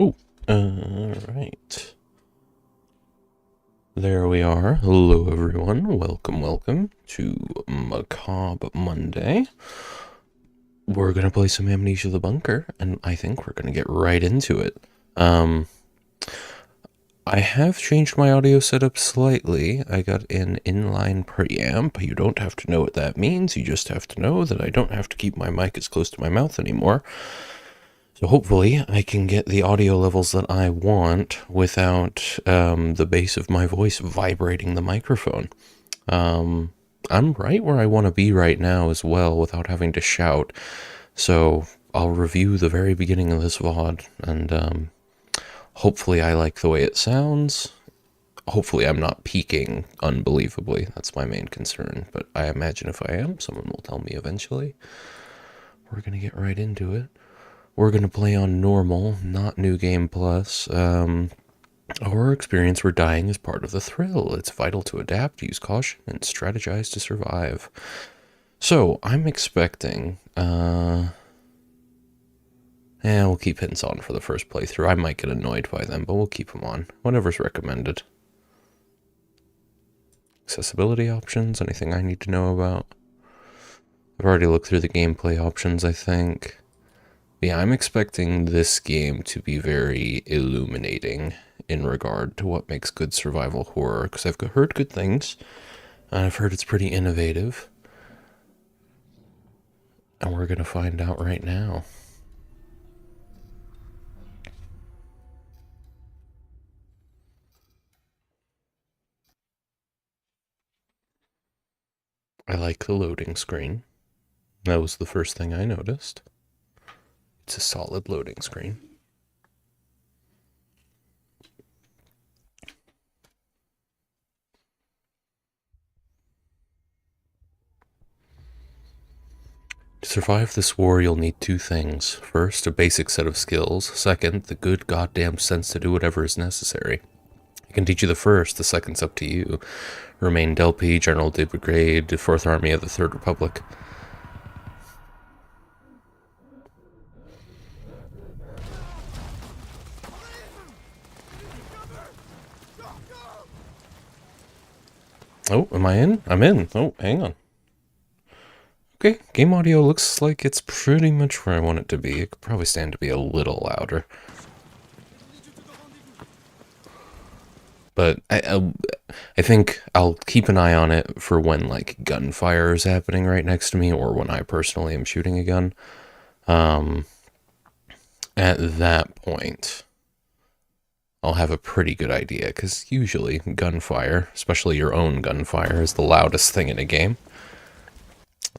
Oh, alright. There we are. Hello, everyone. Welcome to Macabre Monday. We're gonna play some Amnesia the Bunker, and I think we're gonna get right into it. I have changed my audio setup slightly. I got an inline preamp. You don't have to know what that means. You just have to know that I don't have to keep my mic as close to my mouth anymore. So hopefully I can get the audio levels that I want without the bass of my voice vibrating the microphone. I'm right where I want to be right now as well without having to shout. So I'll review the very beginning of this VOD, and hopefully I like the way it sounds. Hopefully I'm not peaking unbelievably. That's my main concern. But I imagine if I am, someone will tell me eventually. We're going to get right into it. We're going to play on normal, not New Game Plus. A horror experience where dying is part of the thrill. It's vital to adapt, use caution, and strategize to survive. So, I'm expecting... we'll keep hints on for the first playthrough. I might get annoyed by them, but we'll keep them on. Whatever's recommended. Accessibility options, anything I need to know about? I've already looked through the gameplay options, I think. Yeah, I'm expecting this game to be very illuminating in regard to what makes good survival horror, because I've heard good things, and I've heard it's pretty innovative. And we're going to find out right now. I like the loading screen. That was the first thing I noticed. It's a solid loading screen. To survive this war, you'll need two things. First, a basic set of skills. Second, the good goddamn sense to do whatever is necessary. I can teach you the first, the second's up to you. Remain Delpy, General de Brigade, 4th Army of the Third Republic. Oh, am I in? I'm in. Oh, hang on. Okay, game audio looks like it's pretty much where I want it to be. It could probably stand to be a little louder. But I think I'll keep an eye on it for when, like, gunfire is happening right next to me, or when I personally am shooting a gun. At that point, I'll have a pretty good idea, because usually gunfire, especially your own gunfire, is the loudest thing in a game.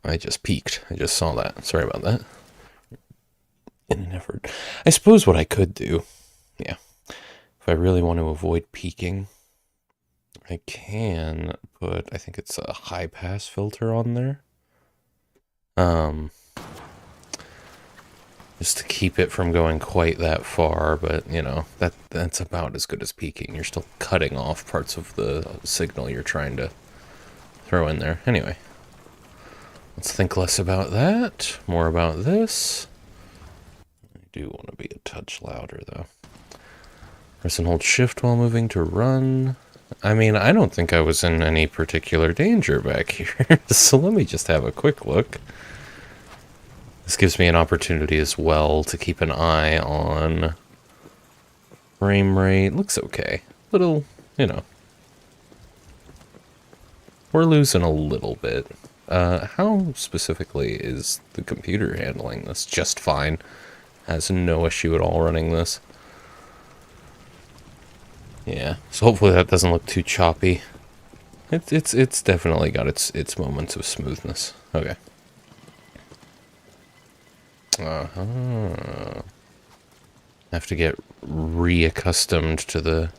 I just peeked. I just saw that. Sorry about that. In an effort. I suppose what I could do Yeah. If I really want to avoid peeking, I can put, I think it's a high pass filter on there. Just to keep it from going quite that far, but you know, that's about as good as peaking. You're still cutting off parts of the signal you're trying to throw in there. Anyway, let's think less about that, more about this. I do want to be a touch louder though. Press and hold shift while moving to run. I mean, I don't think I was in any particular danger back here, so let me just have a quick look. This gives me an opportunity as well to keep an eye on frame rate. Looks okay. Little, you know. We're losing a little bit. How specifically is the computer handling this? Just fine. Has no issue at all running this. Yeah, so hopefully that doesn't look too choppy. It's definitely got its moments of smoothness. Okay. Have to get reaccustomed to the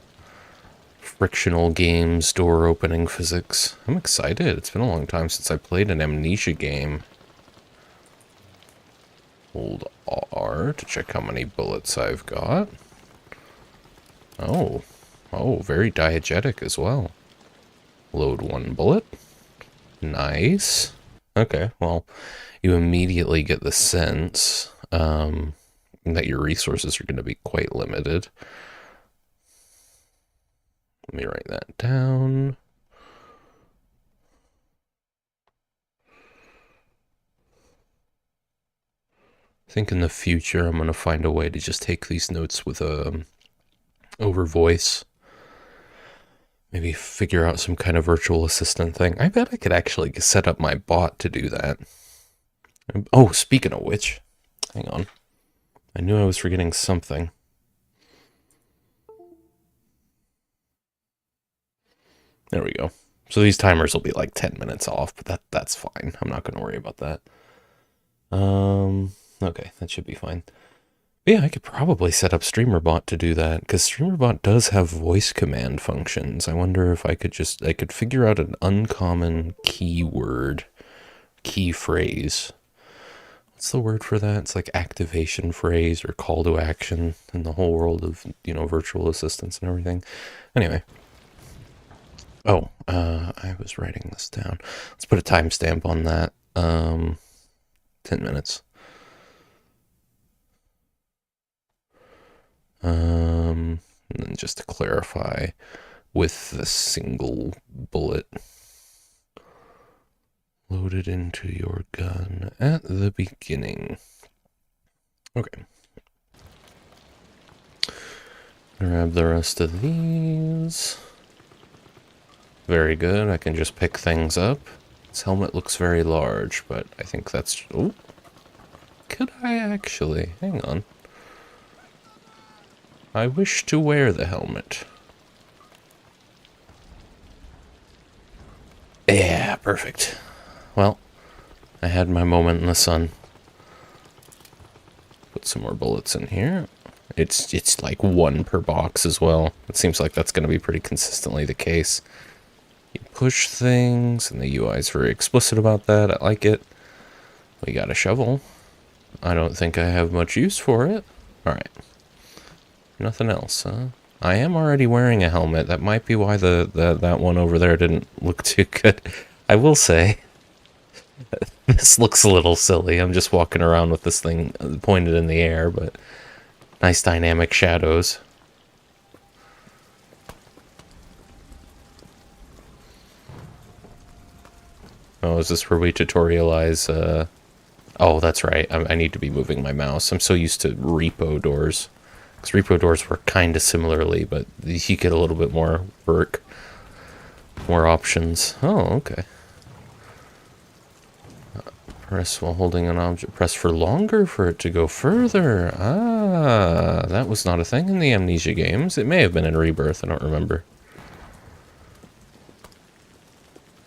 frictional games door opening physics. I'm excited. It's been a long time since I played an Amnesia game. Hold R to check how many bullets I've got. Oh, very diegetic as well. Load one bullet. Nice. Okay, well, you immediately get the sense that your resources are going to be quite limited. Let me write that down. I think in the future I'm going to find a way to just take these notes with over voice. Maybe figure out some kind of virtual assistant thing. I bet I could actually set up my bot to do that. Oh, speaking of which, hang on. I knew I was forgetting something. There we go. So these timers will be like 10 minutes off, but that's fine. I'm not going to worry about that. Okay, that should be fine. But yeah, I could probably set up StreamerBot to do that, because StreamerBot does have voice command functions. I wonder if I could figure out an uncommon keyword, key phrase. What's the word for that? It's like activation phrase or call to action in the whole world of, you know, virtual assistants and everything. Anyway. Oh, I was writing this down. Let's put a timestamp on that. 10 minutes. And then just to clarify, with the single bullet loaded into your gun at the beginning. Okay. Grab the rest of these. Very good. I can just pick things up. This helmet looks very large, but I think that's... Oh. Could I actually? Hang on. I wish to wear the helmet. Yeah, perfect. Well, I had my moment in the sun. Put some more bullets in here. It's like one per box as well. It seems like that's going to be pretty consistently the case. You push things, and the UI is very explicit about that. I like it. We got a shovel. I don't think I have much use for it. Alright. Nothing else, huh? I am already wearing a helmet. That might be why that one over there didn't look too good. I will say, this looks a little silly. I'm just walking around with this thing pointed in the air, but nice dynamic shadows. Oh, is this where we tutorialize? Oh, that's right. I need to be moving my mouse. I'm so used to repo doors. Because repo doors work kind of similarly, but you get a little bit more work. More options. Oh, okay. Press while holding an object. Press for longer for it to go further. Ah, that was not a thing in the Amnesia games. It may have been in Rebirth. I don't remember.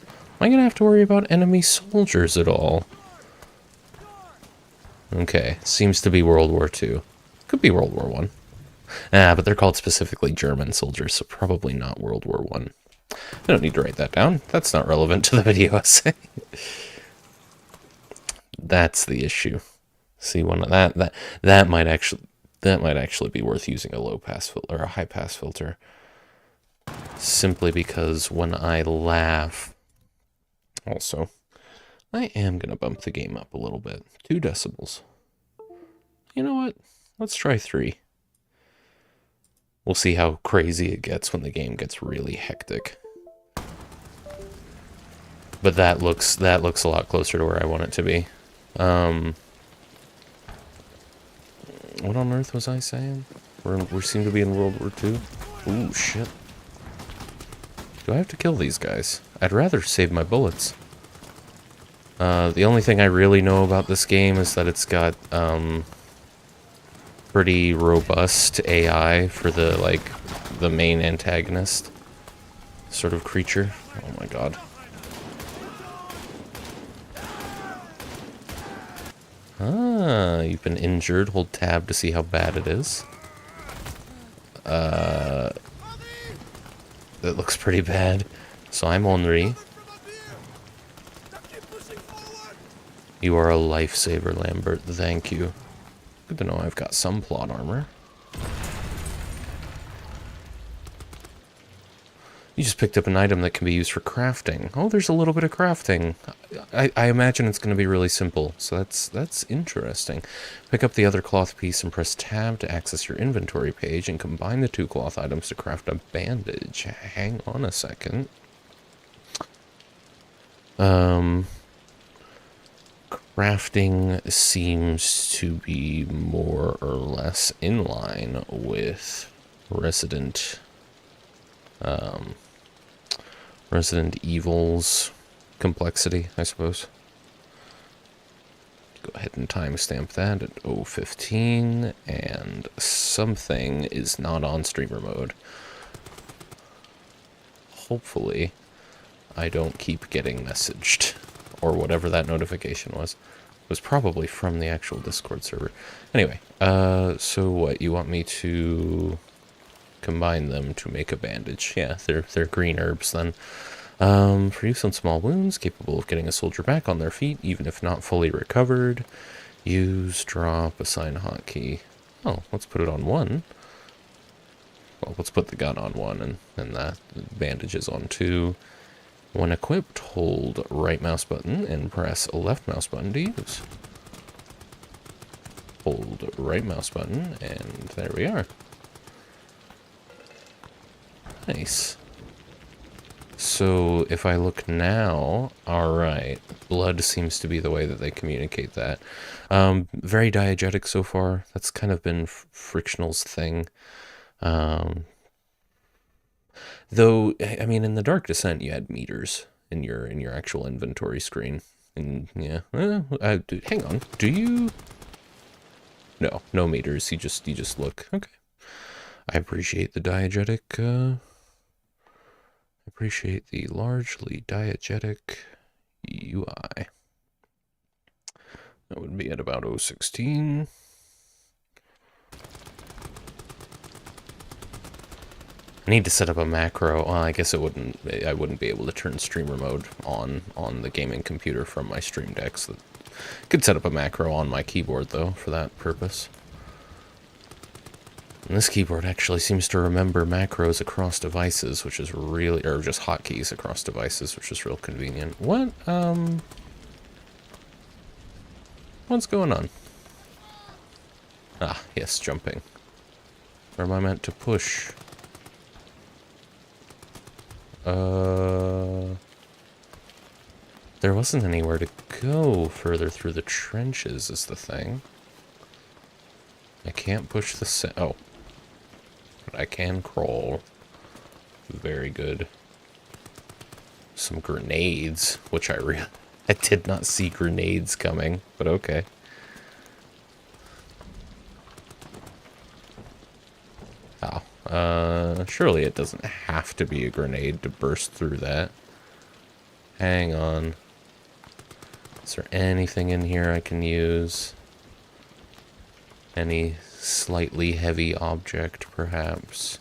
Am I going to have to worry about enemy soldiers at all? Okay, seems to be World War II. Could be World War I. But they're called specifically German soldiers, so probably not World War One. I don't need to write that down. That's not relevant to the video essay. That's the issue. See, one of that might actually be worth using a low pass filter or a high pass filter. Simply because when I laugh, also, I am gonna bump the game up a little bit. 2 decibels. You know what? Let's try 3. We'll see how crazy it gets when the game gets really hectic. But that looks a lot closer to where I want it to be. What on earth was I saying? We seem to be in World War II. Ooh, shit. Do I have to kill these guys? I'd rather save my bullets. The only thing I really know about this game is that it's got, pretty robust AI for the main antagonist sort of creature. Oh my god. Ah, you've been injured. Hold tab to see how bad it is. It looks pretty bad. So I'm Henri. You are a lifesaver, Lambert. Thank you. Good to know I've got some plot armor. You just picked up an item that can be used for crafting. Oh, there's a little bit of crafting. I imagine it's going to be really simple, so that's interesting. Pick up the other cloth piece and press tab to access your inventory page and combine the 2 cloth items to craft a bandage. Hang on a second. Crafting seems to be more or less in line with Resident Evil's complexity, I suppose. Go ahead and timestamp that at 0:15, and something is not on streamer mode. Hopefully, I don't keep getting messaged, or whatever that notification was. It was probably from the actual Discord server. Anyway, so what, you want me to combine them to make a bandage? Yeah, they're green herbs then. For use on small wounds, capable of getting a soldier back on their feet, even if not fully recovered. Use, drop, assign hotkey. Oh, let's put it on 1. Well, let's put the gun on 1, and that bandage is on 2. When equipped, hold right mouse button and press left mouse button to use. Hold right mouse button, and there we are. Nice. So if I look now, alright, blood seems to be the way that they communicate that. Very diegetic so far. That's kind of been Frictional's thing. Though, I mean, in the Dark Descent, you had meters in your actual inventory screen. And, yeah, hang on, do you? No meters, you just look. Okay. I appreciate the diegetic, appreciate the largely diegetic UI. That would be at about 0:16. I need to set up a macro. Well, I guess I wouldn't be able to turn streamer mode on the gaming computer from my Stream Deck. So I could set up a macro on my keyboard though for that purpose. And this keyboard actually seems to remember macros across devices, which is really, or just hotkeys across devices, which is real convenient. What's going on? Ah, yes, jumping. Where am I meant to push? There wasn't anywhere to go further through the trenches is the thing. I can't push the oh. But I can crawl. Very good. Some grenades, which I did not see grenades coming, but okay. Oh, surely it doesn't have to be a grenade to burst through that. Hang on. Is there anything in here I can use? Any slightly heavy object, perhaps.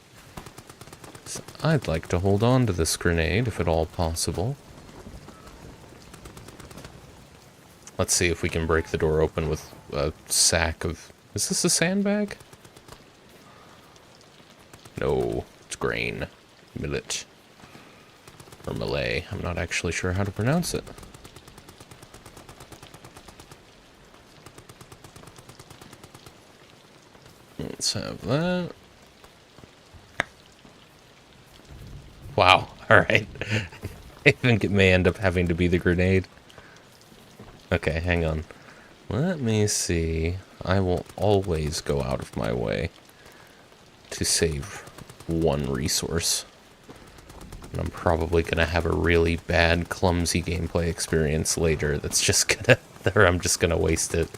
So I'd like to hold on to this grenade, if at all possible. Let's see if we can break the door open with a sack of... Is this a sandbag? No, it's grain. Millet. Or Malay. I'm not actually sure how to pronounce it. Let's have that. Wow, alright. I think it may end up having to be the grenade. Okay, hang on. Let me see. I will always go out of my way to save one resource. And I'm probably gonna have a really bad, clumsy gameplay experience later that's just gonna... or I'm just gonna waste it.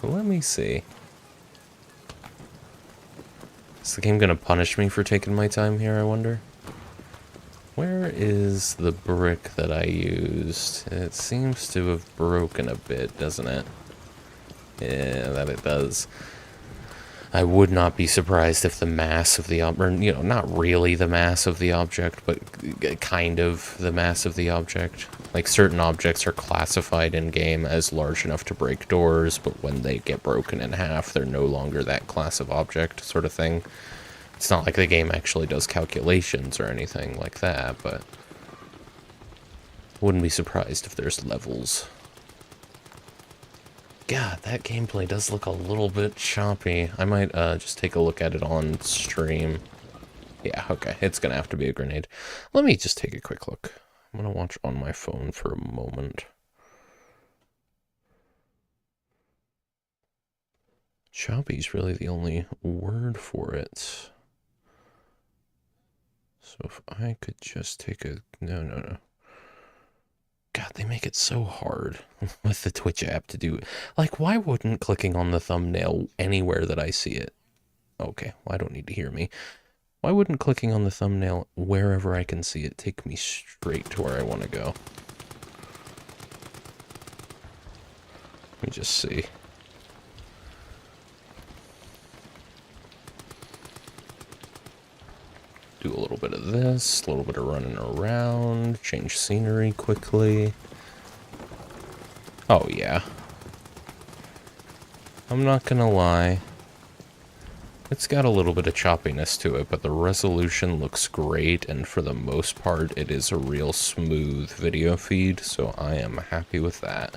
But let me see. Is the game gonna punish me for taking my time here, I wonder? Where is the brick that I used? It seems to have broken a bit, doesn't it? Yeah, that it does. I would not be surprised if the mass of the object, you know, not really the mass of the object, but kind of the mass of the object. Like, certain objects are classified in-game as large enough to break doors, but when they get broken in half, they're no longer that class of object, sort of thing. It's not like the game actually does calculations or anything like that, but wouldn't be surprised if there's levels. God, that gameplay does look a little bit choppy. I might just take a look at it on stream. Yeah, okay, it's gonna have to be a grenade. Let me just take a quick look. I'm gonna watch on my phone for a moment. Choppy's really the only word for it. So if I could just take a... No. God, they make it so hard with the Twitch app to do... Like, why wouldn't clicking on the thumbnail anywhere that I see it... Okay, well, I don't need to hear me. Why wouldn't clicking on the thumbnail wherever I can see it take me straight to where I want to go? Let me just see. Do a little bit of this, a little bit of running around, change scenery quickly. Oh yeah. I'm not gonna lie. It's got a little bit of choppiness to it, but the resolution looks great, and for the most part, it is a real smooth video feed, so I am happy with that.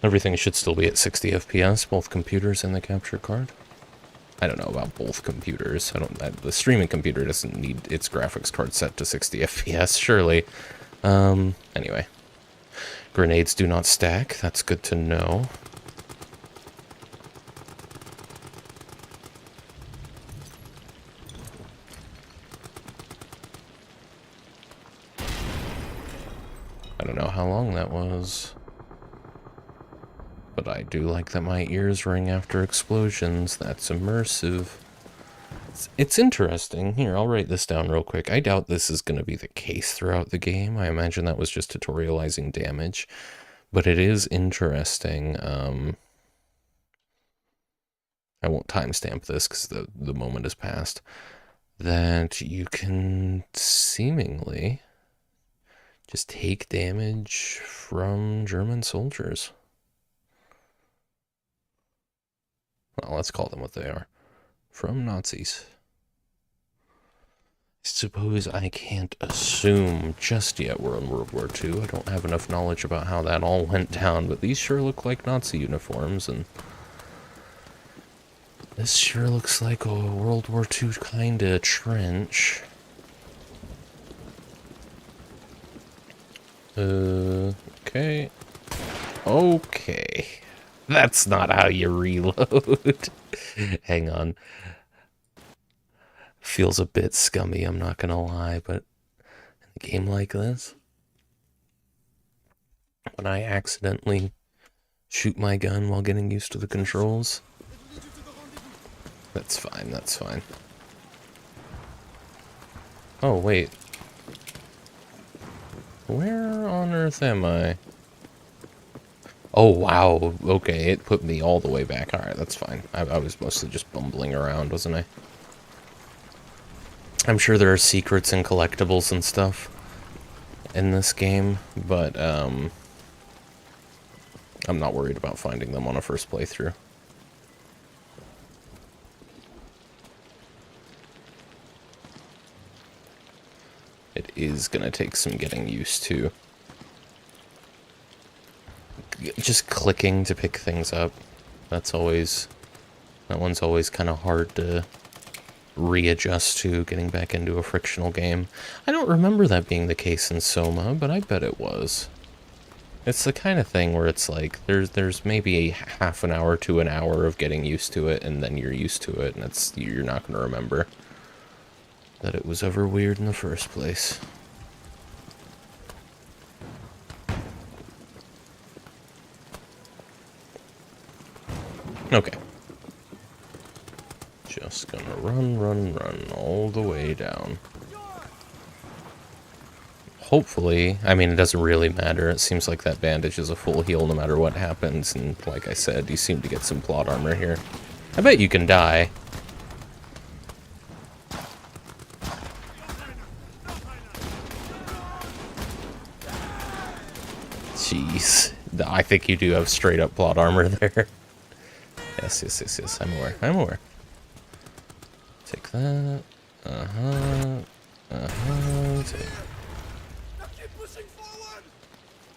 Everything should still be at 60 FPS, both computers and the capture card. I don't know about both computers. The streaming computer doesn't need its graphics card set to 60 FPS, surely. Anyway. Grenades do not stack. That's good to know. I don't know how long that was. But I do like that my ears ring after explosions. That's immersive. It's interesting. Here, I'll write this down real quick. I doubt this is going to be the case throughout the game. I imagine that was just tutorializing damage. But it is interesting. I won't timestamp this because the moment has passed. That you can seemingly just take damage from German soldiers. Well, let's call them what they are. From Nazis. I suppose I can't assume just yet we're in World War II. I don't have enough knowledge about how that all went down, but these sure look like Nazi uniforms, and this sure looks like a World War II kind of trench. Okay. Okay. That's not how you reload. Hang on. Feels a bit scummy, I'm not gonna lie, but in a game like this, when I accidentally shoot my gun while getting used to the controls, that's fine, that's fine. Oh, wait. Where on earth am I? Oh, wow. Okay, it put me all the way back. Alright, that's fine. I was mostly just bumbling around, wasn't I? I'm sure there are secrets and collectibles and stuff in this game, but, I'm not worried about finding them on a first playthrough. It is gonna take some getting used to. Just clicking to pick things up. That one's always kind of hard to readjust to, getting back into a frictional game. I don't remember that being the case in Soma, but I bet it was. It's the kind of thing where it's like, there's maybe a half an hour to an hour of getting used to it, and then you're used to it, and you're not going to remember that it was ever weird in the first place. Okay. Just gonna run all the way down. Hopefully, I mean, it doesn't really matter. It seems like that bandage is a full heal no matter what happens, and like I said, you seem to get some plot armor here. I bet you can die. Jeez. I think you do have straight up plot armor there. Yes. I'm aware. Take that.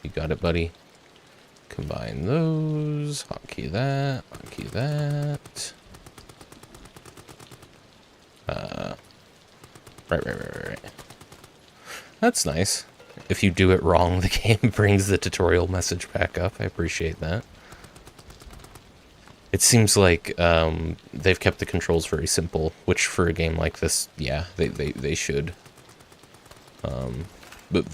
You got it, buddy. Combine those. Hotkey that. Hotkey that. Right. That's nice. If you do it wrong, the game brings the tutorial message back up. I appreciate that. It seems like they've kept the controls very simple, which for a game like this, yeah, they should. But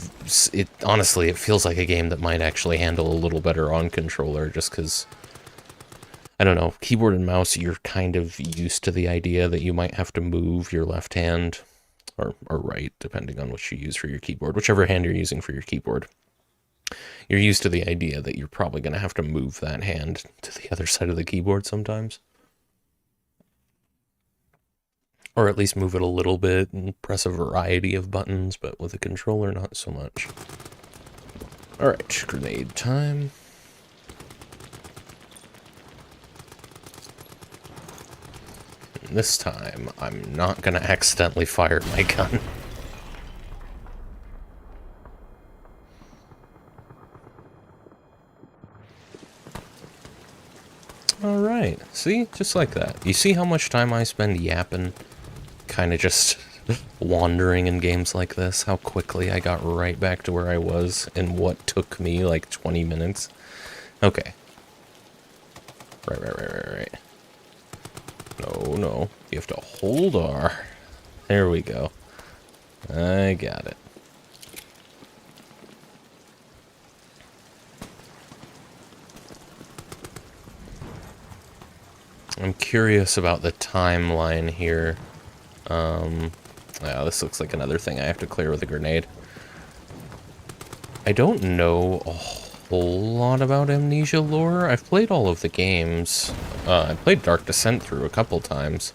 honestly, it feels like a game that might actually handle a little better on controller, just because, I don't know, keyboard and mouse, you're kind of used to the idea that you might have to move your left hand, or right, depending on what you use for your keyboard, whichever hand you're using for your keyboard. You're used to the idea that you're probably going to have to move that hand to the other side of the keyboard sometimes. Or at least move it a little bit and press a variety of buttons, but with a controller, not so much. Alright, grenade time. And this time, I'm not going to accidentally fire my gun. Alright, see? Just like that. You see how much time I spend yapping? Kind of just wandering in games like this? How quickly I got right back to where I was in what took me like 20 minutes? Okay. Right. No. You have to hold R. There we go. I got it. I'm curious about the timeline here. Yeah, this looks like another thing I have to clear with a grenade. I don't know a whole lot about Amnesia lore. I've played all of the games. I played Dark Descent through a couple times.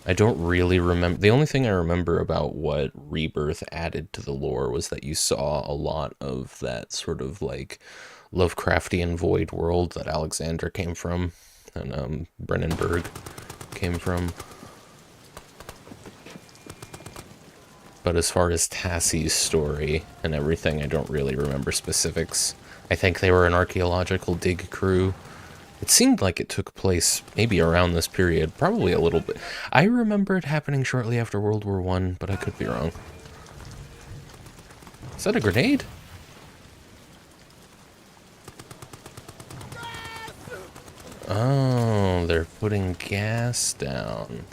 I don't really remember. The only thing I remember about what Rebirth added to the lore was that you saw a lot of that sort of like Lovecraftian void world that Alexander came from, and Brennenberg came from. But as far as Tassie's story and everything, I don't really remember specifics. I think they were an archaeological dig crew. It seemed like it took place maybe around this period, probably a little bit. I remember it happening shortly after World War I, but I could be wrong. Is that a grenade? Oh, they're putting gas down.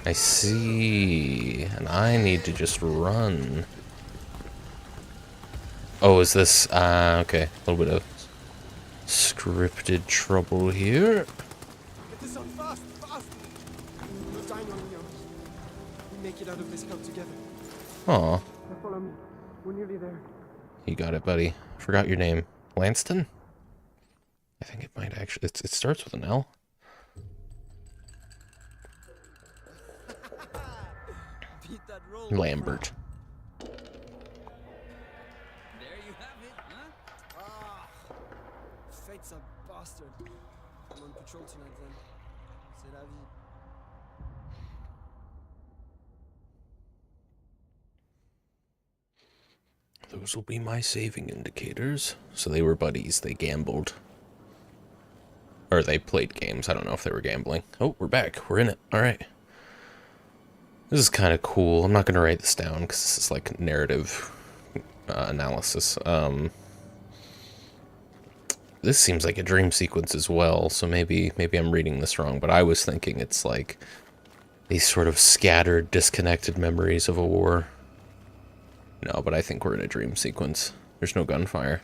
I see. And I need to just run. Oh, is this... okay. A little bit of scripted trouble here. Get this on fast! No time on me. We make it out of this hell together. Aw. Follow me. We're nearly there. You got it, buddy. Forgot your name. Lanston? I think it might actually... It starts with an L. Beat that roll, Lambert. There you have it, huh? Ah, fate's a bastard. I'm on patrol tonight then. C'est la vie. Those will be my saving indicators. So they were buddies. They gambled. Or they played games. I don't know if they were gambling. Oh, we're back. We're in it. All right. This is kind of cool. I'm not going to write this down because this is like narrative analysis. This seems like a dream sequence as well, so maybe I'm reading this wrong, but I was thinking it's like these sort of scattered, disconnected memories of a war. No, but I think we're in a dream sequence. There's no gunfire.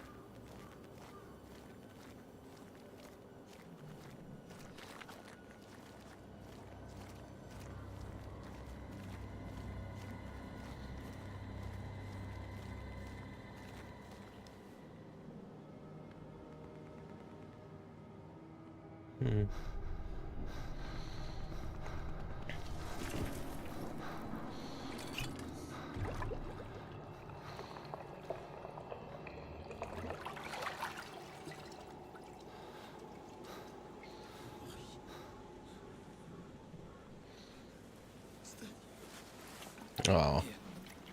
Oh. Here,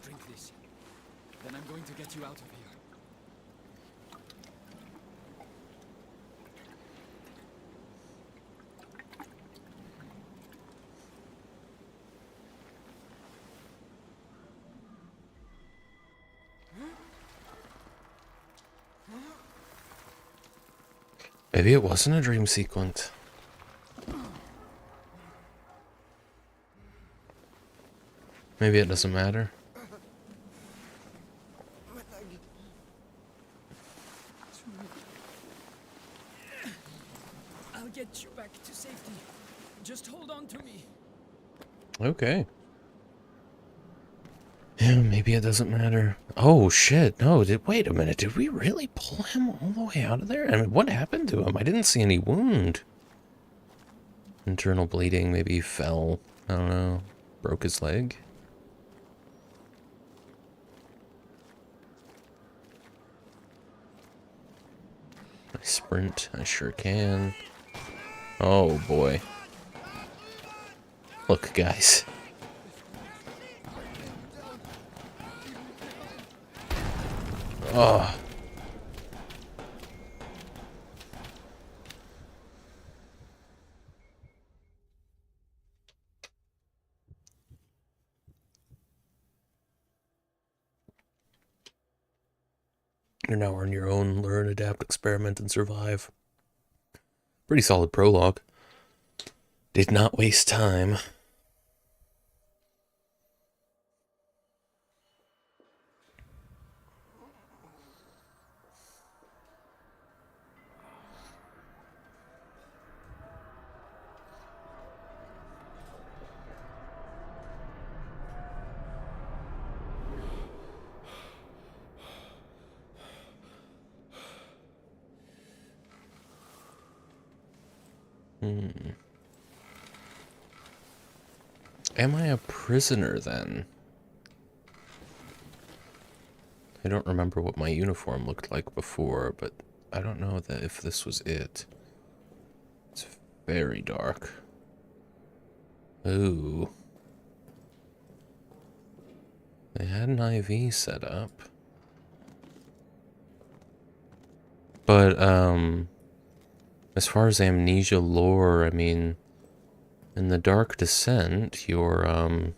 drink this. Then I'm going to get you out of here. Maybe it wasn't a dream sequence. Maybe it doesn't matter. I'll get you back to safety. Just hold on to me. Okay. Yeah, maybe it doesn't matter. Oh, shit. No, wait a minute. Did we really pull him all the way out of there? I mean, what happened to him? I didn't see any wound. Internal bleeding. Maybe he fell. I don't know. Broke his leg. I sprint. I sure can. Oh, boy. Look, guys. Oh. You're now on your own. Learn, adapt, experiment, and survive. Pretty solid prologue. Did not waste time. Am I a prisoner then? I don't remember what my uniform looked like before, but I don't know that if this was it. It's very dark. Ooh. They had an IV set up. But, as far as Amnesia lore, I mean, in the Dark Descent, you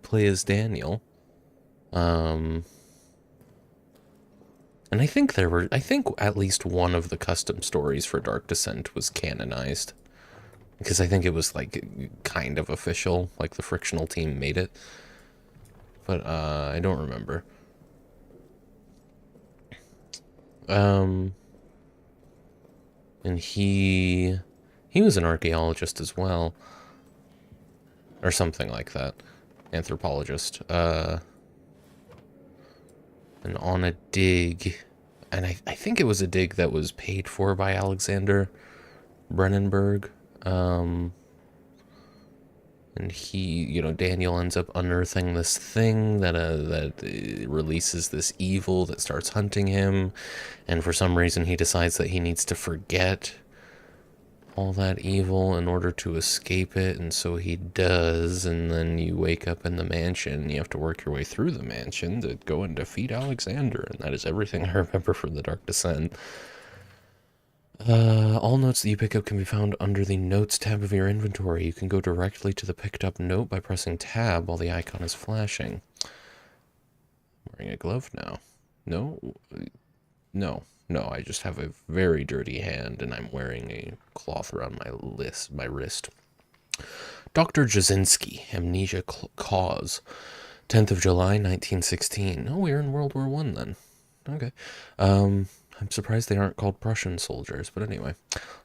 play as Daniel. And I think at least one of the custom stories for Dark Descent was canonized. Because I think it was, like, kind of official, like the Frictional team made it. But, I don't remember. And he was an archaeologist as well. Or something like that. Anthropologist. And on a dig, and I think it was a dig that was paid for by Alexander Brennenberg. Um, and he, Daniel ends up unearthing this thing that releases this evil that starts hunting him, and for some reason he decides that he needs to forget all that evil in order to escape it, and so he does, and then you wake up in the mansion, and you have to work your way through the mansion to go and defeat Alexander, and that is everything I remember from The Dark Descent. All notes that you pick up can be found under the Notes tab of your inventory. You can go directly to the picked up note by pressing tab while the icon is flashing. I'm wearing a glove now. No? No, I just have a very dirty hand, and I'm wearing a cloth around my wrist. Dr. Jasinski, Amnesia Cause, 10th of July, 1916. Oh, we're in World War I then. Okay. I'm surprised they aren't called Prussian soldiers, but anyway.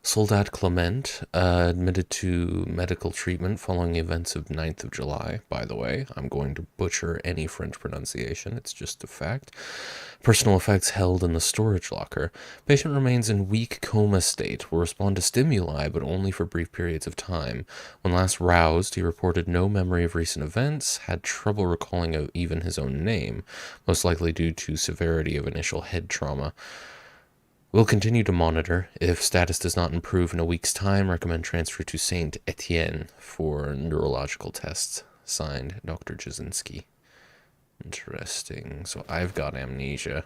Soldat Clement, admitted to medical treatment following the events of 9th of July. By the way, I'm going to butcher any French pronunciation. It's just a fact. Personal effects held in the storage locker. Patient remains in weak coma state. Will respond to stimuli, but only for brief periods of time. When last roused, he reported no memory of recent events, had trouble recalling even his own name, most likely due to severity of initial head trauma. We'll continue to monitor. If status does not improve in a week's time, recommend transfer to Saint Etienne for neurological tests. Signed, Dr. Jasinski. Interesting. So I've got amnesia.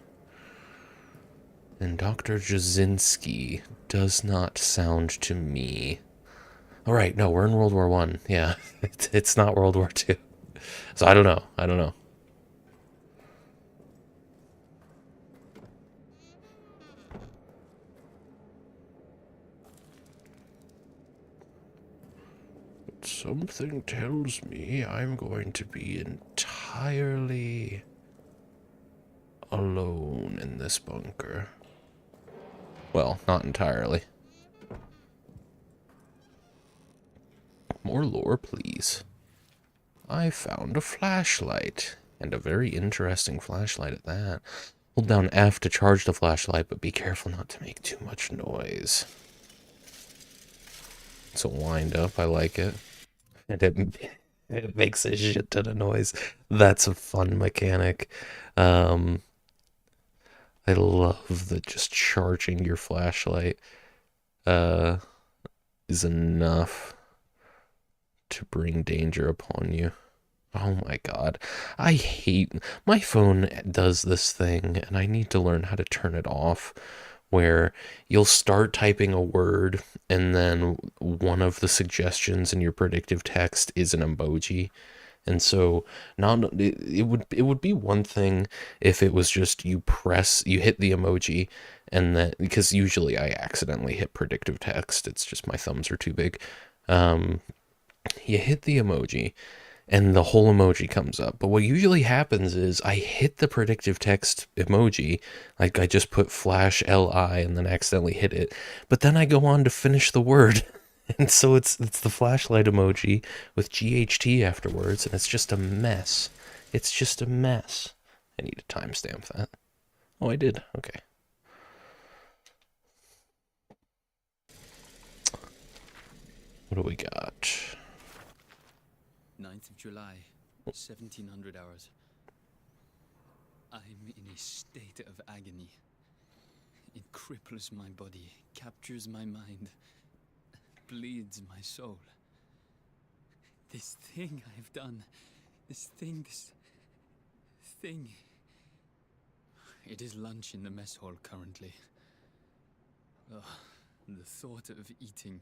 And Dr. Jasinski does not sound to me. All right, no, we're in World War I. Yeah, it's not World War II. So I don't know. Something tells me I'm going to be entirely alone in this bunker. Well, not entirely. More lore, please. I found a flashlight, and a very interesting flashlight at that. Hold down F to charge the flashlight, but be careful not to make too much noise. It's a wind up, I like it. And it makes a shit ton of noise. That's a fun mechanic. I love that just charging your flashlight is enough to bring danger upon you. Oh my god. I hate my phone does this thing, and I need to learn how to turn it off, where you'll start typing a word and then one of the suggestions in your predictive text is an emoji. And so it would be one thing if it was just you hit the emoji, and then, because usually I accidentally hit predictive text, it's just my thumbs are too big. You hit the emoji and the whole emoji comes up. But what usually happens is I hit the predictive text emoji, like I just put flash LI and then accidentally hit it. But then I go on to finish the word. And so it's the flashlight emoji with GHT afterwards, and it's just a mess. It's just a mess. I need to timestamp that. Oh, I did. Okay. What do we got? 9th of July, 1700 hours. I'm in a state of agony. It cripples my body, captures my mind, bleeds my soul. This thing I've done, this thing. It is lunch in the mess hall currently. Ugh, the thought of eating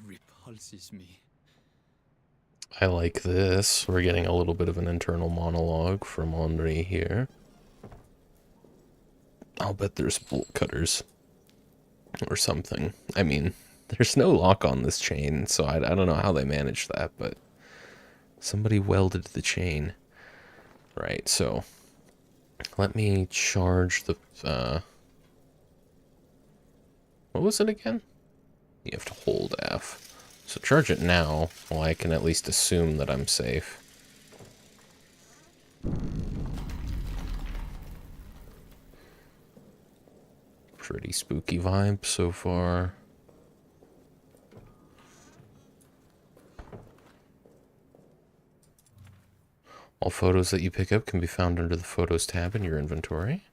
repulses me. I like this. We're getting a little bit of an internal monologue from Henri here. I'll bet there's bolt cutters or something. I mean, there's no lock on this chain, so I don't know how they managed that, but somebody welded the chain. Right, so let me charge the, what was it again? You have to hold F. So charge it now, while I can at least assume that I'm safe. Pretty spooky vibe so far. All photos that you pick up can be found under the Photos tab in your inventory.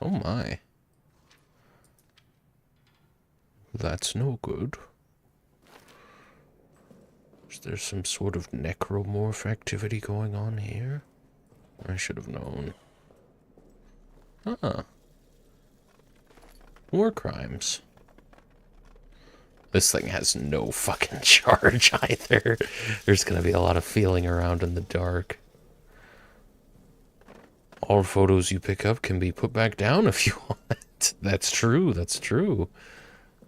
Oh my. That's no good. Is there some sort of necromorph activity going on here? I should have known. Ah. War crimes. This thing has no fucking charge either. There's gonna be a lot of feeling around in the dark. All photos you pick up can be put back down if you want. That's true, that's true.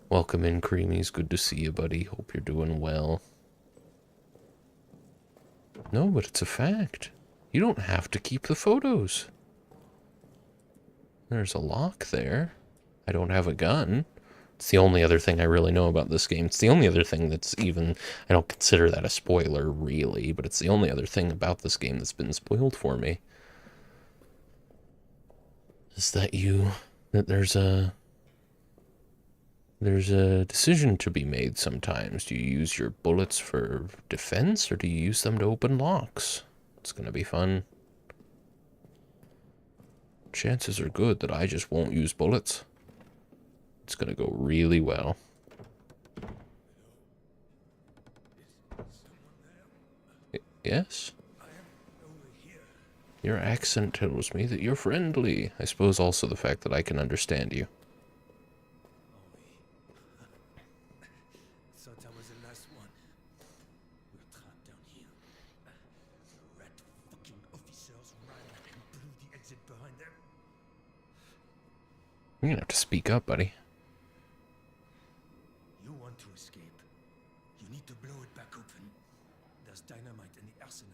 Welcome in, Creamies. Good to see you, buddy. Hope you're doing well. No, but it's a fact. You don't have to keep the photos. There's a lock there. I don't have a gun. It's the only other thing I really know about this game. It's the only other thing that's even... I don't consider that a spoiler, really, but it's the only other thing about this game that's been spoiled for me. Is that there's a decision to be made sometimes. Do you use your bullets for defense, or do you use them to open locks? It's gonna be fun. Chances are good that I just won't use bullets. It's gonna go really well. Yes? Your accent tells me that you're friendly. I suppose also the fact that I can understand you. Thought that was the last one. We're trapped down here. The rat fucking officers ran and blew the exit behind them. You're gonna have to speak up, buddy. You want to escape. You need to blow it back open. There's dynamite in the arsenal.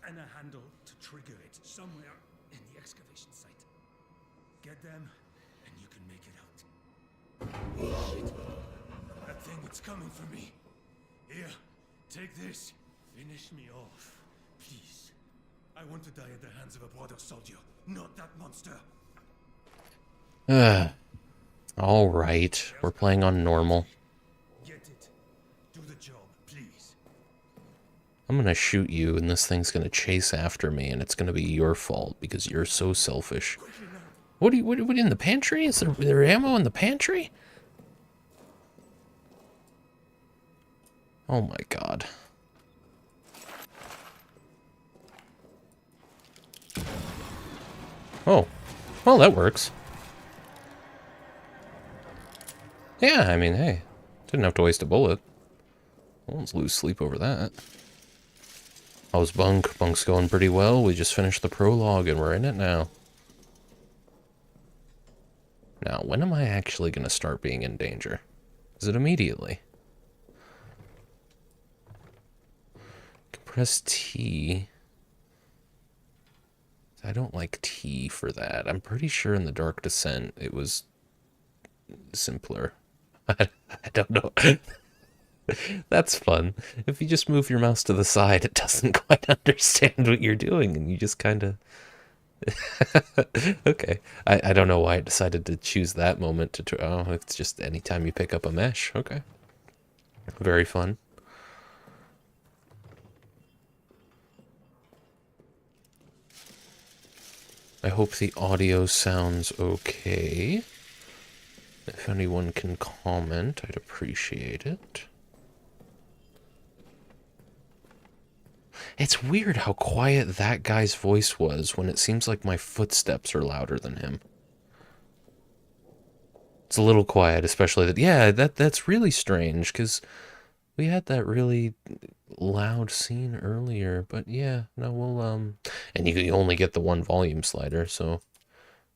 And a handle to trigger it somewhere in the excavation site. Get them, and you can make it out. Shit. That thing, it's coming for me. Here, take this. Finish me off. Please. I want to die at the hands of a brother soldier, not that monster. Alright. We're playing on normal. Get it. Do the job, please. I'm gonna shoot you, and this thing's gonna chase after me, and it's gonna be your fault because you're so selfish. What in the pantry? Is there ammo in the pantry? Oh my god. Oh. Well, that works. Yeah, I mean, hey. Didn't have to waste a bullet. I won't lose sleep over that. How's Bunk? Bunk's going pretty well. We just finished the prologue and we're in it now. Now, when am I actually going to start being in danger? Is it immediately? Press T. I don't like T for that. I'm pretty sure in the Dark Descent it was simpler. I don't know. That's fun. If you just move your mouse to the side, it doesn't quite understand what you're doing, and you just kind of... Okay. I don't know why I decided to choose that moment to... Oh, it's just anytime you pick up a mesh. Okay. Very fun. I hope the audio sounds okay. If anyone can comment, I'd appreciate it. It's weird how quiet that guy's voice was when it seems like my footsteps are louder than him. It's a little quiet, especially that... Yeah, that's really strange, because we had that really loud scene earlier. But yeah, no, we'll... And you only get the one volume slider, so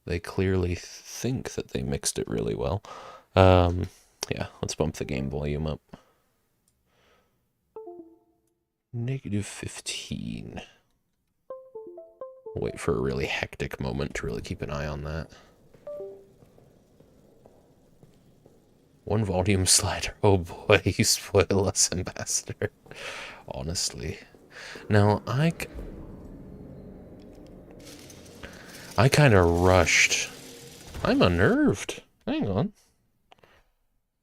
they clearly think that they mixed it really well. Yeah, let's bump the game volume up. -15. Wait for a really hectic moment to really keep an eye on that. One volume slider. Oh boy, you spoil us, Ambassador. Honestly. Now, I kind of rushed I'm unnerved. Hang on.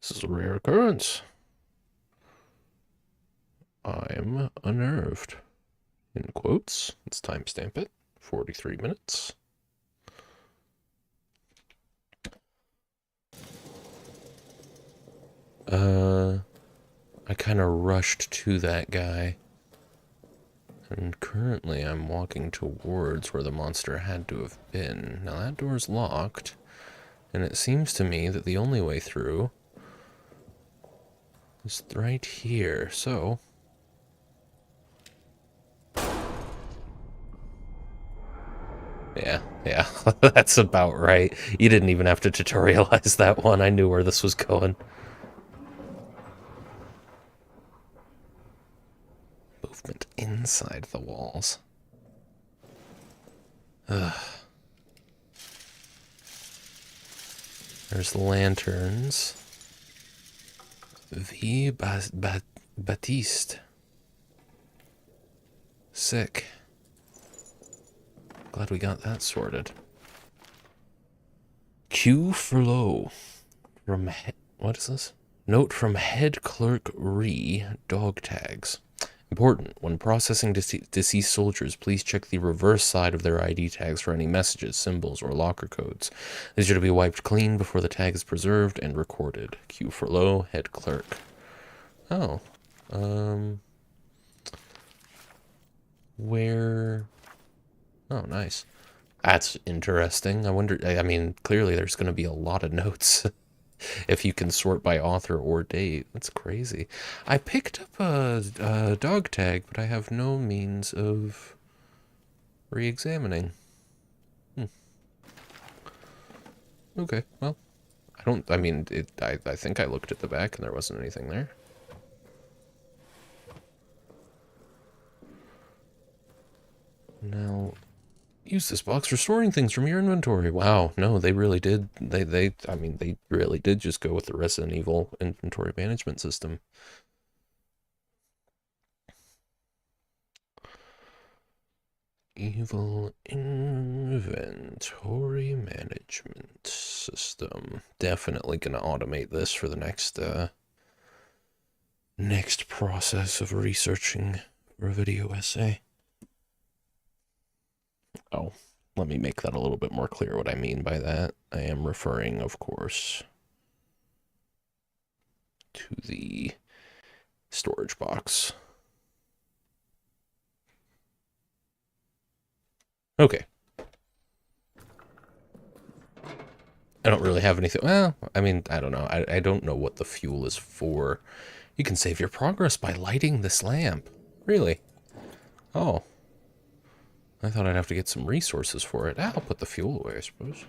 This is a rare occurrence. I'm unnerved. In quotes. Let's timestamp it. 43 minutes. I kind of rushed to that guy. And currently I'm walking towards where the monster had to have been. Now that door's locked. And it seems to me that the only way through is right here. So... yeah, that's about right. You didn't even have to tutorialize that one. I knew where this was going. Movement inside the walls. Ugh. There's lanterns. V. Baptiste. Sick. Glad we got that sorted. Q for low. From what is this? Note from head clerk Re. Dog tags. Important. When processing deceased soldiers, please check the reverse side of their ID tags for any messages, symbols, or locker codes. These are to be wiped clean before the tag is preserved and recorded. Q for low, head clerk. Oh. Where... Oh, nice. That's interesting. I wonder... I mean, clearly there's going to be a lot of notes. If you can sort by author or date. That's crazy. I picked up a dog tag, but I have no means of re-examining. Okay, well, I mean, I think I looked at the back and there wasn't anything there. Now, use this box for storing things from your inventory. Wow, no, they really did. I mean, they really did just go with the Resident Evil inventory management system. Evil inventory management system. Definitely gonna automate this for the next process of researching for a video essay. Oh, let me make that a little bit more clear what I mean by that. I am referring, of course, to the storage box. Okay. I don't really have anything. Well, I mean, I don't know. I don't know what the fuel is for. You can save your progress by lighting this lamp. Really? Oh. I thought I'd have to get some resources for it. I'll put the fuel away, I suppose.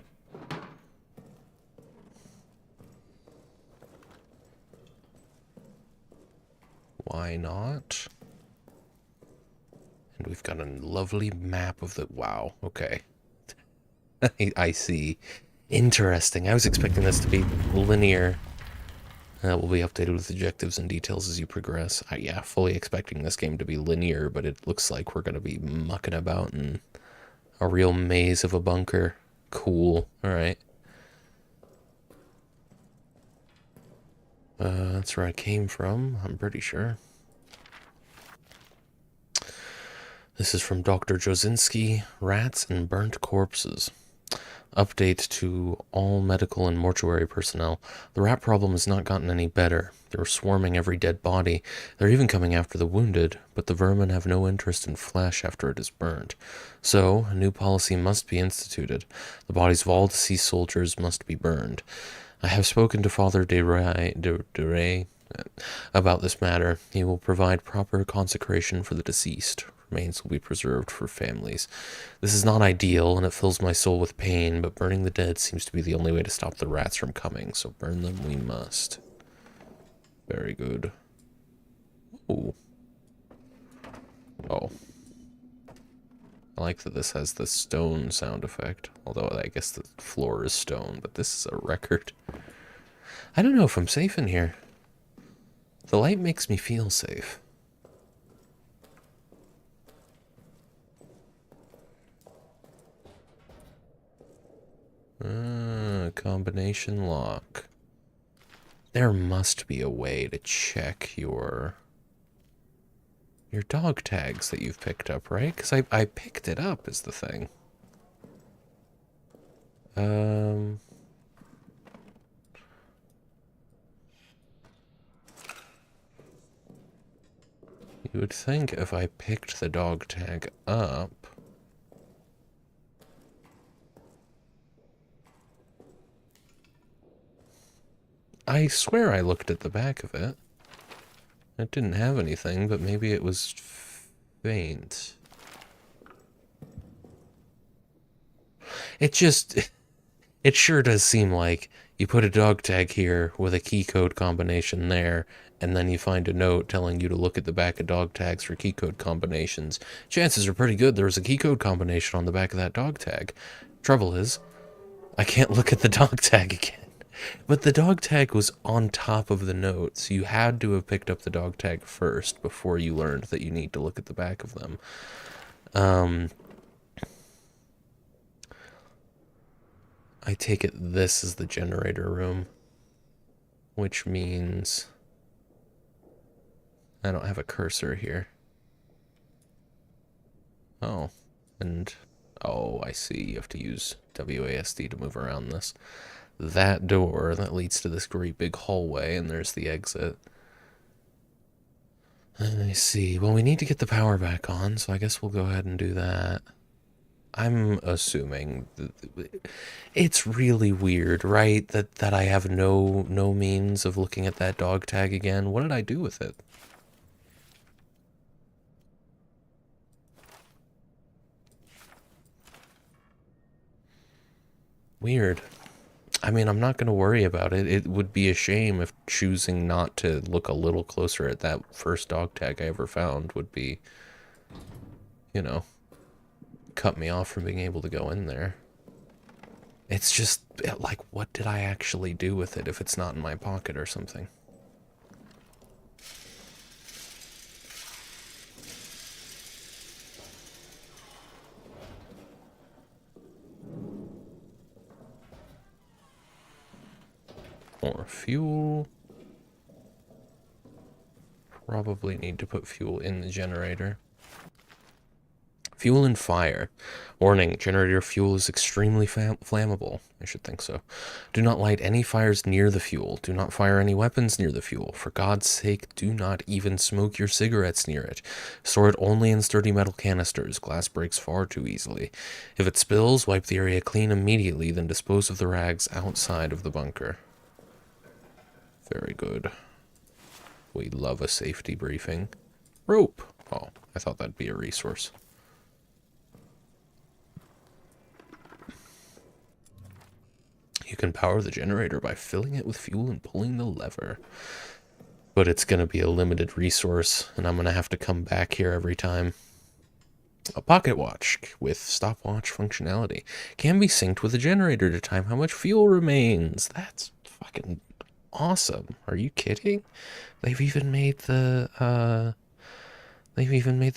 Why not? And we've got a lovely map of the... Wow, okay. I see. Interesting. I was expecting this to be linear. That will be updated with objectives and details as you progress. Yeah, fully expecting this game to be linear, but it looks like we're going to be mucking about in a real maze of a bunker. Cool. Alright. That's where I came from, I'm pretty sure. This is from Dr. Jozinski, Rats and Burnt Corpses. Update to all medical and mortuary personnel. The rat problem has not gotten any better. They're swarming every dead body. They're even coming after the wounded, but the vermin have no interest in flesh after it is burnt. So, a new policy must be instituted. The bodies of all deceased soldiers must be burned. I have spoken to Father de Ray about this matter. He will provide proper consecration for the deceased. Remains will be preserved for families. This is not ideal, and it fills my soul with pain, but burning the dead seems to be the only way to stop the rats from coming, so burn them we must. Very good. Ooh. Oh. I like that this has the stone sound effect, although I guess the floor is stone, but this is a record. I don't know if I'm safe in here. The light makes me feel safe. Combination lock. There must be a way to check your dog tags that you've picked up, right? Because I picked it up is the thing. You would think if I picked the dog tag up... I swear I looked at the back of it. It didn't have anything, but maybe it was faint. It just... It sure does seem like you put a dog tag here with a key code combination there, and then you find a note telling you to look at the back of dog tags for key code combinations. Chances are pretty good there's a key code combination on the back of that dog tag. Trouble is, I can't look at the dog tag again. But the dog tag was on top of the note, so you had to have picked up the dog tag first before you learned that you need to look at the back of them. I take it this is the generator room, which means I don't have a cursor here. Oh, and oh, I see. You have to use WASD to move around this. That door that leads to this great big hallway, and there's the exit. I see. Well, we need to get the power back on, so I guess we'll go ahead and do that. I'm assuming it's really weird, right? That I have no means of looking at that dog tag again. What did I do with it? Weird. I mean, I'm not going to worry about it. It would be a shame if choosing not to look a little closer at that first dog tag I ever found would be, you know, cut me off from being able to go in there. It's just, like, what did I actually do with it if it's not in my pocket or something? More fuel. Probably need to put fuel in the generator. Fuel and fire. Warning, generator fuel is extremely flammable. I should think so. Do not light any fires near the fuel. Do not fire any weapons near the fuel. For God's sake, do not even smoke your cigarettes near it. Store it only in sturdy metal canisters. Glass breaks far too easily. If it spills, wipe the area clean immediately, then dispose of the rags outside of the bunker. Very good. We love a safety briefing. Rope. Oh, I thought that'd be a resource. You can power the generator by filling it with fuel and pulling the lever. But it's going to be a limited resource, and I'm going to have to come back here every time. A pocket watch with stopwatch functionality can be synced with a generator to time how much fuel remains. That's fucking awesome. Are you kidding? They've even made the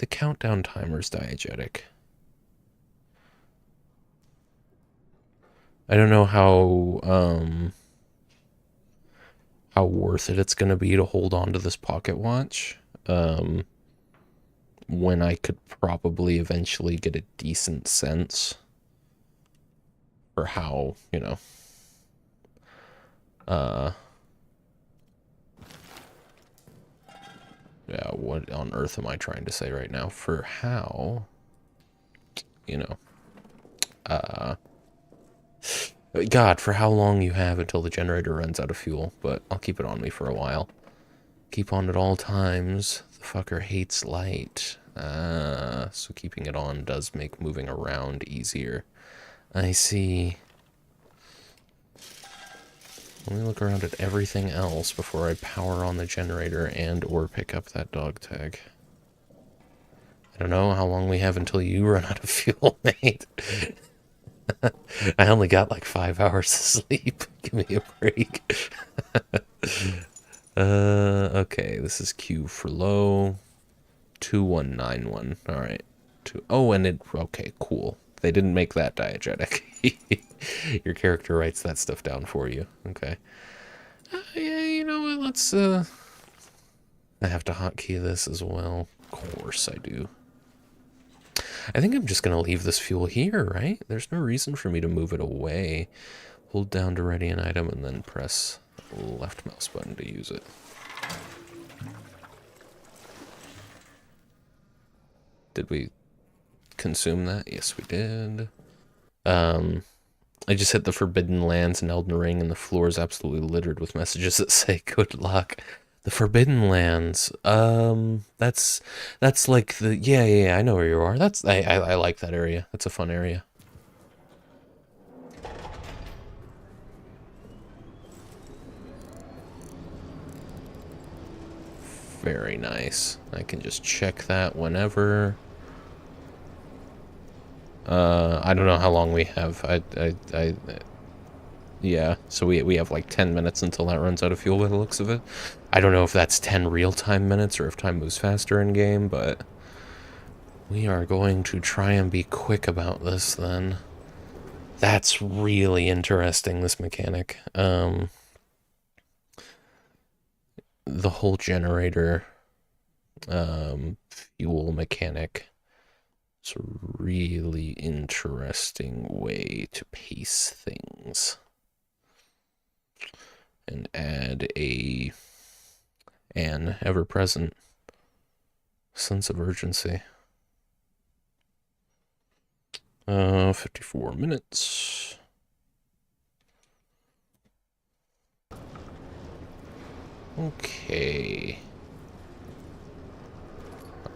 countdown timers diegetic. I don't know how worth it it's going to be to hold on to this pocket watch when I could probably eventually get a decent sense for how, you know, yeah, what on earth am I trying to say right now? For how, you know, God, for how long you have until the generator runs out of fuel, but I'll keep it on me for a while. Keep on at all times. The fucker hates light. So keeping it on does make moving around easier. I see. Let me look around at everything else before I power on the generator and or pick up that dog tag. I don't know how long we have until you run out of fuel, mate. I only got like 5 hours of sleep. Give me a break. Okay, this is Q for low. 2191. Alright. Oh, and it... Okay, cool. They didn't make that diegetic. Your character writes that stuff down for you. Okay. Yeah, you know what? Let's, I have to hotkey this as well. Of course I do. I think I'm just going to leave this fuel here, right? There's no reason for me to move it away. Hold down to ready an item and then press left mouse button to use it. Did we consume that? Yes, we did. I just hit the Forbidden Lands in Elden Ring, and the floor is absolutely littered with messages that say "Good luck." The Forbidden Lands. That's like the yeah. I know where you are. I like that area. That's a fun area. Very nice. I can just check that whenever. I don't know how long we have. Yeah, so we have like 10 minutes until that runs out of fuel by the looks of it. I don't know if that's 10 real-time minutes or if time moves faster in-game, but we are going to try and be quick about this then. That's really interesting, this mechanic. The whole generator fuel mechanic. It's a really interesting way to pace things. And add an ever-present sense of urgency. 54 minutes. Okay.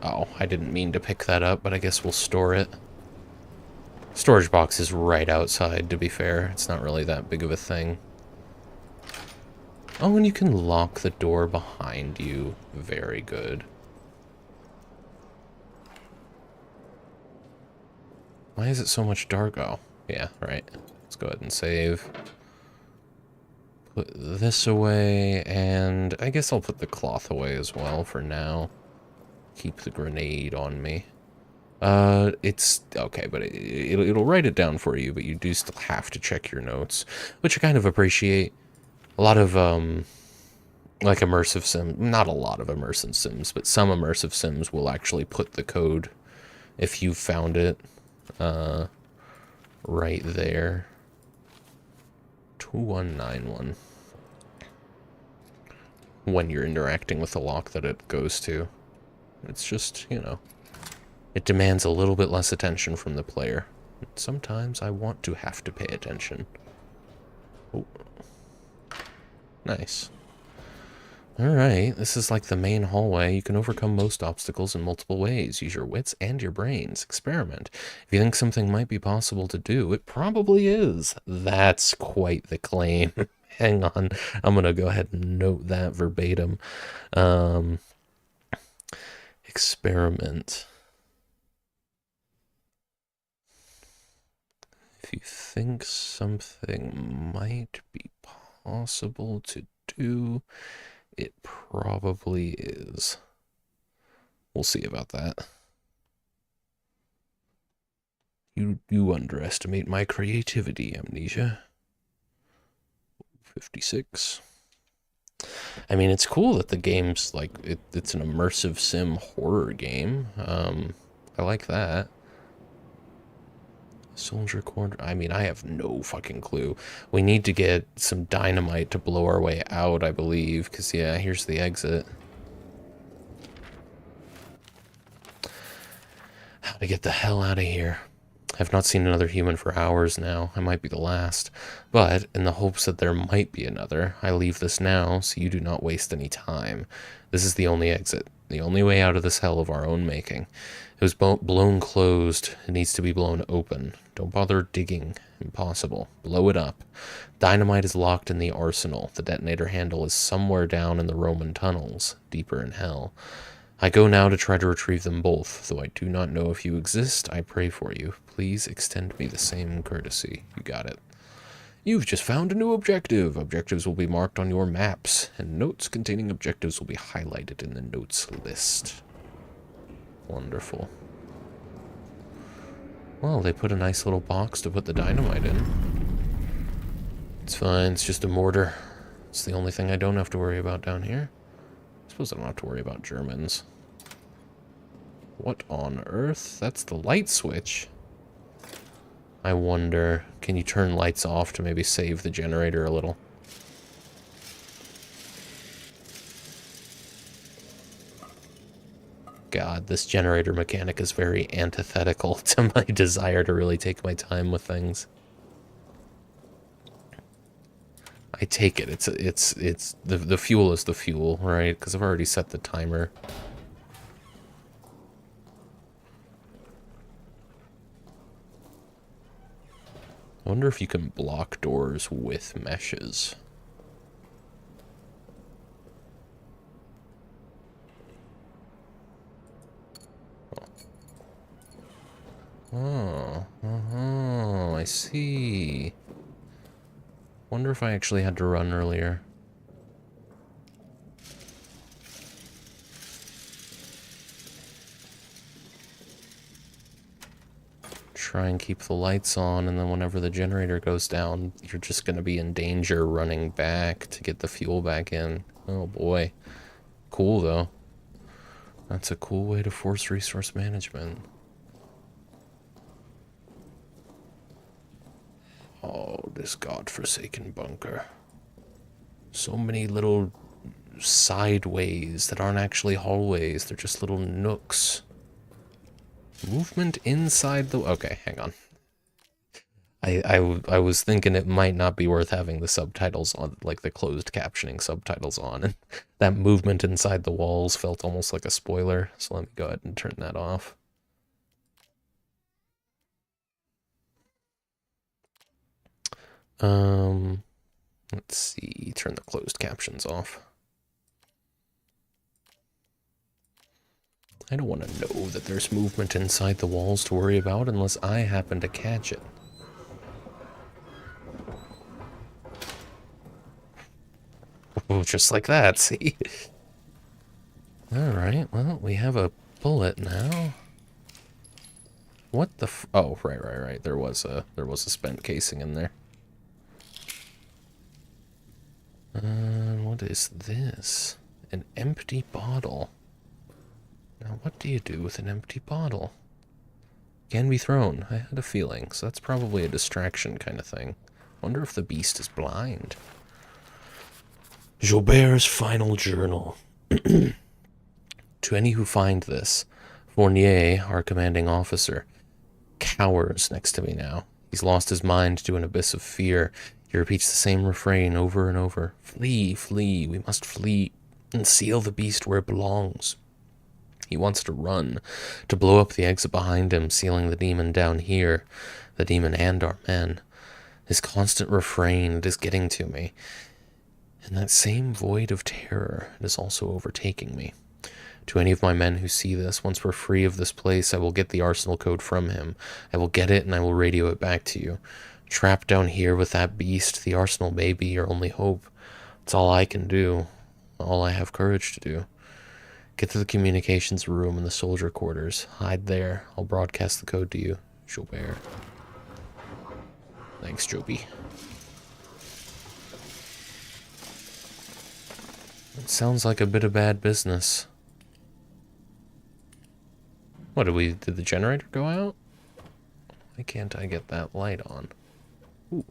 Oh, I didn't mean to pick that up, but I guess we'll store it. Storage box is right outside, to be fair. It's not really that big of a thing. Oh, and you can lock the door behind you. Very good. Why is it so much dark? Oh, yeah, right. Let's go ahead and save. Put this away, and I guess I'll put the cloth away as well for now. Keep the grenade on me. It's okay, but it'll write it down for you, but you do still have to check your notes, which I kind of appreciate. A lot of, like immersive sims, not a lot of immersive sims, but some immersive sims will actually put the code, if you found it, right there. 2191. When you're interacting with the lock that it goes to. It's just, you know, it demands a little bit less attention from the player. Sometimes I want to have to pay attention. Oh. Nice. Alright, this is like the main hallway. You can overcome most obstacles in multiple ways. Use your wits and your brains. Experiment. If you think something might be possible to do, it probably is. That's quite the claim. Hang on. I'm gonna go ahead and note that verbatim. Experiment. If you think something might be possible to do, it probably is. We'll see about that. You underestimate my creativity, Amnesia. 56. I mean, it's cool that the game's like, it's an immersive sim horror game. I like that. Soldier corner. I mean, I have no fucking clue. We need to get some dynamite to blow our way out, I believe. Because, yeah, here's the exit. How to get the hell out of here. I've not seen another human for hours now. I might be the last. But, in the hopes that there might be another, I leave this now so you do not waste any time. This is the only exit. The only way out of this hell of our own making. It was blown closed. It needs to be blown open. Don't bother digging. Impossible. Blow it up. Dynamite is locked in the arsenal. The detonator handle is somewhere down in the Roman tunnels, deeper in hell. I go now to try to retrieve them both. Though I do not know if you exist, I pray for you. Please extend me the same courtesy. You got it. You've just found a new objective. Objectives will be marked on your maps, and notes containing objectives will be highlighted in the notes list. Wonderful. Well, they put a nice little box to put the dynamite in. It's fine, it's just a mortar. It's the only thing I don't have to worry about down here. I suppose I don't have to worry about Germans. What on earth? That's the light switch. I wonder, can you turn lights off to maybe save the generator a little? God, this generator mechanic is very antithetical to my desire to really take my time with things. I take it. It's the fuel is the fuel, right? Because I've already set the timer. I wonder if you can block doors with meshes. Oh, I see. Wonder if I actually had to run earlier. Try and keep the lights on, and then whenever the generator goes down, you're just going to be in danger running back to get the fuel back in. Oh boy. Cool, though. That's a cool way to force resource management. Oh, this godforsaken bunker. So many little sideways that aren't actually hallways. They're just little nooks. Movement inside the... Okay, hang on. I was thinking it might not be worth having the subtitles on, like the closed captioning subtitles on. And that movement inside the walls felt almost like a spoiler. So let me go ahead and turn that off. Let's see, turn the closed captions off. I don't want to know that there's movement inside the walls to worry about unless I happen to catch it. Oh, just like that, see? Alright, well, we have a bullet now. What the oh, right. There was a spent casing in there. What is this? An empty bottle. Now, what do you do with an empty bottle? Can be thrown. I had a feeling, so that's probably a distraction kind of thing. Wonder if the beast is blind. Jobert's final journal. To any who find this, Fournier, our commanding officer, cowers next to me now. He's lost his mind to an abyss of fear. He repeats the same refrain over and over. Flee, flee, we must flee, and seal the beast where it belongs. He wants to run, to blow up the exit behind him, sealing the demon down here, the demon and our men. His constant refrain, it is getting to me. And that same void of terror, it is also overtaking me. To any of my men who see this, once we're free of this place, I will get the arsenal code from him. I will get it and I will radio it back to you. Trapped down here with that beast, the arsenal may be your only hope. It's all I can do, all I have courage to do. Get to the communications room in the soldier quarters. Hide there. I'll broadcast the code to you. Joubert. Thanks, Joby. It sounds like a bit of bad business. What, did the generator go out? Why can't I get that light on? Ooh.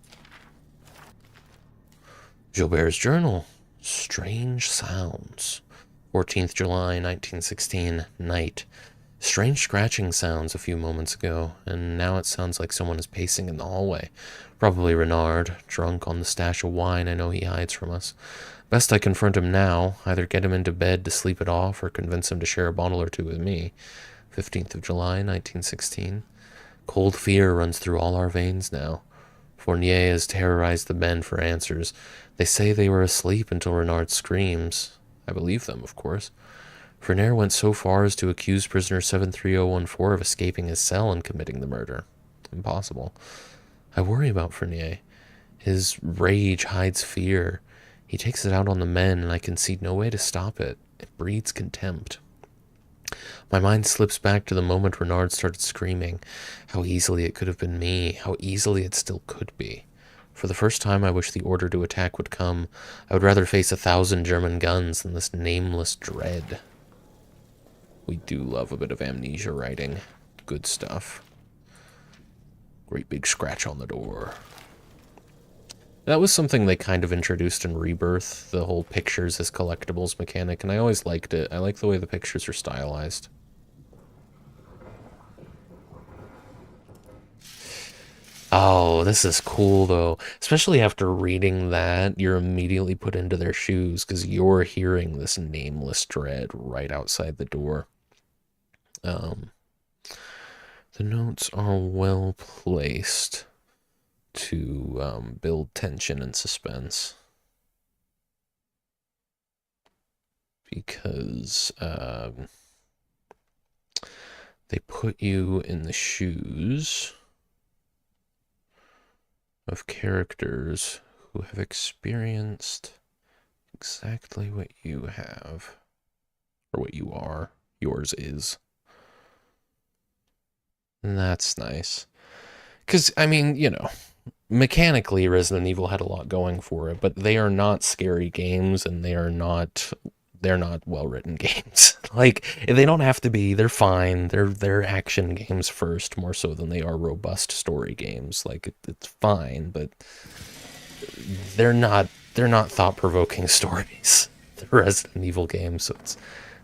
Joubert's journal. Strange sounds. 14th July, 1916, night. Strange scratching sounds a few moments ago, and now it sounds like someone is pacing in the hallway. Probably Renard, drunk on the stash of wine I know he hides from us. Best I confront him now, either get him into bed to sleep it off or convince him to share a bottle or two with me. 15th of July, 1916. Cold fear runs through all our veins now. Fournier has terrorized the men for answers. They say they were asleep until Renard screams. I believe them, of course. Fournier went so far as to accuse prisoner 73014 of escaping his cell and committing the murder. Impossible. I worry about Fournier. His rage hides fear. He takes it out on the men, and I can see no way to stop it. It breeds contempt. My mind slips back to the moment Renard started screaming. How easily it could have been me. How easily it still could be. For the first time, I wish the order to attack would come. I would rather face 1,000 German guns than this nameless dread. We do love a bit of Amnesia writing. Good stuff. Great big scratch on the door. That was something they kind of introduced in Rebirth, the whole pictures as collectibles mechanic, and I always liked it. I like the way the pictures are stylized. Oh, this is cool, though. Especially after reading that, you're immediately put into their shoes, because you're hearing this nameless dread right outside the door. The notes are well placed to build tension and suspense. Because they put you in the shoes of characters who have experienced exactly what you have, or what you are. Yours is. And that's nice. Because, I mean, you know, mechanically Resident Evil had a lot going for it, but they are not scary games, and they're not well-written games. Like, they don't have to be. They're fine. They're action games first, more so than they are robust story games. Like, it's fine, but they're not thought-provoking stories. The Resident Evil games, so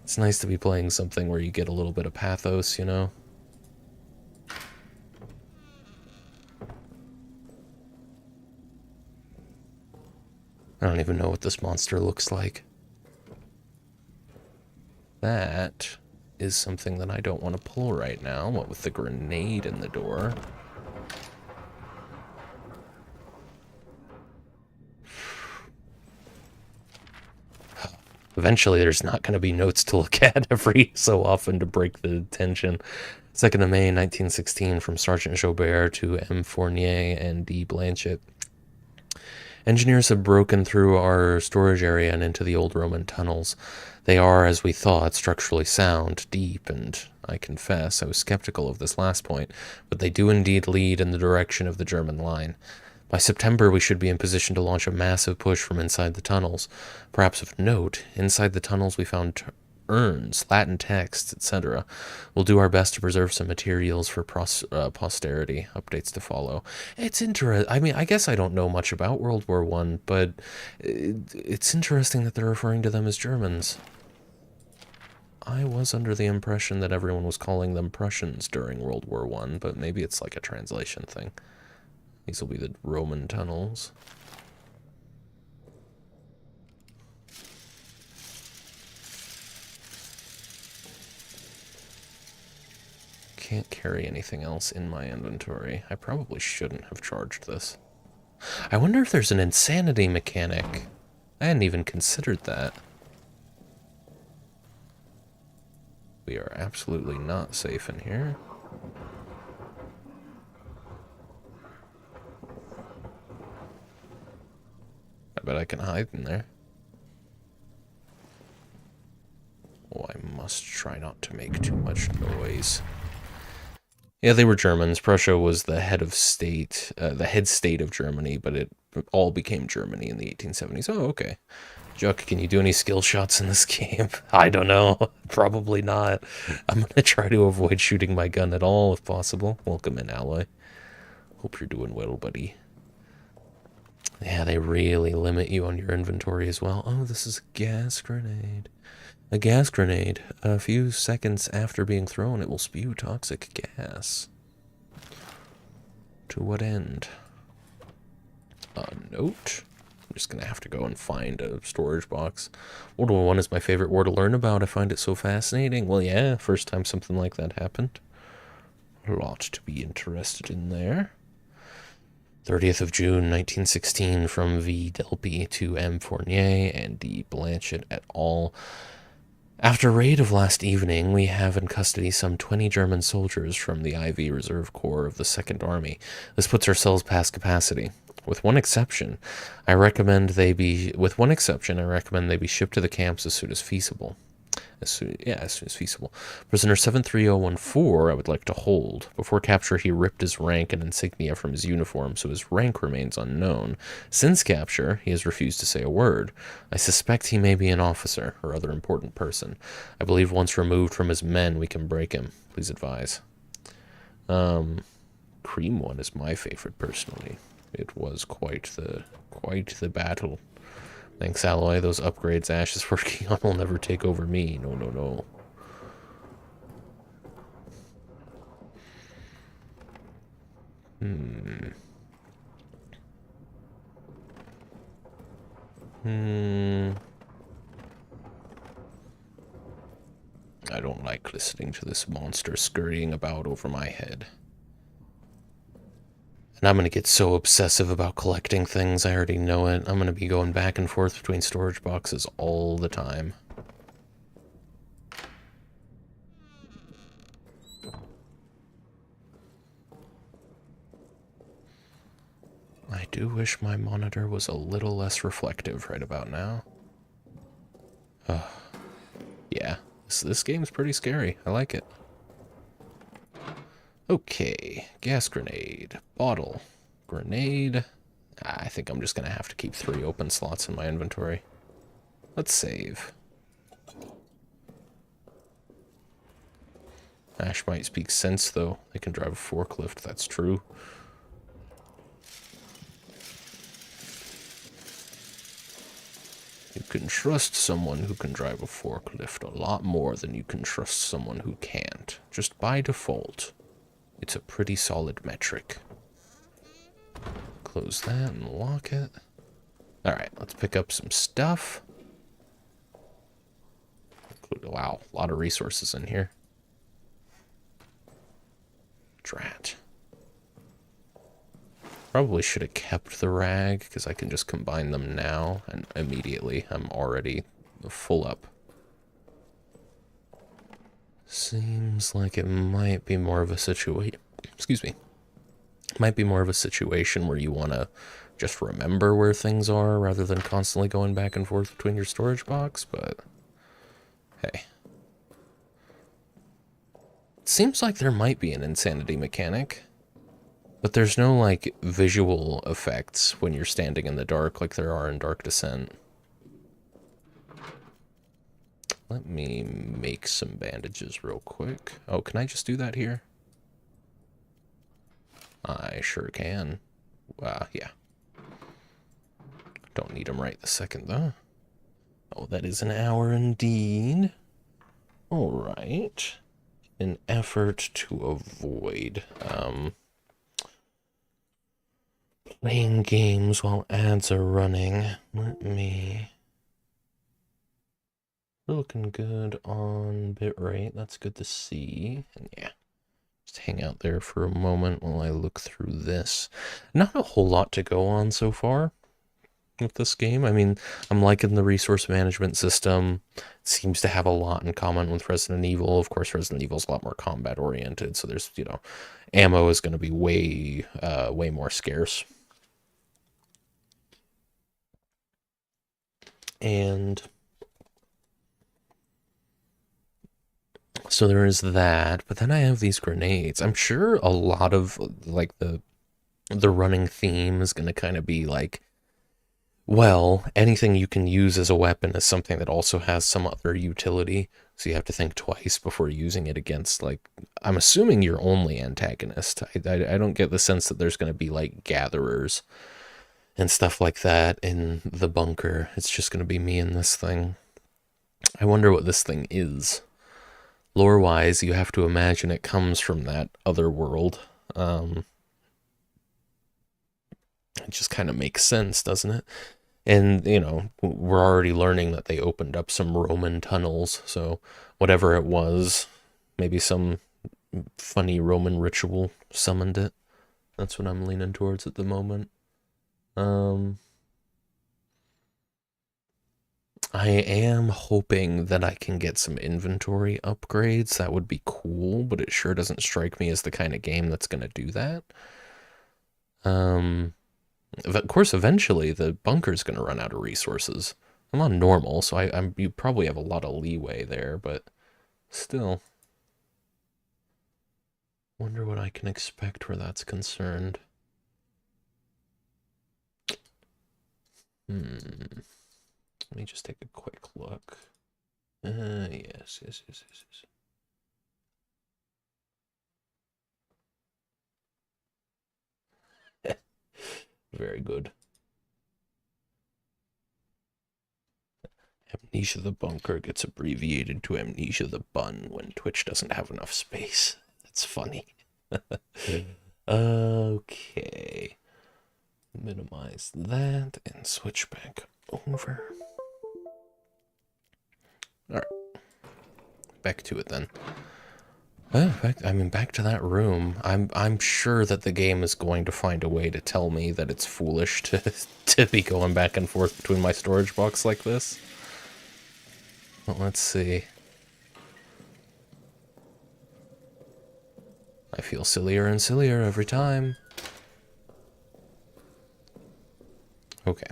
it's nice to be playing something where you get a little bit of pathos, you know? I don't even know what this monster looks like. That is something that I don't want to pull right now, what with the grenade in the door. Eventually, there's not going to be notes to look at every so often to break the tension. 2nd of May, 1916, from Sergeant Joubert to M. Fournier and D. Blanchett. Engineers have broken through our storage area and into the old Roman tunnels. They are, as we thought, structurally sound, deep, and I confess I was skeptical of this last point, but they do indeed lead in the direction of the German line. By September, we should be in position to launch a massive push from inside the tunnels. Perhaps of note, inside the tunnels we found urns, Latin texts, etc. We'll do our best to preserve some materials for posterity. Updates to follow. It's interesting. I mean, I guess I don't know much about World War I, but it's interesting that they're referring to them as Germans. I was under the impression that everyone was calling them Prussians during World War I, but maybe it's like a translation thing. These will be the Roman tunnels. Can't carry anything else in my inventory. I probably shouldn't have charged this. I wonder if there's an insanity mechanic. I hadn't even considered that. We are absolutely not safe in here. I bet I can hide in there. Oh, I must try not to make too much noise. Yeah, they were Germans. Prussia was the head of state, the head state of Germany, but it all became Germany in the 1870s. Oh, okay. Juck, can you do any skill shots in this game? I don't know. Probably not. I'm going to try to avoid shooting my gun at all if possible. Welcome in, Alloy. Hope you're doing well, buddy. Yeah, they really limit you on your inventory as well. Oh, this is a gas grenade. A gas grenade. A few seconds after being thrown, it will spew toxic gas. To what end? A note? I'm just going to have to go and find a storage box. World War I is my favorite war to learn about. I find it so fascinating. Well, yeah, first time something like that happened. A lot to be interested in there. 30th of June, 1916, from V. Delpy to M. Fournier and D. Blanchett et al. After raid of last evening, we have in custody some 20 German soldiers from the IV Reserve Corps of the Second Army. This puts ourselves past capacity. With one exception, I recommend they be shipped to the camps as soon as feasible. as soon as feasible. Prisoner 73014, I would like to hold. Before capture, he ripped his rank and insignia from his uniform, so his rank remains unknown. Since capture, he has refused to say a word. I suspect he may be an officer or other important person. I believe once removed from his men, we can break him. Please advise. Cream one is my favorite, personally. It was quite the battle. Thanks, Alloy. Those upgrades Ash is working on will never take over me. No, no, no. I don't like listening to this monster scurrying about over my head. And I'm gonna get so obsessive about collecting things, I already know it. I'm gonna be going back and forth between storage boxes all the time. I do wish my monitor was a little less reflective right about now. Yeah, this game's pretty scary. I like it. Okay, gas grenade, bottle, grenade. I think I'm just gonna have to keep 3 open slots in my inventory. Let's save. Ash might speak sense, though. They can drive a forklift, that's true. You can trust someone who can drive a forklift a lot more than you can trust someone who can't. Just by default. It's a pretty solid metric. Close that and lock it. Alright, let's pick up some stuff. Wow, a lot of resources in here. Drat. Probably should have kept the rag, because I can just combine them now, and immediately I'm already full up. Seems like it might be more of a situation... Excuse me. Might be more of a situation where you want to just remember where things are, rather than constantly going back and forth between your storage box, but... Hey. It seems like there might be an insanity mechanic. But there's no, like, visual effects when you're standing in the dark like there are in Dark Descent. Let me make some bandages real quick. Oh, can I just do that here? I sure can. Yeah. Don't need them right this second, though. Oh, that is an hour indeed. Alright. An effort to avoid, playing games while ads are running. Let me... Looking good on bitrate. That's good to see. And yeah, just hang out there for a moment while I look through this. Not a whole lot to go on so far with this game. I mean, I'm liking the resource management system. It seems to have a lot in common with Resident Evil. Of course, Resident Evil's a lot more combat oriented, so there's, you know, ammo is going to be way more scarce. And so there is that, but then I have these grenades. I'm sure a lot of, like, the running theme is going to kind of be like, well, anything you can use as a weapon is something that also has some other utility, so you have to think twice before using it against, like, I'm assuming your only antagonist. I don't get the sense that there's going to be, like, gatherers and stuff like that in the bunker. It's just going to be me and this thing. I wonder what this thing is. Lore-wise, you have to imagine it comes from that other world. It just kind of makes sense, doesn't it? And, you know, we're already learning that they opened up some Roman tunnels, so whatever it was, maybe some funny Roman ritual summoned it. That's what I'm leaning towards at the moment. I am hoping that I can get some inventory upgrades. That would be cool, but it sure doesn't strike me as the kind of game that's going to do that. Of course, eventually the bunker's going to run out of resources. I'm on normal, so you probably have a lot of leeway there, but still. Wonder what I can expect where that's concerned. Let me just take a quick look. Yes. Very good. Amnesia the Bunker gets abbreviated to Amnesia the Bun when Twitch doesn't have enough space. That's funny. Okay. Minimize that and switch back over. Alright. Back to it then. Back to that room. I'm sure that the game is going to find a way to tell me that it's foolish to be going back and forth between my storage box like this. Well, let's see. I feel sillier and sillier every time. Okay.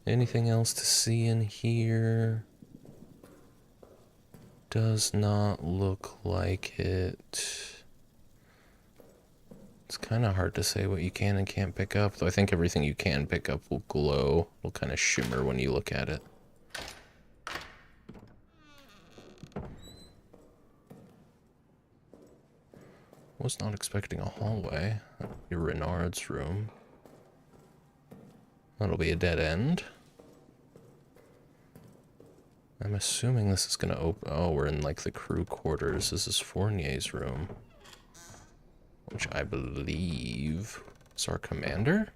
Anything else to see in here? Does not look like it. It's kind of hard to say what you can and can't pick up, though I think everything you can pick up will glow. Will kind of shimmer when you look at it. Was not expecting a hallway. Your Renard's room. That'll be a dead end. I'm assuming this is gonna open. Oh, we're in like the crew quarters. This is Fournier's room, which I believe is our commander.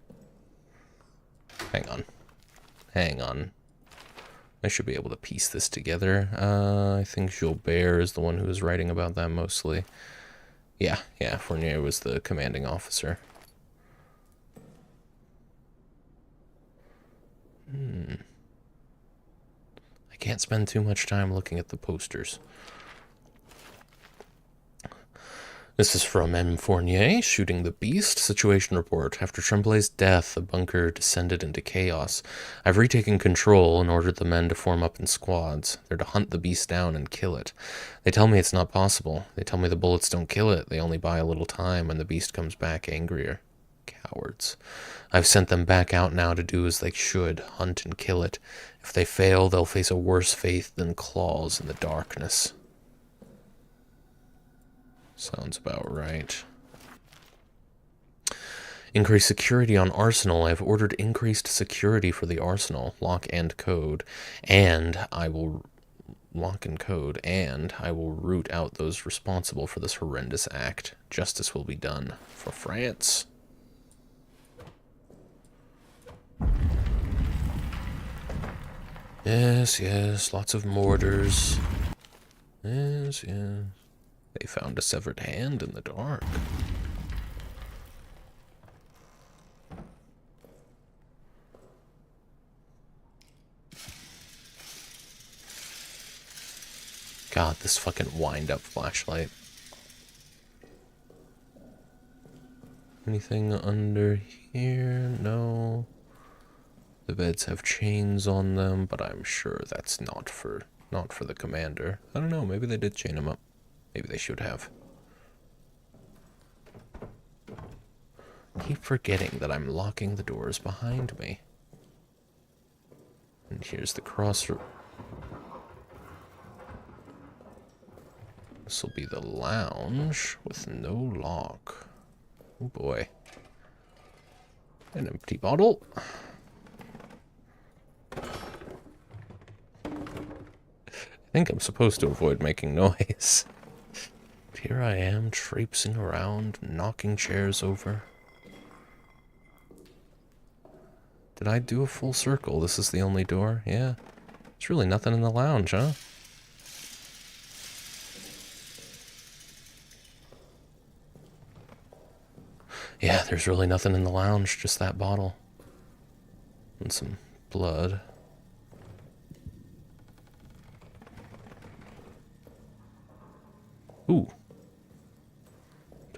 Hang on. I should be able to piece this together. I think Gilbert is the one who was writing about that mostly. Yeah, Fournier was the commanding officer. I can't spend too much time looking at the posters. This is from M. Fournier, shooting the beast. Situation report. After Tremblay's death, the bunker descended into chaos. I've retaken control and ordered the men to form up in squads. They're to hunt the beast down and kill it. They tell me it's not possible. They tell me the bullets don't kill it. They only buy a little time and the beast comes back angrier. Cowards. I've sent them back out now to do as they should, hunt and kill it. If they fail, they'll face a worse fate than claws in the darkness. Sounds about right. Increased security on Arsenal. I've ordered increased security for the Arsenal. Lock and code. And I will root out those responsible for this horrendous act. Justice will be done for France. Yes, lots of mortars. Yes. They found a severed hand in the dark. God, this fucking wind-up flashlight. Anything under here? No. The beds have chains on them, but I'm sure that's not for the commander. I don't know, maybe they did chain him up. Maybe they should have. Keep forgetting that I'm locking the doors behind me. And here's the crossroad. This will be the lounge with no lock. Oh boy. An empty bottle. I think I'm supposed to avoid making noise. Here I am, traipsing around, knocking chairs over. Did I do a full circle? This is the only door? Yeah. There's really nothing in the lounge, huh? Yeah, there's really nothing in the lounge, just that bottle. And some blood. Ooh.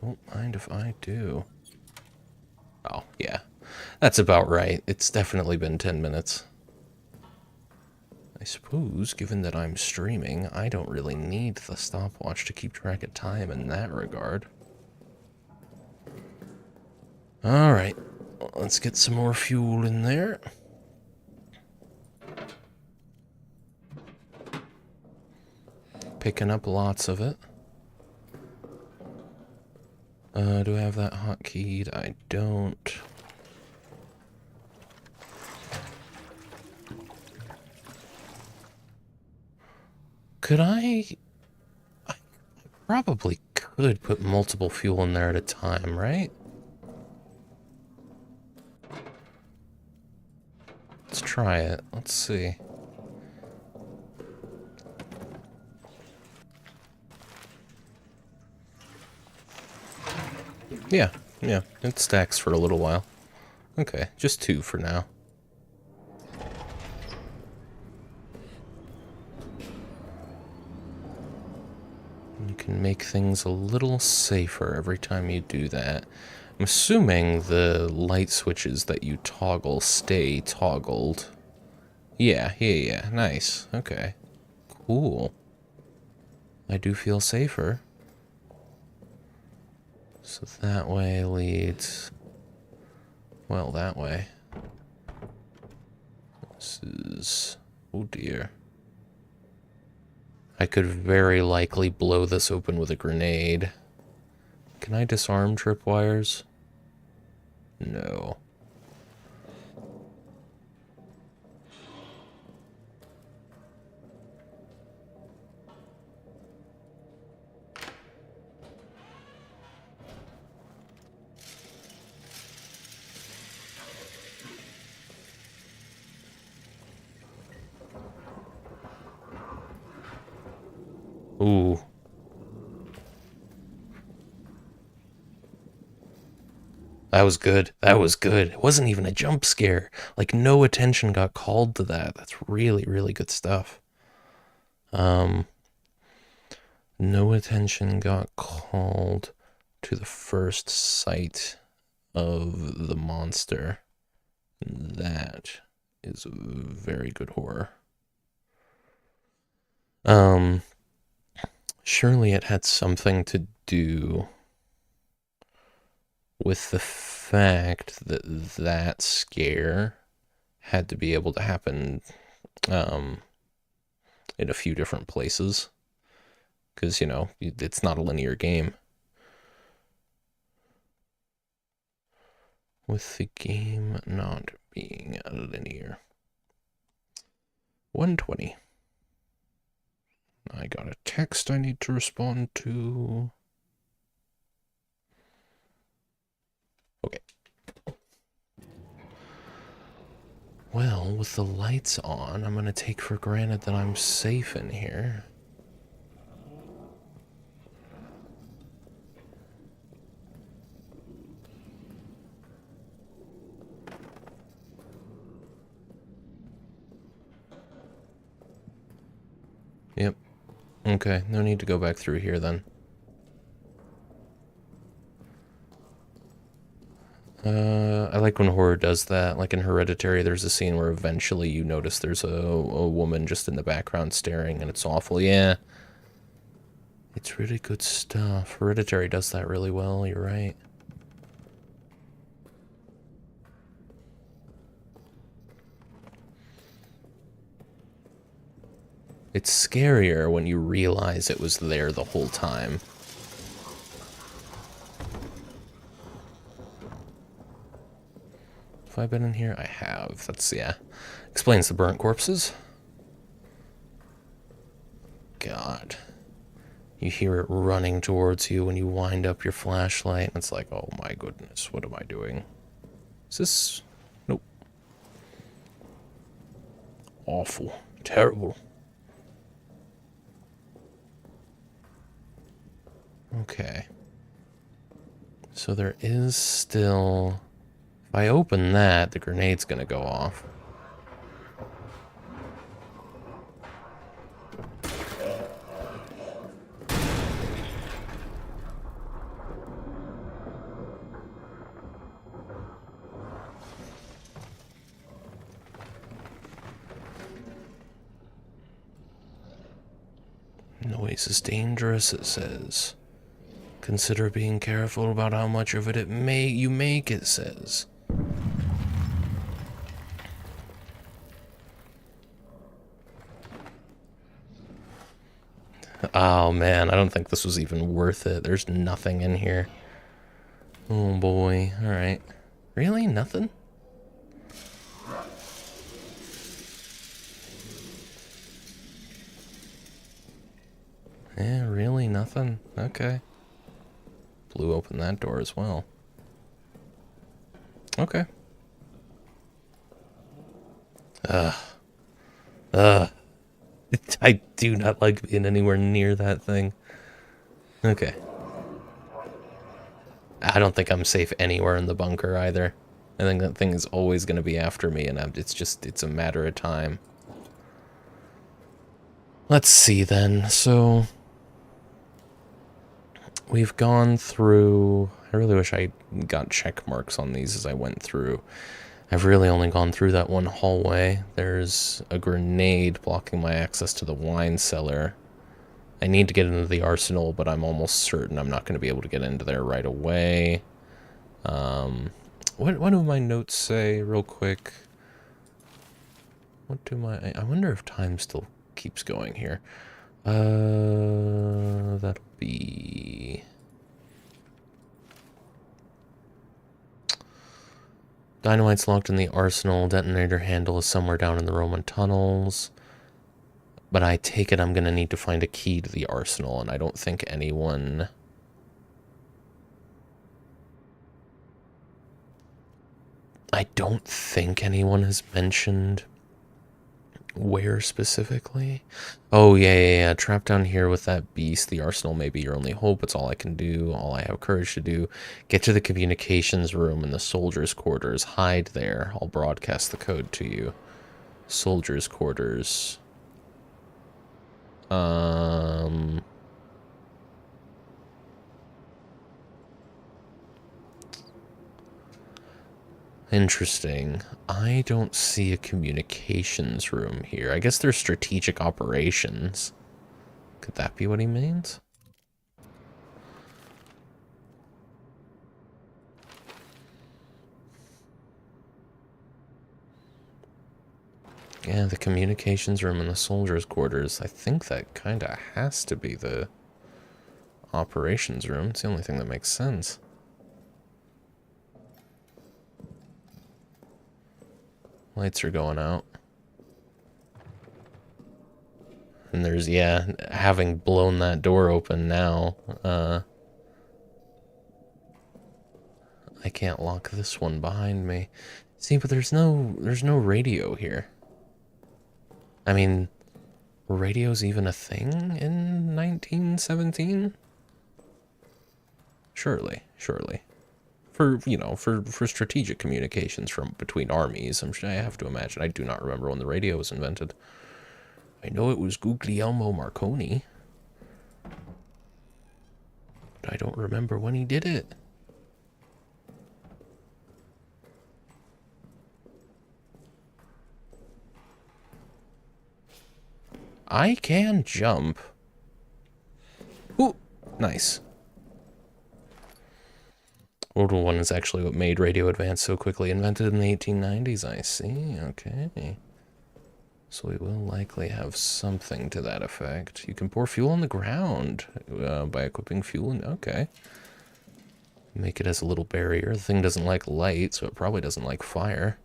Don't mind if I do. Oh, yeah. That's about right. It's definitely been 10 minutes. suppose, given that I'm streaming, I don't really need the stopwatch to keep track of time in that regard. Alright, let's get some more fuel in there. Picking up lots of it. Do I have that hotkeyed? I don't. Could I probably could put multiple fuel in there at a time, right? Let's try it. Let's see. Yeah, it stacks for a little while. Okay, just 2 for now. You can make things a little safer every time you do that. I'm assuming the light switches that you toggle stay toggled. Yeah, nice. Okay. Cool. I do feel safer. So that way leads... well, that way. This is... oh dear. I could very likely blow this open with a grenade. Can I disarm tripwires? No. Ooh. That was good. That was good. It wasn't even a jump scare. Like, no attention got called to that. That's really, really good stuff. No attention got called to the first sight of the monster. That is a very good horror. Surely it had something to do with the fact that that scare had to be able to happen in a few different places. Because, you know, it's not a linear game. With the game not being linear. 120. I got a text I need to respond to. Okay. Well, with the lights on, I'm gonna take for granted that I'm safe in here. Yep. Okay, no need to go back through here then. I like when horror does that. Like in Hereditary, there's a scene where eventually you notice there's a woman just in the background staring, and it's awful. Yeah. It's really good stuff. Hereditary does that really well, you're right. It's scarier when you realize it was there the whole time. Have I been in here? I have. That's, yeah. Explains the burnt corpses. God. You hear it running towards you when you wind up your flashlight. And it's like, oh my goodness, what am I doing? Is this... nope. Awful. Terrible. Okay. So there is still... if I open that, the grenade's gonna go off. Noise is dangerous, it says. Consider being careful about how much of it you make, it says. Oh man, I don't think this was even worth it. There's nothing in here. Oh boy, alright. Really? Nothing? Yeah, really? Nothing? Okay. Blew open that door as well. Okay. I do not like being anywhere near that thing. Okay. I don't think I'm safe anywhere in the bunker either. I think that thing is always going to be after me, and it's a matter of time. Let's see then. So, we've gone through... I really wish I got check marks on these as I went through. I've really only gone through that one hallway. There's a grenade blocking my access to the wine cellar. I need to get into the arsenal, but I'm almost certain I'm not going to be able to get into there right away. What do my notes say, real quick? What do my... I wonder if time still keeps going here. That'll be... Dynamite's locked in the arsenal. Detonator handle is somewhere down in the Roman tunnels. But I take it I'm going to need to find a key to the arsenal, and I don't think anyone... I don't think anyone has mentioned where specifically. Oh, yeah. Trapped down here with that beast. The arsenal may be your only hope. It's all I can do. All I have courage to do. Get to the communications room in the soldiers' quarters. Hide there. I'll broadcast the code to you. Soldiers' quarters. Interesting. I don't see a communications room here. I guess there's strategic operations. Could that be what he means? Yeah, the communications room in the soldiers' quarters. I think that kind of has to be the operations room. It's the only thing that makes sense. Lights are going out. And there's, yeah, having blown that door open now, I can't lock this one behind me. See, but there's no radio here. I mean, were radios even a thing in 1917? Surely. For, you know, for strategic communications from between armies, I have to imagine. I do not remember when the radio was invented. I know it was Guglielmo Marconi, but I don't remember when he did it. I can jump. Ooh, nice. World War I is actually what made radio advance so quickly. Invented in the 1890s, I see. Okay. So we will likely have something to that effect. You can pour fuel on the ground by equipping fuel in... Okay. Make it as a little barrier. The thing doesn't like light, so it probably doesn't like fire.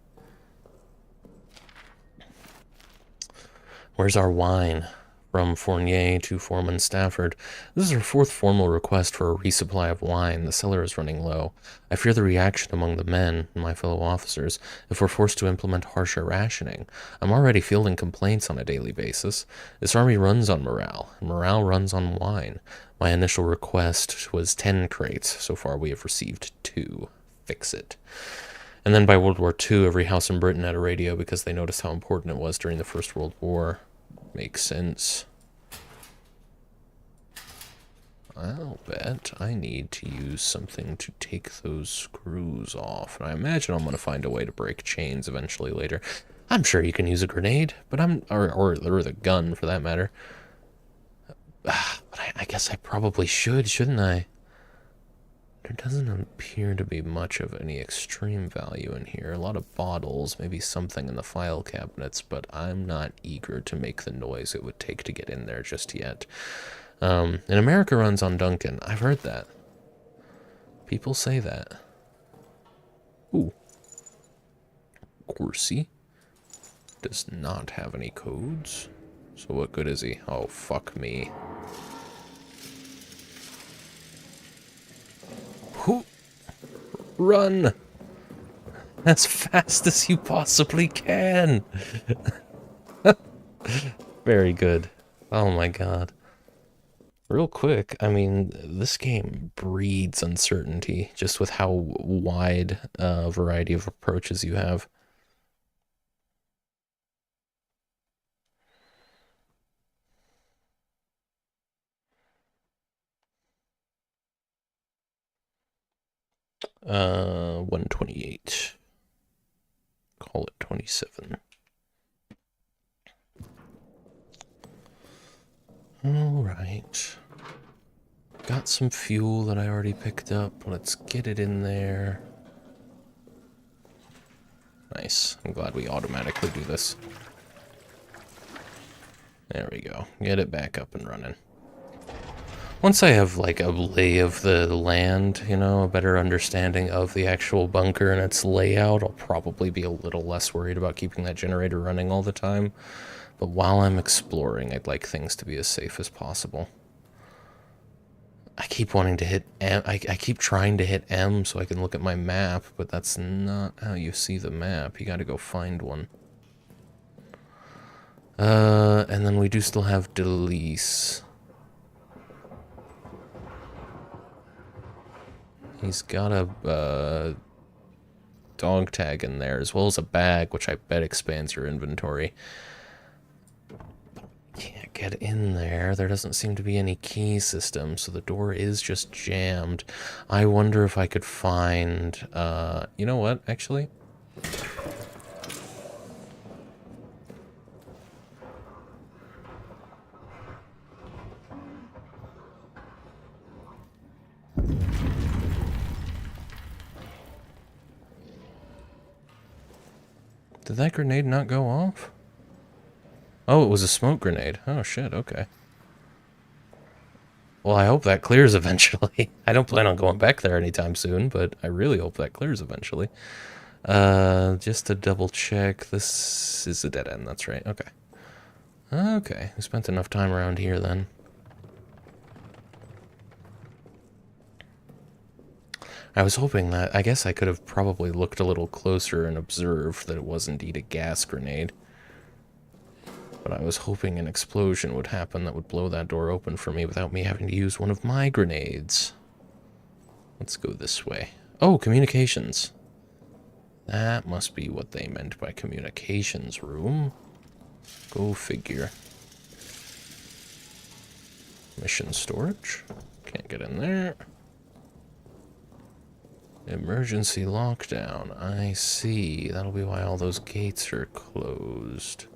Where's our wine? From Fournier to Foreman Stafford. This is our fourth formal request for a resupply of wine. The cellar is running low. I fear the reaction among the men and my fellow officers if we're forced to implement harsher rationing. I'm already fielding complaints on a daily basis. This army runs on morale, and morale runs on wine. My initial request was 10 crates. So far we have received 2. Fix it. And then by World War II, every house in Britain had a radio because they noticed how important it was during the First World War. Makes sense. I'll bet I need to use something to take those screws off. And I imagine I'm going to find a way to break chains eventually later. I'm sure you can use a grenade, but or the gun for that matter. guess I probably should, shouldn't I? There doesn't appear to be much of any extreme value in here. A lot of bottles, maybe something in the file cabinets, but I'm not eager to make the noise it would take to get in there just yet. And America runs on Duncan. I've heard that. People say that. Ooh. Corsi does not have any codes. So what good is he? Oh, fuck me. Who? Run! As fast as you possibly can! Very good. Oh my god. Real quick, I mean, this game breeds uncertainty just with how wide a variety of approaches you have. Uh, 128. Call it 27. Alright. Got some fuel that I already picked up. Let's get it in there. Nice. I'm glad we automatically do this. There we go. Get it back up and running. Once I have, like, a lay of the land, you know, a better understanding of the actual bunker and its layout, I'll probably be a little less worried about keeping that generator running all the time. But while I'm exploring, I'd like things to be as safe as possible. I keep wanting to hit M. I keep trying to hit M so I can look at my map, but that's not how you see the map. You gotta go find one. And then we do still have Delise. He's got a dog tag in there, as well as a bag, which I bet expands your inventory. Can't get in there. There doesn't seem to be any key system, so the door is just jammed. I wonder if I could find, you know what, actually? Did that grenade not go off? Oh, it was a smoke grenade. Oh, shit, okay. Well, I hope that clears eventually. I don't plan on going back there anytime soon, but I really hope that clears eventually. Just to double check, this is a dead end, that's right, okay. Okay, we spent enough time around here then. I was hoping that, I guess I could have probably looked a little closer and observed that it was indeed a gas grenade. But I was hoping an explosion would happen that would blow that door open for me without me having to use one of my grenades. Let's go this way. Oh, communications. That must be what they meant by communications room. Go figure. Mission storage. Can't get in there. Emergency lockdown. I see. That'll be why all those gates are closed.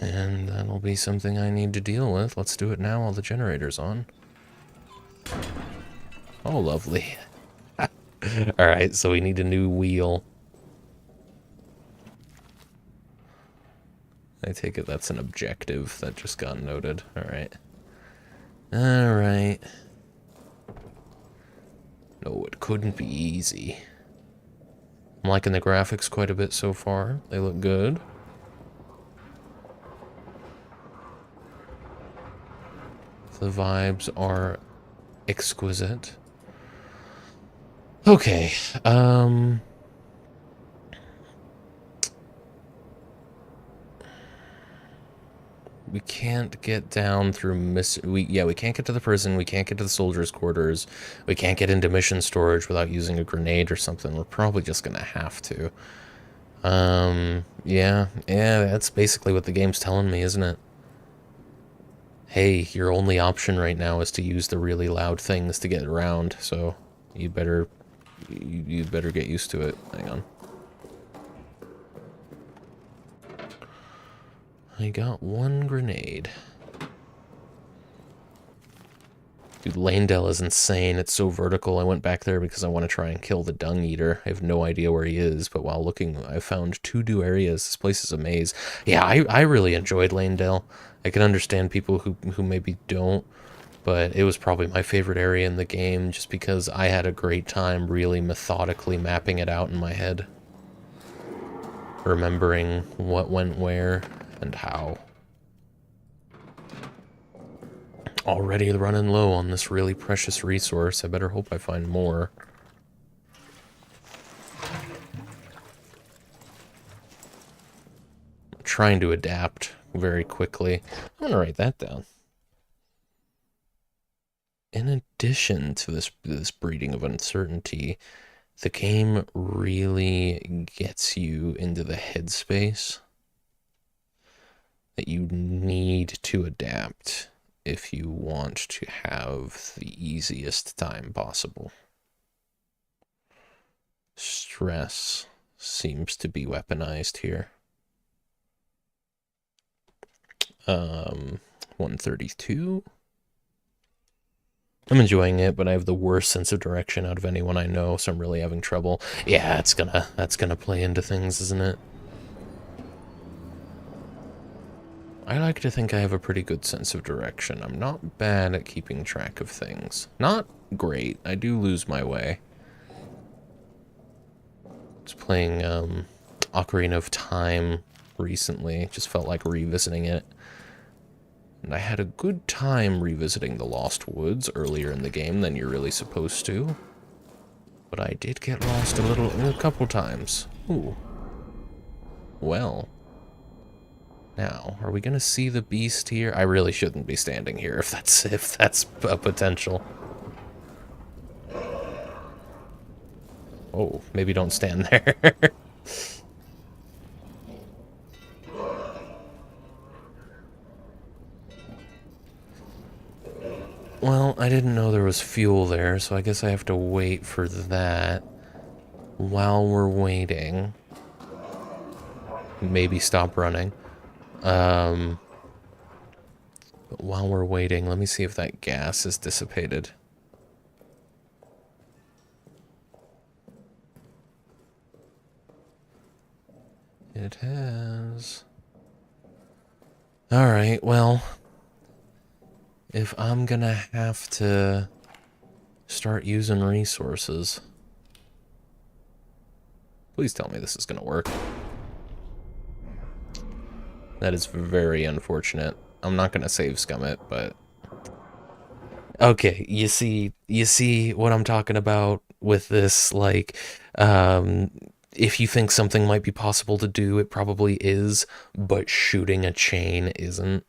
And that'll be something I need to deal with. Let's do it now while the generator's on. Oh, lovely. Alright, so we need a new wheel. I take it that's an objective that just got noted. Alright. Alright. No, it couldn't be easy. I'm liking the graphics quite a bit so far. They look good. The vibes are exquisite. Okay, we can't get down through we can't get to the prison, we can't get to the soldiers' quarters, we can't get into mission storage without using a grenade or something. We're probably just gonna have to. Yeah, that's basically what the game's telling me, isn't it? Hey, your only option right now is to use the really loud things to get around, so you better get used to it. Hang on. I got one grenade. Dude, Lanedale is insane. It's so vertical. I went back there because I want to try and kill the Dung Eater. I have no idea where he is, but while looking, I found 2 new areas. This place is a maze. Yeah, I really enjoyed Lanedale. I can understand people who maybe don't, but it was probably my favorite area in the game just because I had a great time really methodically mapping it out in my head. Remembering what went where and how. Already running low on this really precious resource. I better hope I find more. I'm trying to adapt very quickly. I'm gonna write that down. In addition to this breeding of uncertainty, the game really gets you into the headspace that you need to adapt if you want to have the easiest time possible. Stress seems to be weaponized here. 132. I'm enjoying it, but I have the worst sense of direction out of anyone I know, so I'm really having trouble. Yeah, that's gonna play into things, isn't it? I like to think I have a pretty good sense of direction. I'm not bad at keeping track of things. Not great. I do lose my way. I was playing Ocarina of Time recently. Just felt like revisiting it. And I had a good time revisiting the Lost Woods earlier in the game than you're really supposed to. But I did get lost a couple times. Ooh. Well. Now, are we gonna see the beast here? I really shouldn't be standing here if that's a potential. Oh, maybe don't stand there. Well, I didn't know there was fuel there, so I guess I have to wait for that. While we're waiting, maybe stop running. But while we're waiting, let me see if that gas is dissipated. It has. Alright, well, if I'm gonna have to start using resources, please tell me this is gonna work. That is very unfortunate. I'm not gonna save scum it, but okay, you see what I'm talking about with this, like, if you think something might be possible to do, it probably is, but shooting a chain isn't.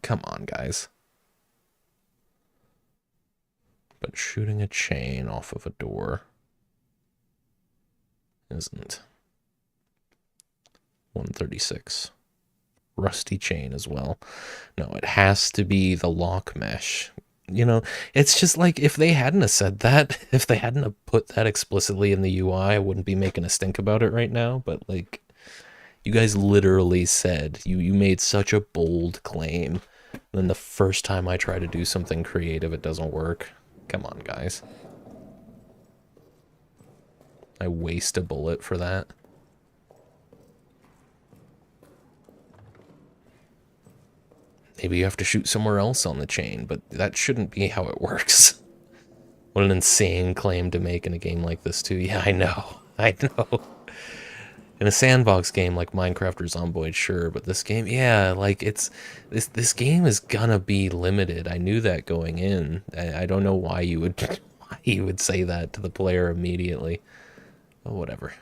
Come on, guys. But shooting a chain off of a door isn't. 136. Rusty chain as well. No, it has to be the lock mesh. You know, it's just like, if they hadn't have said that, if they hadn't have put that explicitly in the UI, I wouldn't be making a stink about it right now, but like, you guys literally said, you made such a bold claim, and then the first time I try to do something creative, it doesn't work. Come on, guys. I waste a bullet for that. Maybe you have to shoot somewhere else on the chain, but that shouldn't be how it works. What an insane claim to make in a game like this, too. Yeah, I know. I know. In a sandbox game like Minecraft or Zomboid, sure, but this game, yeah, like, it's... This game is gonna be limited. I knew that going in. I don't know why you would say that to the player immediately. Oh, whatever.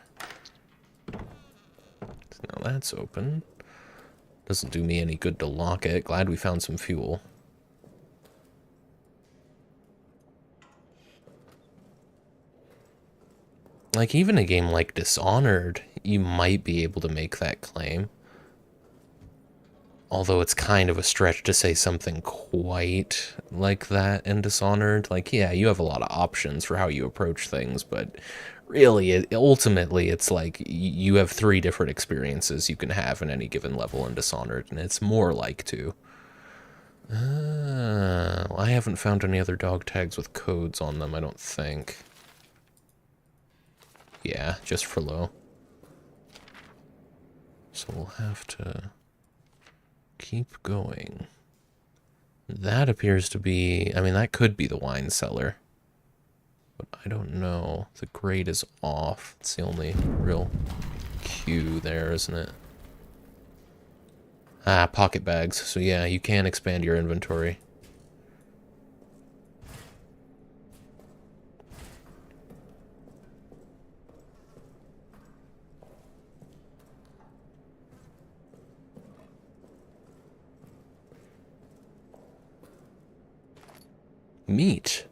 Now that's open. Doesn't do me any good to lock it. Glad we found some fuel. Like, even a game like Dishonored, you might be able to make that claim. Although it's kind of a stretch to say something quite like that in Dishonored. Like, yeah, you have a lot of options for how you approach things, but really, ultimately, it's like you have 3 different experiences you can have in any given level in Dishonored, and it's more like 2. I haven't found any other dog tags with codes on them, I don't think. Yeah, just for low. So we'll have to keep going. That appears to be... I mean, that could be the wine cellar. But I don't know. The grade is off. It's the only real cue there, isn't it? Ah, pocket bags. So yeah, you can expand your inventory. Meat.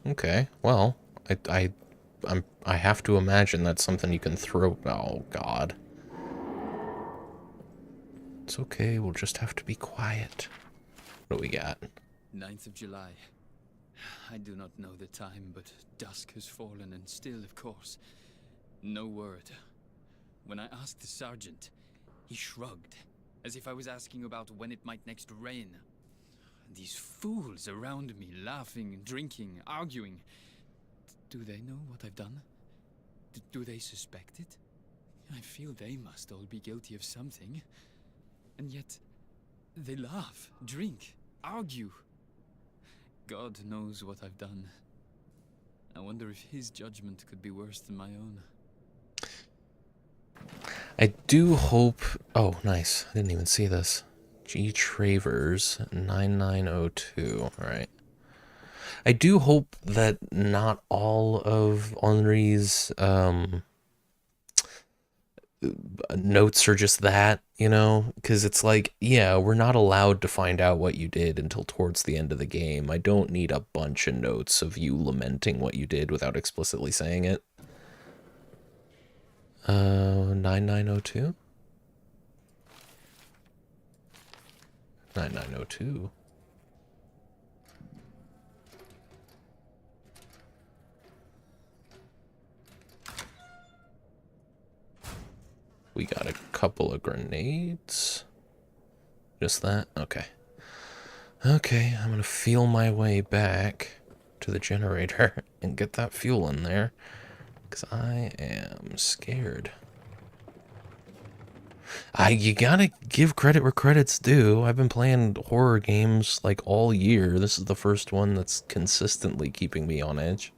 Okay, well, I have to imagine that's something you can throw. Oh God. It's okay. We'll just have to be quiet. What do we got? 9th of July. I do not know the time, but dusk has fallen, and still, of course, no word. When I asked the sergeant, he shrugged, as if I was asking about when it might next rain. These fools around me, laughing, drinking, arguing. Do they know what I've done? Do they suspect it? I feel they must all be guilty of something. And yet, they laugh, drink, argue. God knows what I've done. I wonder if his judgment could be worse than my own. I do hope... Oh, nice. I didn't even see this. G. Travers, 9902. Alright. I do hope that not all of Henri's notes are just that, you know? Because it's like, yeah, we're not allowed to find out what you did until towards the end of the game. I don't need a bunch of notes of you lamenting what you did without explicitly saying it. 9902? 9902. We got a couple of grenades. Just that? Okay. Okay, I'm gonna feel my way back to the generator and get that fuel in there, because I am scared. You gotta give credit where credit's due. I've been playing horror games like all year. This is the first one that's consistently keeping me on edge.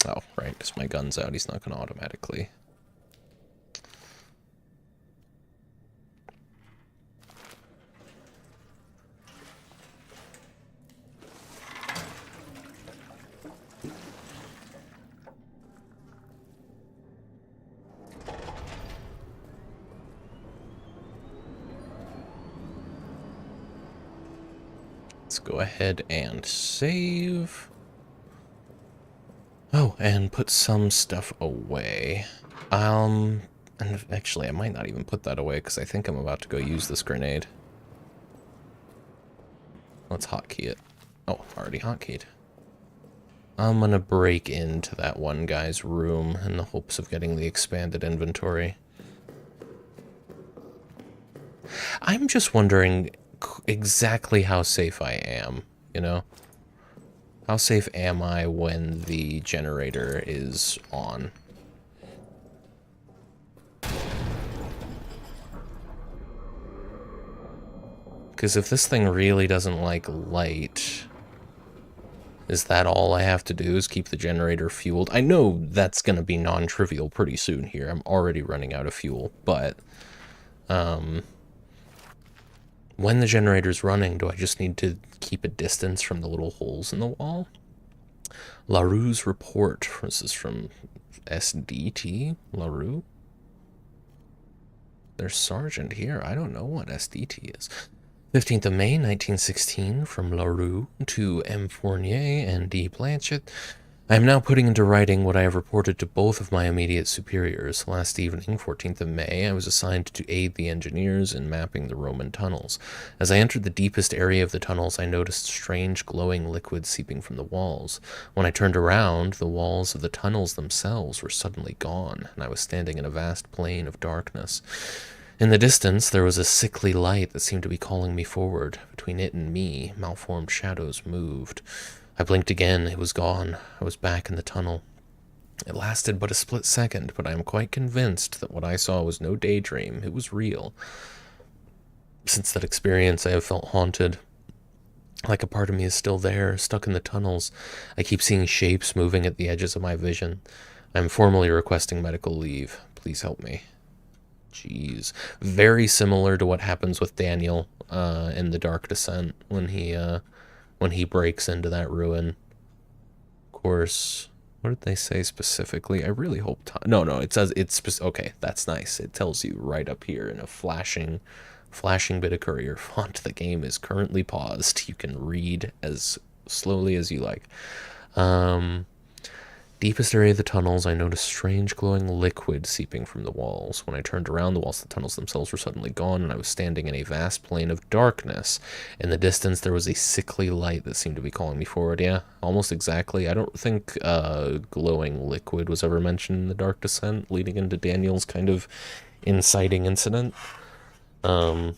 Oh, right, because my gun's out. He's not gonna automatically. Let's go ahead and save. Oh, and put some stuff away. And actually, I might not even put that away because I think I'm about to go use this grenade. Let's hotkey it. Oh, already hotkeyed. I'm gonna break into that one guy's room in the hopes of getting the expanded inventory. I'm just wondering exactly how safe I am, you know? How safe am I when the generator is on? Because if this thing really doesn't like light, is that all I have to do is keep the generator fueled? I know that's going to be non-trivial pretty soon here. I'm already running out of fuel, but when the generator's running, do I just need to keep a distance from the little holes in the wall? LaRue's report. This is from SDT? LaRue? There's Sergeant here. I don't know what SDT is. 15th of May, 1916, from LaRue to M. Fournier and D. Blanchett. I am now putting into writing what I have reported to both of my immediate superiors. Last evening, 14th of May, I was assigned to aid the engineers in mapping the Roman tunnels. As I entered the deepest area of the tunnels, I noticed strange glowing liquid seeping from the walls. When I turned around, the walls of the tunnels themselves were suddenly gone, and I was standing in a vast plain of darkness. In the distance, there was a sickly light that seemed to be calling me forward. Between it and me, malformed shadows moved. I blinked again. It was gone. I was back in the tunnel. It lasted but a split second, but I am quite convinced that what I saw was no daydream. It was real. Since that experience, I have felt haunted. Like a part of me is still there, stuck in the tunnels. I keep seeing shapes moving at the edges of my vision. I am formally requesting medical leave. Please help me. Jeez. Very similar to what happens with Daniel in The Dark Descent when he breaks into that ruin. Of course, what did they say specifically? I really hope no, it says it's okay, that's nice. It tells you right up here in a flashing bit of courier font, the game is currently paused. You can read as slowly as you like. Deepest area of the tunnels, I noticed strange glowing liquid seeping from the walls. When I turned around, the walls of the tunnels themselves were suddenly gone, and I was standing in a vast plain of darkness. In the distance, there was a sickly light that seemed to be calling me forward. Yeah, almost exactly. I don't think glowing liquid was ever mentioned in The Dark Descent, leading into Daniel's kind of inciting incident. But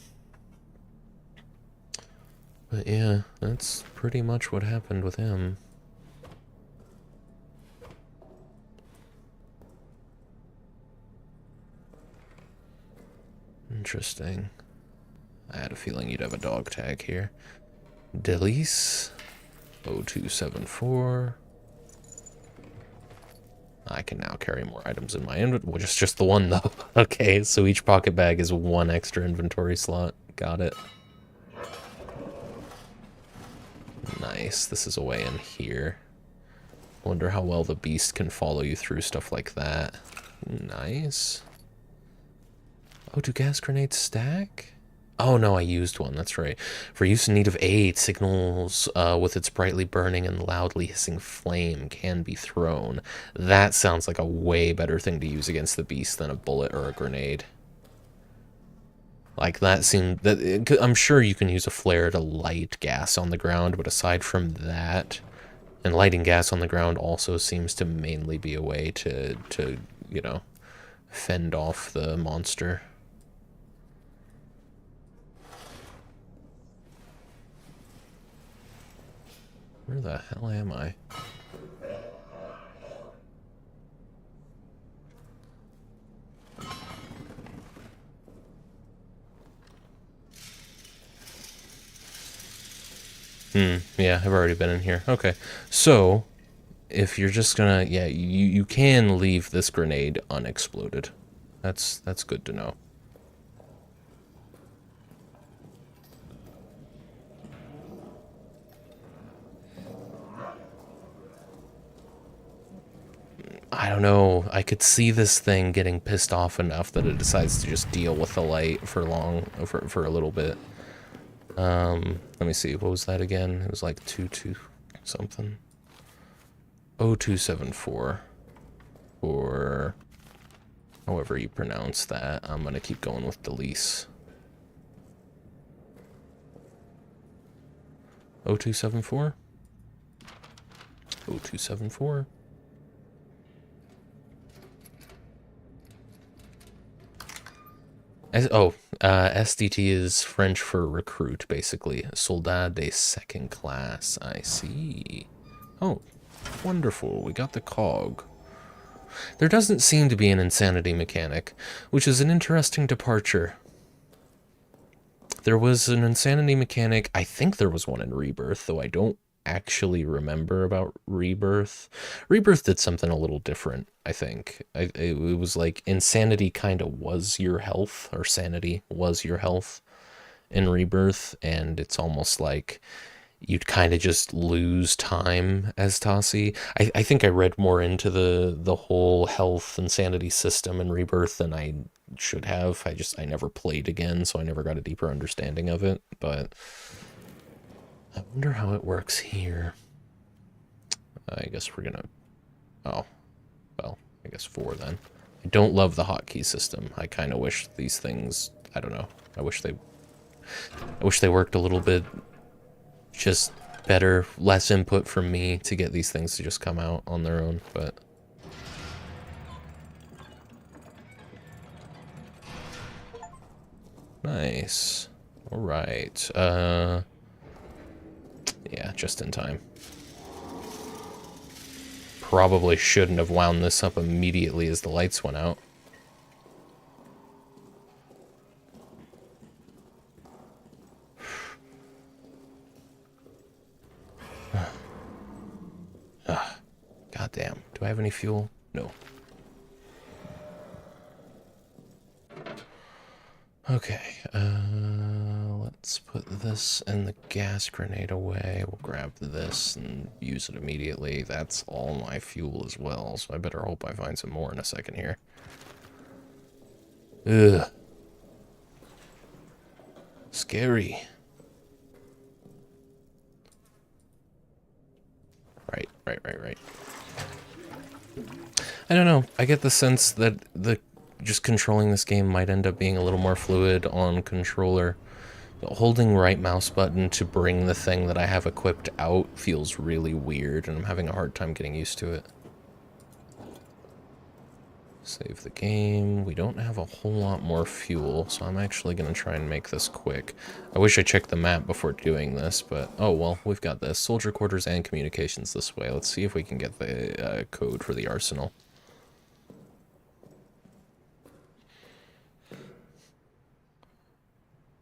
yeah, that's pretty much what happened with him. Interesting. I had a feeling you'd have a dog tag here. Delise 0274. I can now carry more items in my inventory. Well, just the one though. Okay, so each pocket bag is one extra inventory slot. Got it. Nice. This is a way in here. Wonder how well the beast can follow you through stuff like that. Nice. Oh, do gas grenades stack? Oh no, I used one, that's right. For use in need of aid, signals with its brightly burning and loudly hissing flame can be thrown. That sounds like a way better thing to use against the beast than a bullet or a grenade. Like that seemed that I'm sure you can use a flare to light gas on the ground, but aside from that, and lighting gas on the ground also seems to mainly be a way to you know, fend off the monster. Where the hell am I? Yeah, I've already been in here. Okay, so if you're just gonna, yeah, you can leave this grenade unexploded. That's good to know. I don't know. I could see this thing getting pissed off enough that it decides to just deal with the light for for a little bit. Let me see. What was that again? It was like 22 something. 0274. Or however you pronounce that. I'm gonna keep going with Delise. 0274. 0274. SDT is French for recruit, basically. Soldat de second class. I see. Oh, wonderful. We got the cog. There doesn't seem to be an insanity mechanic, which is an interesting departure. There was an insanity mechanic. I think there was one in Rebirth, though I don't actually remember about Rebirth. Rebirth did something a little different, I think. It was like insanity kind of was your health, or sanity was your health in Rebirth, and it's almost like you'd kind of just lose time as Tassi. I think I read more into the whole health and sanity system in Rebirth than I should have. I never played again, so I never got a deeper understanding of it, but I wonder how it works here. I guess we're gonna Oh, well, I guess 4 then. I don't love the hotkey system. I kind of wish these things, I don't know. I wish they worked a little bit just better, less input from me to get these things to just come out on their own, but nice. All right. Yeah, just in time. Probably shouldn't have wound this up immediately as the lights went out. Goddamn. Do I have any fuel? No. Okay, let's put this and the gas grenade away. We'll grab this and use it immediately. That's all my fuel as well, so I better hope I find some more in a second here. Ugh. Scary. Right. I don't know. I get the sense that just controlling this game might end up being a little more fluid on controller. Holding right mouse button to bring the thing that I have equipped out feels really weird, and I'm having a hard time getting used to it. Save the game. We don't have a whole lot more fuel, so I'm actually going to try and make this quick. I wish I checked the map before doing this, but oh well, we've got this. Soldier quarters and communications this way. Let's see if we can get the code for the arsenal.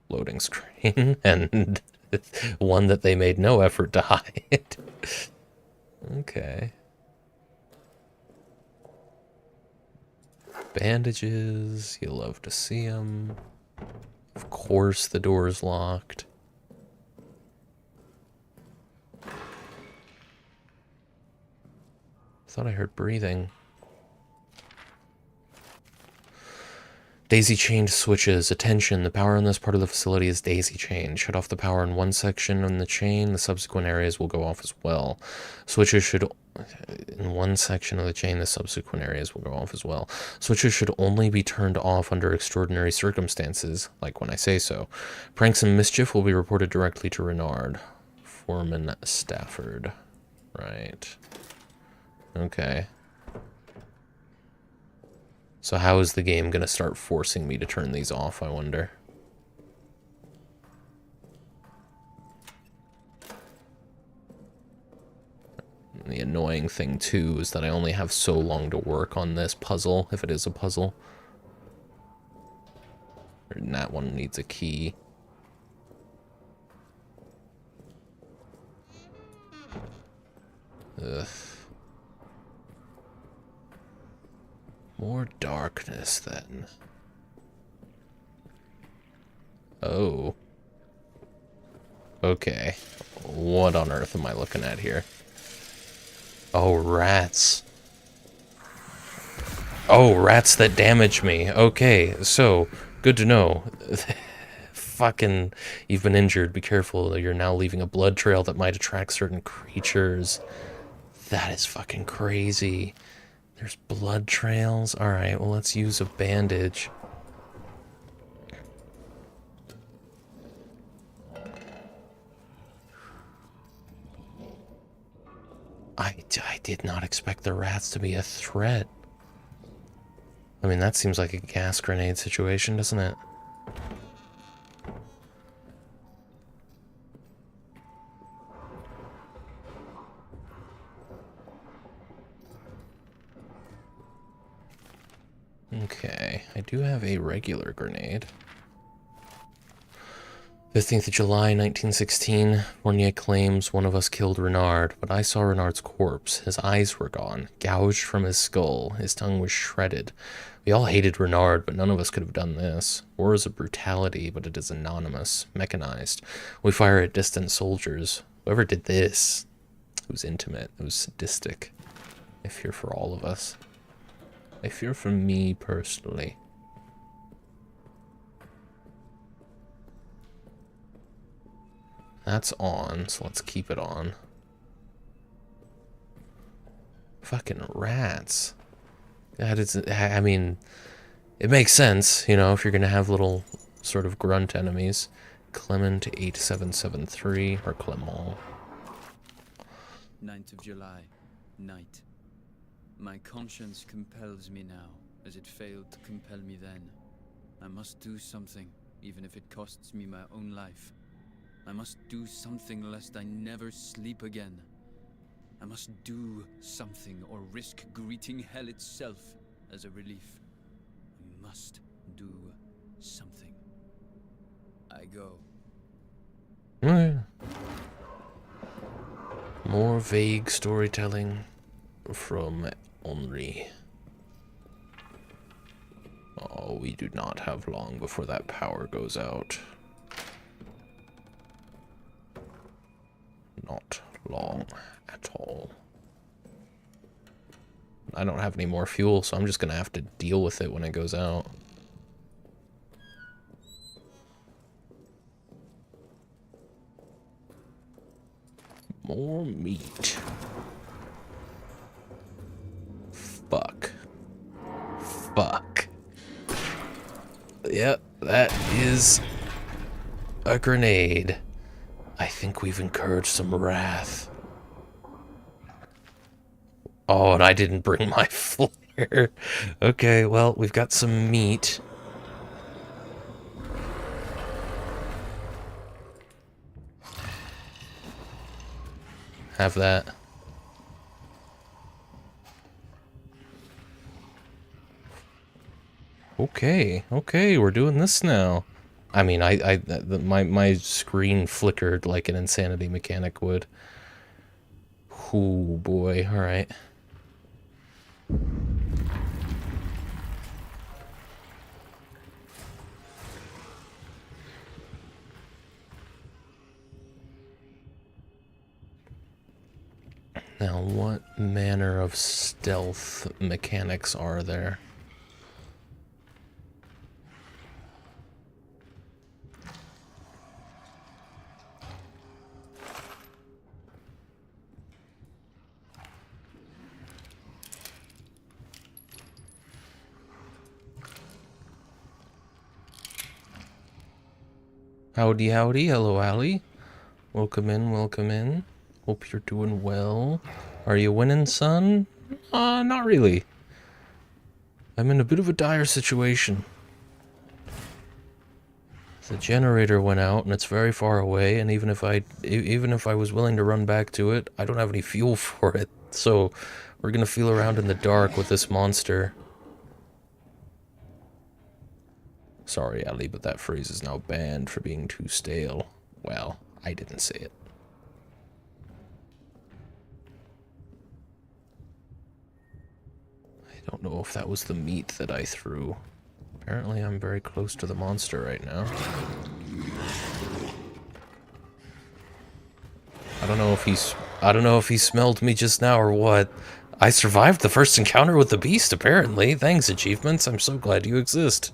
Loading screen, and one that they made no effort to hide. Okay. Bandages, you love to see them. Of course the door's locked. Thought I heard breathing. Daisy-chained switches. Attention, the power in this part of the facility is daisy-chained. Shut off the power in one section on the chain, the subsequent areas will go off as well. Switches should... In one section of the chain, the subsequent areas will go off as well. Switches should only be turned off under extraordinary circumstances, like when I say so. Pranks and mischief will be reported directly to Renard. Foreman Stafford. Right. Okay. So how is the game going to start forcing me to turn these off, I wonder? And the annoying thing, too, is that I only have so long to work on this puzzle, if it is a puzzle. And that one needs a key. Ugh. More darkness, then. Oh. Okay. What on earth am I looking at here? Oh, rats. Oh, rats that damage me. Okay, so, good to know. Fucking, you've been injured. Be careful. You're now leaving a blood trail that might attract certain creatures. That is fucking crazy. There's blood trails. Alright, well, let's use a bandage. I did not expect the rats to be a threat. I mean, that seems like a gas grenade situation, doesn't it? Okay, I do have a regular grenade. 15th of July, 1916. Fournier claims one of us killed Renard, but I saw Renard's corpse. His eyes were gone, gouged from his skull. His tongue was shredded. We all hated Renard, but none of us could have done this. War is a brutality, but it is anonymous, mechanized. We fire at distant soldiers. Whoever did this, it was intimate, it was sadistic. I fear for all of us. I fear for me personally. That's on, so let's keep it on. Fucking rats. That is, I mean, it makes sense, you know, if you're gonna have little sort of grunt enemies. Clement 8773 or Clement. 9th of July, night. My conscience compels me now, as it failed to compel me then. I must do something, even if it costs me my own life. I must do something lest I never sleep again. I must do something or risk greeting hell itself as a relief. I must do something. I go. Okay. More vague storytelling from Henri. Oh, we do not have long before that power goes out. Not long at all. I don't have any more fuel, so I'm just gonna have to deal with it when it goes out. More meat. Fuck. Fuck. Yep, that is a grenade. I think we've incurred some wrath. Oh, and I didn't bring my flare. Okay, well, we've got some meat. Have that. Okay, okay, we're doing this now. I mean, my screen flickered like an insanity mechanic would. Ooh, boy, alright. Now, what manner of stealth mechanics are there? Howdy, howdy, hello, Allie. Welcome in, welcome in. Hope you're doing well. Are you winning, son? Not really. I'm in a bit of a dire situation. The generator went out and it's very far away, and even if I was willing to run back to it, I don't have any fuel for it. So we're gonna feel around in the dark with this monster. Sorry, Ali, but that phrase is now banned for being too stale. Well, I didn't say it. I don't know if that was the meat that I threw. Apparently I'm very close to the monster right now. I don't know if he smelled me just now or what. I survived the first encounter with the beast, apparently. Thanks, achievements. I'm so glad you exist.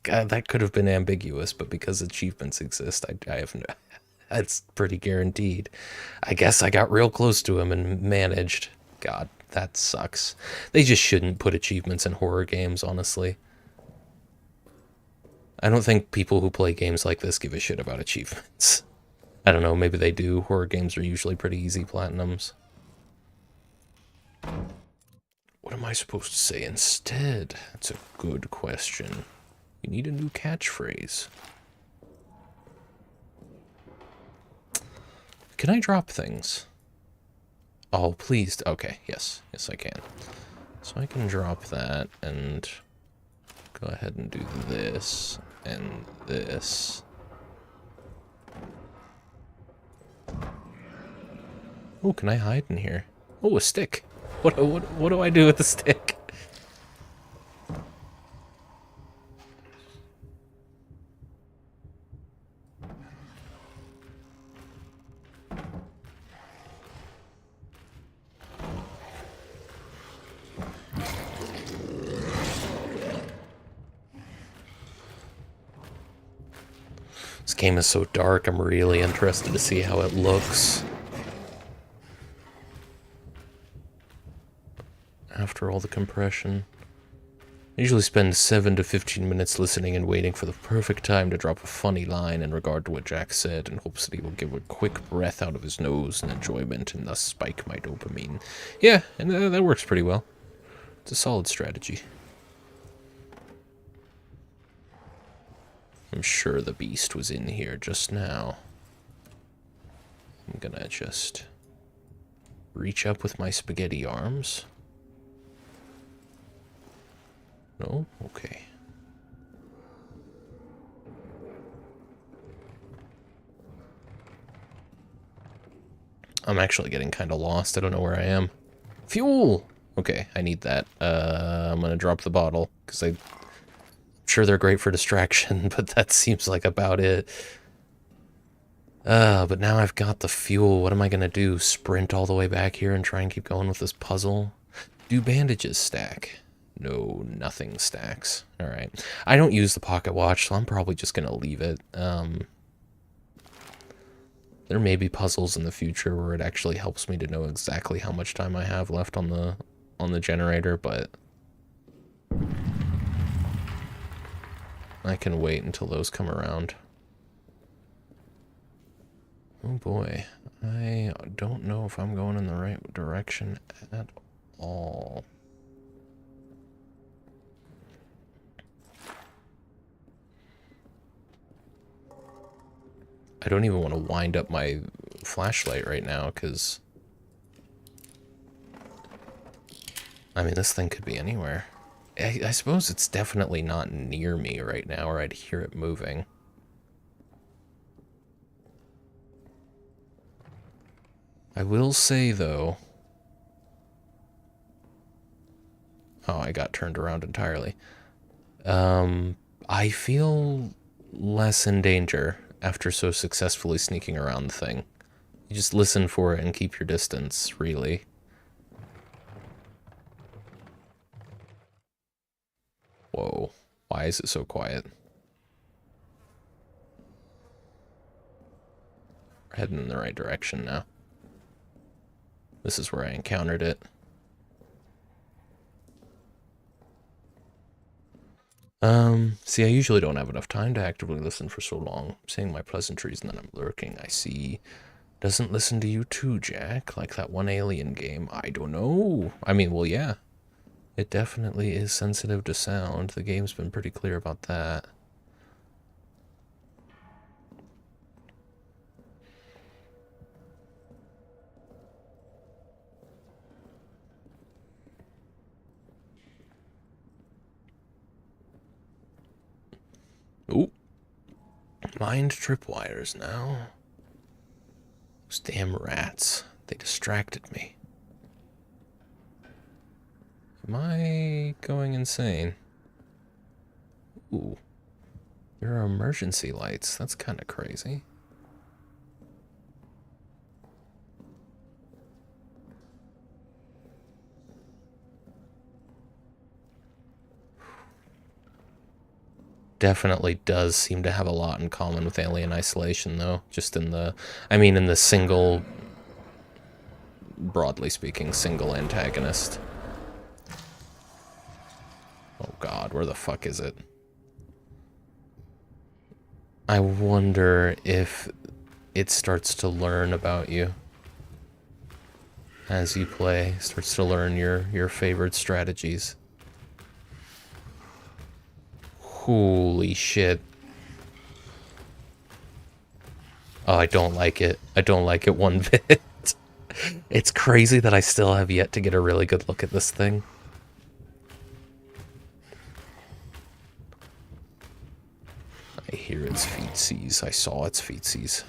God, that could have been ambiguous, but because achievements exist, I have no... That's pretty guaranteed. I guess I got real close to him and managed. God, that sucks. They just shouldn't put achievements in horror games, honestly. I don't think people who play games like this give a shit about achievements. I don't know, maybe they do. Horror games are usually pretty easy platinums. What am I supposed to say instead? That's a good question. You need a new catchphrase. Can I drop things? Oh, please. Okay, yes. Yes, I can. So I can drop that and go ahead and do this and this. Oh, can I hide in here? Oh, a stick. What do I do with the stick? This game is so dark, I'm really interested to see how it looks. after all the compression. I usually spend 7 to 15 minutes listening and waiting for the perfect time to drop a funny line in regard to what Jack said, in hopes that he will give a quick breath out of his nose in enjoyment and thus spike my dopamine. Yeah, and that works pretty well. It's a solid strategy. I'm sure the beast was in here just now. I'm gonna just reach up with my spaghetti arms. No? Okay. I'm actually getting kind of lost. I don't know where I am. Fuel! Okay, I need that. I'm gonna drop the bottle, because I'm sure they're great for distraction, but that seems like about it. But now I've got the fuel. What am I gonna do? Sprint all the way back here and try and keep going with this puzzle? Do bandages stack? No, nothing stacks. Alright. I don't use the pocket watch, so I'm probably just gonna leave it. There may be puzzles in the future where it actually helps me to know exactly how much time I have left on the generator, but I can wait until those come around. Oh boy, I don't know if I'm going in the right direction at all. I don't even want to wind up my flashlight right now, because I mean, this thing could be anywhere. I suppose it's definitely not near me right now, or I'd hear it moving. I will say, though... Oh, I got turned around entirely. I feel less in danger after so successfully sneaking around the thing. You just listen for it and keep your distance, really. Whoa, why is it so quiet? We're heading in the right direction now. This is where I encountered it. See, I usually don't have enough time to actively listen for so long. I'm saying my pleasantries and then I'm lurking. I see. Doesn't listen to you too, Jack, like that one Alien game. I don't know. I mean, well, yeah. It definitely is sensitive to sound. The game's been pretty clear about that. Ooh. Mind tripwires now. Those damn rats. They distracted me. Am I going insane? Ooh. There are emergency lights. That's kind of crazy. Definitely does seem to have a lot in common with Alien Isolation, though. Just in the... I mean, in the single... broadly speaking, single antagonist. Oh god, where the fuck is it? I wonder if it starts to learn about you as you play, starts to learn your favorite strategies. Holy shit. Oh, I don't like it. I don't like it one bit. It's crazy that I still have yet to get a really good look at this thing. I hear its feetsies. I saw its feetsies.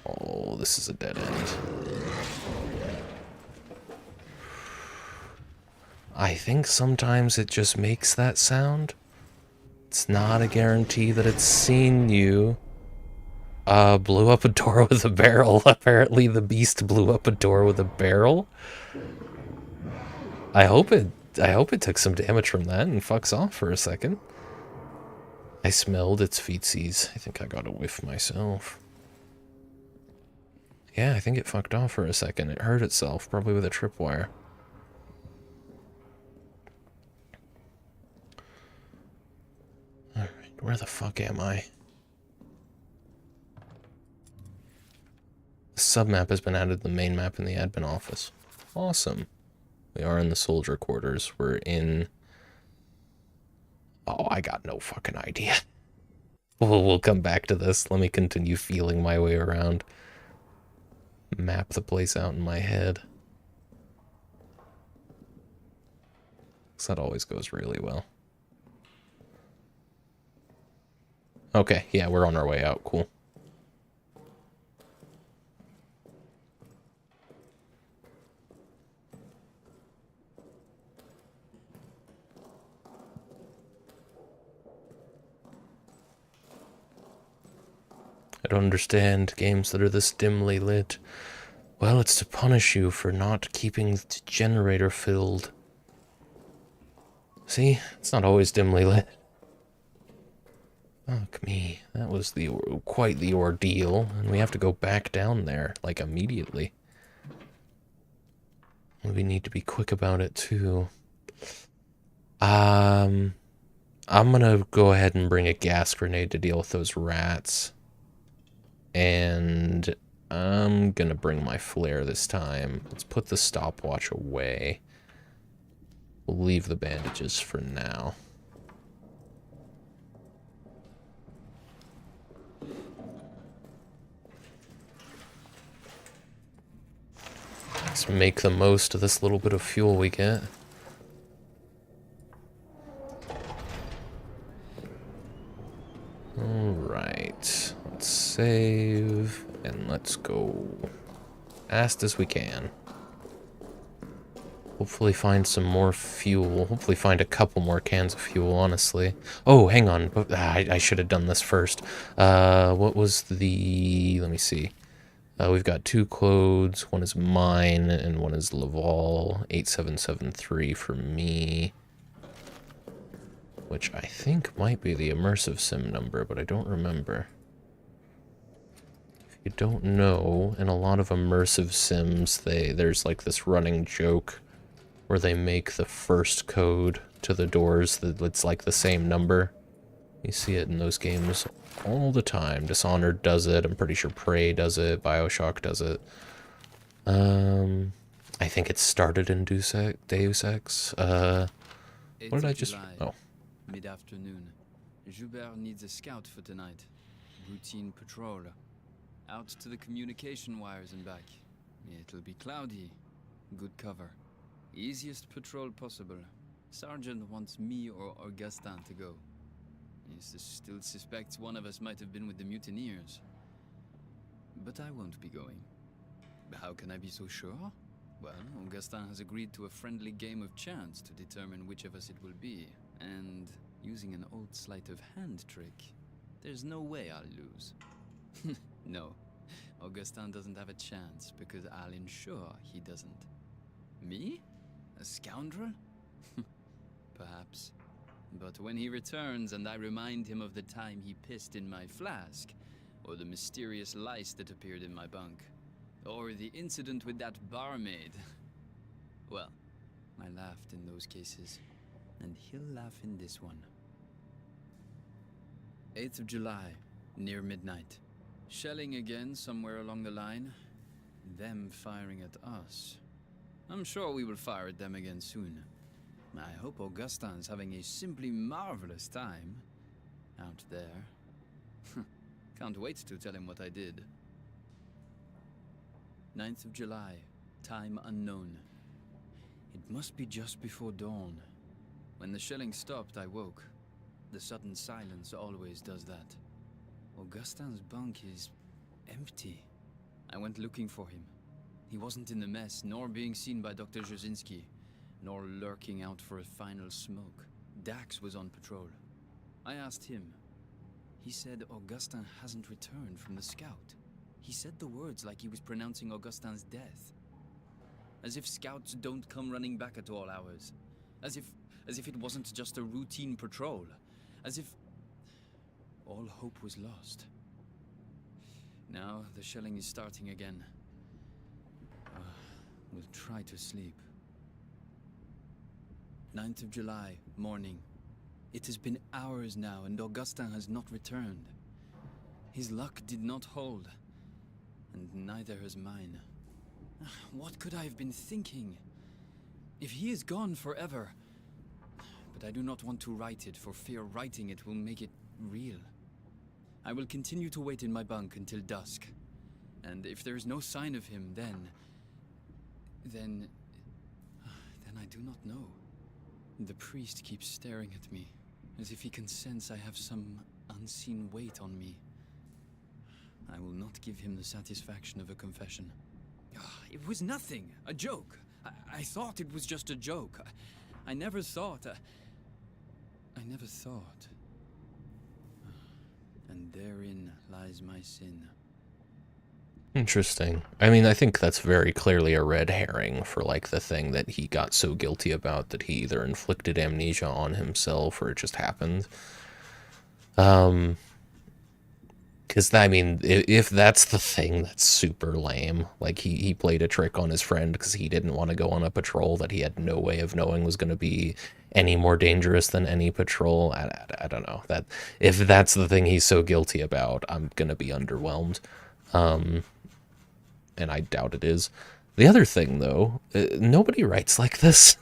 Oh, this is a dead end. I think sometimes it just makes that sound. It's not a guarantee that it's seen you. Blew up a door with a barrel. Apparently the beast blew up a door with a barrel. I hope it took some damage from that and fucks off for a second. I smelled its feetsies. I think I got a whiff myself. Yeah, I think it fucked off for a second. It hurt itself, probably with a tripwire. Alright, where the fuck am I? The submap has been added to the main map in the admin office. Awesome. We are in the soldier quarters. We're in... Oh, I got no fucking idea. We'll come back to this. Let me continue feeling my way around. Map the place out in my head. 'Cause that always goes really well. Okay, yeah, we're on our way out. Cool. I don't understand games that are this dimly lit. Well, it's to punish you for not keeping the generator filled. See? It's not always dimly lit. Fuck me. That was quite the ordeal, and we have to go back down there, like, immediately. We need to be quick about it, too. I'm gonna go ahead and bring a gas grenade to deal with those rats. And I'm gonna bring my flare this time. Let's put the stopwatch away. We'll leave the bandages for now. Let's make the most of this little bit of fuel we get. Alright, let's save, and let's go fast as we can. Hopefully find some more fuel. Hopefully find a couple more cans of fuel, honestly. Oh, hang on. I should have done this first. What was the... Let me see. We've got 2 codes. One is mine, and one is Laval. 8773 for me. Which I think might be the immersive sim number, but I don't remember. If you don't know, in a lot of immersive sims, there's like this running joke where they make the first code to the doors that it's like the same number. You see it in those games all the time. Dishonored does it. I'm pretty sure Prey does it. BioShock does it. I think it started in Deus Ex. What did I just... Oh. Mid-afternoon. Joubert needs a scout for tonight. Routine patrol. Out to the communication wires and back. It'll be cloudy. Good cover. Easiest patrol possible. Sergeant wants me or Augustin to go. He still suspects one of us might have been with the mutineers. But I won't be going. How can I be so sure? Well, Augustin has agreed to a friendly game of chance to determine which of us it will be. And using an old sleight of hand trick, there's no way I'll lose. No, Augustin doesn't have a chance because I'll ensure he doesn't. Me? A scoundrel? Perhaps. But when he returns and I remind him of the time he pissed in my flask, or the mysterious lice that appeared in my bunk, or the incident with that barmaid, well, I laughed in those cases, and he'll laugh in this one. 8th of July, near midnight. Shelling again somewhere along the line. Them firing at us. I'm sure we will fire at them again soon. I hope Augustin's having a simply marvelous time out there. Can't wait to tell him what I did. 9th of July, time unknown. It must be just before dawn. When the shelling stopped, I woke. The sudden silence always does that. Augustin's bunk is empty. I went looking for him. He wasn't in the mess, nor being seen by Dr. Jasinski, nor lurking out for a final smoke. Dax was on patrol. I asked him. He said Augustin hasn't returned from the scout. He said the words like he was pronouncing Augustin's death. As if scouts don't come running back at all hours. As if it wasn't just a routine patrol. As if all hope was lost. Now the shelling is starting again. will try to sleep. 9th of July, morning. It has been hours now, and Augustin has not returned. His luck did not hold, and neither has mine. What could I have been thinking? If he is gone forever... But I do not want to write it, for fear writing it will make it real. I will continue to wait in my bunk until dusk. And if there is no sign of him, then I do not know. The priest keeps staring at me, as if he can sense I have some unseen weight on me. I will not give him the satisfaction of a confession. It was nothing, a joke. I thought it was just a joke. I never thought... I never thought. And therein lies my sin. Interesting. I mean, I think that's very clearly a red herring for, like, the thing that he got so guilty about that he either inflicted amnesia on himself or it just happened. Because, I mean, if that's the thing, that's super lame. Like, he played a trick on his friend because he didn't want to go on a patrol that he had no way of knowing was going to be any more dangerous than any patrol. I don't know. That if that's the thing he's so guilty about, I'm going to be underwhelmed. And I doubt it is. The other thing, though, nobody writes like this.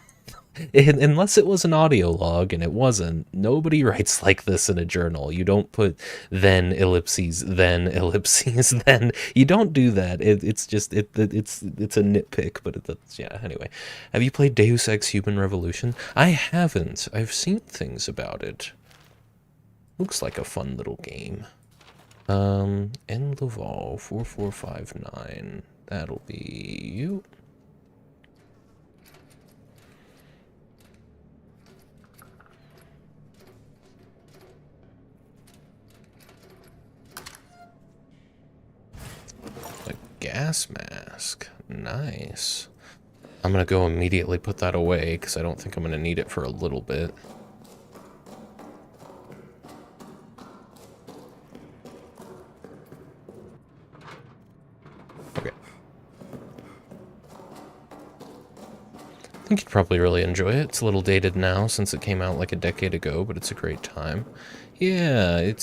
Unless it was an audio log, and it wasn't. Nobody writes like this in a journal. You don't put then ellipses, then. You don't do that. It's just it's a nitpick, but it's yeah. Anyway, have you played Deus Ex Human Revolution? I haven't. I've seen things about it. Looks like a fun little game. N Laval 4459. That'll be you. A gas mask. Nice. I'm gonna go immediately put that away because I don't think I'm gonna need it for a little bit. Okay. I think you'd probably really enjoy it. It's a little dated now since it came out like a decade ago, but it's a great time. Yeah, it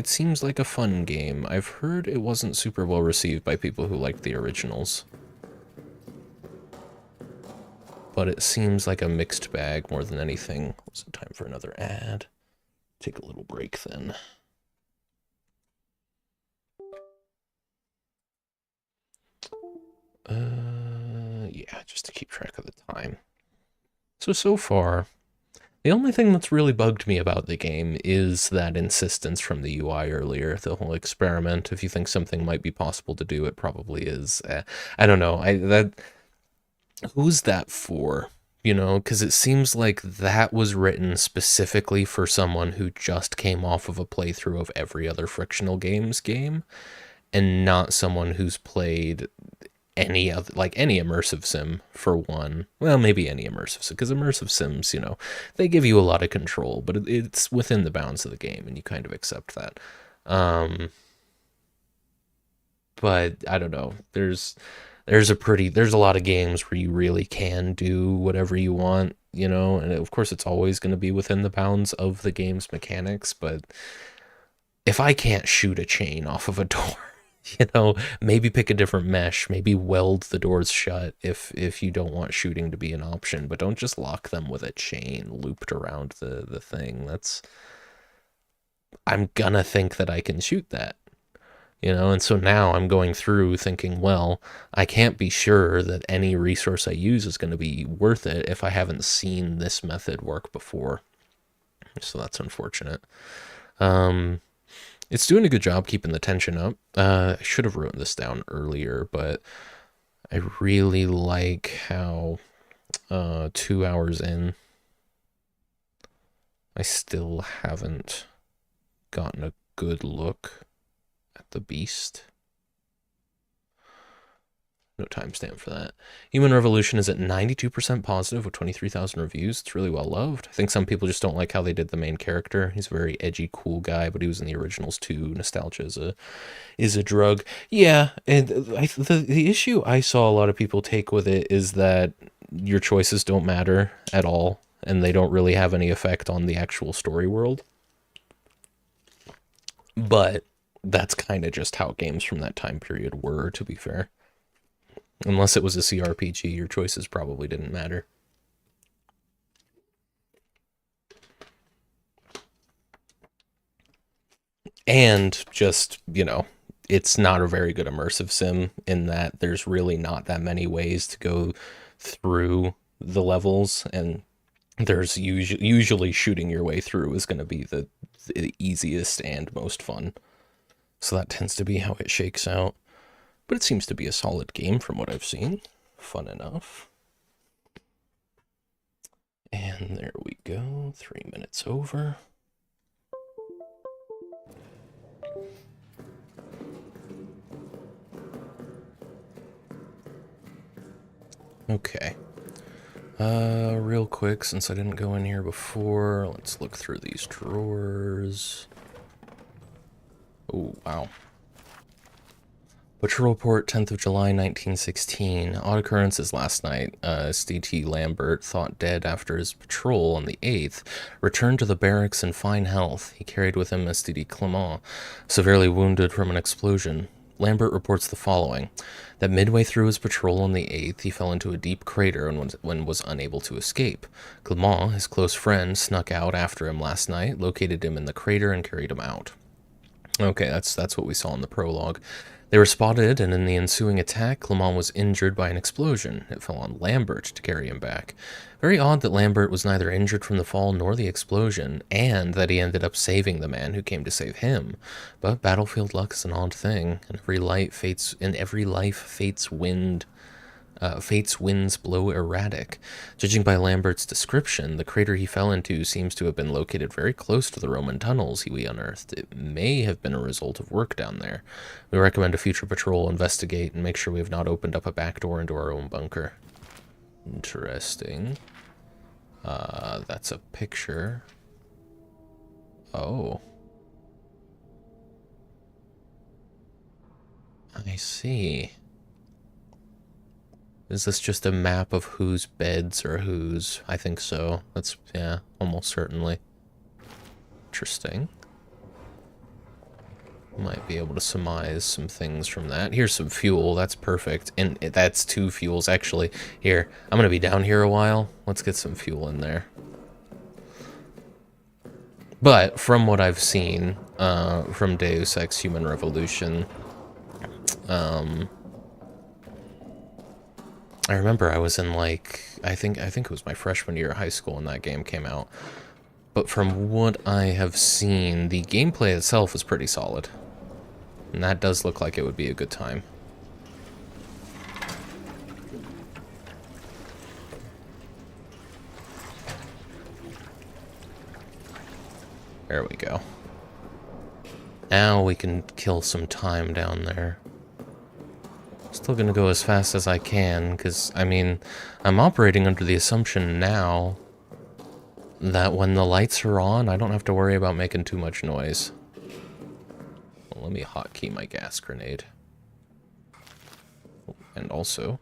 seems like a fun game. I've heard it wasn't super well received by people who liked the originals. But it seems like a mixed bag more than anything. Was it time for another ad? Take a little break then. Yeah, just to keep track of the time. So far, the only thing that's really bugged me about the game is that insistence from the UI earlier, the whole experiment. If you think something might be possible to do, it probably is. I don't know. Who's that for? You know, because it seems like that was written specifically for someone who just came off of a playthrough of every other Frictional Games game, and not someone who's played any other, like any immersive sim for one. Well, maybe any immersive sim, because immersive sims, you know, they give you a lot of control, but it's within the bounds of the game, and you kind of accept that. But I don't know. There's a lot of games where you really can do whatever you want, you know, and of course it's always going to be within the bounds of the game's mechanics, but if I can't shoot a chain off of a door, you know, maybe pick a different mesh, maybe weld the doors shut if you don't want shooting to be an option, but don't just lock them with a chain looped around the thing. I'm gonna think that I can shoot that. You know, and so now I'm going through thinking, well, I can't be sure that any resource I use is going to be worth it if I haven't seen this method work before. So that's unfortunate. It's doing a good job keeping the tension up. I should have written this down earlier, but I really like how 2 hours in, I still haven't gotten a good look at the beast. No timestamp for that. Human Revolution is at 92% positive with 23,000 reviews. It's really well loved. I think some people just don't like how they did the main character. He's a very edgy, cool guy, but he was in the originals too. Nostalgia is a drug. Yeah, and the issue I saw a lot of people take with it is that your choices don't matter at all, and they don't really have any effect on the actual story world. But that's kind of just how games from that time period were, to be fair. Unless it was a CRPG, your choices probably didn't matter. And just, it's not a very good immersive sim in that there's really not that many ways to go through the levels, and there's usually shooting your way through is going to be the easiest and most fun. So that tends to be how it shakes out. But it seems to be a solid game from what I've seen. Fun enough. And there we go. 3 minutes over. Okay. Real quick, since I didn't go in here before, let's look through these drawers. Oh, wow. Patrol report, 10th of July, 1916. Odd occurrences last night. SDT Lambert, thought dead after his patrol on the 8th, returned to the barracks in fine health. He carried with him SDT Clement, severely wounded from an explosion. Lambert reports the following: that midway through his patrol on the 8th, he fell into a deep crater and was unable to escape. Clement, his close friend, snuck out after him last night, located him in the crater, and carried him out. Okay, that's what we saw in the prologue. They were spotted, and in the ensuing attack, Clement was injured by an explosion. It fell on Lambert to carry him back. Very odd that Lambert was neither injured from the fall nor the explosion, and that he ended up saving the man who came to save him. But battlefield luck is an odd thing. In every life, fate's winds blow erratic. Judging by Lambert's description, the crater he fell into seems to have been located very close to the Roman tunnels we unearthed. It may have been a result of work down there. We recommend a future patrol investigate and make sure we have not opened up a back door into our own bunker. Interesting. That's a picture. Oh. I see. Is this just a map of whose beds or whose? I think so. That's, yeah, almost certainly. Interesting. Might be able to surmise some things from that. Here's some fuel. That's perfect. And that's 2 fuels, actually. Here, I'm going to be down here a while. Let's get some fuel in there. But from what I've seen from Deus Ex Human Revolution, I remember I was in, like, I think it was my freshman year of high school when that game came out. But from what I have seen, the gameplay itself is pretty solid. And that does look like it would be a good time. There we go. Now we can kill some time down there. Still gonna go as fast as I can, because, I mean, I'm operating under the assumption now that when the lights are on, I don't have to worry about making too much noise. Well, let me hotkey my gas grenade. And also...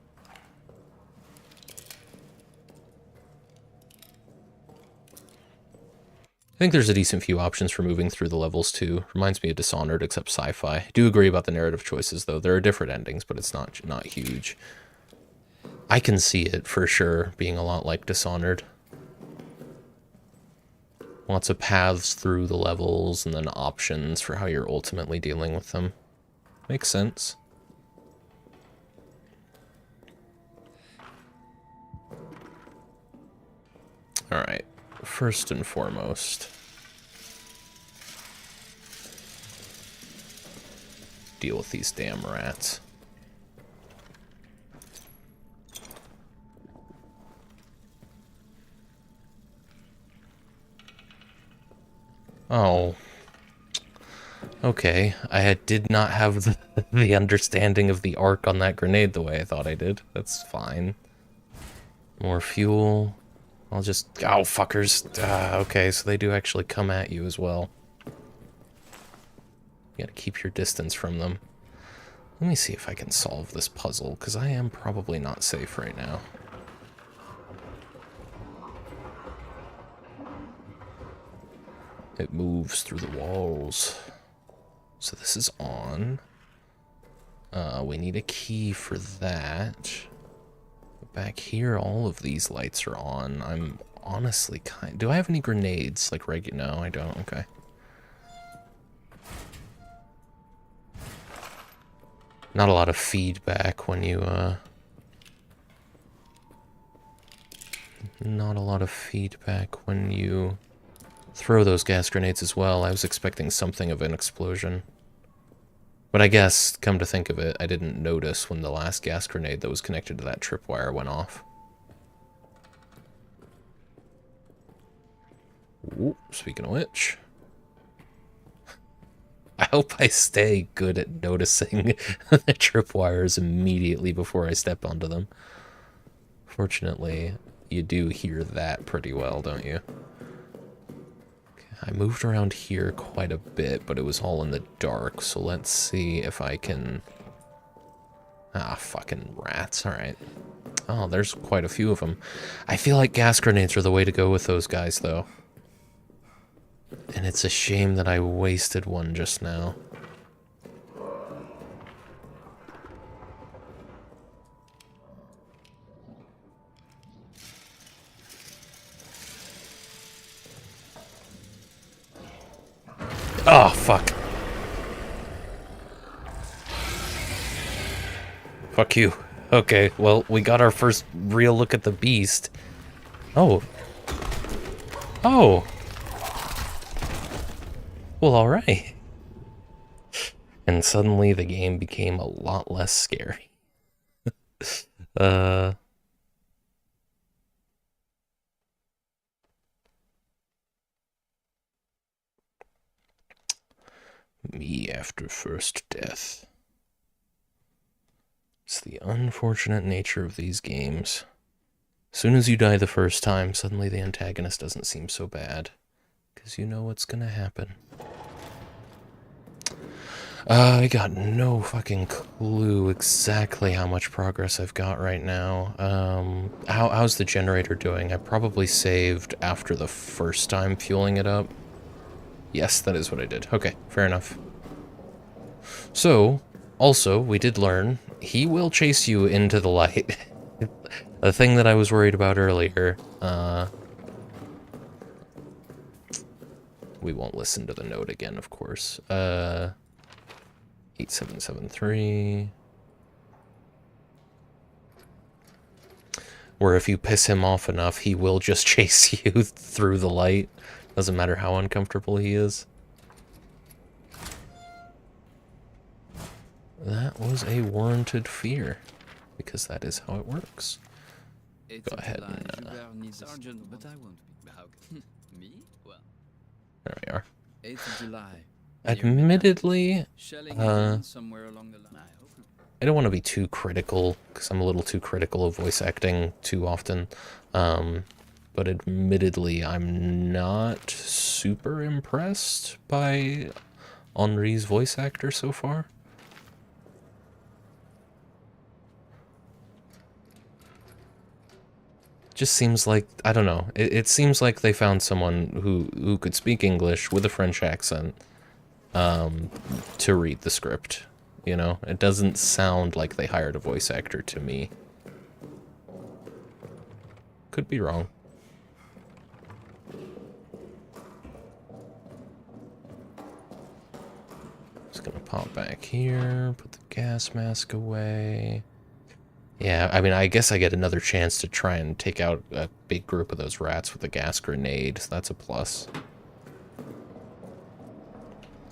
I think there's a decent few options for moving through the levels, too. Reminds me of Dishonored, except sci-fi. I do agree about the narrative choices, though. There are different endings, but it's not huge. I can see it, for sure, being a lot like Dishonored. Lots of paths through the levels, and then options for how you're ultimately dealing with them. Makes sense. Alright, first and foremost, deal with these damn rats. Oh. Okay, did not have the understanding of the arc on that grenade the way I thought I did. That's fine. More fuel. I'll just... Oh, fuckers. Okay, so they do actually come at you as well. You gotta keep your distance from them. Let me see if I can solve this puzzle, because I am probably not safe right now. It moves through the walls. So this is on. We need a key for that. Back here, all of these lights are on. I'm honestly kind... Do I have any grenades? Like regular... No, I don't. Okay. Not a lot of feedback when you, Not a lot of feedback when you throw those gas grenades as well. I was expecting something of an explosion. But I guess, come to think of it, I didn't notice when the last gas grenade that was connected to that tripwire went off. Ooh, speaking of which... I hope I stay good at noticing the tripwires immediately before I step onto them. Fortunately, you do hear that pretty well, don't you? I moved around here quite a bit, but it was all in the dark, so let's see if I can... Ah, fucking rats, alright. Oh, there's quite a few of them. I feel like gas grenades are the way to go with those guys, though. And it's a shame that I wasted one just now. Oh, fuck. Fuck you. Okay, well, we got our first real look at the beast. Oh. Oh. Well, alright. And suddenly the game became a lot less scary. Me after first death. It's the unfortunate nature of these games. As soon as you die the first time, suddenly the antagonist doesn't seem so bad. Because you know what's gonna happen. I got no fucking clue exactly how much progress I've got right now. How's the generator doing? I probably saved after the first time fueling it up. Yes, that is what I did. Okay, fair enough. So, also, we did learn, he will chase you into the light. The thing that I was worried about earlier, we won't listen to the note again, of course. 8773. Where if you piss him off enough, he will just chase you through the light. Doesn't matter how uncomfortable he is. That was a warranted fear, because that is how it works. Go ahead and... Sergeant, but I won't be. How me? Well, There we are. 8th of July. Admittedly, Shelling again somewhere along the line. I hope not. I don't want to be too critical, because I'm a little too critical of voice acting too often. But admittedly, I'm not super impressed by Henri's voice actor so far. Just seems like, I don't know, it seems like they found someone who could speak English with a French accent to read the script, you know? It doesn't sound like they hired a voice actor to me. Could be wrong. Just gonna pop back here, put the gas mask away. Yeah, I mean, I guess I get another chance to try and take out a big group of those rats with a gas grenade. So that's a plus.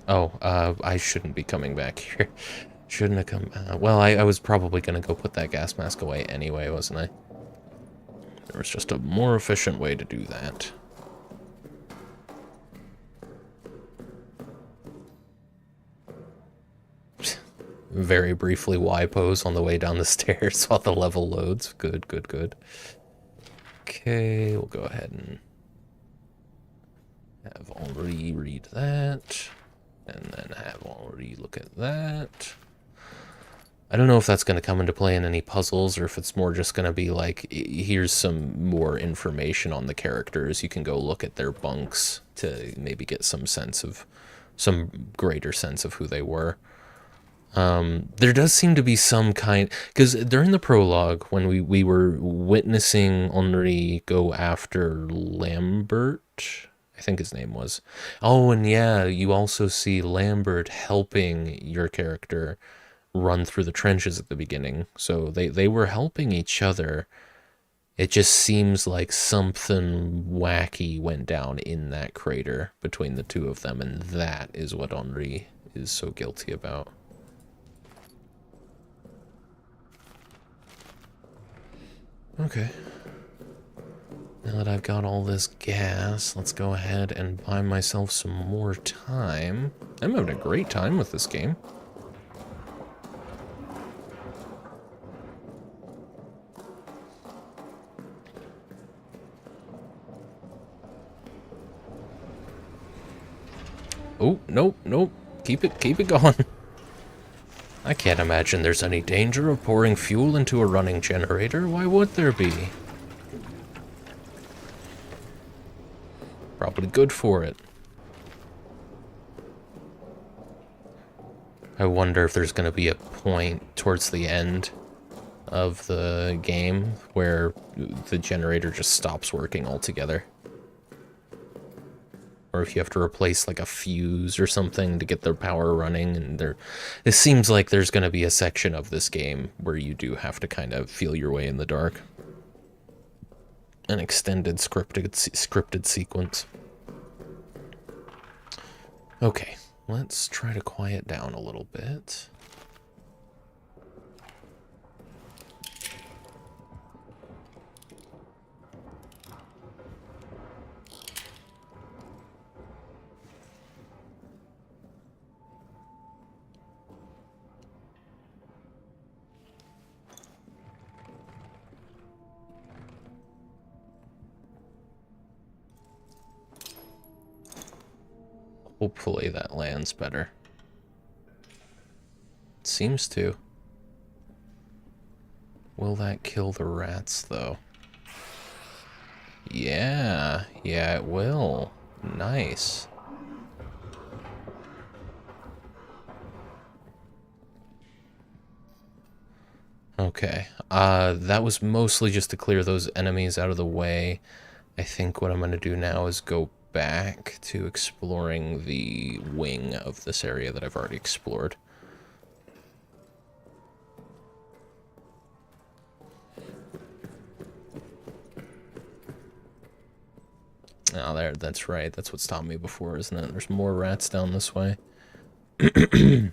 Oh, I shouldn't be coming back here. Shouldn't have come... well, I was probably going to go put that gas mask away anyway, wasn't I? There was just a more efficient way to do that. very briefly Y pose on the way down the stairs while the level loads. Good, good, good. Okay, we'll go ahead and have Henri read that, and then have Henri look at that. I don't know if that's going to come into play in any puzzles, or if it's more just going to be like, here's some more information on the characters. You can go look at their bunks to maybe get some greater sense of who they were. There does seem to be some kind, because during the prologue, when we were witnessing Henri go after Lambert, I think his name was. Oh, and yeah, you also see Lambert helping your character run through the trenches at the beginning. So they were helping each other. It just seems like something wacky went down in that crater between the two of them, and that is what Henri is so guilty about. Okay. Now that I've got all this gas, let's go ahead and buy myself some more time. I'm having a great time with this game. Oh, nope, nope. Keep it going. I can't imagine there's any danger of pouring fuel into a running generator. Why would there be? Probably good for it. I wonder if there's going to be a point towards the end of the game where the generator just stops working altogether. Or if you have to replace like a fuse or something to get the power running. And it seems like there's going to be a section of this game where you do have to kind of feel your way in the dark. An extended scripted sequence. Okay, let's try to quiet down a little bit. Hopefully that lands better. It seems to. Will that kill the rats, though? Yeah, it will. Nice. Okay, that was mostly just to clear those enemies out of the way. I think what I'm going to do now is go back to exploring the wing of this area that I've already explored. Oh, there, that's right. That's what stopped me before, isn't it? There's more rats down this way. There's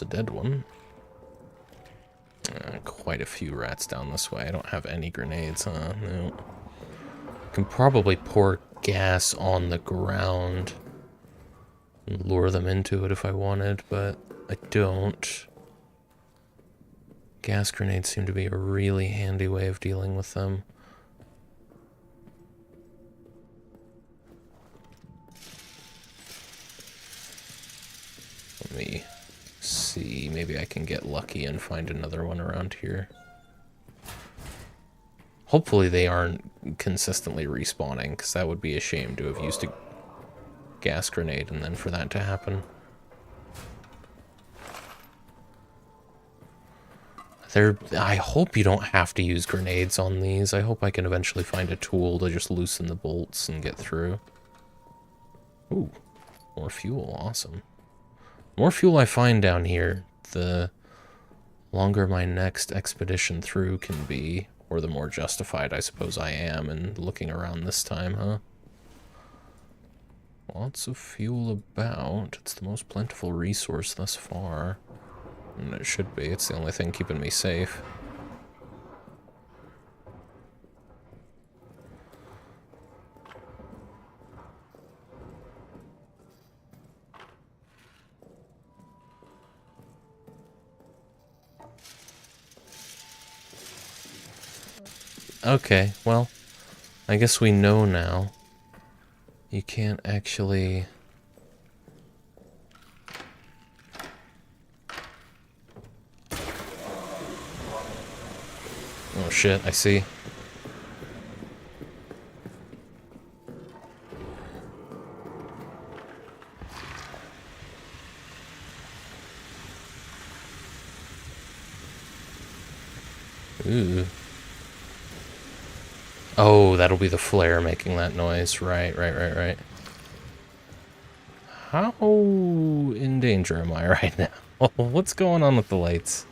a dead one. Quite a few rats down this way. I don't have any grenades, huh? No. Can probably pour gas on the ground and lure them into it if I wanted, but I don't. Gas grenades seem to be a really handy way of dealing with them. Let me see, maybe I can get lucky and find another one around here. Hopefully they aren't consistently respawning, because that would be a shame to have used a gas grenade and then for that to happen. I hope you don't have to use grenades on these. I hope I can eventually find a tool to just loosen the bolts and get through. Ooh, more fuel, awesome. More fuel I find down here, the longer my next expedition through can be, or the more justified I suppose I am in looking around this time, huh? Lots of fuel about. It's the most plentiful resource thus far. And it should be. It's the only thing keeping me safe. Okay, well, I guess we know now. You can't actually... Oh shit, I see. Ooh. Oh, that'll be the flare making that noise. Right. How in danger am I right now? What's going on with the lights?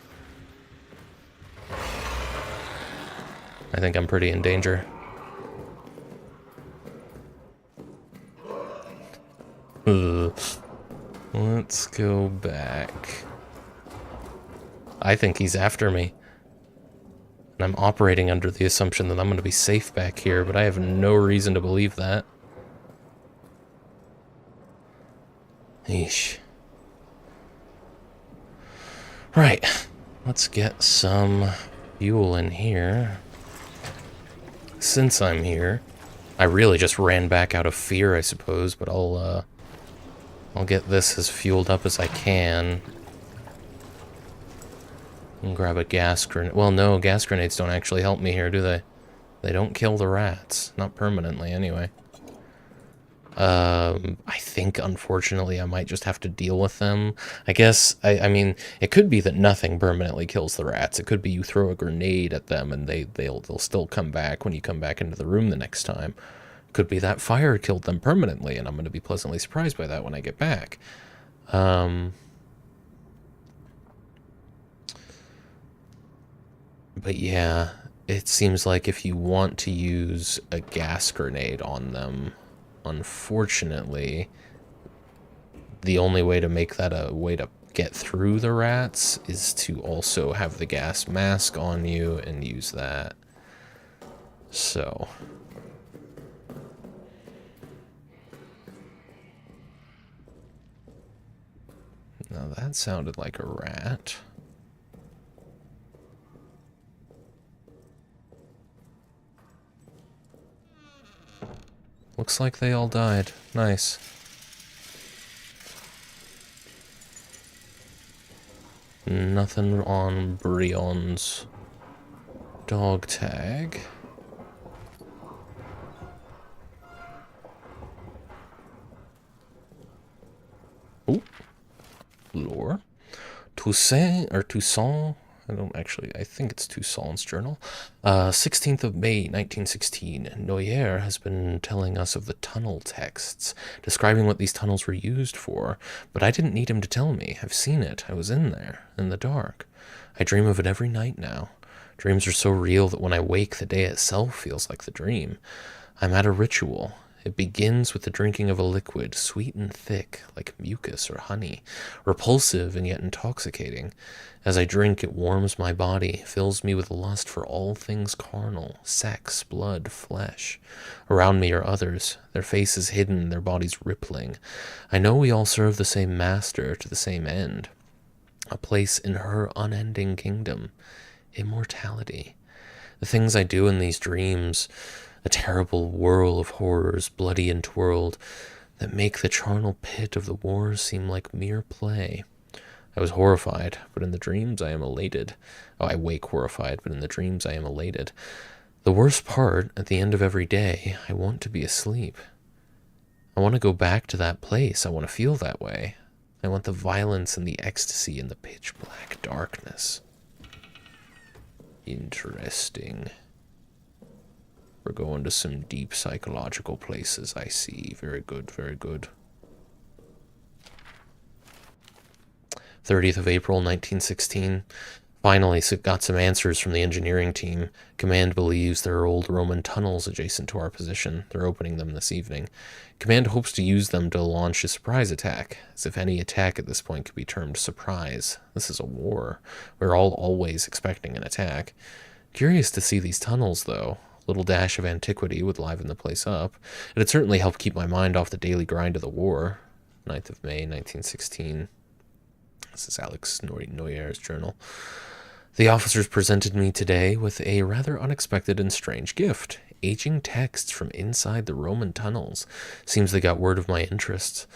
I think I'm pretty in danger. Ugh. Let's go back. I think he's after me. And I'm operating under the assumption that I'm going to be safe back here, but I have no reason to believe that. Eesh. Right. Let's get some fuel in here. Since I'm here, I really just ran back out of fear, I suppose, but I'll get this as fueled up as I can. And grab a gas grenade. Well, no, gas grenades don't actually help me here, do they? They don't kill the rats. Not permanently, anyway. I think, unfortunately, I might just have to deal with them. I guess, I mean, it could be that nothing permanently kills the rats. It could be you throw a grenade at them and they'll still come back when you come back into the room the next time. Could be that fire killed them permanently, and I'm going to be pleasantly surprised by that when I get back. But yeah, it seems like if you want to use a gas grenade on them, unfortunately, the only way to make that a way to get through the rats is to also have the gas mask on you and use that. So... now that sounded like a rat. Looks like they all died. Nice. Nothing on Brion's dog tag. Ooh. Lore. Toussaint, I think it's Toussaint's journal. 16th of May, 1916. Noyer has been telling us of the tunnel texts, describing what these tunnels were used for, but I didn't need him to tell me. I've seen it. I was in there, in the dark. I dream of it every night now. Dreams are so real that when I wake, the day itself feels like the dream. I'm at a ritual. It begins with the drinking of a liquid, sweet and thick, like mucus or honey, repulsive and yet intoxicating. As I drink, it warms my body, fills me with lust for all things carnal, sex, blood, flesh. Around me are others, their faces hidden, their bodies rippling. I know we all serve the same master to the same end, a place in her unending kingdom, immortality. The things I do in these dreams, a terrible whirl of horrors, bloody and twirled, that make the charnel pit of the war seem like mere play. I was horrified, but in the dreams I am elated. Oh, I wake horrified, but in the dreams I am elated. The worst part, at the end of every day, I want to be asleep. I want to go back to that place. I want to feel that way. I want the violence and the ecstasy in the pitch black darkness. Interesting. We're going to some deep psychological places, I see. Very good, very good. 30th of April, 1916. Finally, got some answers from the engineering team. Command believes there are old Roman tunnels adjacent to our position. They're opening them this evening. Command hopes to use them to launch a surprise attack, as if any attack at this point could be termed surprise. This is a war. We're all always expecting an attack. Curious to see these tunnels, though. A little dash of antiquity would liven the place up. It'd certainly help keep my mind off the daily grind of the war. 9th of May, 1916. This is Alex Noyer's journal. The officers presented me today with a rather unexpected and strange gift. Aging texts from inside the Roman tunnels. Seems they got word of my interests.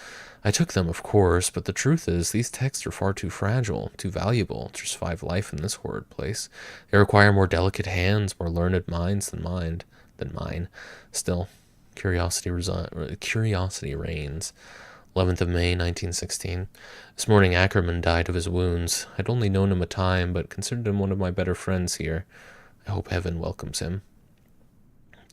I took them, of course, but the truth is these texts are far too fragile, too valuable to survive life in this horrid place. They require more delicate hands, more learned minds than mine. Still, curiosity reigns. 11th of May, 1916. This morning Ackerman died of his wounds. I'd only known him a time, but considered him one of my better friends here. I hope heaven welcomes him.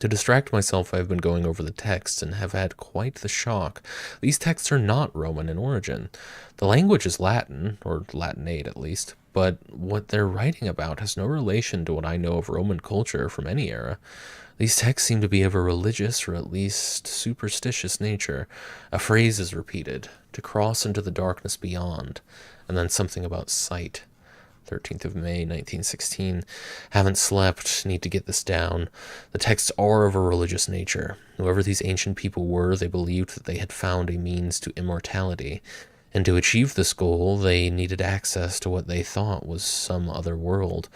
To distract myself, I have been going over the texts and have had quite the shock. These texts are not Roman in origin. The language is Latin, or Latinate at least, but what they're writing about has no relation to what I know of Roman culture from any era. These texts seem to be of a religious or at least superstitious nature. A phrase is repeated, to cross into the darkness beyond, and then something about sight. 13th of May, 1916. Haven't slept, need to get this down. The texts are of a religious nature. Whoever these ancient people were, they believed that they had found a means to immortality. And to achieve this goal, they needed access to what they thought was some other world.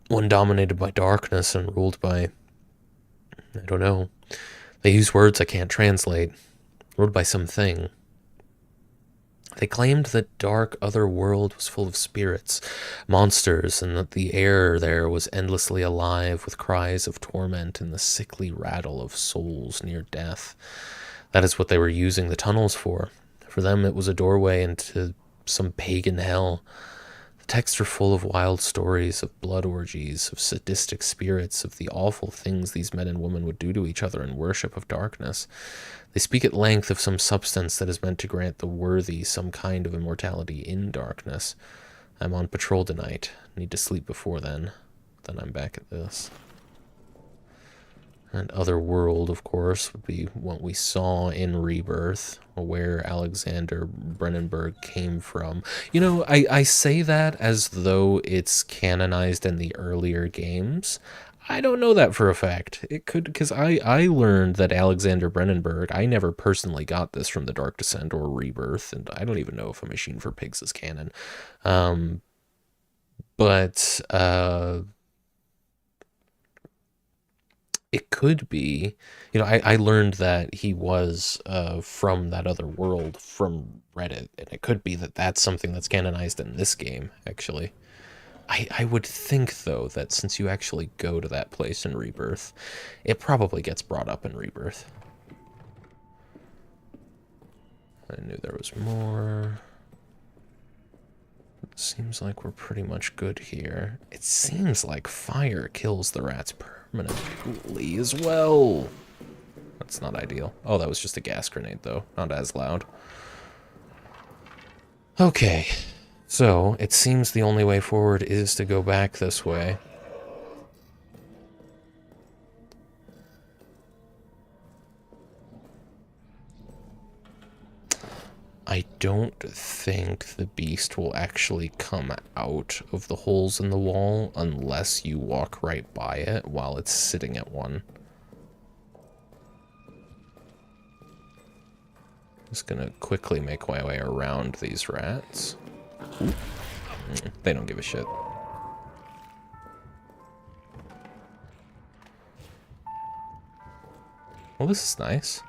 One dominated by darkness and ruled by, I don't know. They use words I can't translate. Ruled by something. They claimed that dark other world was full of spirits, monsters, and that the air there was endlessly alive with cries of torment and the sickly rattle of souls near death. That is what they were using the tunnels for. For them it was a doorway into some pagan hell. The texts are full of wild stories of blood orgies, of sadistic spirits, of the awful things these men and women would do to each other in worship of darkness. They speak at length of some substance that is meant to grant the worthy some kind of immortality in darkness. I'm on patrol tonight. Need to sleep before then. Then I'm back at this. And other world, of course, would be what we saw in Rebirth, where Alexander Brennenberg came from. You know, I say that as though it's canonized in the earlier games. I don't know that for a fact. It could, because I learned that Alexander Brennenberg, I never personally got this from the Dark Descent or Rebirth, and I don't even know if A Machine for Pigs is canon. But it could be, you know, I learned that he was from that other world from Reddit, and it could be that that's something that's canonized in this game, actually. I would think, though, that since you actually go to that place in Rebirth, it probably gets brought up in Rebirth. I knew there was more. It seems like we're pretty much good here. It seems like fire kills the rats permanently as well. That's not ideal. Oh, that was just a gas grenade, though. Not as loud. Okay. So, it seems the only way forward is to go back this way. I don't think the beast will actually come out of the holes in the wall unless you walk right by it while it's sitting at one. Just gonna quickly make my way around these rats. They don't give a shit. Well, this is nice.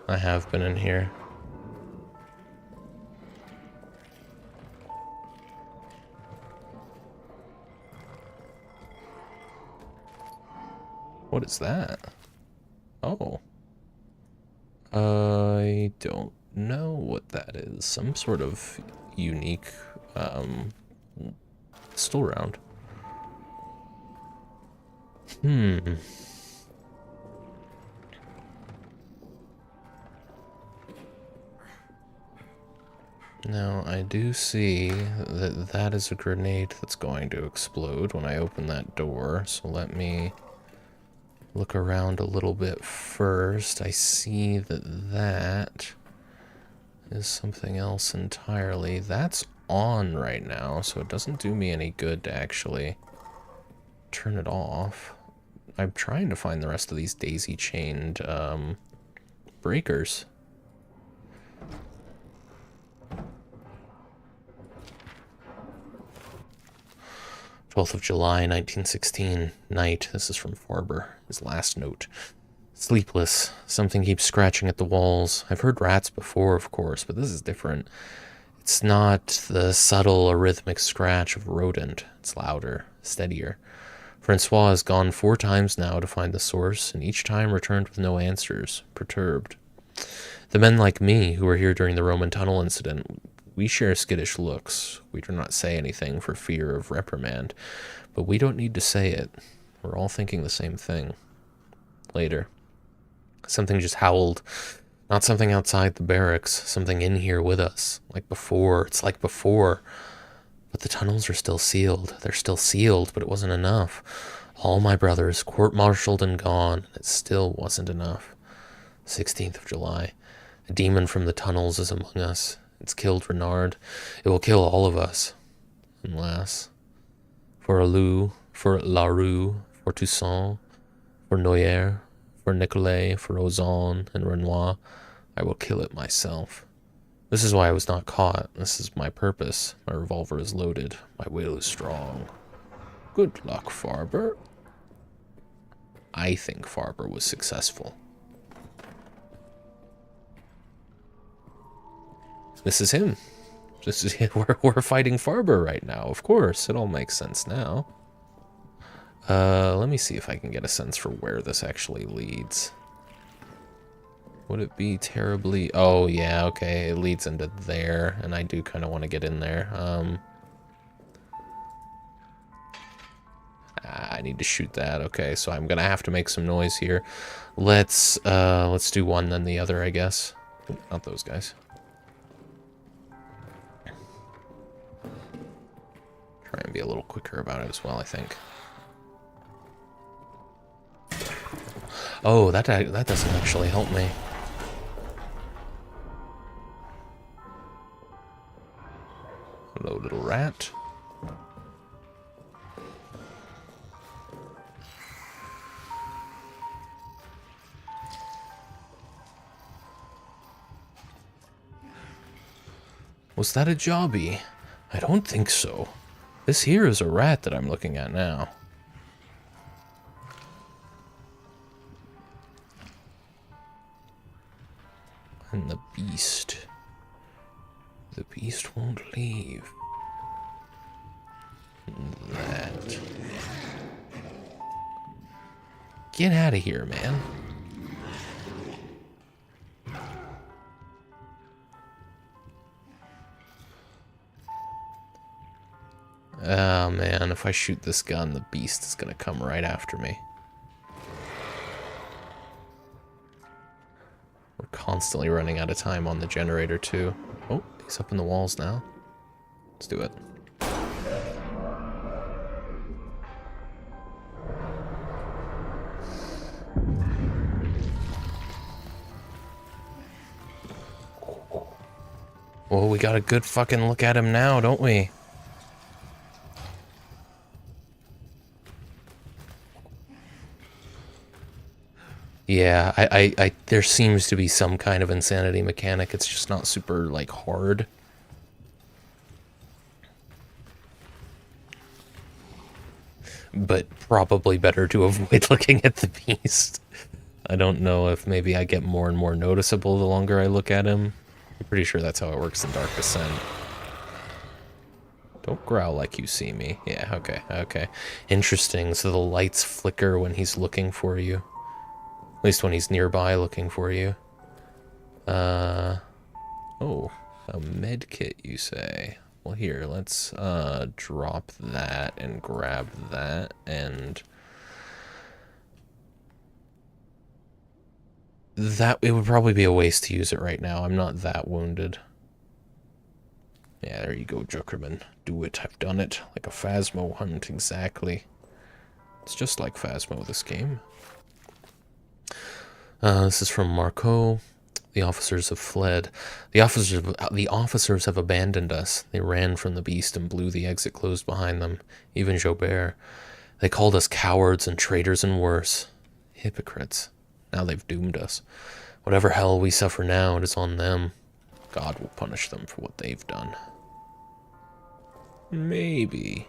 I have been in here. What is that? Oh. I don't know what that is. Some sort of unique, still around. Now, I do see that that is a grenade that's going to explode when I open that door, so let me look around a little bit first. I see that that is something else entirely. That's on right now, so it doesn't do me any good to actually turn it off. I'm trying to find the rest of these daisy-chained breakers. 12th of July, 1916, night. This is from Farber, his last note. Sleepless. Something keeps scratching at the walls. I've heard rats before, of course, but this is different. It's not the subtle, arrhythmic scratch of a rodent. It's louder, steadier. Francois has gone 4 times now to find the source, and each time returned with no answers, perturbed. The men like me, who were here during the Roman tunnel incident, we share skittish looks. We do not say anything for fear of reprimand, but we don't need to say it. We're all thinking the same thing. Later. Something just howled. Not something outside the barracks, something in here with us. Like before, it's like before. But the tunnels are still sealed. They're still sealed, but it wasn't enough. All my brothers, court-martialed and gone, it still wasn't enough. 16th of July. A demon from the tunnels is among us. It's killed Renard. It will kill all of us. Unless. For Alou, for Larue, for Toussaint, for Noyer, for Nicolet, for Ozon, and Renoir, I will kill it myself. This is why I was not caught. This is my purpose. My revolver is loaded. My will is strong. Good luck, Farber. I think Farber was successful. This is him. This is we're fighting Farber right now. Of course, it all makes sense now. Let me see if I can get a sense for where this actually leads. Would it be terribly... Oh, yeah, okay, it leads into there, and I do kind of want to get in there. I need to shoot that. Okay, so I'm gonna have to make some noise here. Let's do one then the other, I guess. Not those guys. Try and be a little quicker about it as well, I think. Oh, that doesn't actually help me. Hello, little rat. Was that a jobby? I don't think so. This here is a rat that I'm looking at now. And the beast. The beast won't leave. That. Get out of here, man. Oh man, if I shoot this gun, the beast is gonna come right after me. We're constantly running out of time on the generator too. Oh, he's up in the walls now. Let's do it. Well, we got a good fucking look at him now, don't we? Yeah, I there seems to be some kind of insanity mechanic. It's just not super, like, hard. But probably better to avoid looking at the beast. I don't know if maybe I get more and more noticeable the longer I look at him. I'm pretty sure that's how it works in Dark Descent. Don't growl like you see me. Yeah, okay, okay. Interesting, so the lights flicker when he's looking for you. At least when he's nearby looking for you. Oh, a med kit, you say? Well, here, let's drop that and grab that, and that it would probably be a waste to use it right now. I'm not that wounded. Yeah, there you go, Juckerman. Do it. I've done it. Like a Phasmo hunt, exactly. It's just like Phasmo, this game. This is from Marco. The officers have fled. The officers have abandoned us. They ran from the beast and blew the exit closed behind them. Even Jobert. They called us cowards and traitors and worse. Hypocrites. Now they've doomed us. Whatever hell we suffer now, it is on them. God will punish them for what they've done. Maybe.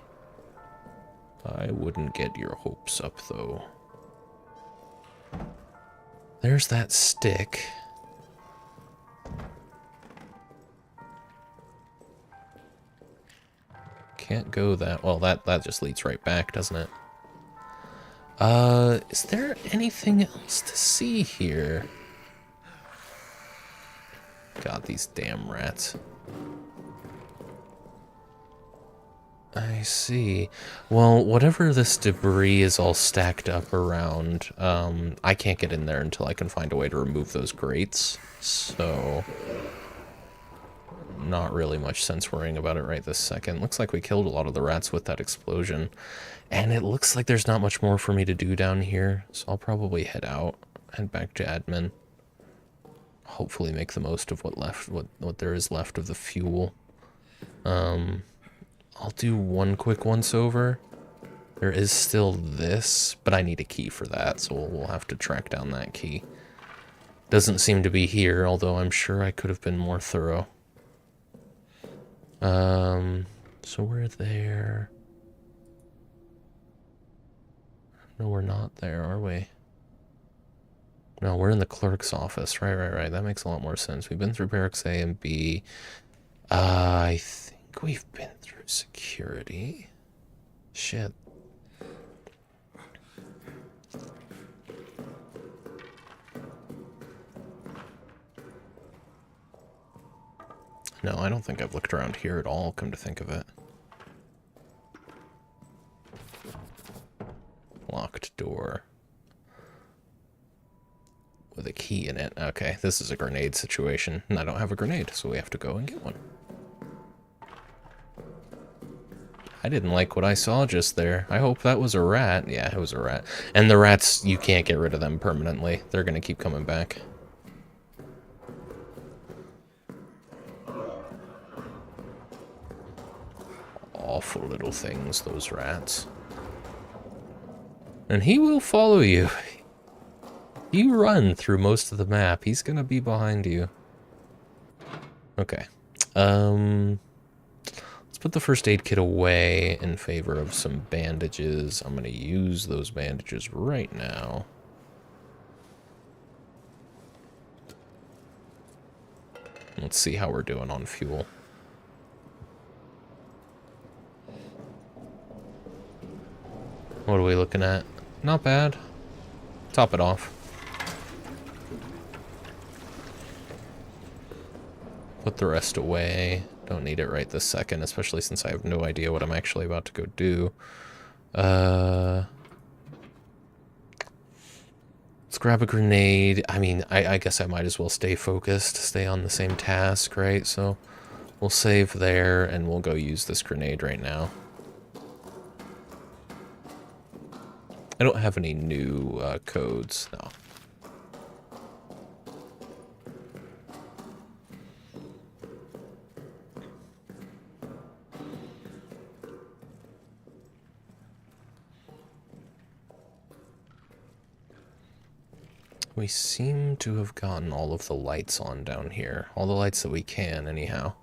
I wouldn't get your hopes up, though. There's that stick. Can't go that... Well, that just leads right back, doesn't it? Is there anything else to see here? God, these damn rats. I see. Well, whatever this debris is all stacked up around, I can't get in there until I can find a way to remove those grates. So, not really much sense worrying about it right this second. Looks like we killed a lot of the rats with that explosion. And it looks like there's not much more for me to do down here, so I'll probably head back to admin. Hopefully make the most of what there is left of the fuel. I'll do one quick once over. There is still this, but I need a key for that, so we'll have to track down that key. Doesn't seem to be here, although I'm sure I could have been more thorough. So we're there. No, we're not there, are we? No, we're in the clerk's office. Right. That makes a lot more sense. We've been through barracks A and B. I think we've been through security. Shit. No, I don't think I've looked around here at all, come to think of it. Locked door. With a key in it. Okay, this is a grenade situation, and I don't have a grenade, so we have to go and get one. I didn't like what I saw just there. I hope that was a rat. Yeah, it was a rat. And the rats, you can't get rid of them permanently. They're gonna keep coming back. Awful little things, those rats. And he will follow you. You run through most of the map, he's gonna be behind you. Okay. Let's put the first aid kit away in favor of some bandages. I'm gonna use those bandages right now. Let's see how we're doing on fuel. What are we looking at? Not bad. Top it off. Put the rest away. Don't need it right this second, especially since I have no idea what I'm actually about to go do. Let's grab a grenade. I mean, I guess I might as well stay focused, stay on the same task, right? So we'll save there, and we'll go use this grenade right now. I don't have any new codes, no. We seem to have gotten all of the lights on down here. All the lights that we can, anyhow.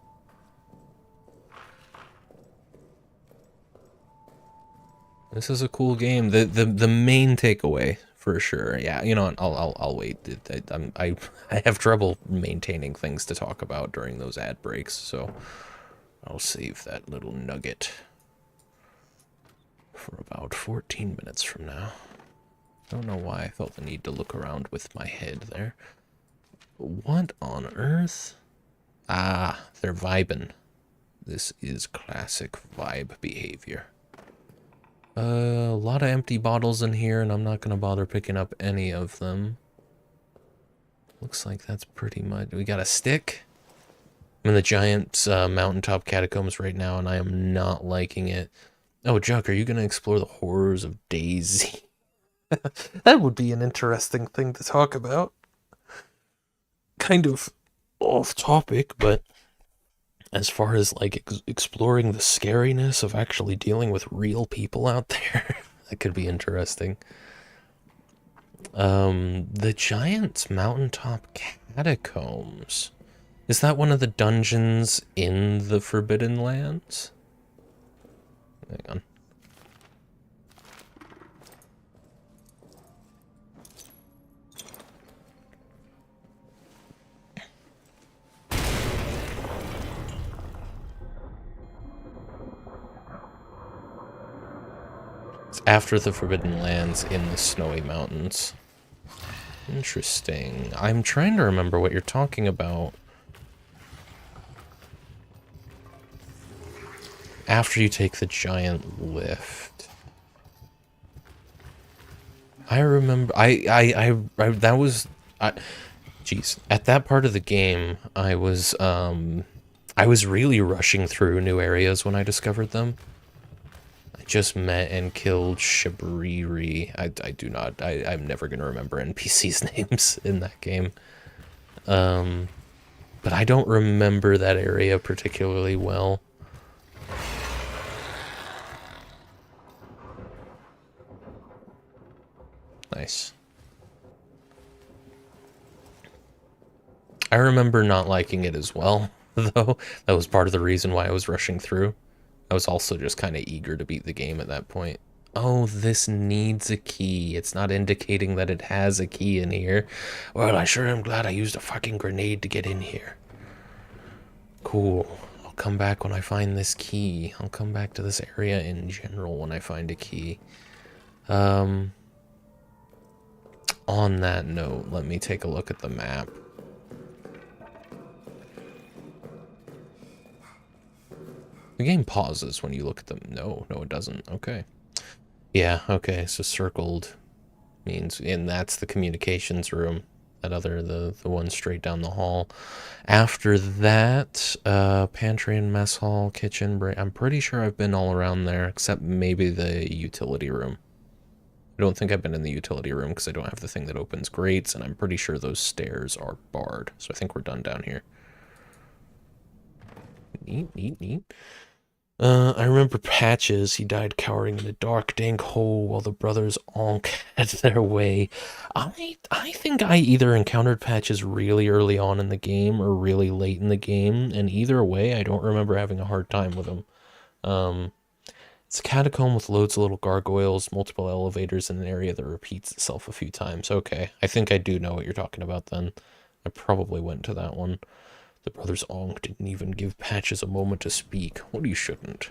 This is a cool game. The main takeaway, for sure. Yeah, you know what? I'll wait. I have trouble maintaining things to talk about during those ad breaks, so I'll save that little nugget for about 14 minutes from now. Don't know why I felt the need to look around with my head there. What on earth? Ah, they're vibing. This is classic vibe behavior. A lot of empty bottles in here, and I'm not going to bother picking up any of them. Looks like that's pretty much... We got a stick. I'm in the giant mountaintop catacombs right now, and I am not liking it. Oh, Juck, are you going to explore the horrors of Daisy? That would be an interesting thing to talk about. Kind of off topic, but as far as like exploring the scariness of actually dealing with real people out there, that could be interesting. The giant mountaintop catacombs. Is that one of the dungeons in the Forbidden Lands? Hang on. It's after the Forbidden Lands in the Snowy Mountains. Interesting. I'm trying to remember what you're talking about. After you take the giant lift. I remember, that was, jeez, at that part of the game, I was really rushing through new areas when I discovered them. I just met and killed Shabriri. I'm never gonna remember NPCs' names in that game. But I don't remember that area particularly well. Nice. I remember not liking it as well, though. That was part of the reason why I was rushing through. I was also just kind of eager to beat the game at that point. Oh, this needs a key. It's not indicating that it has a key in here. Well, I sure am glad I used a fucking grenade to get in here. Cool. I'll come back when I find this key. I'll come back to this area in general when I find a key. On that note, let me take a look at the map. The game pauses when you look at them. No, it doesn't. Okay. Yeah, okay, so circled means, and that's the communications room. That other, the one straight down the hall. After that, pantry and mess hall, kitchen, I'm pretty sure I've been all around there, except maybe the utility room. I don't think I've been in the utility room because I don't have the thing that opens grates, and I'm pretty sure those stairs are barred. So I think we're done down here. Neat. I remember Patches. He died cowering in a dark, dank hole while the brothers Onk had their way. I think I either encountered Patches really early on in the game or really late in the game, and either way, I don't remember having a hard time with him. It's a catacomb with loads of little gargoyles, multiple elevators, and an area that repeats itself a few times. Okay, I think I do know what you're talking about then. I probably went to that one. The brothers Ong didn't even give Patches a moment to speak. Well, you shouldn't.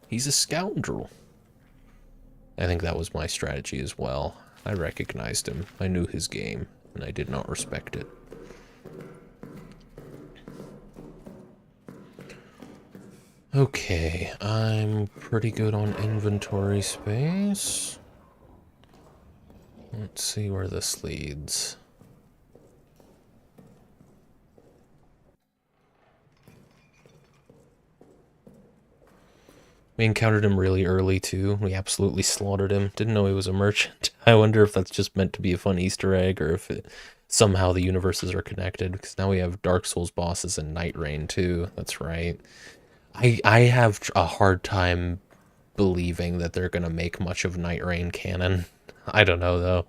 He's a scoundrel. I think that was my strategy as well. I recognized him. I knew his game, and I did not respect it. Okay, I'm pretty good on inventory space. Let's see where this leads. We encountered him really early, too. We absolutely slaughtered him. Didn't know he was a merchant. I wonder if that's just meant to be a fun Easter egg, or if somehow the universes are connected, because now we have Dark Souls bosses and Night Rain, too. That's right. I have a hard time believing that they're going to make much of Night Rain canon. I don't know, though.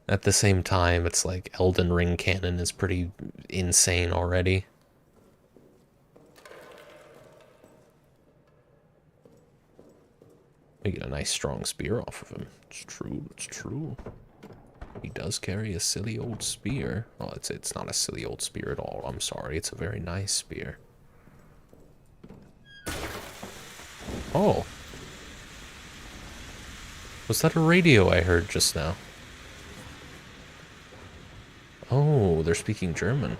At the same time, it's like Elden Ring canon is pretty insane already. We get a nice strong spear off of him. It's true. He does carry a silly old spear. Well, it's not a silly old spear at all. I'm sorry. It's a very nice spear. Oh. Was that a radio I heard just now? Oh, they're speaking German.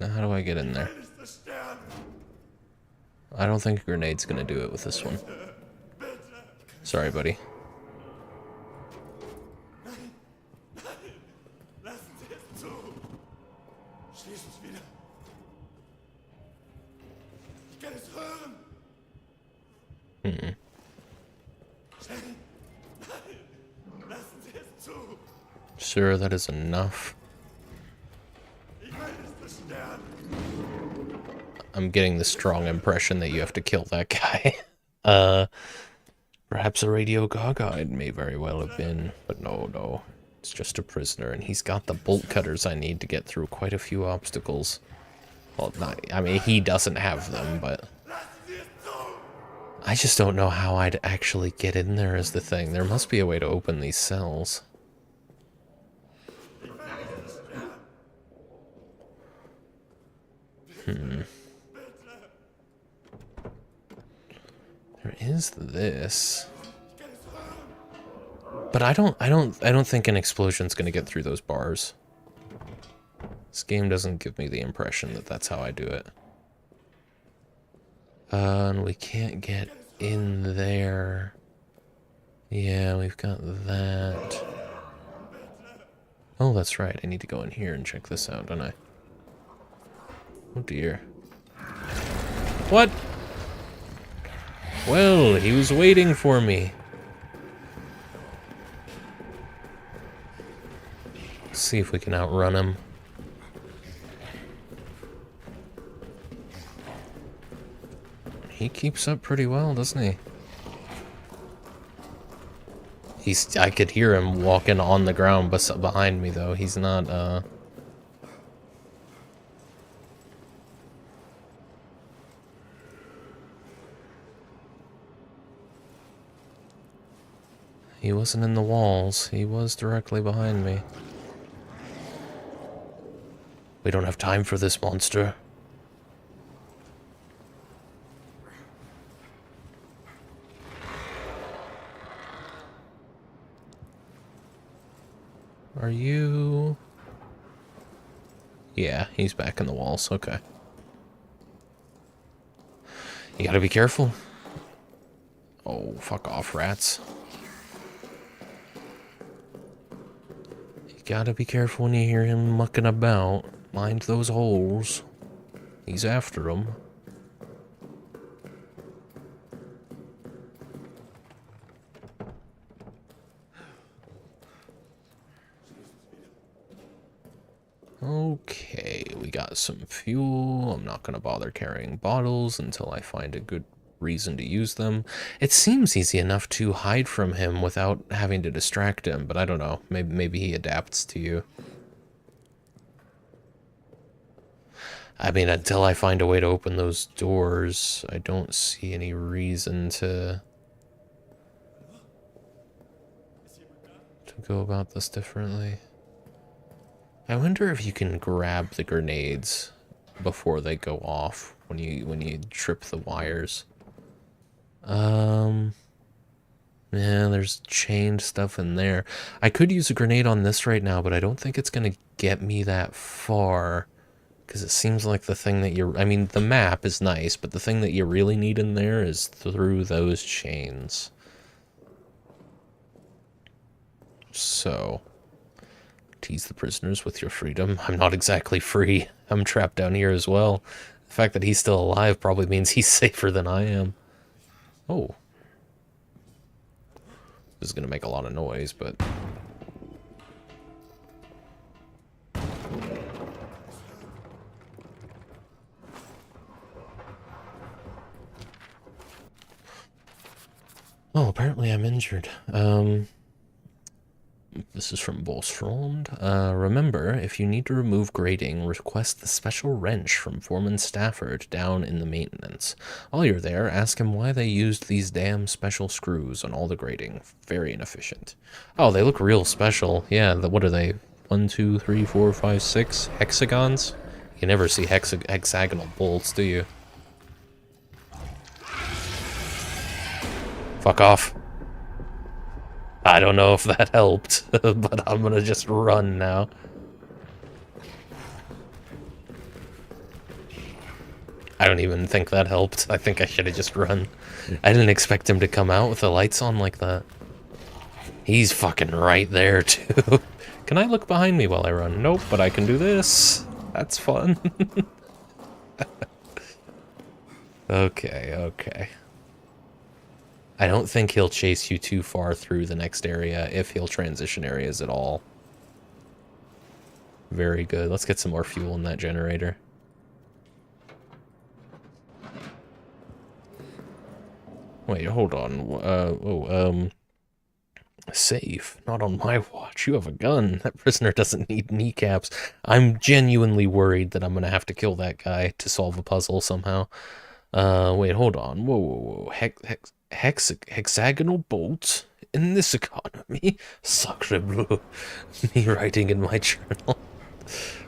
Now how do I get in there? I don't think a grenade's gonna do it with this one. Sorry, buddy. Sure, that is enough. I'm getting the strong impression that you have to kill that guy. Perhaps a Radio Gaga it may very well have been, but no. It's just a prisoner, and he's got the bolt cutters I need to get through quite a few obstacles. Well, not, I mean, he doesn't have them, but I just don't know how I'd actually get in there is the thing. There must be a way to open these cells. There is this. But I don't think an explosion's gonna get through those bars. This game doesn't give me the impression that that's how I do it. And we can't get in there. Yeah, we've got that. Oh, that's right. I need to go in here and check this out, don't I? Oh dear. What? Well, he was waiting for me. Let's see if we can outrun him. He keeps up pretty well, doesn't he? I could hear him walking on the ground behind me, though. He's not, He wasn't in the walls. He was directly behind me. We don't have time for this monster. Are you... Yeah, he's back in the walls. Okay. You gotta be careful. Oh, fuck off, rats. You gotta be careful when you hear him mucking about. Mind those holes. He's after them. Okay, we got some fuel. I'm not gonna bother carrying bottles until I find a good reason to use them. It seems easy enough to hide from him without having to distract him, but I don't know. Maybe he adapts to you. I mean, until I find a way to open those doors, I don't see any reason to go about this differently. I wonder if you can grab the grenades before they go off when you trip the wires. Yeah, there's chained stuff in there. I could use a grenade on this right now, but I don't think it's gonna get me that far. Because it seems like the thing that you're... I mean, the map is nice, but the thing that you really need in there is through those chains. So... tease the prisoners with your freedom. I'm not exactly free. I'm trapped down here as well. The fact that he's still alive probably means he's safer than I am. Oh. This is gonna make a lot of noise, but... Oh, apparently I'm injured. This is from Bolstrand. Remember, if you need to remove grating, request the special wrench from Foreman Stafford down in the maintenance. While you're there, ask him why they used these damn special screws on all the grating. Very inefficient. Oh, they look real special. Yeah, what are they? 1, 2, 3, 4, 5, 6 hexagons? You never see hexagonal bolts, do you? Fuck off. I don't know if that helped, but I'm gonna just run now. I don't even think that helped. I think I should have just run. I didn't expect him to come out with the lights on like that. He's fucking right there, too. Can I look behind me while I run? Nope, but I can do this. That's fun. Okay. I don't think he'll chase you too far through the next area, if he'll transition areas at all. Very good. Let's get some more fuel in that generator. Wait, hold on. Safe? Not on my watch. You have a gun. That prisoner doesn't need kneecaps. I'm genuinely worried that I'm gonna have to kill that guy to solve a puzzle somehow. Wait, hold on. Whoa, whoa, whoa. Hexagonal bolts? In this economy? Sacre bleu. Me writing in my journal.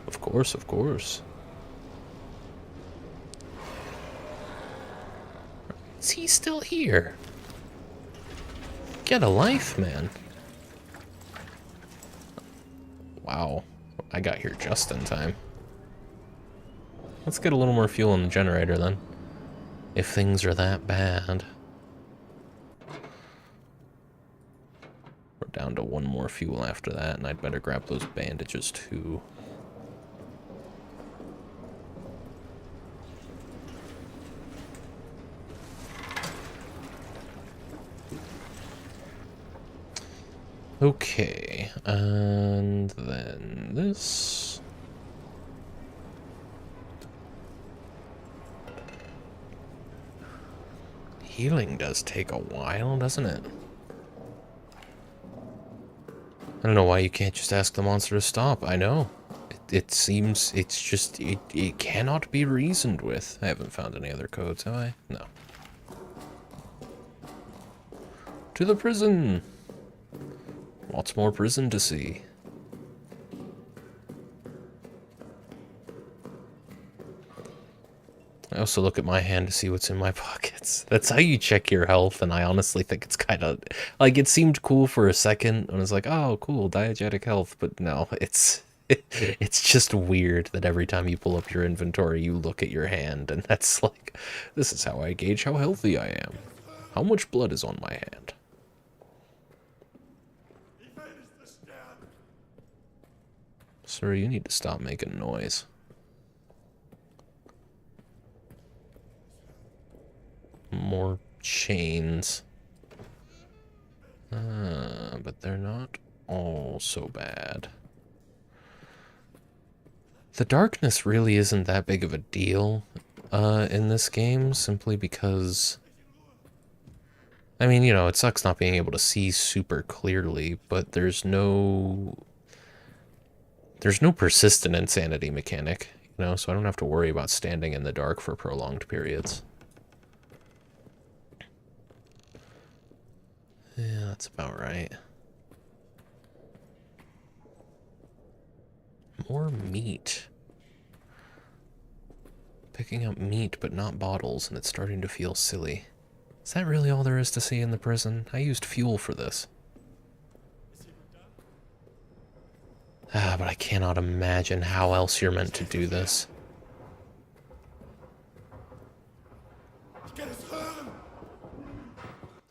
Of course, of course. Is he still here? Get a life, man. Wow. I got here just in time. Let's get a little more fuel in the generator then. If things are that bad. We're down to one more fuel after that, and I'd better grab those bandages too. Okay, and then this. Healing does take a while, doesn't it? I don't know why you can't just ask the monster to stop. I know. It seems it's just, it cannot be reasoned with. I haven't found any other codes, have I? No. To the prison! Lots more prison to see. I also look at my hand to see what's in my pockets. That's how you check your health, and I honestly think it's kind of... Like, it seemed cool for a second, and I was like, oh, cool, diegetic health, but no, it's just weird that every time you pull up your inventory, you look at your hand, and that's like, this is how I gauge how healthy I am. How much blood is on my hand? Sir, you need to stop making noise. More chains. But they're not all so bad. The darkness really isn't that big of a deal in this game, simply because... I mean, you know, it sucks not being able to see super clearly, but there's no persistent insanity mechanic, you know, so I don't have to worry about standing in the dark for prolonged periods. Yeah, that's about right. More meat. Picking up meat, but not bottles, and it's starting to feel silly. Is that really all there is to see in the prison? I used fuel for this. But I cannot imagine how else you're meant to do this.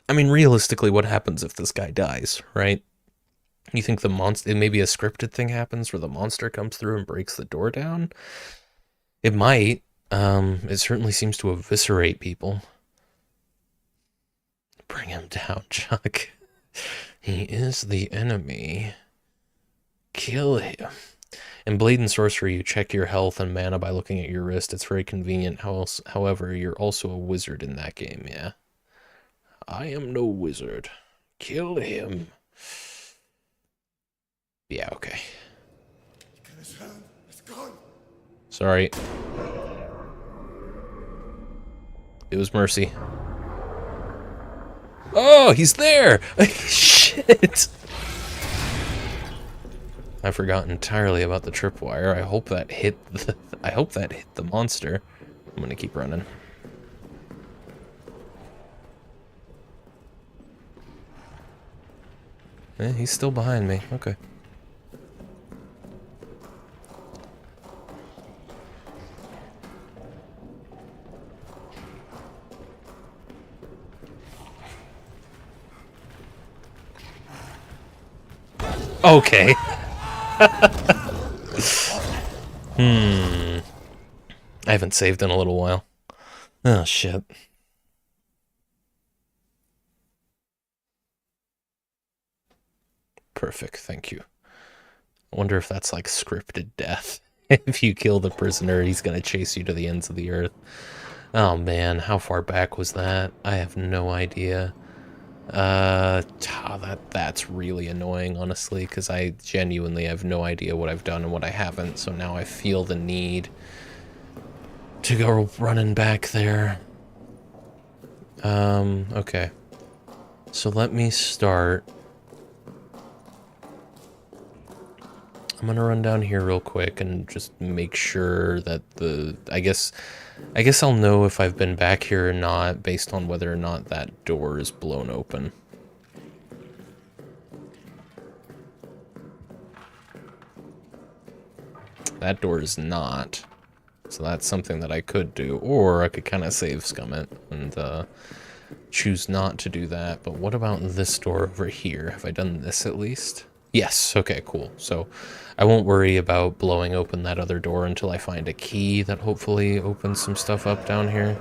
I mean, realistically, what happens if this guy dies, right? You think the monster... Maybe a scripted thing happens where the monster comes through and breaks the door down? It might. It certainly seems to eviscerate people. Bring him down, Chuck. He is the enemy. Kill him. In Blade and Sorcery, you check your health and mana by looking at your wrist. It's very convenient. However, you're also a wizard in that game, yeah? I am no wizard. Kill him. Yeah, okay. Sorry. It was mercy. Oh, he's there! Shit! I forgot entirely about the tripwire. I hope that hit the monster. I'm gonna keep running. He's still behind me. Okay. Okay. I haven't saved in a little while. Oh, shit. Perfect, thank you. I wonder if that's like scripted death. If you kill the prisoner, he's gonna chase you to the ends of the earth. Oh man, how far back was that? I have no idea. That's really annoying, honestly, because I genuinely have no idea what I've done and what I haven't, so now I feel the need to go running back there. Okay. So let me start. I'm gonna run down here real quick and just make sure that I guess I'll know if I've been back here or not based on whether or not that door is blown open. That door is not. So that's something that I could do, or I could kind of save scum it and choose not to do that. But what about this door over here? Have I done this at least? Yes, okay, cool. So I won't worry about blowing open that other door until I find a key that hopefully opens some stuff up down here.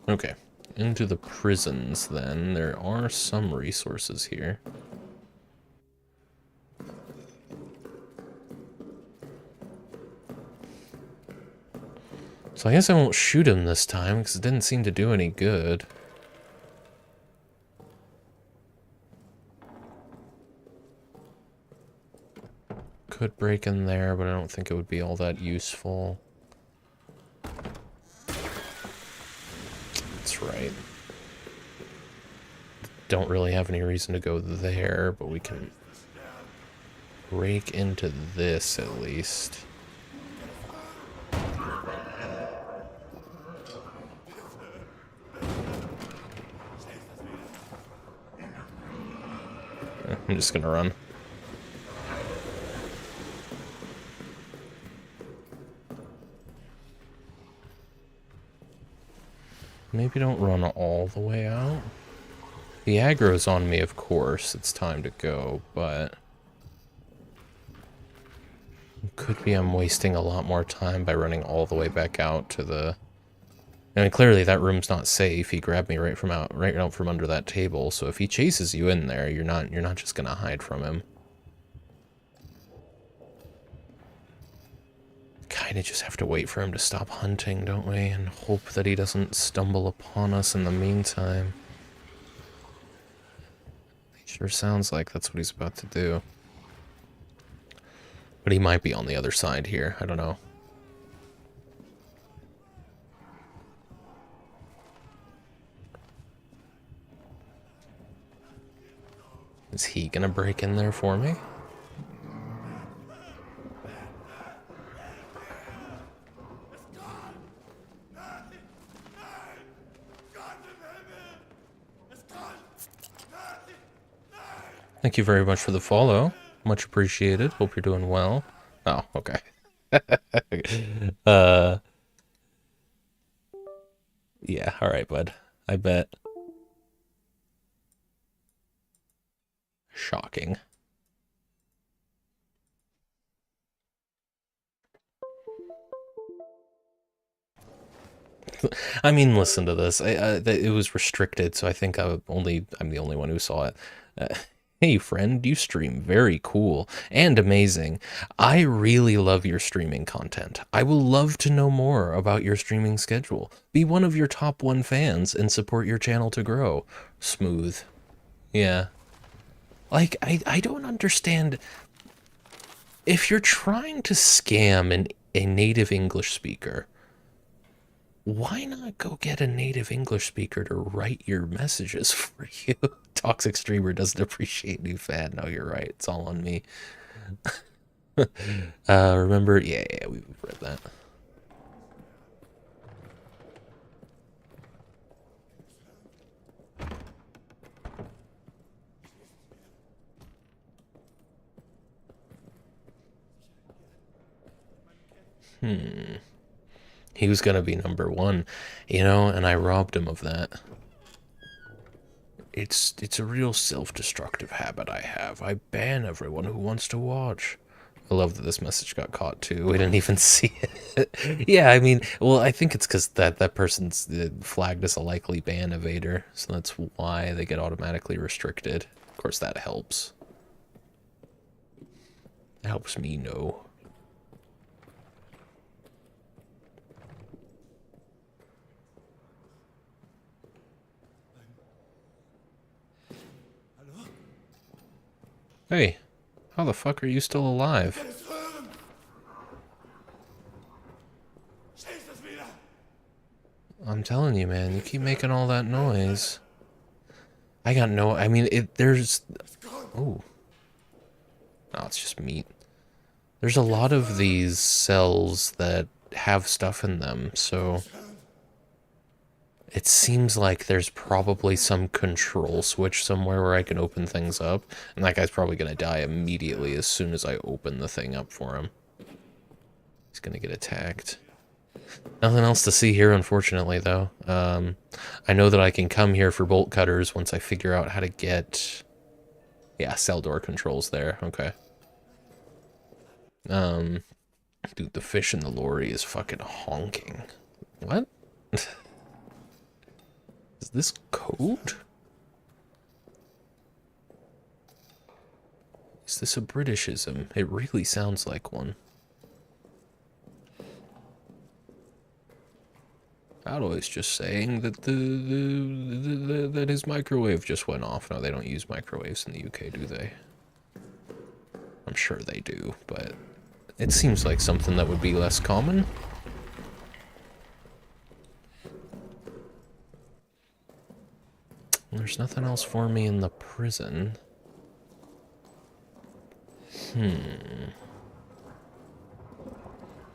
Okay, into the prisons then. There are some resources here. So I guess I won't shoot him this time, because it didn't seem to do any good. Could break in there, but I don't think it would be all that useful. That's right. Don't really have any reason to go there, but we can break into this at least. I'm just gonna run. Maybe don't run all the way out. The aggro's on me, of course. It's time to go, but it could be I'm wasting a lot more time by running all the way back out to the... I mean, clearly that room's not safe. He grabbed me right out from under that table. So if he chases you in there, you're not just gonna hide from him. Kind of just have to wait for him to stop hunting, don't we? And hope that he doesn't stumble upon us in the meantime. He sure sounds like that's what he's about to do. But he might be on the other side here. I don't know. Is he gonna break in there for me? Thank you very much for the follow. Much appreciated. Hope you're doing well. Oh, okay. Yeah, alright, bud. I bet. Shocking. I mean, listen to this. It was restricted, so I think I'm the only one who saw it. Hey friend, you stream very cool and amazing. I really love your streaming content. I will love to know more about your streaming schedule. Be one of your top 1 fans and support your channel to grow. Smooth. Yeah. Like, I don't understand. If you're trying to scam a native English speaker, why not go get a native English speaker to write your messages for you? Toxic streamer doesn't appreciate new fan. No, you're right. It's all on me. Remember? Yeah, we've read that. He was gonna be number 1, you know, and I robbed him of that. It's a real self-destructive habit I have. I ban everyone who wants to watch. I love that this message got caught too. We didn't even see it. Yeah, I mean, well, I think it's because that person's flagged as a likely ban evader, so that's why they get automatically restricted. Of course, that helps. It helps me know. Hey, how the fuck are you still alive? I'm telling you, man, you keep making all that noise. I mean, there's... Oh. No, it's just meat. There's a lot of these cells that have stuff in them, so... It seems like there's probably some control switch somewhere where I can open things up, and that guy's probably gonna die immediately as soon as I open the thing up for him. He's gonna get attacked. Nothing else to see here, unfortunately, though. I know that I can come here for bolt cutters once I figure out how to get... Yeah, cell door controls there. Okay. Dude, the fish in the lorry is fucking honking. What? Is this code? Is this a Britishism? It really sounds like one. Alloy's just saying that that his microwave just went off. No, they don't use microwaves in the UK, do they? I'm sure they do, but it seems like something that would be less common. There's nothing else for me in the prison.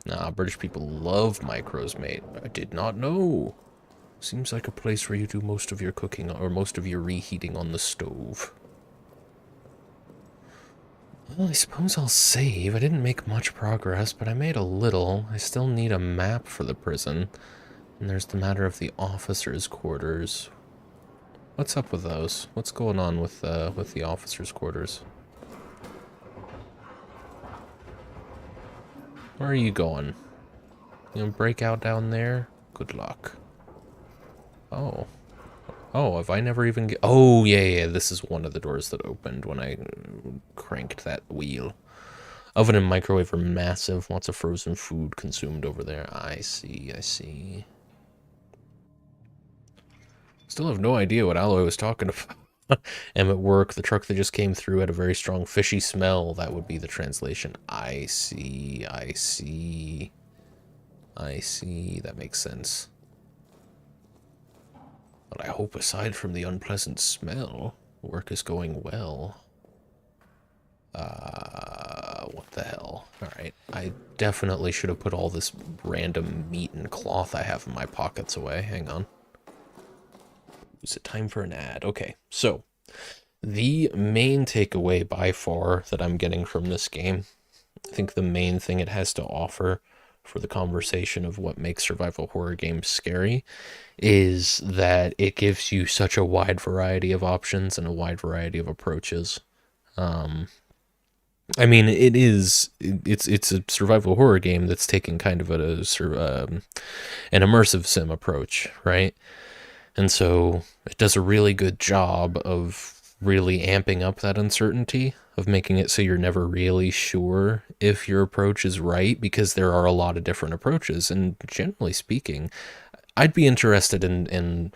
Nah, British people love micros, mate. I did not know. Seems like a place where you do most of your cooking or most of your reheating on the stove. Well, I suppose I'll save. I didn't make much progress, but I made a little. I still need a map for the prison. And there's the matter of the officers' quarters. What's up with those? What's going on with the officers' quarters? Where are you going? You gonna break out down there? Good luck. Oh. Oh, have I never even get... Oh, yeah, this is one of the doors that opened when I cranked that wheel. Oven and microwave are massive. Lots of frozen food consumed over there. I see, I see. Still have no idea what Alloy was talking about. I'm at work. The truck that just came through had a very strong fishy smell. That would be the translation. I see, I see. I see. That makes sense. But I hope aside from the unpleasant smell, work is going well. What the hell? Alright, I definitely should have put all this random meat and cloth I have in my pockets away. Hang on. Is it time for an ad? Okay, so the main takeaway by far that I'm getting from this game, I think the main thing it has to offer for the conversation of what makes survival horror games scary is that it gives you such a wide variety of options and a wide variety of approaches. I mean, it's a survival horror game that's taking kind of an immersive sim approach, right? And so it does a really good job of really amping up that uncertainty, of making it so you're never really sure if your approach is right, because there are a lot of different approaches. And generally speaking, I'd be interested in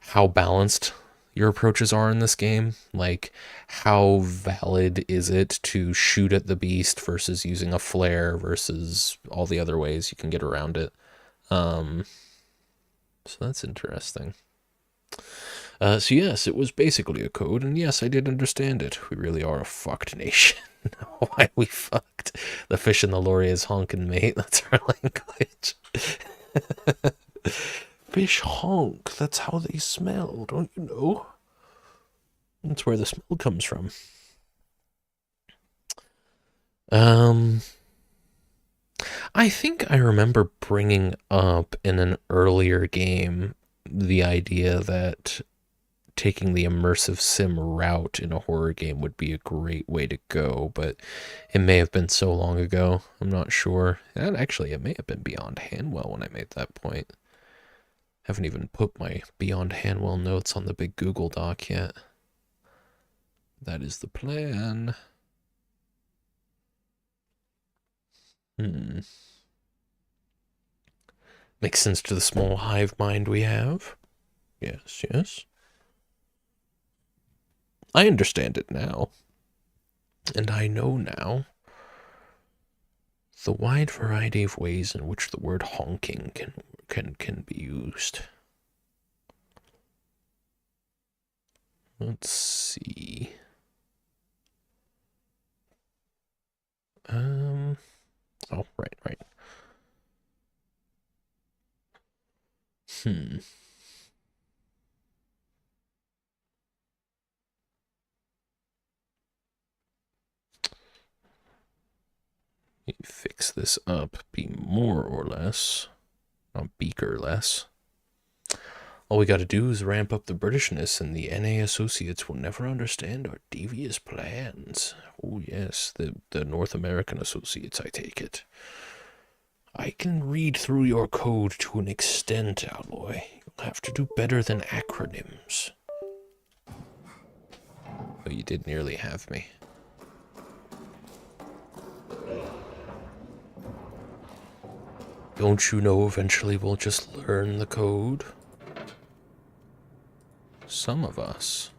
how balanced your approaches are in this game. Like, how valid is it to shoot at the beast versus using a flare versus all the other ways you can get around it. So that's interesting. So yes, it was basically a code, and yes, I did understand it. We really are a fucked nation. Why we fucked? The fish in the lorry is honking, mate. That's our language. Fish honk. That's how they smell, don't you know? That's where the smell comes from. I think I remember bringing up in an earlier game the idea that taking the immersive sim route in a horror game would be a great way to go, but it may have been so long ago. I'm not sure. And actually, it may have been Beyond Hanwell when I made that point. Haven't even put my Beyond Hanwell notes on the big Google Doc yet. That is the plan. Makes sense to the small hive mind we have. Yes, yes. I understand it now. And I know now the wide variety of ways in which the word honking can be used. Let's see. Oh, right. Hmm. Fix this up, be more or less, not beaker less. All we gotta do is ramp up the Britishness, and the NA associates will never understand our devious plans. Oh yes, the North American associates, I take it. I can read through your code to an extent, Alloy. You'll have to do better than acronyms. But you did nearly have me. Don't you know eventually we'll just learn the code? Some of us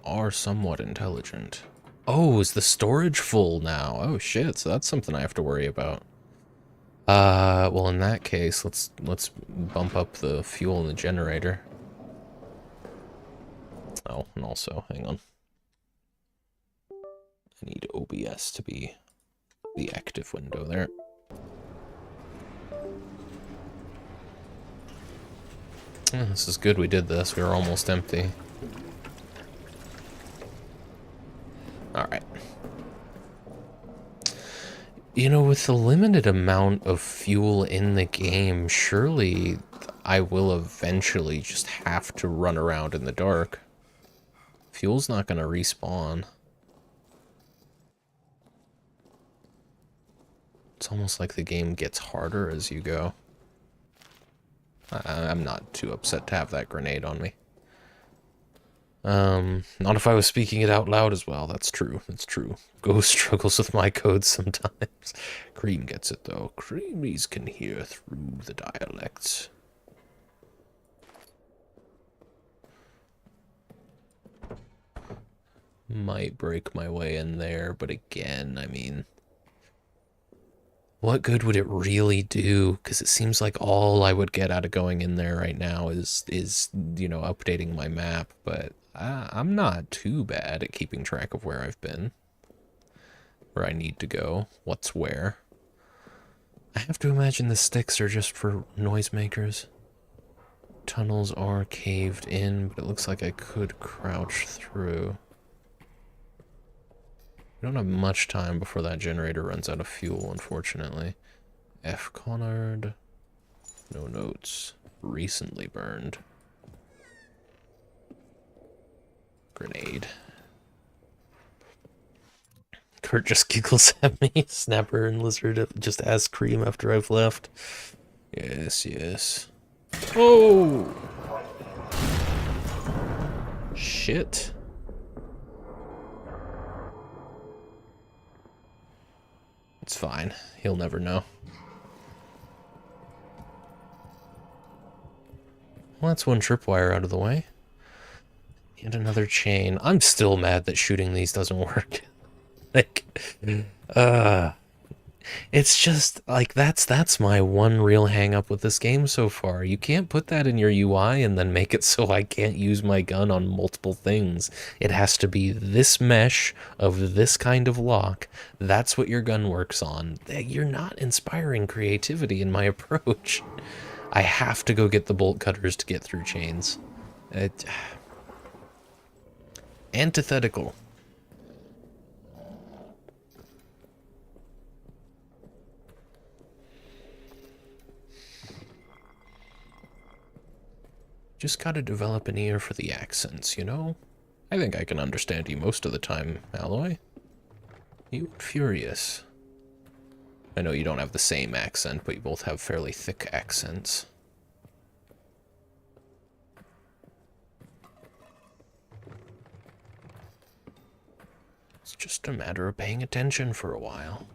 are somewhat intelligent. Oh, is the storage full now? Oh shit, so that's something I have to worry about. Well in that case, let's bump up the fuel in the generator. Oh, and also, hang on. I need OBS to be the active window there. Oh, this is good we did this. We were almost empty. Alright. You know, with the limited amount of fuel in the game, surely I will eventually just have to run around in the dark. Fuel's not gonna respawn. It's almost like the game gets harder as you go. I'm not too upset to have that grenade on me. Not if I was speaking it out loud as well. That's true. That's true. Ghost struggles with my code sometimes. Cream gets it, though. Creamies can hear through the dialects. Might break my way in there, but again, I mean... what good would it really do? Because it seems like all I would get out of going in there right now is you know, updating my map. But I'm not too bad at keeping track of where I've been. Where I need to go. What's where. I have to imagine the sticks are just for noisemakers. Tunnels are caved in, but it looks like I could crouch through. We don't have much time before that generator runs out of fuel, unfortunately. F. Connard. No notes. Recently burned. Grenade. Kurt just giggles at me. Snapper and Lizard just ask Cream after I've left. Yes, yes. Oh! Shit. It's fine. He'll never know. Well, that's one tripwire out of the way. And another chain. I'm still mad that shooting these doesn't work. Like, it's just, like, that's my one real hang-up with this game so far. You can't put that in your UI and then make it so I can't use my gun on multiple things. It has to be this mesh of this kind of lock. That's what your gun works on. You're not inspiring creativity in my approach. I have to go get the bolt cutters to get through chains. Antithetical. Just gotta develop an ear for the accents, you know? I think I can understand you most of the time, Alloy. You and Furious. I know you don't have the same accent, but you both have fairly thick accents. It's just a matter of paying attention for a while.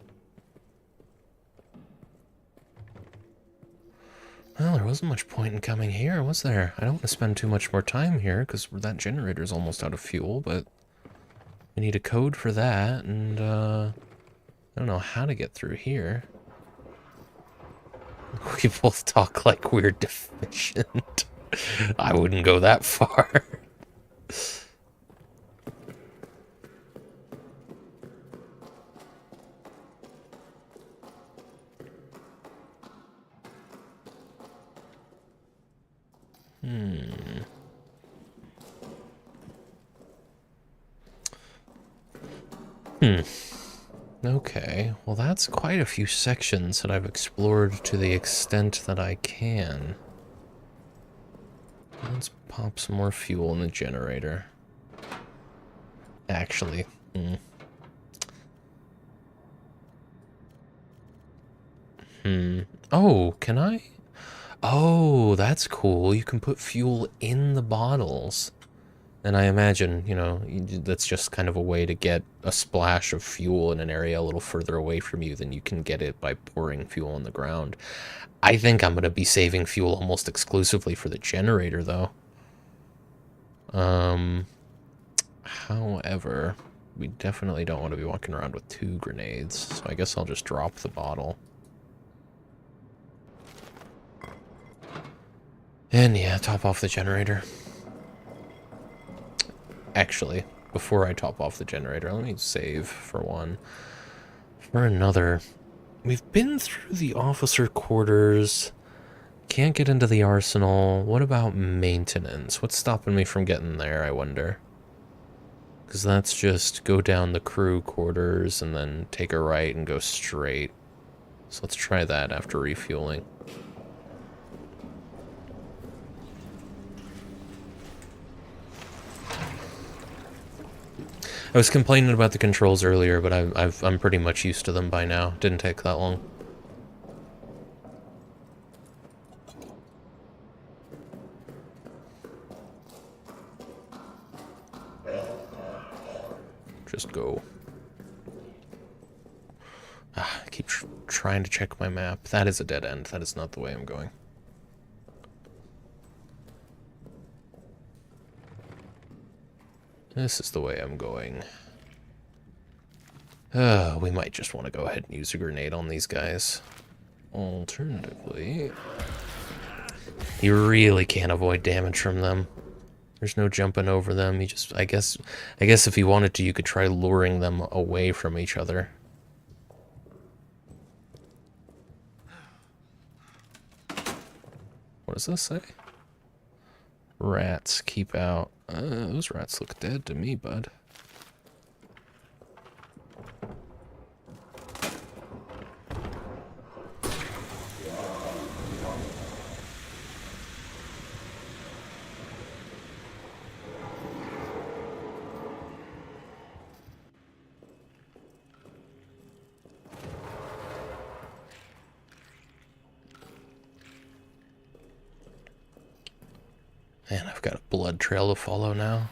Well, there wasn't much point in coming here, was there? I don't want to spend too much more time here, because that generator's almost out of fuel, but... We need a code for that, and I don't know how to get through here. We both talk like we're deficient. I wouldn't go that far. Okay, well that's quite a few sections that I've explored to the extent that I can. Let's pop some more fuel in the generator. Actually, Oh, can I? Oh, that's cool. You can put fuel in the bottles. And I imagine, you know, that's just kind of a way to get a splash of fuel in an area a little further away from you than you can get it by pouring fuel on the ground. I think I'm going to be saving fuel almost exclusively for the generator, though. However, we definitely don't want to be walking around with 2 grenades, so I guess I'll just drop the bottle. And yeah, top off the generator. Actually, before I top off the generator, let me save for one. For another, we've been through the officer quarters. Can't get into the arsenal. What about maintenance? What's stopping me from getting there, I wonder? Because that's just go down the crew quarters and then take a right and go straight. So let's try that after refueling. I was complaining about the controls earlier, but I'm pretty much used to them by now. Didn't take that long. Just go. I keep trying to check my map. That is a dead end. That is not the way I'm going. This is the way I'm going. We might just want to go ahead and use a grenade on these guys. Alternatively, you really can't avoid damage from them. There's no jumping over them. You just, I guess if you wanted to, you could try luring them away from each other. What does this say? Rats, keep out. Those rats look dead to me, bud. Man, I've got a blood trail to follow now.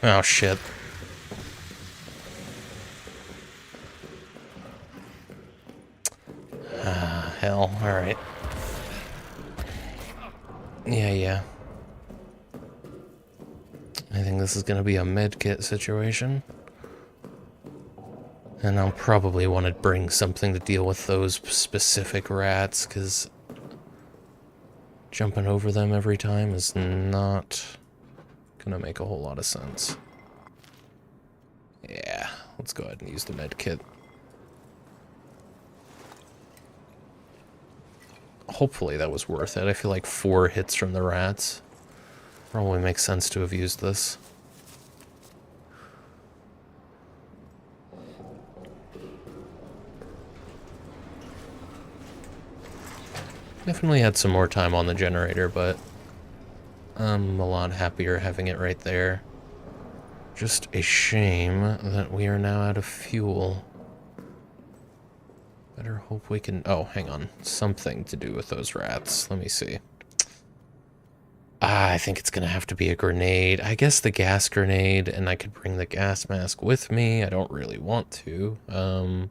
Oh, shit. Ah, hell. Alright. Yeah. I think this is gonna be a medkit situation. And I'll probably want to bring something to deal with those specific rats, because jumping over them every time is not gonna make a whole lot of sense. Yeah, let's go ahead and use the med kit. Hopefully that was worth it. I feel like 4 hits from the rats probably makes sense to have used this. Definitely had some more time on the generator, but I'm a lot happier having it right there. Just a shame that we are now out of fuel. Better hope we can... Oh, hang on. Something to do with those rats. Let me see. I think it's gonna have to be a grenade. I guess the gas grenade, and I could bring the gas mask with me. I don't really want to. Oh,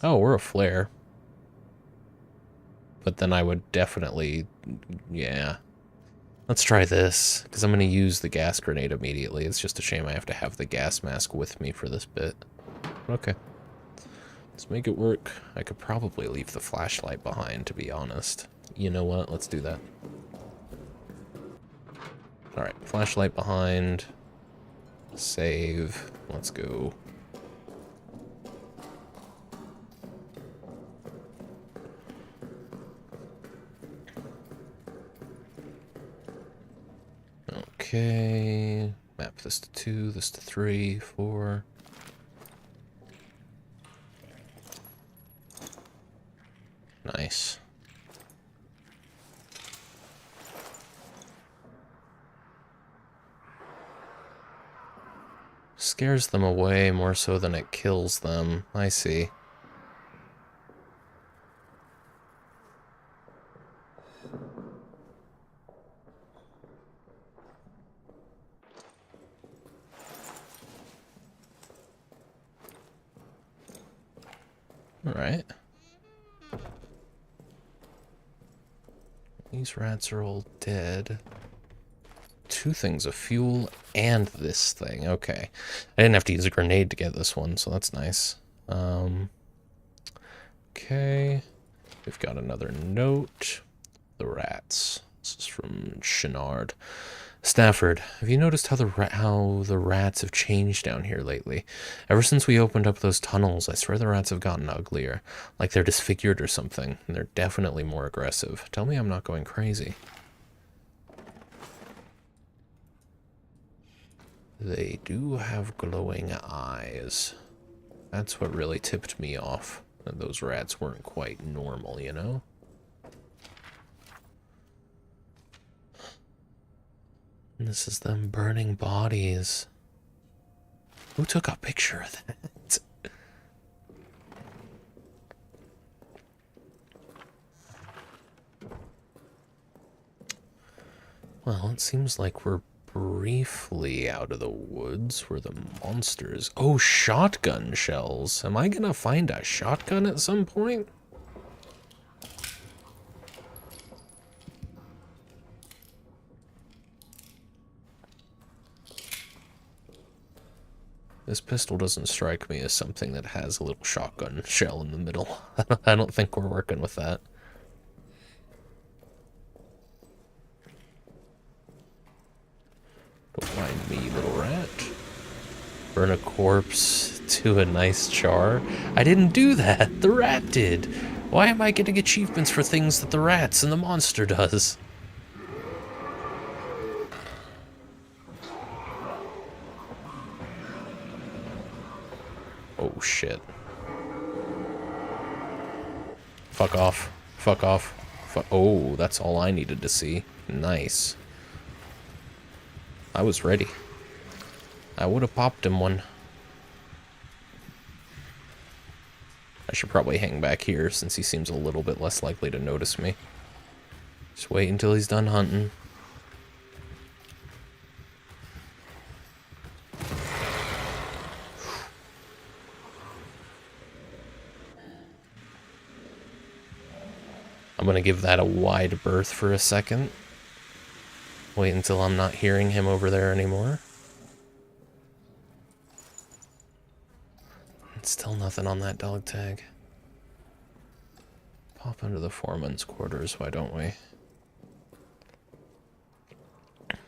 we're a flare. But then I would definitely... Yeah. Let's try this, because I'm gonna use the gas grenade immediately. It's just a shame I have to have the gas mask with me for this bit. Okay. Let's make it work. I could probably leave the flashlight behind, to be honest. You know what? Let's do that. Alright, flashlight behind. Save. Let's go. Okay. Map this to 2, this to 3, 4. Nice. Scares them away more so than it kills them. I see. Alright. These rats are all dead. 2 things of fuel and this thing. Okay. I didn't have to use a grenade to get this one, so that's nice. Okay. We've got another note. The rats. This is from Chenard. Stafford, have you noticed how the rats have changed down here lately? Ever since we opened up those tunnels, I swear the rats have gotten uglier. Like they're disfigured or something. And they're definitely more aggressive. Tell me I'm not going crazy. They do have glowing eyes. That's what really tipped me off. That those rats weren't quite normal, you know? And this is them burning bodies. Who took a picture of that? Well, it seems like we're briefly out of the woods where the monsters... Oh, shotgun shells. Am I gonna find a shotgun at some point? This pistol doesn't strike me as something that has a little shotgun shell in the middle. I don't think we're working with that. Don't mind me, little rat. Burn a corpse to a nice char. I didn't do that. The rat did. Why am I getting achievements for things that the rats and the monster does? Oh, shit. Fuck off. Fuck off. Oh, that's all I needed to see. Nice. I was ready. I would have popped him one. I should probably hang back here since he seems a little bit less likely to notice me. Just wait until he's done hunting. I'm gonna give that a wide berth for a second. Wait until I'm not hearing him over there anymore. Still nothing on that dog tag. Pop into the foreman's quarters, why don't we?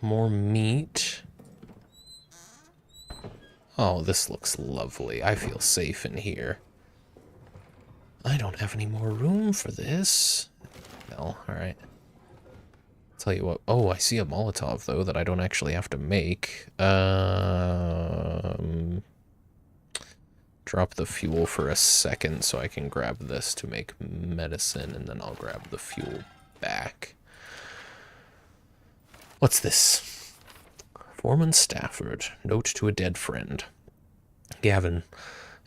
More meat. Oh, this looks lovely. I feel safe in here. I don't have any more room for this. Well, alright. Tell you what. Oh, I see a Molotov, though, that I don't actually have to make. Drop the fuel for a second so I can grab this to make medicine, and then I'll grab the fuel back. What's this? Foreman Stafford. Note to a dead friend. Gavin,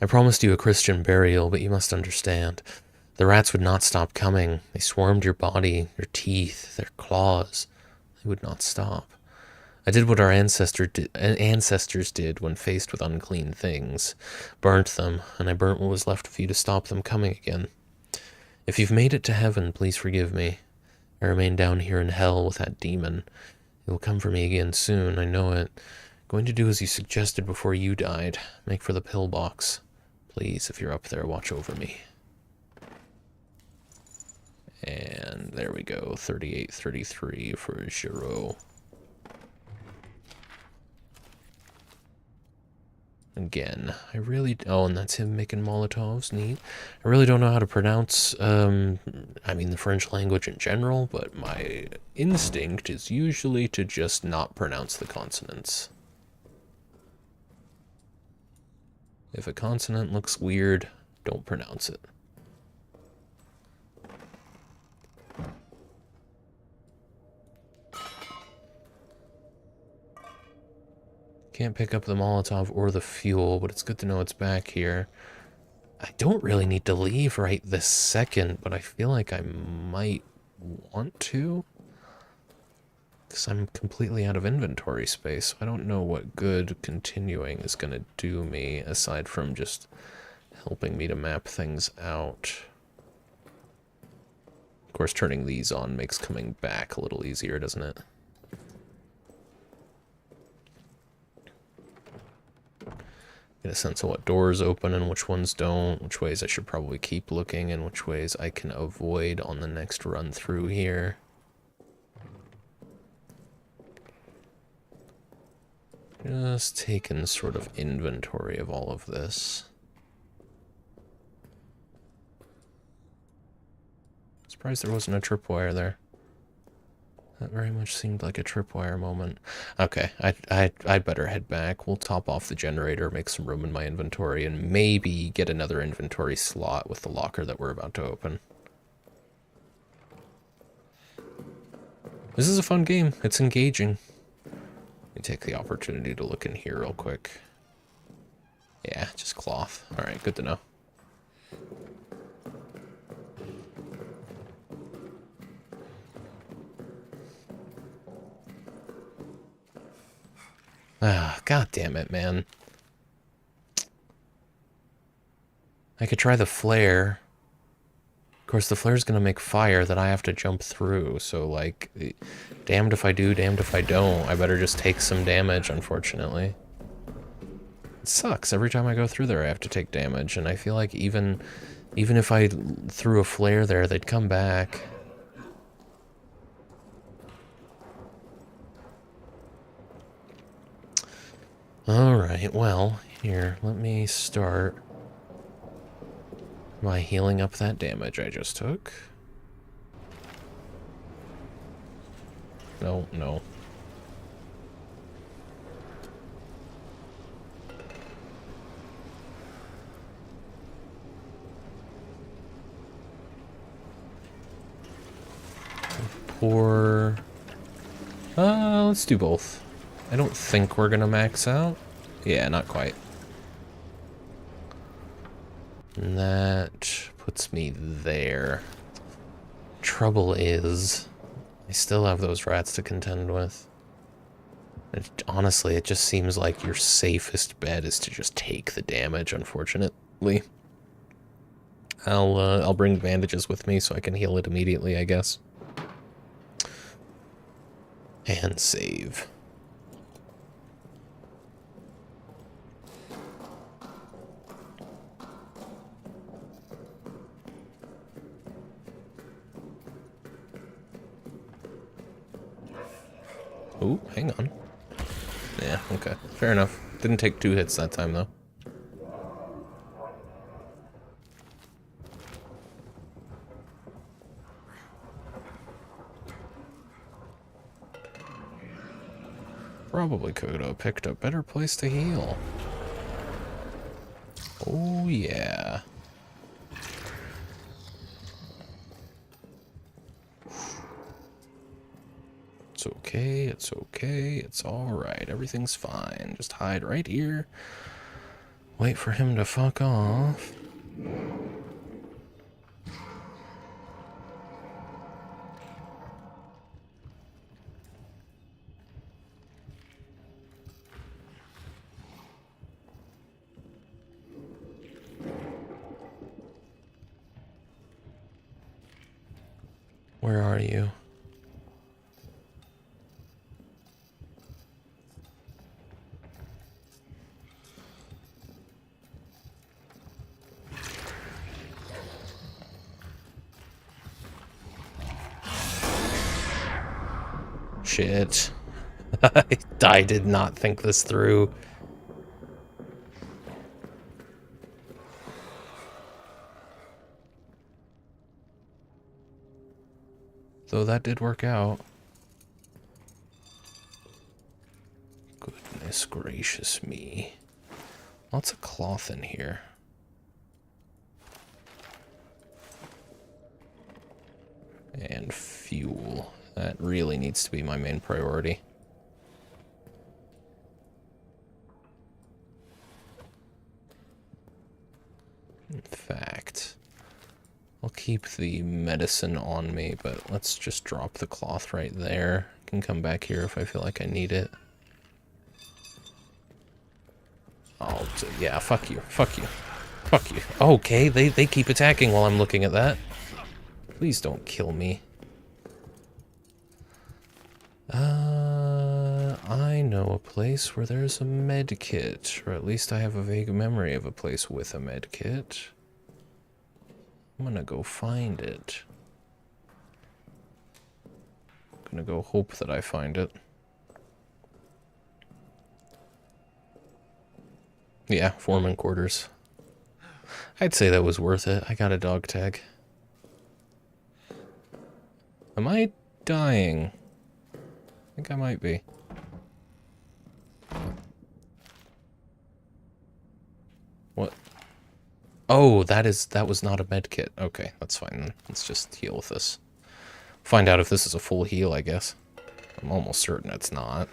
I promised you a Christian burial, but you must understand. The rats would not stop coming. They swarmed your body, your teeth, their claws. They would not stop. I did what our ancestors did when faced with unclean things. Burnt them, and I burnt what was left of you to stop them coming again. If you've made it to heaven, please forgive me. I remain down here in hell with that demon. He will come for me again soon, I know it. Going to do as you suggested before you died. Make for the pillbox. Please, if you're up there, watch over me. And there we go, 3833 for Giro. Again, I really... Oh, and that's him making Molotovs. Neat. I really don't know how to pronounce, the French language in general, but my instinct is usually to just not pronounce the consonants. If a consonant looks weird, don't pronounce it. Can't pick up the Molotov or the fuel, but it's good to know it's back here. I don't really need to leave right this second, but I feel like I might want to. Because I'm completely out of inventory space, so I don't know what good continuing is going to do me, aside from just helping me to map things out. Of course, turning these on makes coming back a little easier, doesn't it? Get a sense of what doors open and which ones don't, which ways I should probably keep looking, and which ways I can avoid on the next run through here. Just taking sort of inventory of all of this. Surprised there wasn't a tripwire there. That very much seemed like a tripwire moment. Okay, I'd better head back. We'll top off the generator, make some room in my inventory, and maybe get another inventory slot with the locker that we're about to open. This is a fun game. It's engaging. Let me take the opportunity to look in here real quick. Yeah, just cloth. Alright, good to know. Ah, god damn it, man. I could try the flare. Of course, the flare's gonna make fire that I have to jump through, so, like, damned if I do, damned if I don't. I better just take some damage, unfortunately. It sucks. Every time I go through there, I have to take damage, and I feel like even if I threw a flare there, they'd come back. Alright, well, here, let me start by healing up that damage I just took. No, no. Or... let's do both. I don't think we're gonna max out. Yeah, not quite. And that puts me there. Trouble is, I still have those rats to contend with. Honestly, it just seems like your safest bet is to just take the damage, unfortunately. I'll bring bandages with me so I can heal it immediately, I guess. And save. Oh, hang on. Yeah, okay. Fair enough. Didn't take 2 hits that time, though. Probably could have picked a better place to heal. Oh, yeah. It's okay, it's okay, it's alright, everything's fine. Just hide right here Wait for him to fuck off. Where are you? Shit. I did not think this through. Though that did work out. Goodness gracious me. Lots of cloth in here. And fuel. That really needs to be my main priority. In fact, I'll keep the medicine on me, but let's just drop the cloth right there. I can come back here if I feel like I need it. Oh, yeah, fuck you, fuck you, fuck you. Okay, they keep attacking while I'm looking at that. Please don't kill me. I know a place where there's a med kit, or at least I have a vague memory of a place with a med kit. I'm gonna go find it. I'm gonna go hope that I find it. Yeah, foreman quarters. I'd say that was worth it. I got a dog tag. Am I dying? I think I might be. What? Oh, that was not a med kit. Okay, that's fine then. Let's just heal with this. Find out if this is a full heal, I guess. I'm almost certain it's not.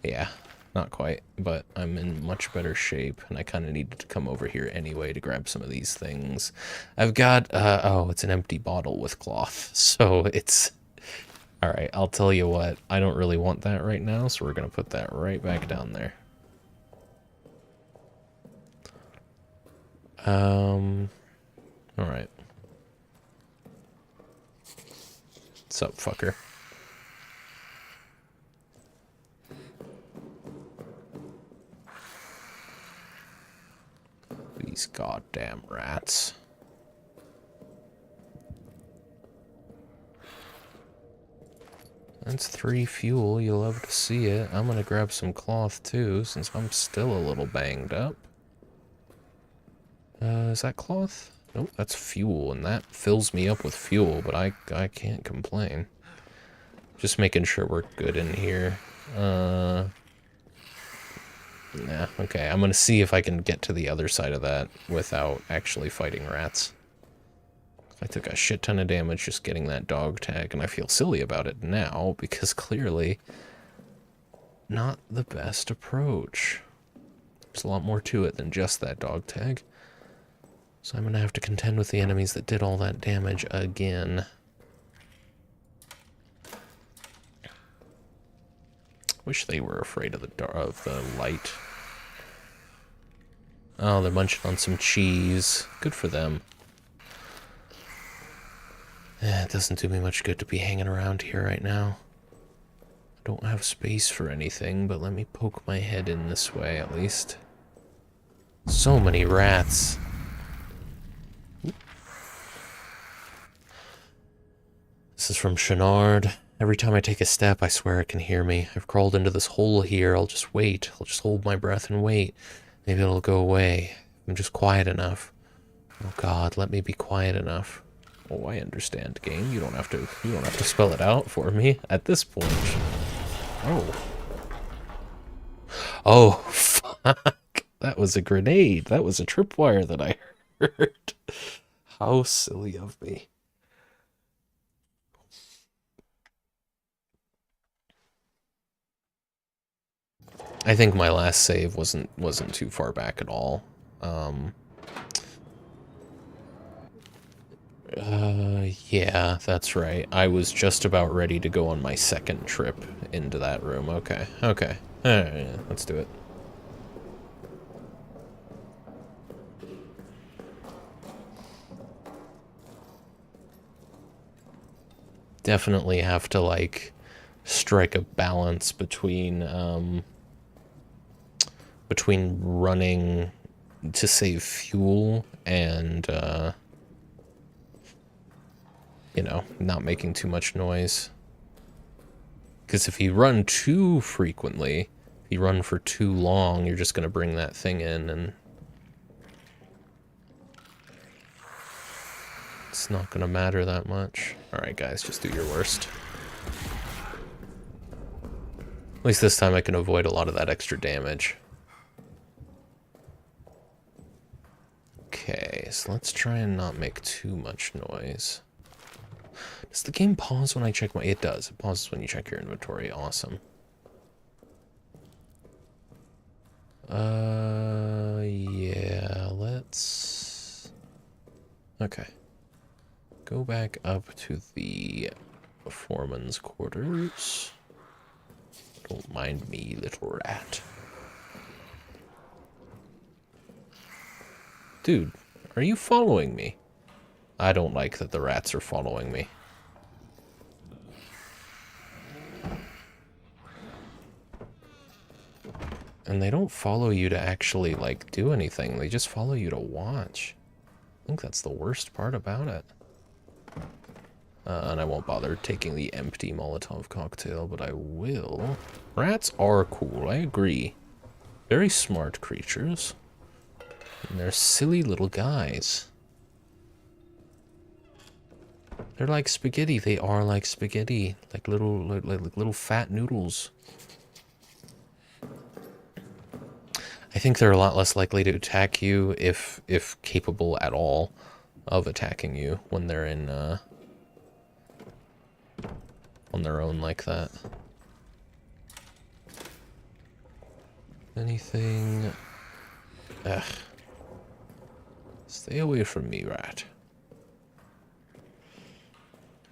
Yeah, not quite, but I'm in much better shape, and I kind of needed to come over here anyway to grab some of these things. I've got, oh, it's an empty bottle with cloth, so it's... Alright, I'll tell you what, I don't really want that right now, so we're gonna put that right back down there. Alright. What's up, fucker? These goddamn rats. That's 3 fuel, you'll love to see it. I'm gonna grab some cloth too, since I'm still a little banged up. Is that cloth? Nope, that's fuel, and that fills me up with fuel, but I can't complain. Just making sure we're good in here. Nah, okay, I'm gonna see if I can get to the other side of that without actually fighting rats. I took a shit ton of damage just getting that dog tag, and I feel silly about it now, because clearly not the best approach. There's a lot more to it than just that dog tag. So I'm gonna have to contend with the enemies that did all that damage again. Wish they were afraid of the light. Oh, they're munching on some cheese. Good for them. It doesn't do me much good to be hanging around here right now. I don't have space for anything, but let me poke my head in this way at least. So many rats. This is from Chenard. Every time I take a step, I swear it can hear me. I've crawled into this hole here. I'll just wait. I'll just hold my breath and wait. Maybe it'll go away. I'm just quiet enough. Oh God, let me be quiet enough. Oh, I understand, game. You don't have to spell it out for me at this point. Oh. Oh, fuck. That was a grenade. That was a tripwire that I heard. How silly of me. I think my last save wasn't too far back at all. Yeah, that's right. I was just about ready to go on my second trip into that room. Okay, okay. Alright, yeah, let's do it. Definitely have to, like, strike a balance between running to save fuel and, you know, not making too much noise. Because if you run too frequently, if you run for too long, you're just going to bring that thing in and it's not going to matter that much. Alright guys, just do your worst. At least this time I can avoid a lot of that extra damage. Okay, so let's try and not make too much noise. Does the game pause when I check my... It does. It pauses when you check your inventory. Awesome. Yeah, let's... Okay. Go back up to the foreman's quarters. Don't mind me, little rat. Dude, are you following me? I don't like that the rats are following me. And they don't follow you to actually, like, do anything. They just follow you to watch. I think that's the worst part about it. And I won't bother taking the empty Molotov cocktail, but I will. Rats are cool, I agree. Very smart creatures. And they're silly little guys. They're like spaghetti. They are like spaghetti. Like little fat noodles. I think they're a lot less likely to attack you if capable at all of attacking you when they're in on their own like that. Anything? Ugh. Stay away from me, rat.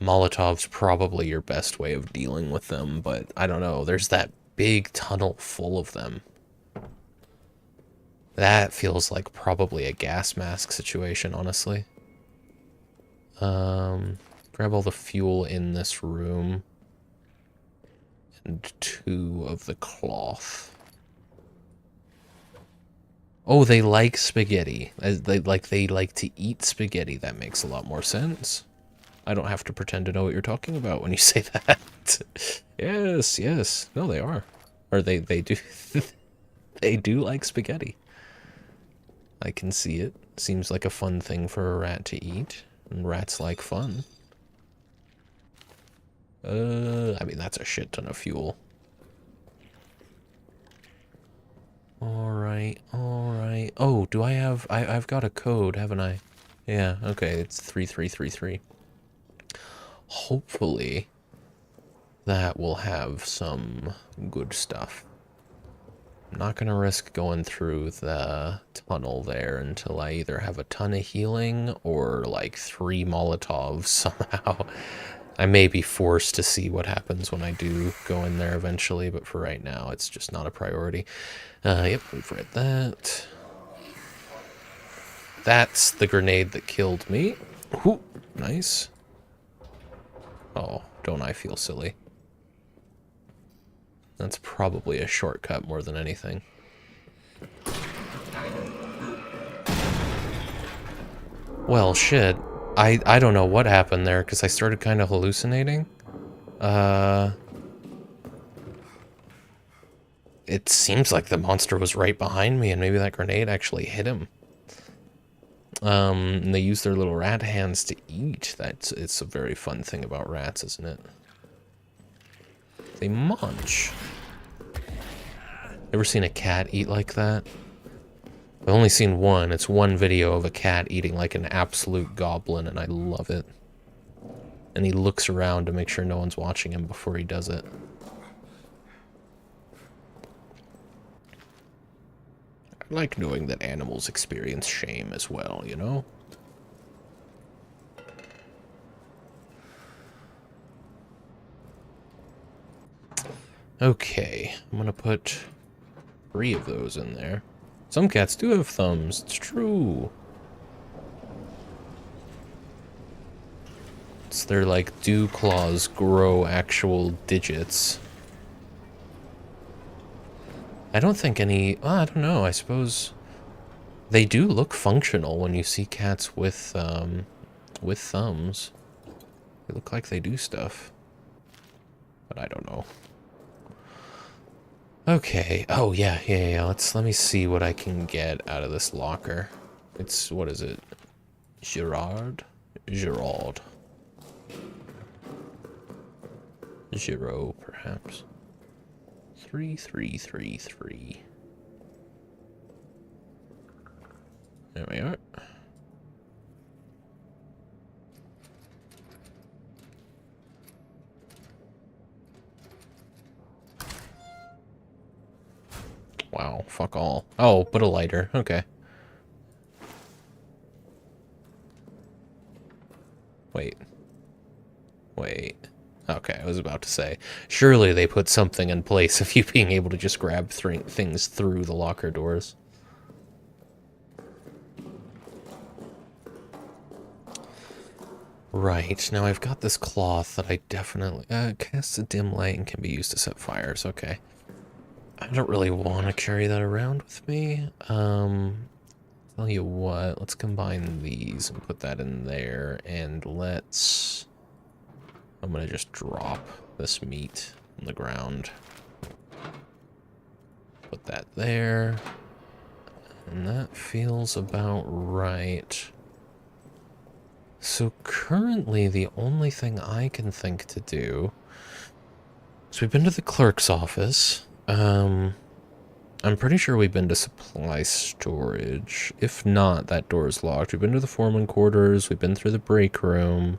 Molotov's probably your best way of dealing with them, but I don't know. There's that big tunnel full of them. That feels like probably a gas mask situation, honestly. Grab all the fuel in this room. And 2 of the cloth. Oh, they like spaghetti. They like to eat spaghetti. That makes a lot more sense. I don't have to pretend to know what you're talking about when you say that. Yes, yes. No, they are. Or they do. They do like spaghetti. I can see it. Seems like a fun thing for a rat to eat. And rats like fun. I mean, that's a shit ton of fuel. Alright, alright. Oh, do I have... I've got a code, haven't I? Yeah, okay, it's 3333. Hopefully, that will have some good stuff. I'm not gonna risk going through the tunnel there until I either have a ton of healing or like 3 Molotovs somehow. I may be forced to see what happens when I do go in there eventually, but for right now, it's just not a priority. Yep, we've read that. That's the grenade that killed me. Ooh, nice. Oh, don't I feel silly. That's probably a shortcut more than anything. Well, shit. I don't know what happened there, because I started kind of hallucinating. It seems like the monster was right behind me, and maybe that grenade actually hit him. And they use their little rat hands to eat. It's a very fun thing about rats, isn't it? They munch. Ever seen a cat eat like that? I've only seen one. It's one video of a cat eating like an absolute goblin, and I love it. And he looks around to make sure no one's watching him before he does it. I like knowing that animals experience shame as well, you know? Okay, I'm gonna put 3 of those in there. Some cats do have thumbs, it's true. It's their, like, dew claws grow actual digits. I don't think any... well, I don't know, I suppose... they do look functional when you see cats with thumbs. They look like they do stuff. But I don't know. Okay. Oh, yeah. Let me see what I can get out of this locker. It's, what is it? Girard? Giraud. Giraud, perhaps. 3333. There we are. Wow, fuck all. Oh, but a lighter. Okay. Wait. Okay, I was about to say. Surely they put something in place of you being able to just grab things through the locker doors. Right, now I've got this cloth that I definitely... casts a dim light and can be used to set fires. Okay. I don't really want to carry that around with me. Tell you what, let's combine these and put that in there, and let's... I'm gonna just drop this meat on the ground. Put that there. And that feels about right. So currently the only thing I can think to do is we've been to the clerk's office. I'm pretty sure we've been to supply storage. If not, that door is locked. We've been to the foreman quarters. We've been through the break room.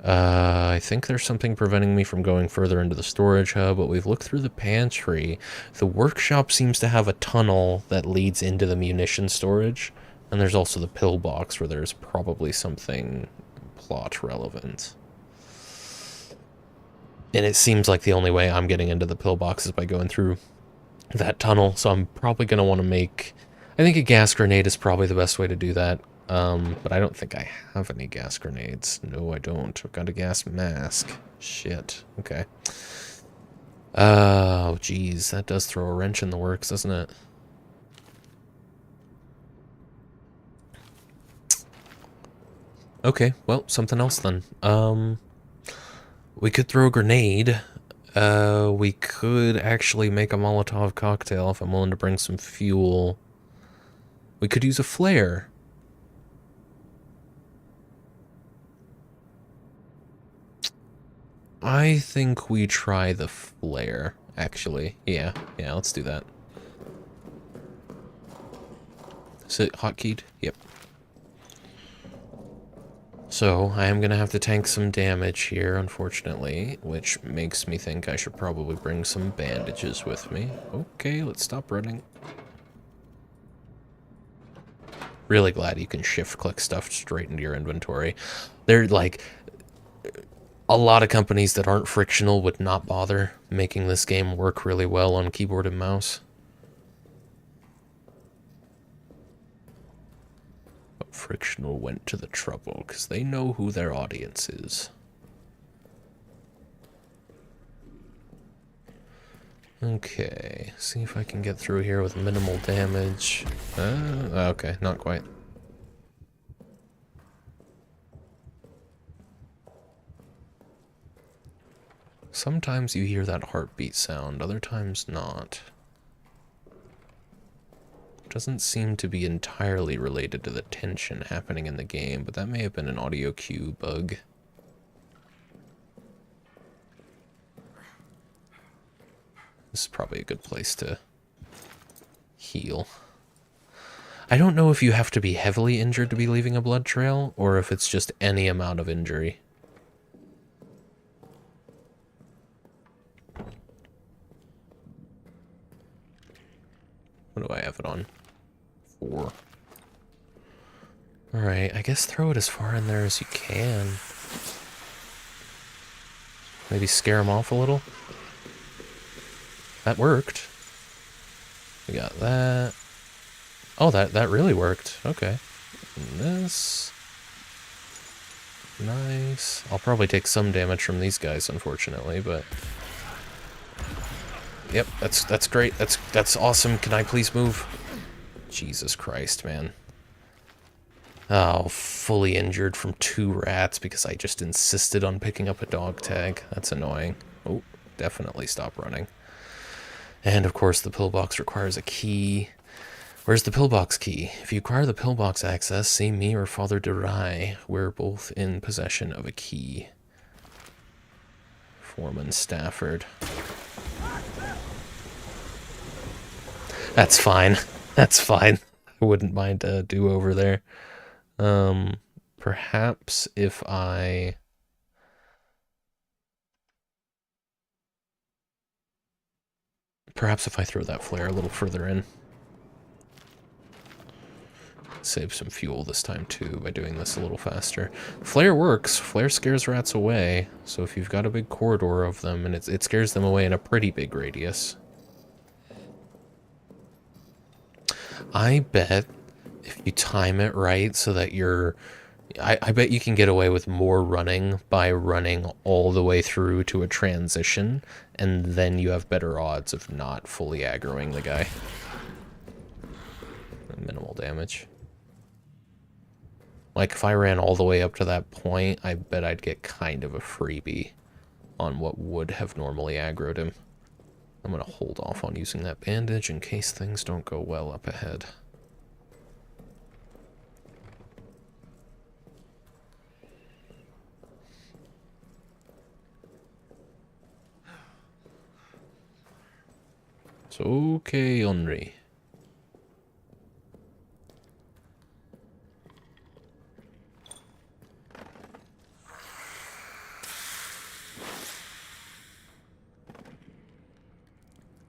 I think there's something preventing me from going further into the storage hub, but we've looked through the pantry. The workshop seems to have a tunnel that leads into the munition storage, and there's also the pillbox where there's probably something plot relevant. And it seems like the only way I'm getting into the pillbox is by going through that tunnel, so I'm probably going to want to make... I think a gas grenade is probably the best way to do that. But I don't think I have any gas grenades. No, I don't. I've got a gas mask. Shit. Okay. Oh, geez. That does throw a wrench in the works, doesn't it? Okay, well, something else then. We could throw a grenade. We could actually make a Molotov cocktail if I'm willing to bring some fuel. We could use a flare. I think we try the flare, actually. Yeah, let's do that. Is it hotkeyed? Yep. So, I am going to have to tank some damage here, unfortunately, which makes me think I should probably bring some bandages with me. Okay, let's stop running. Really glad you can shift-click stuff straight into your inventory. They're like... a lot of companies that aren't frictional would not bother making this game work really well on keyboard and mouse. But frictional went to the trouble because they know who their audience is. Okay, see if I can get through here with minimal damage. Okay, not quite. Sometimes you hear that heartbeat sound, other times not. Doesn't seem to be entirely related to the tension happening in the game, but that may have been an audio cue bug. This is probably a good place to heal. I don't know if you have to be heavily injured to be leaving a blood trail, or if it's just any amount of injury. What do I have it on 4. Alright, I guess throw it as far in there as you can. Maybe scare them off a little. That worked. We got that. Oh, that really worked. Okay. And this. Nice. I'll probably take some damage from these guys, unfortunately, but... Yep, that's great. That's awesome. Can I please move? Jesus Christ, man. Oh, fully injured from 2 rats because I just insisted on picking up a dog tag. That's annoying. Oh, definitely stop running. And of course the pillbox requires a key. Where's the pillbox key? If you acquire the pillbox access, see me or Father Durai. We're both in possession of a key. Foreman Stafford. That's fine. That's fine. I wouldn't mind a do-over there. Perhaps if I... Perhaps if I throw that flare a little further in. Save some fuel this time too by doing this a little faster. Flare works. Flare scares rats away. So if you've got a big corridor of them, and it scares them away in a pretty big radius. I bet if you time it right so that you're... I bet you can get away with more running by running all the way through to a transition, and then you have better odds of not fully aggroing the guy. Minimal damage. Like, if I ran all the way up to that point, I bet I'd get kind of a freebie on what would have normally aggroed him. I'm gonna hold off on using that bandage in case things don't go well up ahead. It's okay, Henri.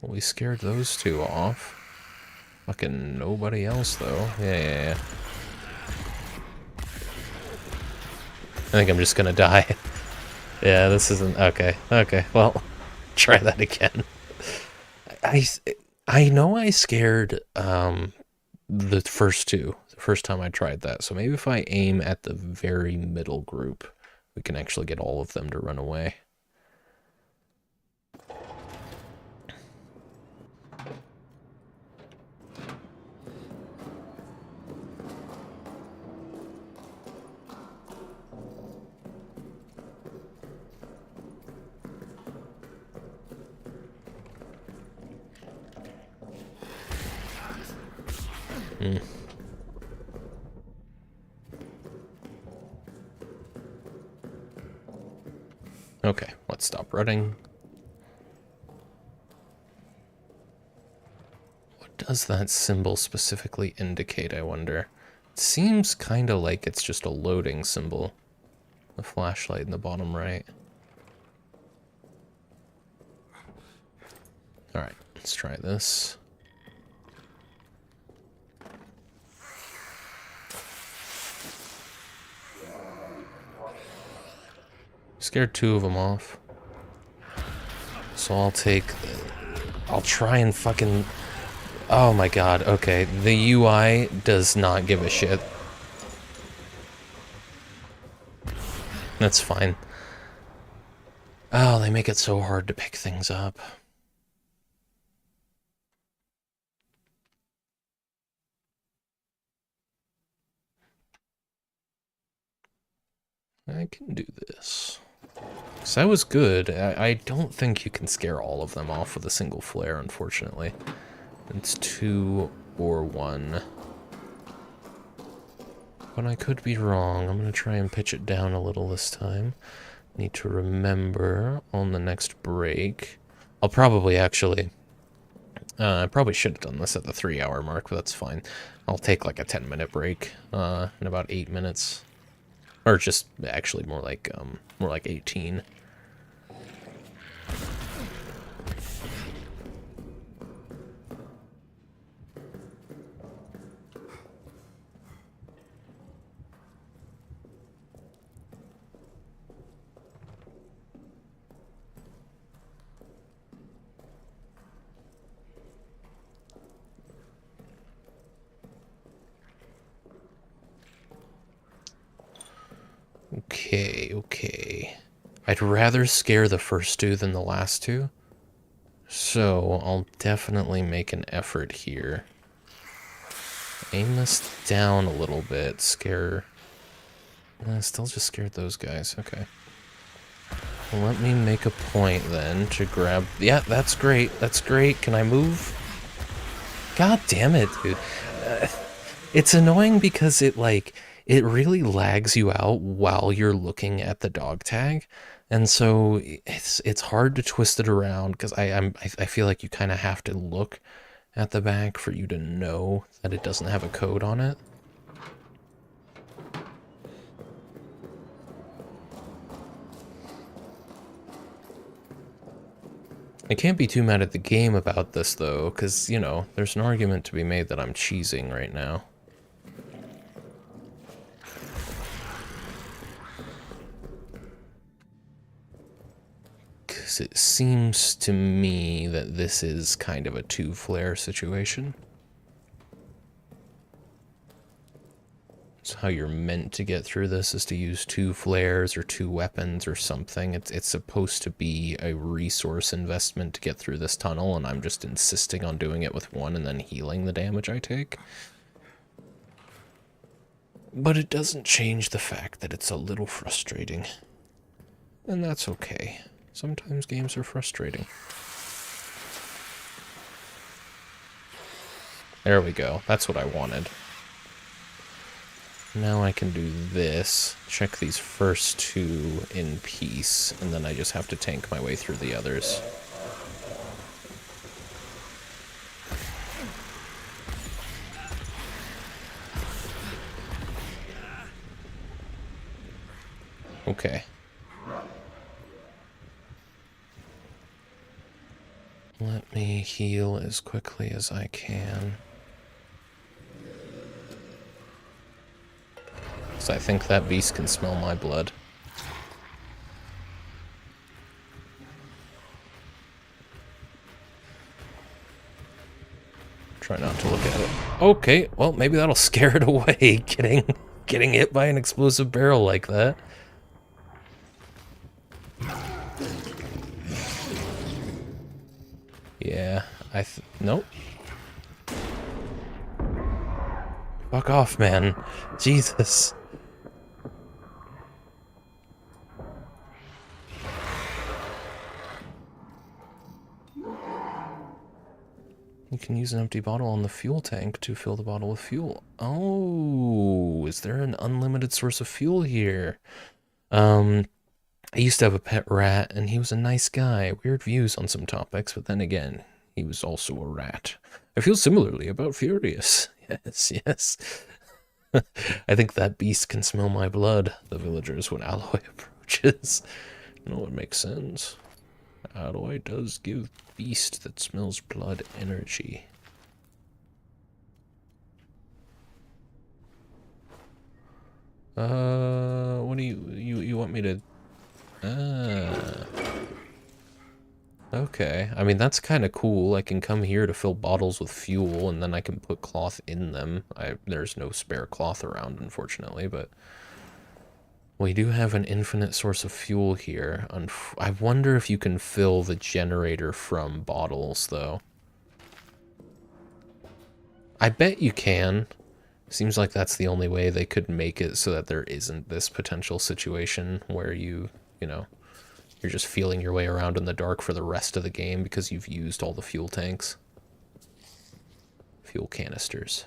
Well, we scared those 2 off. Fucking nobody else, though. Yeah. I think I'm just gonna die. Yeah, this isn't... Okay, well, try that again. I know I scared the first 2, the first time I tried that, so maybe if I aim at the very middle group, we can actually get all of them to run away. Okay, let's stop running. What does that symbol specifically indicate, I wonder? It seems kind of like it's just a loading symbol. The flashlight in the bottom right. Alright, let's try this. Scared 2 of them off. So I'll try and fucking... Oh my god, okay. The UI does not give a shit. That's fine. Oh, they make it so hard to pick things up. I can do this. So that was good. I don't think you can scare all of them off with a single flare, unfortunately. It's 2 or 1. But I could be wrong. I'm going to try and pitch it down a little this time. Need to remember on the next break. I'll probably actually... I probably should have done this at the 3-hour mark, but that's fine. I'll take like a 10-minute break in about 8 minutes. Or just actually more like 18. Okay. I'd rather scare the first two than the last two. So, I'll definitely make an effort here. Aim this down a little bit. Scare... still just scared those guys. Okay. Well, let me make a point then to grab... Yeah, that's great. That's great. Can I move? God damn it, dude. It's annoying because it, like... It really lags you out while you're looking at the dog tag. And so it's hard to twist it around because I feel like you kind of have to look at the back for you to know that it doesn't have a code on it. I can't be too mad at the game about this though, because, you know, there's an argument to be made that I'm cheesing right now. Because it seems to me that this is kind of a two-flare situation. So how you're meant to get through this is to use 2 flares or 2 weapons or something. It's supposed to be a resource investment to get through this tunnel, and I'm just insisting on doing it with 1 and then healing the damage I take. But it doesn't change the fact that it's a little frustrating. And that's okay. Sometimes games are frustrating. There we go. That's what I wanted. Now I can do this, check these first 2 in peace, and then I just have to tank my way through the others. Okay. Let me heal as quickly as I can. So I think that beast can smell my blood. Try not to look at it. Okay, well, maybe that'll scare it away, getting hit by an explosive barrel like that. Yeah, nope. Fuck off, man. Jesus. You can use an empty bottle on the fuel tank to fill the bottle with fuel. Oh, is there an unlimited source of fuel here? I used to have a pet rat, and he was a nice guy. Weird views on some topics, but then again, he was also a rat. I feel similarly about Furious. Yes, yes. I think that beast can smell my blood, the villagers, when Alloy approaches. No, it makes sense. Alloy does give beast that smells blood energy. What do you want me to... Okay, I mean, that's kind of cool. I can come here to fill bottles with fuel, and then I can put cloth in them. There's no spare cloth around, unfortunately, but... We do have an infinite source of fuel here. I wonder if you can fill the generator from bottles, though. I bet you can. Seems like that's the only way they could make it so that there isn't this potential situation where you know, you're just feeling your way around in the dark for the rest of the game because you've used all the fuel tanks. Fuel canisters.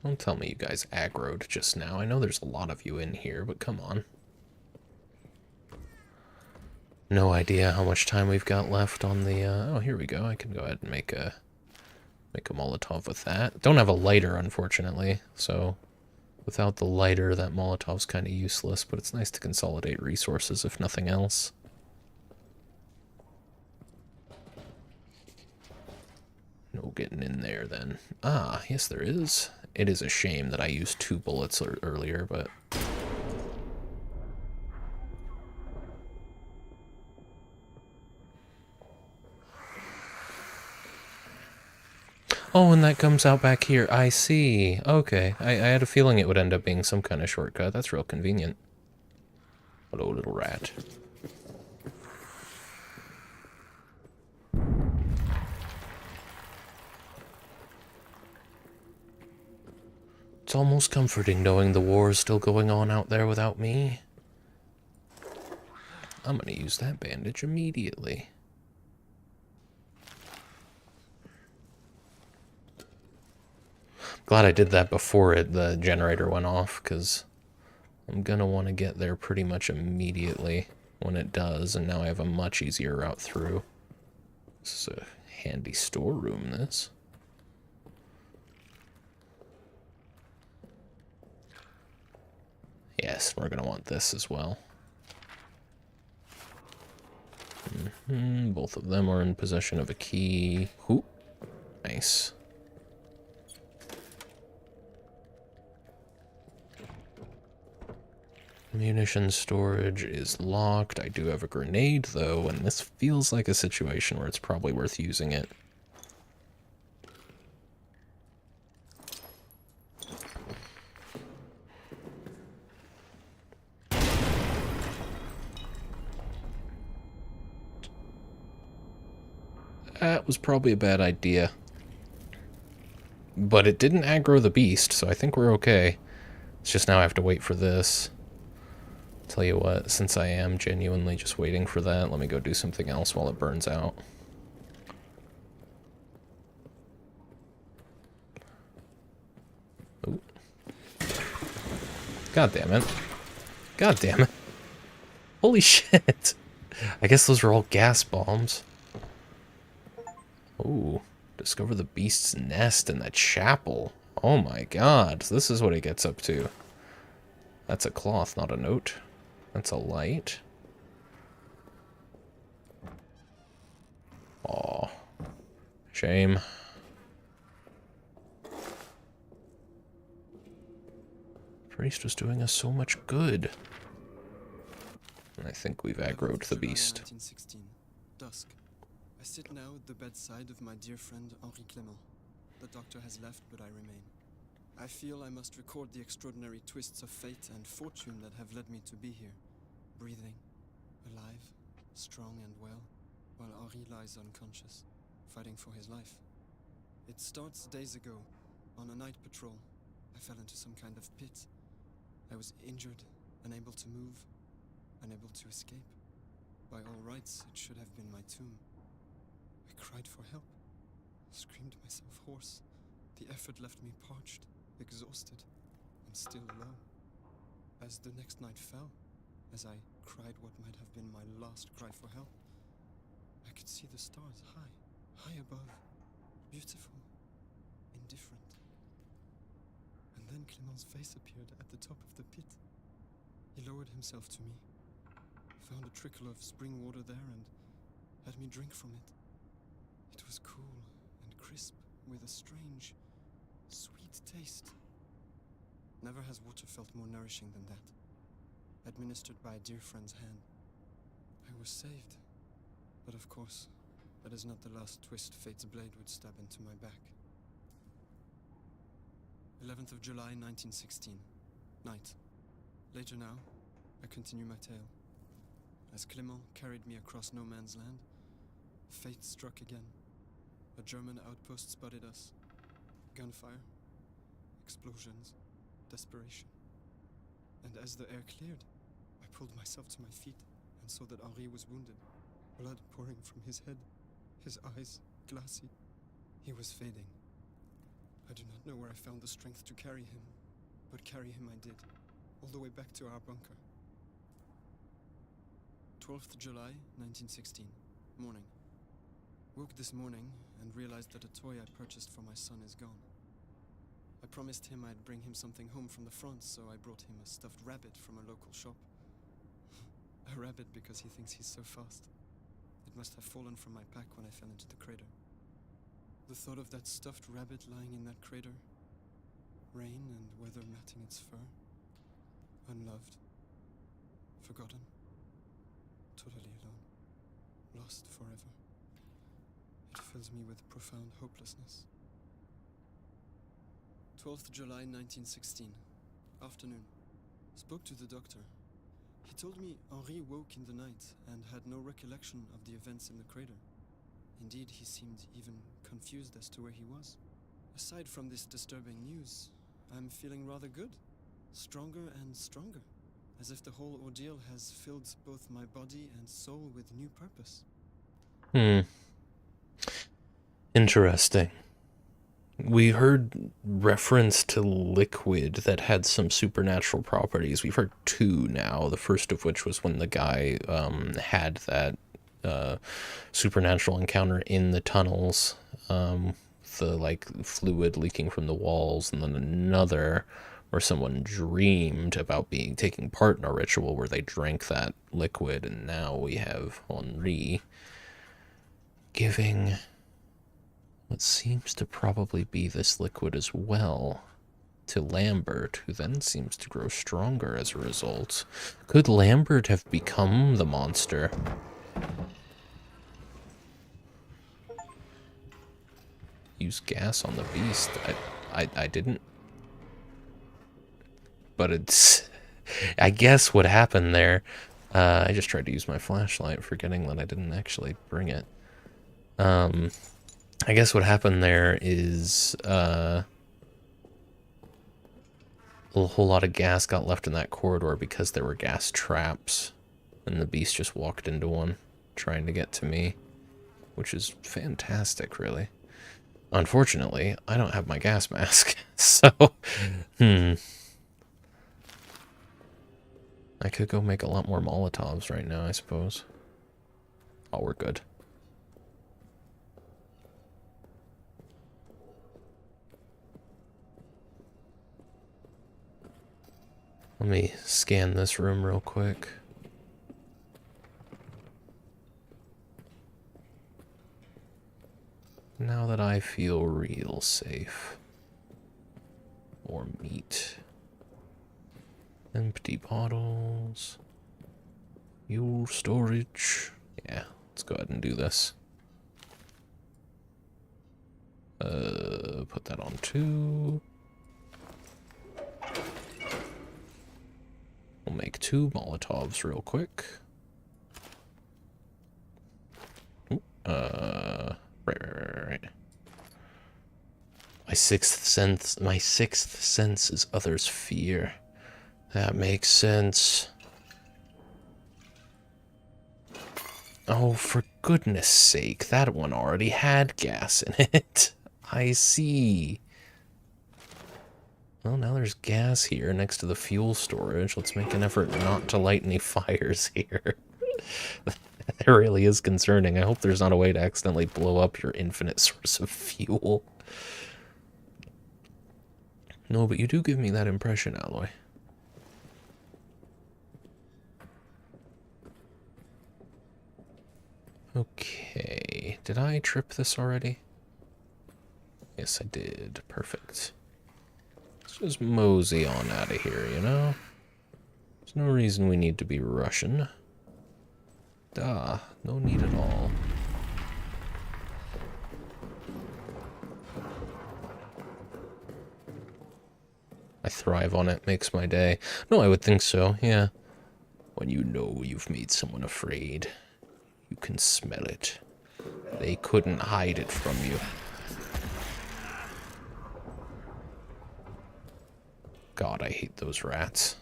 Don't tell me you guys aggroed just now. I know there's a lot of you in here, but come on. No idea how much time we've got left on the, oh, here we go. I can go ahead and make a Molotov with that. Don't have a lighter, unfortunately, so without the lighter, that Molotov's kind of useless, but it's nice to consolidate resources, if nothing else. No getting in there, then. Ah, yes, there is. It is a shame that I used 2 bullets earlier, but... Oh, and that comes out back here. I see. Okay. I had a feeling it would end up being some kind of shortcut. That's real convenient. Hello, little rat. It's almost comforting knowing the war is still going on out there without me. I'm gonna use that bandage immediately. Glad I did that before the generator went off, because I'm gonna want to get there pretty much immediately when it does, and now I have a much easier route through. This is a handy storeroom, this. Yes, we're gonna want this as well. Both of them are in possession of a key. Ooh, nice. Munition storage is locked. I do have a grenade, though, and this feels like a situation where it's probably worth using it. That was probably a bad idea. But it didn't aggro the beast, so I think we're okay. It's just now I have to wait for this. Tell you what, since I am genuinely just waiting for that, let me go do something else while it burns out. Ooh. God damn it. God damn it. Holy shit. I guess those are all gas bombs. Ooh. Discover the beast's nest in the chapel. Oh my god. This is what he gets up to. That's a cloth, not a note. That's a light. Aw. Shame. Priest was doing us so much good. I think we've aggroed the beast. 1916. Dusk. I sit now at the bedside of my dear friend Henri Clément. The doctor has left, but I remain. I feel I must record the extraordinary twists of fate and fortune that have led me to be here. Breathing, alive, strong and well, while Henri lies unconscious, fighting for his life. It starts days ago, on a night patrol. I fell into some kind of pit. I was injured, unable to move, unable to escape. By all rights, it should have been my tomb. I cried for help, screamed myself hoarse. The effort left me parched, exhausted, and still low. As the next night fell, as I cried what might have been my last cry for help, I could see the stars high, high above, beautiful, indifferent. And then Clément's face appeared at the top of the pit. He lowered himself to me, found a trickle of spring water there, and had me drink from it. It was cool and crisp, with a strange, sweet taste. Never has water felt more nourishing than that. Administered by a dear friend's hand. I was saved. But of course, that is not the last twist fate's blade would stab into my back. 11th of July, 1916. Night. Later now, I continue my tale. As Clément carried me across no man's land, fate struck again. A German outpost spotted us. Gunfire, explosions, desperation. And as the air cleared, I pulled myself to my feet and saw that Henri was wounded, blood pouring from his head, his eyes glassy. He was fading. I do not know where I found the strength to carry him, but carry him I did, all the way back to our bunker. 12th July, 1916, morning. Woke this morning and realized that a toy I purchased for my son is gone. I promised him I'd bring him something home from the front, so I brought him a stuffed rabbit from a local shop. A rabbit because he thinks he's so fast. It must have fallen from my pack when I fell into the crater. The thought of that stuffed rabbit lying in that crater, rain and weather matting its fur, unloved, forgotten, totally alone, lost forever. It fills me with profound hopelessness. 12th July 1916. Afternoon. Spoke to the doctor. He told me Henri woke in the night and had no recollection of the events in the crater. Indeed, he seemed even confused as to where he was. Aside from this disturbing news, I'm feeling rather good. Stronger and stronger. As if the whole ordeal has filled both my body and soul with new purpose. Interesting. We heard reference to liquid that had some supernatural properties. We've heard two now, the first of which was when the guy had that supernatural encounter in the tunnels, the like fluid leaking from the walls, and then another where someone dreamed about taking part in a ritual where they drank that liquid, and now we have Henri giving what seems to probably be this liquid as well to Lambert, who then seems to grow stronger as a result. Could Lambert have become the monster? Use gas on the beast. I didn't. But it's... I guess what happened there... I just tried to use my flashlight, forgetting that I didn't actually bring it. I guess what happened there is a whole lot of gas got left in that corridor because there were gas traps, and the beast just walked into one, trying to get to me, which is fantastic, really. Unfortunately, I don't have my gas mask, so, I could go make a lot more Molotovs right now, I suppose. Oh, we're good. Let me scan this room real quick. Now that I feel real safe. More meat. Empty bottles. Fuel storage. Yeah, let's go ahead and do this. Put that on 2. We'll make 2 Molotovs real quick. Ooh, right. My sixth sense is others' fear. That makes sense. Oh, for goodness sake, that one already had gas in it. I see. Well, now there's gas here next to the fuel storage. Let's make an effort not to light any fires here. That really is concerning. I hope there's not a way to accidentally blow up your infinite source of fuel. No, but you do give me that impression, Alloy. Okay, did I trip this already? Yes, I did. Perfect. Let's just mosey on out of here, you know? There's no reason we need to be rushing. Duh, no need at all. I thrive on it, makes my day. No, I would think so, yeah. When you know you've made someone afraid, you can smell it. They couldn't hide it from you. God, I hate those rats.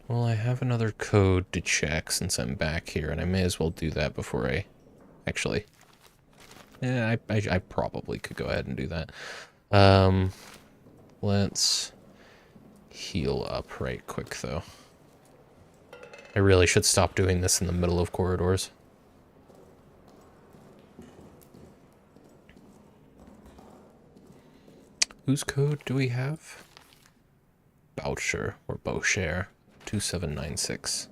Well, I have another code to check since I'm back here, and I may as well do that before I... Actually... Yeah, I probably could go ahead and do that. Let's heal up right quick, though. I really should stop doing this in the middle of corridors. Whose code do we have? Boucher, or Boucher, 2796.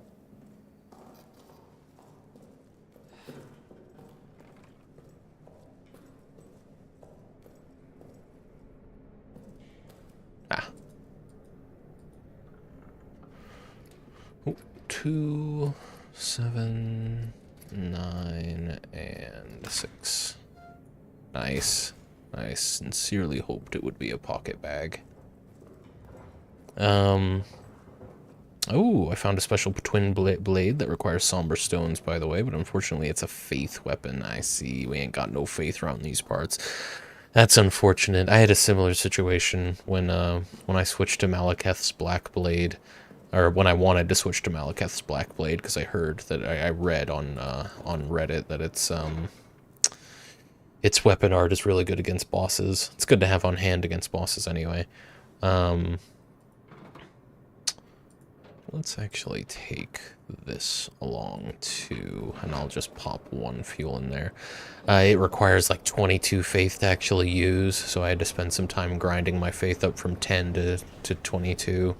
Ah. Oh, 2, 7, 9 and 6. Nice. I sincerely hoped it would be a pocket bag. Oh, I found a special twin blade that requires somber stones, by the way, but unfortunately it's a faith weapon. I see. We ain't got no faith around these parts. That's unfortunate. I had a similar situation when I switched to Malekith's Black Blade, or when I wanted to switch to Malekith's Black Blade, because I heard that I read on Reddit that its weapon art is really good against bosses. It's good to have on hand against bosses anyway. Let's actually take this along too, and I'll just pop one fuel in there. It requires like 22 faith to actually use, so I had to spend some time grinding my faith up from 10 to 22.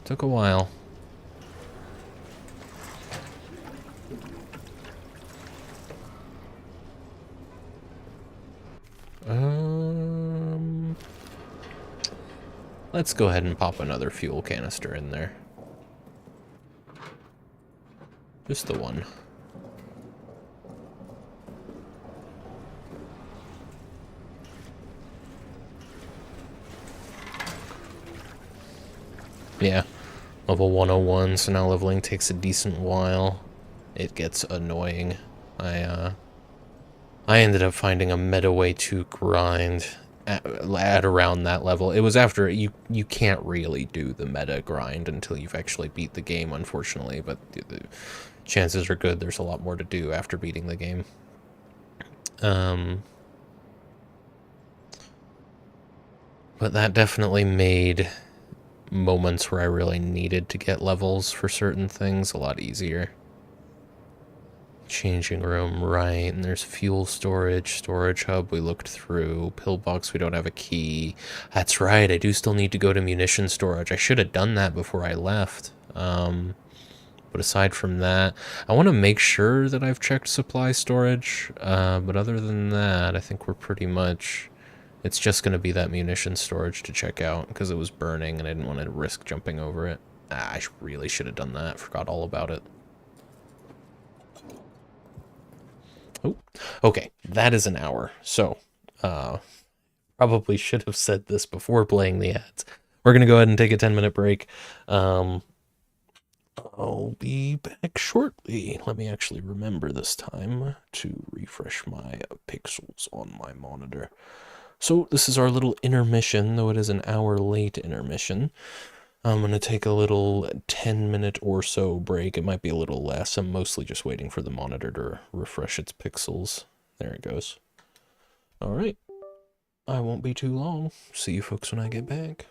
Took a while. Let's go ahead and pop another fuel canister in there. Just the one. Yeah, level 101, so now leveling takes a decent while. It gets annoying. I ended up finding a meta way to grind at around that level. It was after you can't really do the meta grind until you've actually beat the game, unfortunately, but the chances are good there's a lot more to do after beating the game. But that definitely made moments where I really needed to get levels for certain things a lot easier. Changing room, right, and there's fuel storage hub we looked through, pillbox we don't have a key. That's right, I do still need to go to munition storage. I should have done that before I left. But aside from that, I want to make sure that I've checked supply storage, but other than that, I think we're pretty much... It's just going to be that munition storage to check out, because it was burning and I didn't want to risk jumping over it. I really should have done that, forgot all about it. Oh, okay, that is an hour. So, probably should have said this before playing the ads. We're going to go ahead and take a 10-minute break. I'll be back shortly. Let me actually remember this time to refresh my pixels on my monitor. So this is our little intermission, though it is an hour late intermission. I'm going to take a little 10-minute or so break. It might be a little less. I'm mostly just waiting for the monitor to refresh its pixels. There it goes. All right. I won't be too long. See you folks when I get back.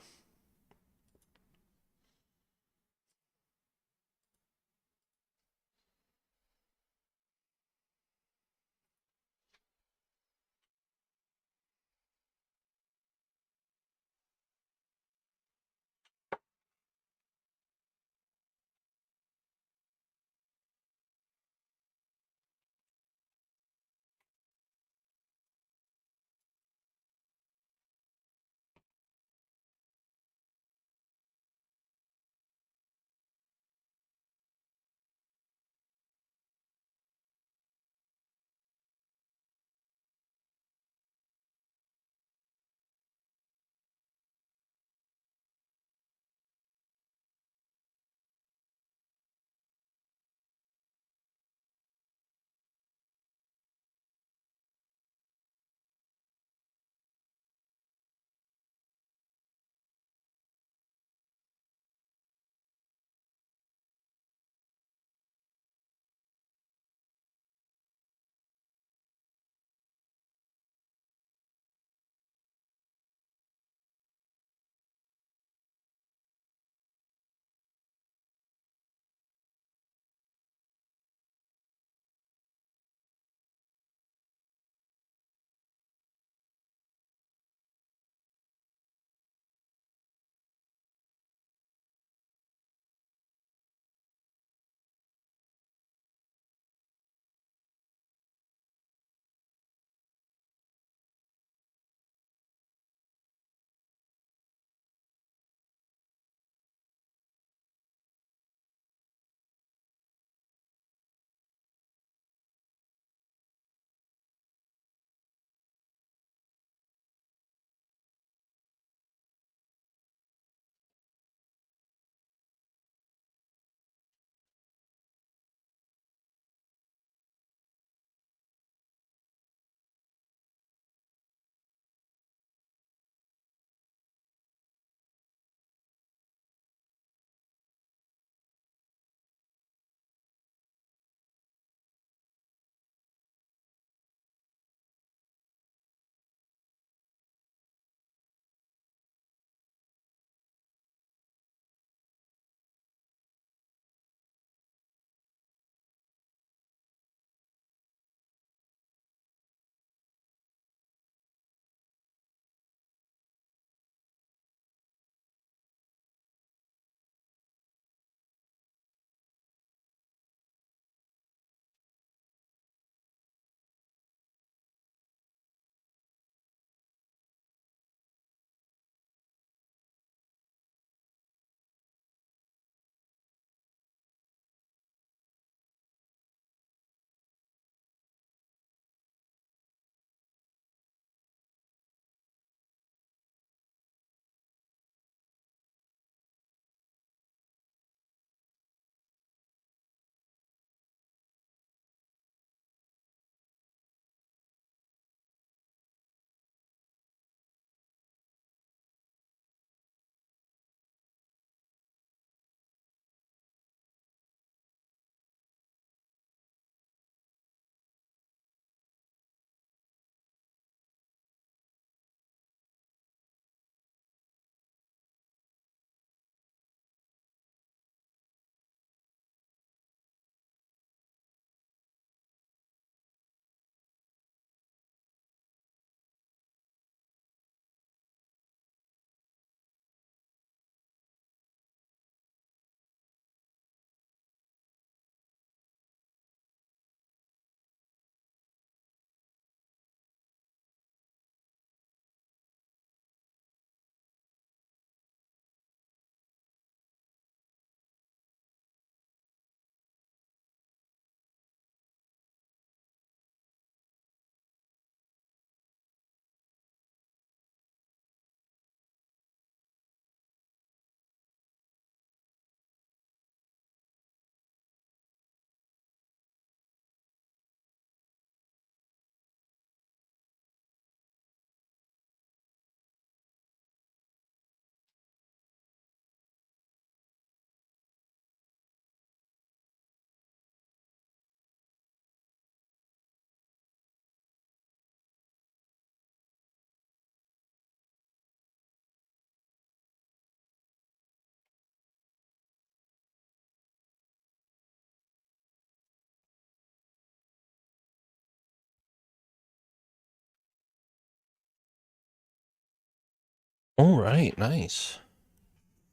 Alright, nice.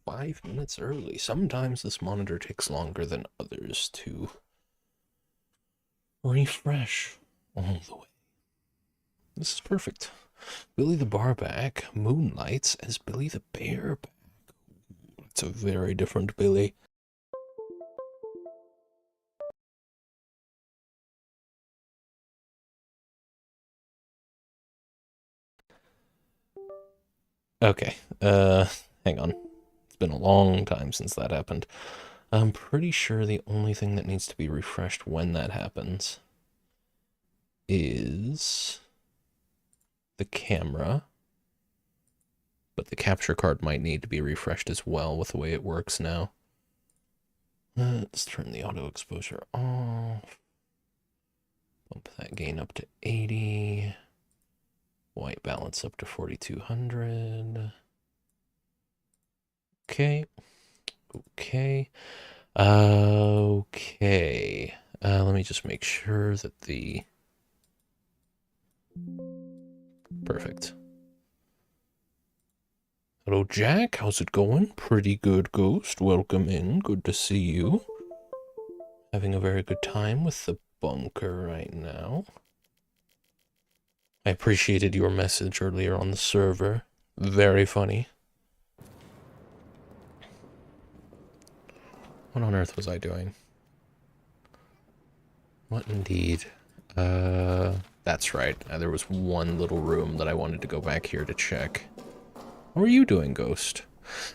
5 minutes early. Sometimes this monitor takes longer than others to refresh all the way. This is perfect. Billy the Barback moonlights as Billy the Bareback. It's a very different Billy. Okay, hang on. It's been a long time since that happened. I'm pretty sure the only thing that needs to be refreshed when that happens is the camera. But the capture card might need to be refreshed as well with the way it works now. Let's turn the auto exposure off. Bump that gain up to 80. White balance up to 4200. Okay. Okay. Okay. Let me just make sure that the... Perfect. Hello, Jack. How's it going? Pretty good, Ghost. Welcome in. Good to see you. Having a very good time with the bunker right now. I appreciated your message earlier on the server. Very funny. What on earth was I doing? What indeed? That's right. There was one little room that I wanted to go back here to check. How are you doing, Ghost?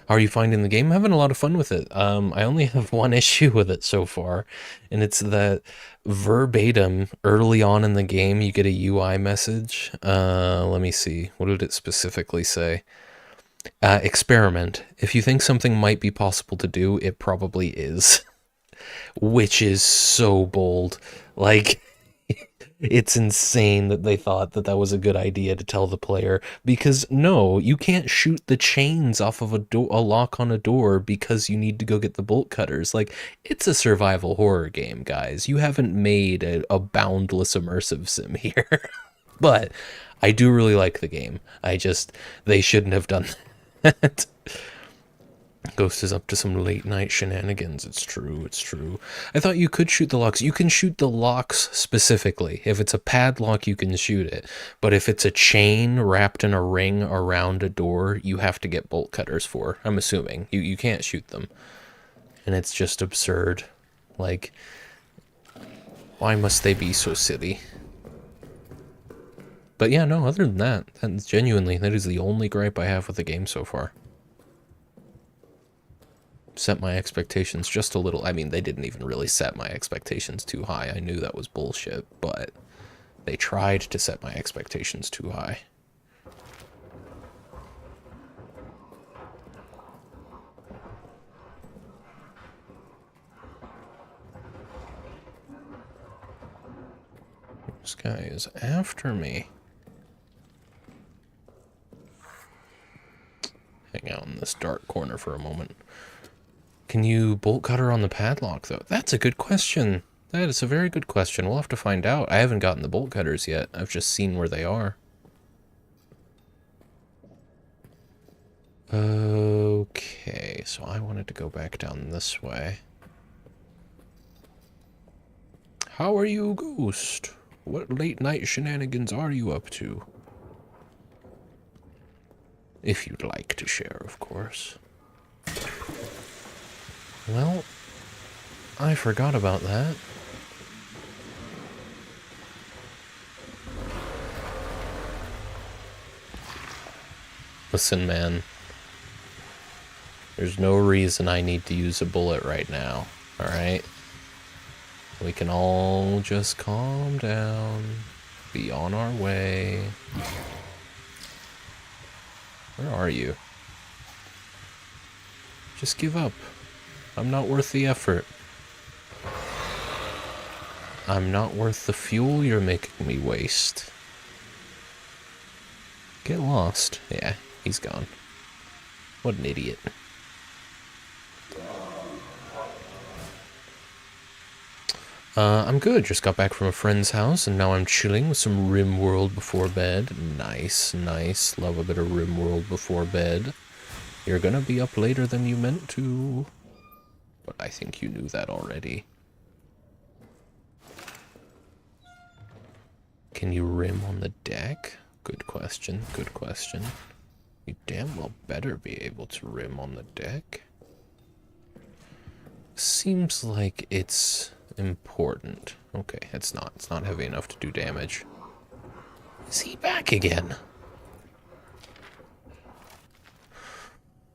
How are you finding the game? I'm having a lot of fun with it. I only have one issue with it so far, and it's that verbatim early on in the game you get a UI message. Let me see. What did it specifically say? Experiment. If you think something might be possible to do, it probably is. Which is so bold. Like... It's insane that they thought that that was a good idea to tell the player, because no, you can't shoot the chains off of a lock on a door because you need to go get the bolt cutters. Like, it's a survival horror game, guys. You haven't made a boundless immersive sim here. But I do really like the game. They shouldn't have done that. Ghost is up to some late night shenanigans. It's true, it's true. I thought you could shoot the locks. You can shoot the locks specifically. If it's a padlock, you can shoot it. But if it's a chain wrapped in a ring around a door, you have to get bolt cutters for. I'm assuming. You can't shoot them. And it's just absurd. Like, why must they be so silly? But yeah, no, other than that, genuinely, that is the only gripe I have with the game so far. Set my expectations just a little. I mean, they didn't even really set my expectations too high. I knew that was bullshit, but they tried to set my expectations too high. This guy is after me. Hang out in this dark corner for a moment. Can you bolt cutter on the padlock, though? That's a good question. That is a very good question. We'll have to find out. I haven't gotten the bolt cutters yet. I've just seen where they are. Okay, so I wanted to go back down this way. How are you, Ghost? What late night shenanigans are you up to? If you'd like to share, of course. Well, I forgot about that. Listen, man. There's no reason I need to use a bullet right now, alright? We can all just calm down, be on our way. Where are you? Just give up. I'm not worth the effort. I'm not worth the fuel you're making me waste. Get lost. Yeah, he's gone. What an idiot. I'm good. Just got back from a friend's house, and now I'm chilling with some RimWorld before bed. Nice, nice. Love a bit of RimWorld before bed. You're gonna be up later than you meant to. But I think you knew that already. Can you rim on the deck? Good question, good question. You damn well better be able to rim on the deck. Seems like it's important. Okay, it's not. It's not heavy enough to do damage. Is he back again?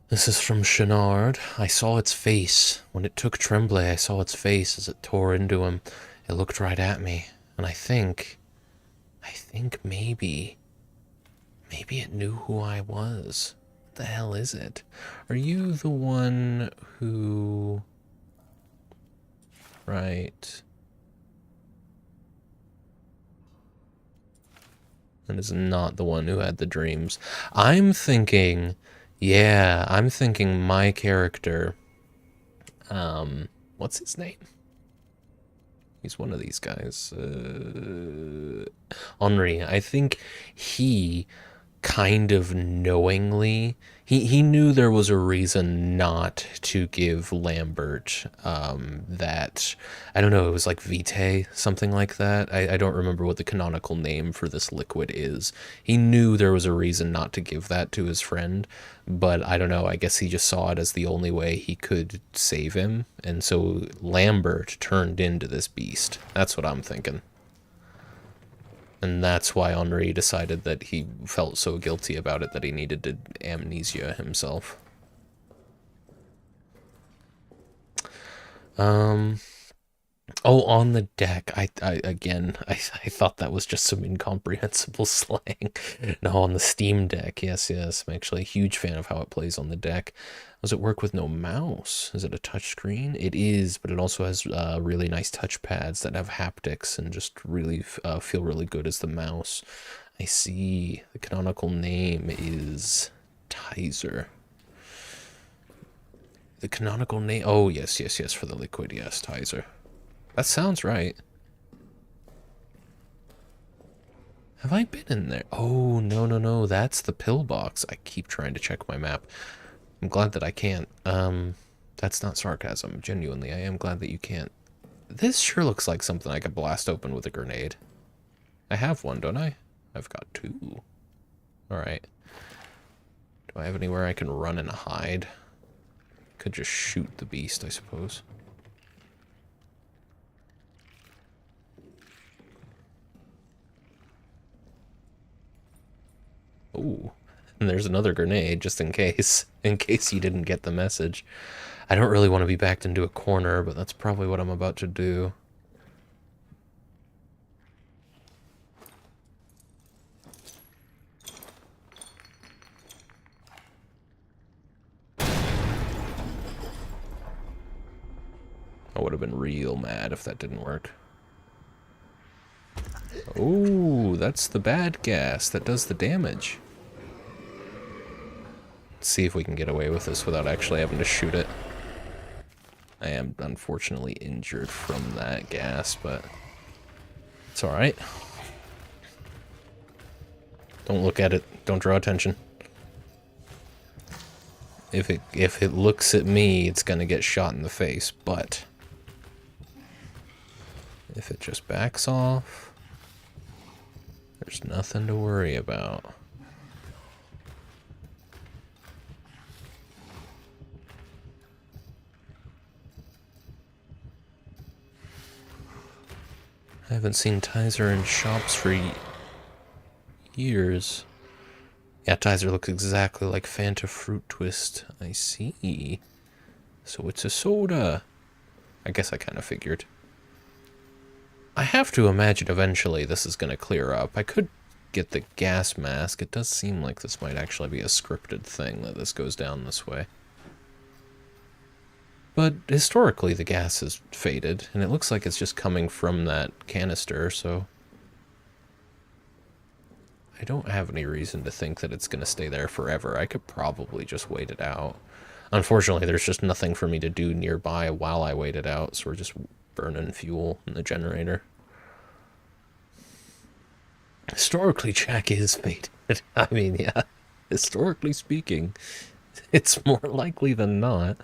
This is from Chenard. I saw its face. When it took Tremblay, I saw its face as it tore into him. It looked right at me. And I think maybe it knew who I was. What the hell is it? Are you the one who... Right. That is not the one who had the dreams. I'm thinking... Yeah, I'm thinking my character... What's his name? He's one of these guys. Henri. I think he kind of knowingly... He knew there was a reason not to give Lambert that... I don't know, it was like Vitae, something like that. I don't remember what the canonical name for this liquid is. He knew there was a reason not to give that to his friend, but I don't know, I guess he just saw it as the only way he could save him, and so Lambert turned into this beast. That's what I'm thinking. And that's why Henri decided that he felt so guilty about it that he needed to amnesia himself. Oh, on the deck. I thought that was just some incomprehensible slang. No, on the Steam Deck. Yes, yes. I'm actually a huge fan of how it plays on the deck. Does it work with no mouse? Is it a touchscreen? It is, but it also has really nice touchpads that have haptics and just really feel really good as the mouse. I see. The canonical name is Tizer. The canonical name... Oh, yes, yes, yes, for the liquid. Yes, Tizer. That sounds right. Have I been in there? Oh, no, no, no. That's the pillbox. I keep trying to check my map. I'm glad that I can't. That's not sarcasm. Genuinely, I am glad that you can't. This sure looks like something I could blast open with a grenade. I have one, don't I? I've got two. Alright. Do I have anywhere I can run and hide? Could just shoot the beast, I suppose. Ooh, and there's another grenade, just in case you didn't get the message. I don't really want to be backed into a corner, but that's probably what I'm about to do. I would have been real mad if that didn't work. Oh, that's the bad gas that does the damage. Let's see if we can get away with this without actually having to shoot it. I am unfortunately injured from that gas, but it's alright. Don't look at it. Don't draw attention. If it looks at me, it's gonna get shot in the face, but if it just backs off, there's nothing to worry about. I haven't seen Tizer in shops for years. Yeah, Tizer looks exactly like Fanta Fruit Twist. I see. So it's a soda. I guess I kind of figured. I have to imagine eventually this is going to clear up. I could get the gas mask. It does seem like this might actually be a scripted thing, that this goes down this way. But historically the gas has faded, and it looks like it's just coming from that canister, so I don't have any reason to think that it's going to stay there forever. I could probably just wait it out. Unfortunately, there's just nothing for me to do nearby while I wait it out, so we're just burning fuel in the generator. Historically, Jack is fated. I mean, yeah, historically speaking, it's more likely than not.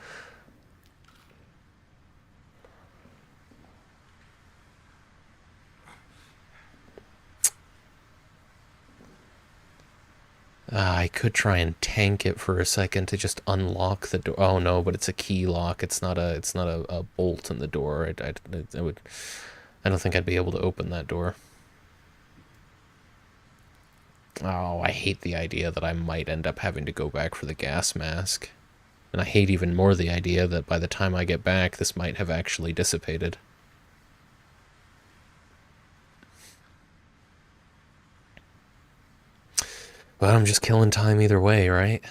I could try and tank it for a second to just unlock the door. Oh no, but it's a key lock. It's not a bolt in the door. I don't think I'd be able to open that door. Oh, I hate the idea that I might end up having to go back for the gas mask. And I hate even more the idea that by the time I get back, this might have actually dissipated. But I'm just killing time either way, right?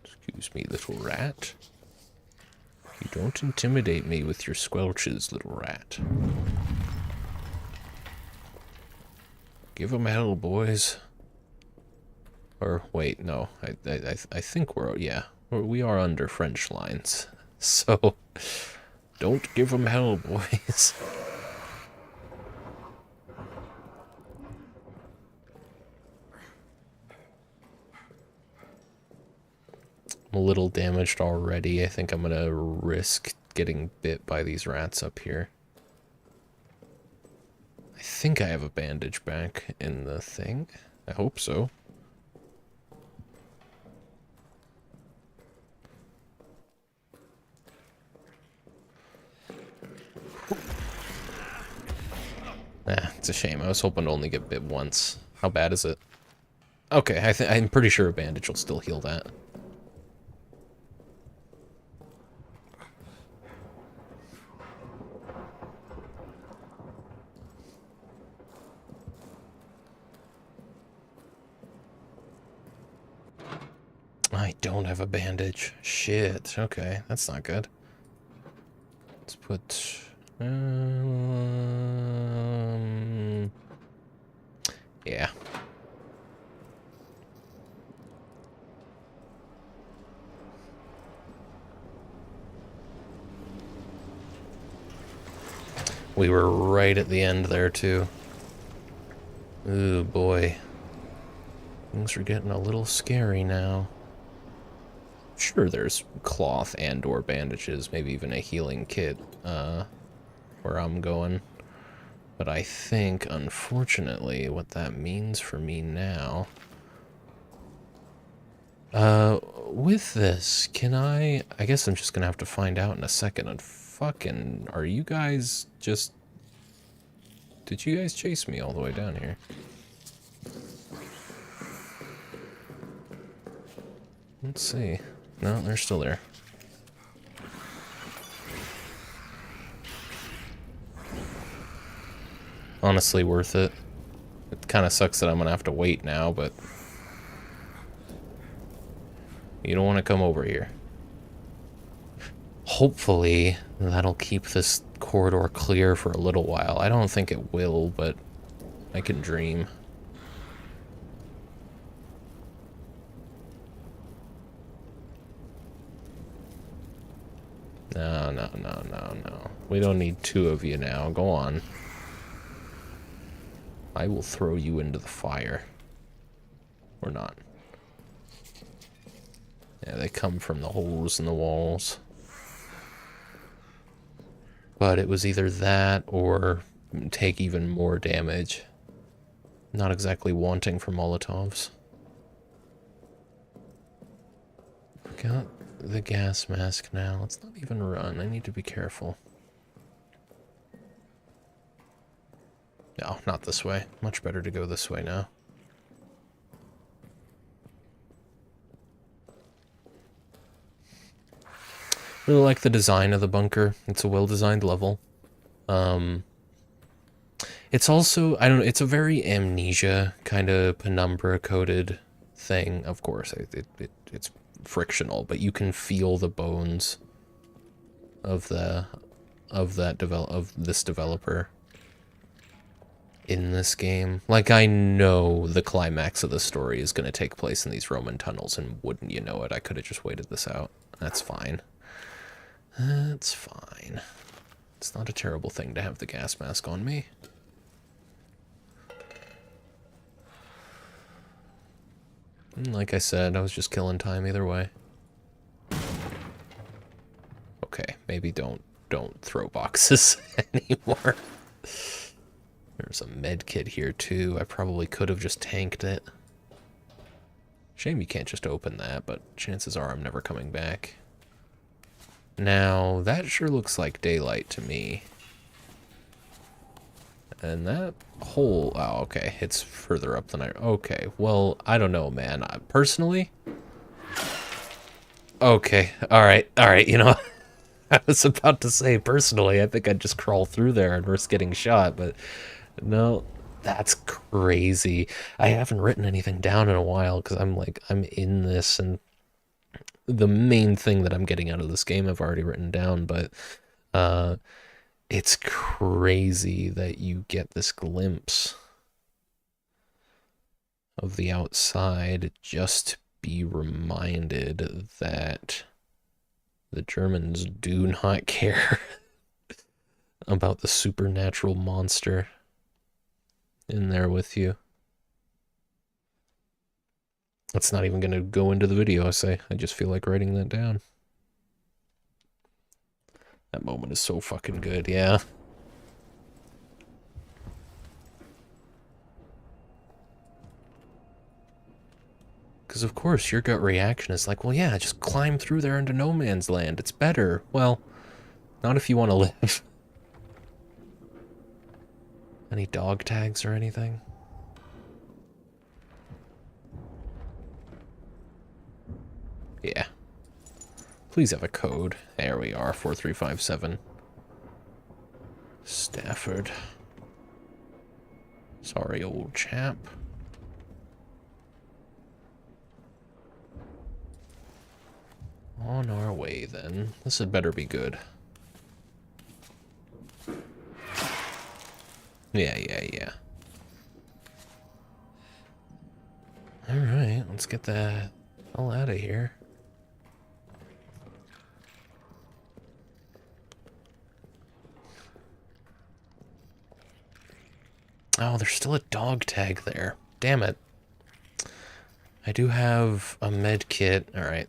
Excuse me, little rat. You don't intimidate me with your squelches, little rat. Give 'em hell, boys. Or, wait, no. I think we are under French lines. So, don't give 'em hell, boys. I'm a little damaged already. I think I'm gonna risk getting bit by these rats up here. I think I have a bandage back in the thing. I hope so. It's a shame. I was hoping to only get bit once. How bad is it? Okay, I'm pretty sure a bandage will still heal that. I don't have a bandage. Shit. Okay, that's not good. Let's put... yeah. We were right at the end there, too. Ooh, boy. Things are getting a little scary now. Sure, there's cloth and or bandages, maybe even a healing kit, where I'm going. But I think, unfortunately, what that means for me now... with this, can I guess I'm just gonna have to find out in a second. And fucking, are you guys just... Did you guys chase me all the way down here? Let's see. No, they're still there. Honestly, worth it. It kind of sucks that I'm gonna have to wait now, but... You don't want to come over here. Hopefully, that'll keep this corridor clear for a little while. I don't think it will, but I can dream. No, no, no, no, no. We don't need two of you now. Go on. I will throw you into the fire. Or not. Yeah, they come from the holes in the walls. But it was either that or take even more damage. Not exactly wanting for Molotovs. Got the gas mask now. Let's not even run. I need to be careful. No, not this way. Much better to go this way now. Really like the design of the bunker. It's a well-designed level. It's also, I don't know, it's a very Amnesia kind of penumbra-coated thing. Of course, it's frictional, but you can feel the bones of this developer. in this game. Like, I know the climax of the story is going to take place in these Roman tunnels, and wouldn't you know it, I could have just waited this out. That's fine. That's fine. It's not a terrible thing to have the gas mask on me. And like I said, I was just killing time either way. Okay, maybe don't throw boxes anymore. There's a med kit here too. I probably could have just tanked it. Shame you can't just open that, but chances are I'm never coming back. Now, that sure looks like daylight to me. And that hole... Oh, okay. It's further up than I... Okay. Well, I don't know, man. Personally... Okay. Alright. Alright, you know... I was about to say, personally, I think I'd just crawl through there and risk getting shot, but... No, that's crazy. I haven't written anything down in a while, because I'm in this, and... The main thing that I'm getting out of this game I've already written down, but... It's crazy that you get this glimpse of the outside just to be reminded that the Germans do not care about the supernatural monster in there with you. That's not even going to go into the video, I say. I just feel like writing that down. That moment is so fucking good, yeah. Because of course your gut reaction is like, well, yeah, just climb through there into no man's land. It's better. Well, not if you want to live. Any dog tags or anything? Yeah. Please have a code. There we are, 4357. Stafford. Sorry, old chap. On our way, then. This had better be good. Yeah. Alright, let's get the hell out of here. Oh, there's still a dog tag there. Damn it. I do have a med kit. Alright.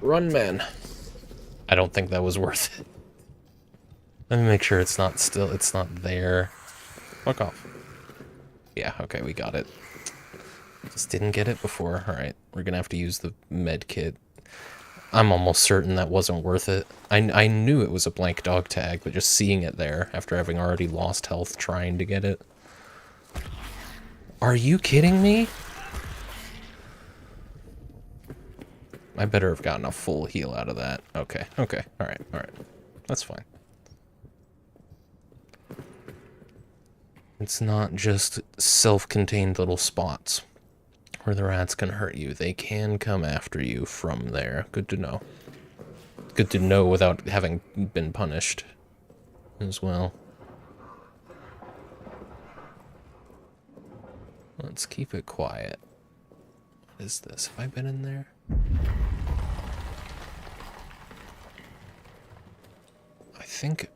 Run, man. I don't think that was worth it. Let me make sure it's not there. Fuck off. Yeah, okay, we got it. Just didn't get it before. Alright, we're gonna have to use the med kit. I'm almost certain that wasn't worth it. I knew it was a blank dog tag, but just seeing it there after having already lost health trying to get it. Are you kidding me? I better have gotten a full heal out of that. Okay, alright. That's fine. It's not just self-contained little spots where the rats can hurt you. They can come after you from there. Good to know. Good to know without having been punished as well. Let's keep it quiet. What is this? Have I been in there? I think...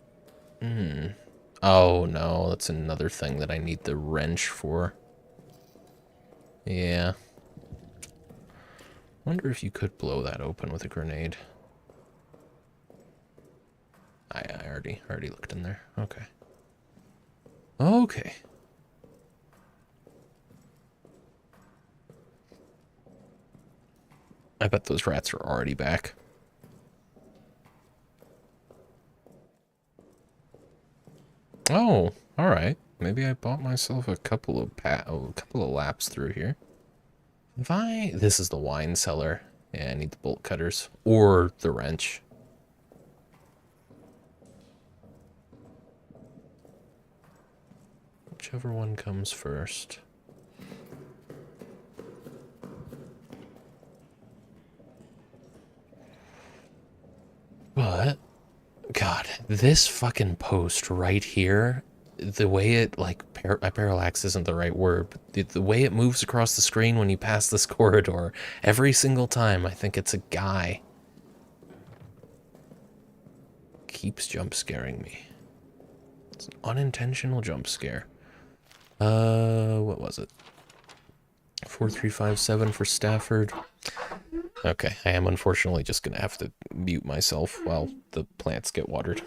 Oh no, that's another thing that I need the wrench for. Yeah. Wonder if you could blow that open with a grenade. I already looked in there. Okay. Okay. I bet those rats are already back. Oh, alright. Maybe I bought myself a couple of laps through here. This is the wine cellar. Yeah, I need the bolt cutters. Or the wrench. Whichever one comes first. But This fucking post right here, the way it, like, parallax isn't the right word, but the way it moves across the screen when you pass this corridor, every single time, I think it's a guy. Keeps jump scaring me. It's an unintentional jump scare. What was it? 4357 for Stafford. Okay, I am unfortunately just gonna have to mute myself while the plants get watered.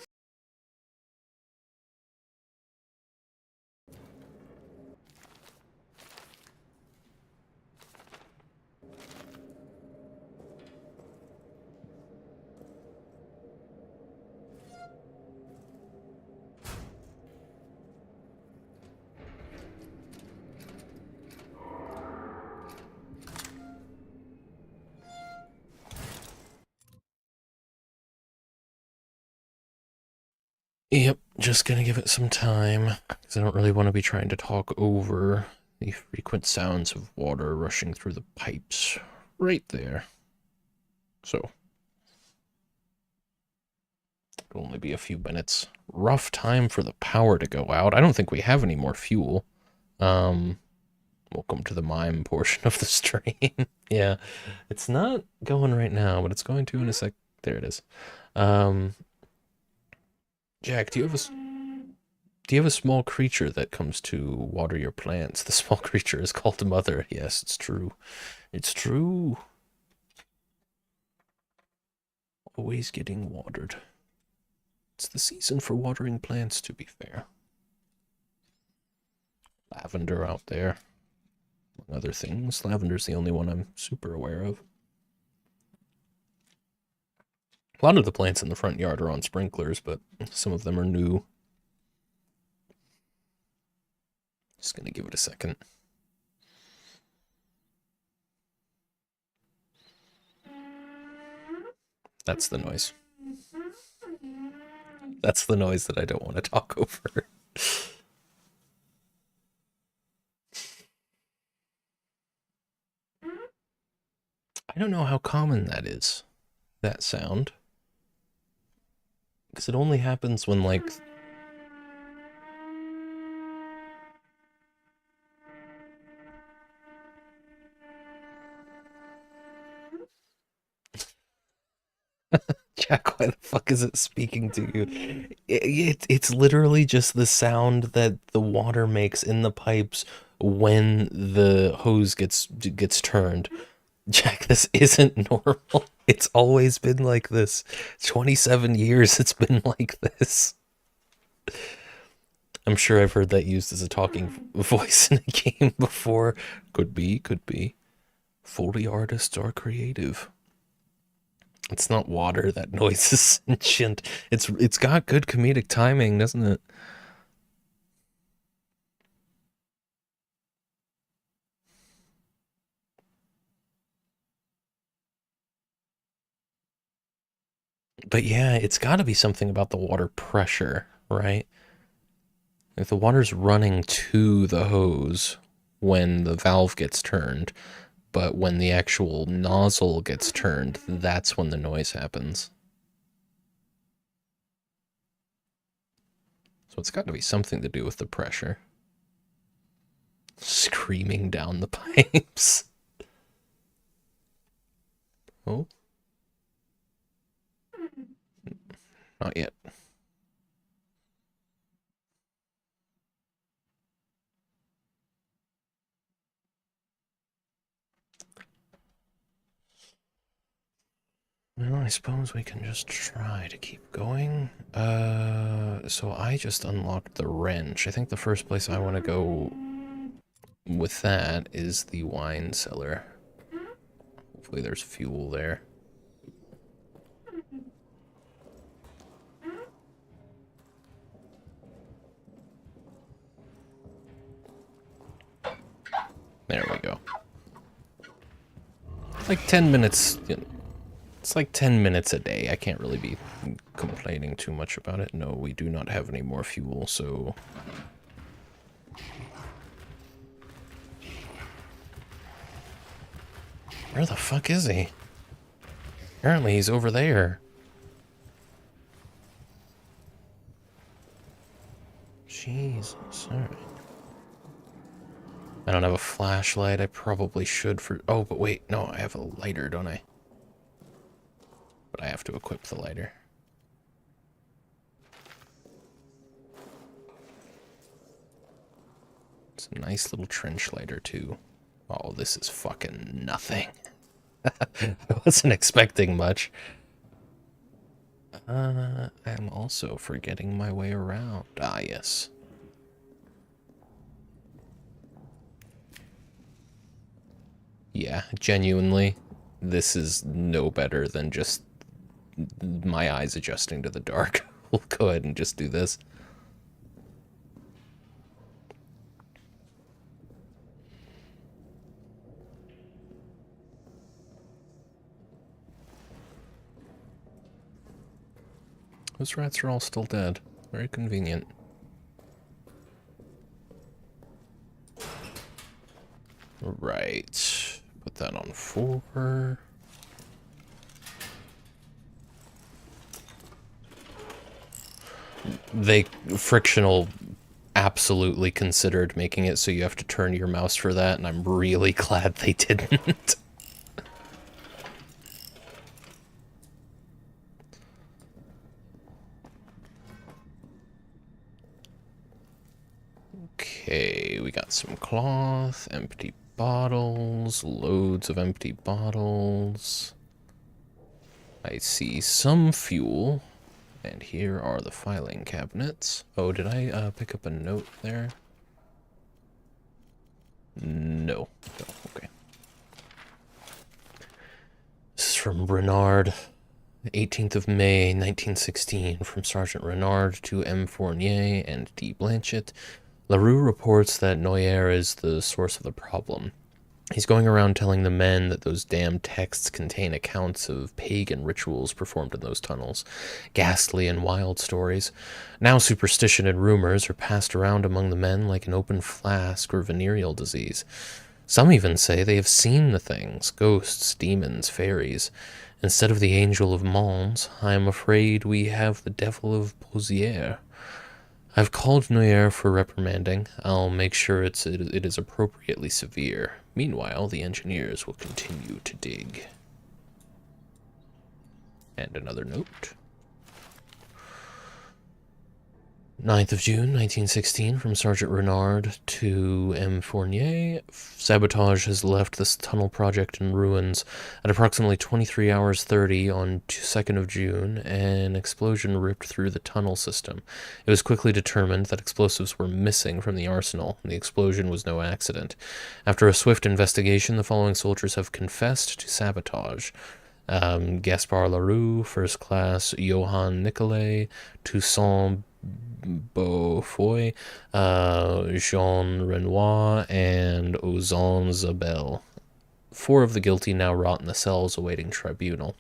Yep, just gonna give it some time, because I don't really want to be trying to talk over the frequent sounds of water rushing through the pipes right there. So, it'll only be a few minutes. Rough time for the power to go out. I don't think we have any more fuel. Welcome to the mime portion of the stream. Yeah, it's not going right now, but it's going to in a sec. There it is. Jack, do you have a small creature that comes to water your plants? The small creature is called Mother. Yes, it's true. It's true. Always getting watered. It's the season for watering plants, to be fair. Lavender out there, among other things. Lavender's the only one I'm super aware of. A lot of the plants in the front yard are on sprinklers, but some of them are new. Just gonna give it a second. That's the noise. That's the noise that I don't want to talk over. I don't know how common that is, that sound. Because it only happens when, like... Jack, why the fuck is it speaking to you? It's literally just the sound that the water makes in the pipes when the hose gets turned. Jack, this isn't normal. It's always been like this. 27 years it's been like this. I'm sure I've heard that used as a talking voice in a game before. Could be, could be. Foley artists are creative. It's not water. That noise is sentient. It's got good comedic timing, doesn't it? But yeah, it's got to be something about the water pressure, right? If the water's running to the hose when the valve gets turned, but when the actual nozzle gets turned, that's when the noise happens. So it's got to be something to do with the pressure. Screaming down the pipes. Oh. Not yet. Well, I suppose we can just try to keep going. So I just unlocked the wrench. I think the first place I want to go with that is the wine cellar. Hopefully there's fuel there. There we go. Like 10 minutes. It's like 10 minutes a day. I can't really be complaining too much about it. No, we do not have any more fuel, so... Where the fuck is he? Apparently he's over there. I don't have a flashlight. I probably should for... Oh, but wait. No, I have a lighter, don't I? But I have to equip the lighter. It's a nice little trench lighter, too. Oh, this is fucking nothing. I wasn't expecting much. I'm also forgetting my way around. Ah, yes. Yeah, genuinely, this is no better than just my eyes adjusting to the dark. We'll go ahead and just do this. Those rats are all still dead. Very convenient. Right. Put that on 4. They frictional absolutely considered making it so you have to turn your mouse for that, and I'm really glad they didn't. Okay, we got some cloth, empty bottles, loads of empty bottles. I see some fuel, and here are the filing cabinets. Oh, did I pick up a note there? No. Oh, okay. This is from Renard. 18th of May, 1916, from Sergeant Renard to M. Fournier and D. Blanchett. LaRue reports that Noyer is the source of the problem. He's going around telling the men that those damn texts contain accounts of pagan rituals performed in those tunnels. Ghastly and wild stories. Now superstition and rumors are passed around among the men like an open flask or venereal disease. Some even say they have seen the things, ghosts, demons, fairies. Instead of the angel of Mons, I am afraid we have the devil of Pozières. I've called Noyer for reprimanding. I'll make sure it is appropriately severe. Meanwhile, the engineers will continue to dig. And another note. 9th of June, 1916, from Sergeant Renard to M. Fournier. Sabotage has left this tunnel project in ruins. At approximately 23 hours 30 on 2nd of June, an explosion ripped through the tunnel system. It was quickly determined that explosives were missing from the arsenal, and the explosion was no accident. After a swift investigation, the following soldiers have confessed to sabotage. Gaspard Leroux, First Class Johann Nicolay, Toussaint Beaufoy, Jean Renoir, and Ozan Zabel. 4 of the guilty now rot in the cells awaiting tribunal.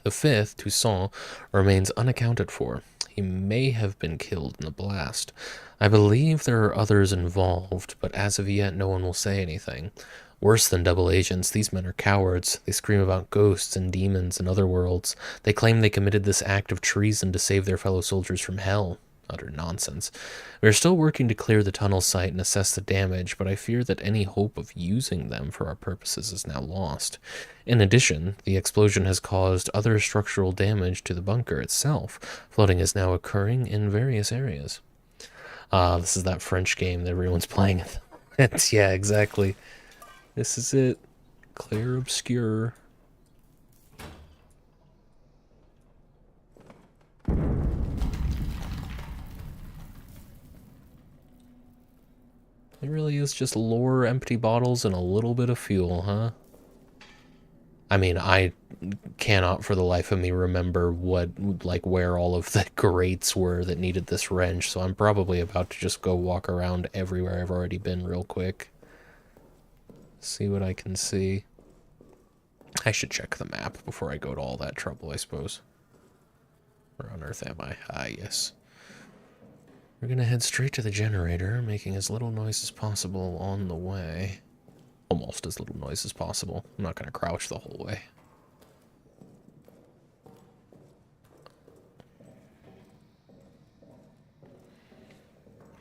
The 5th, Toussaint, remains unaccounted for. He may have been killed in the blast. I believe there are others involved, but as of yet no one will say anything. Worse than double agents, these men are cowards. They scream about ghosts and demons and other worlds. They claim they committed this act of treason to save their fellow soldiers from hell. Utter nonsense. We are still working to clear the tunnel site and assess the damage, but I fear that any hope of using them for our purposes is now lost. In addition, the explosion has caused other structural damage to the bunker itself. Flooding is now occurring in various areas. This is that French game that everyone's playing. Yeah, exactly. This is it. Clair Obscur. It really is just lore, empty bottles, and a little bit of fuel, huh? I mean, I cannot for the life of me remember where all of the grates were that needed this wrench, so I'm probably about to just go walk around everywhere I've already been real quick. See what I can see. I should check the map before I go to all that trouble, I suppose. Where on earth am I? Ah, yes. We're gonna head straight to the generator, making as little noise as possible on the way. Almost as little noise as possible. I'm not gonna crouch the whole way.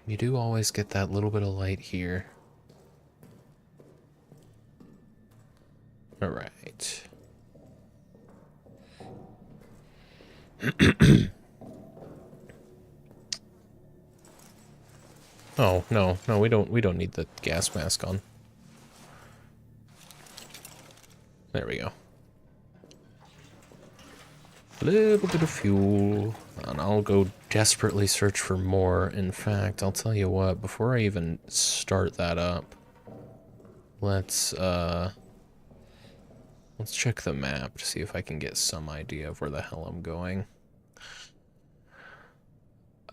You do always get that little bit of light here. Alright. Oh, no, we don't need the gas mask on. There we go. A little bit of fuel, and I'll go desperately search for more. In fact, I'll tell you what, before I even start that up, let's check the map to see if I can get some idea of where the hell I'm going.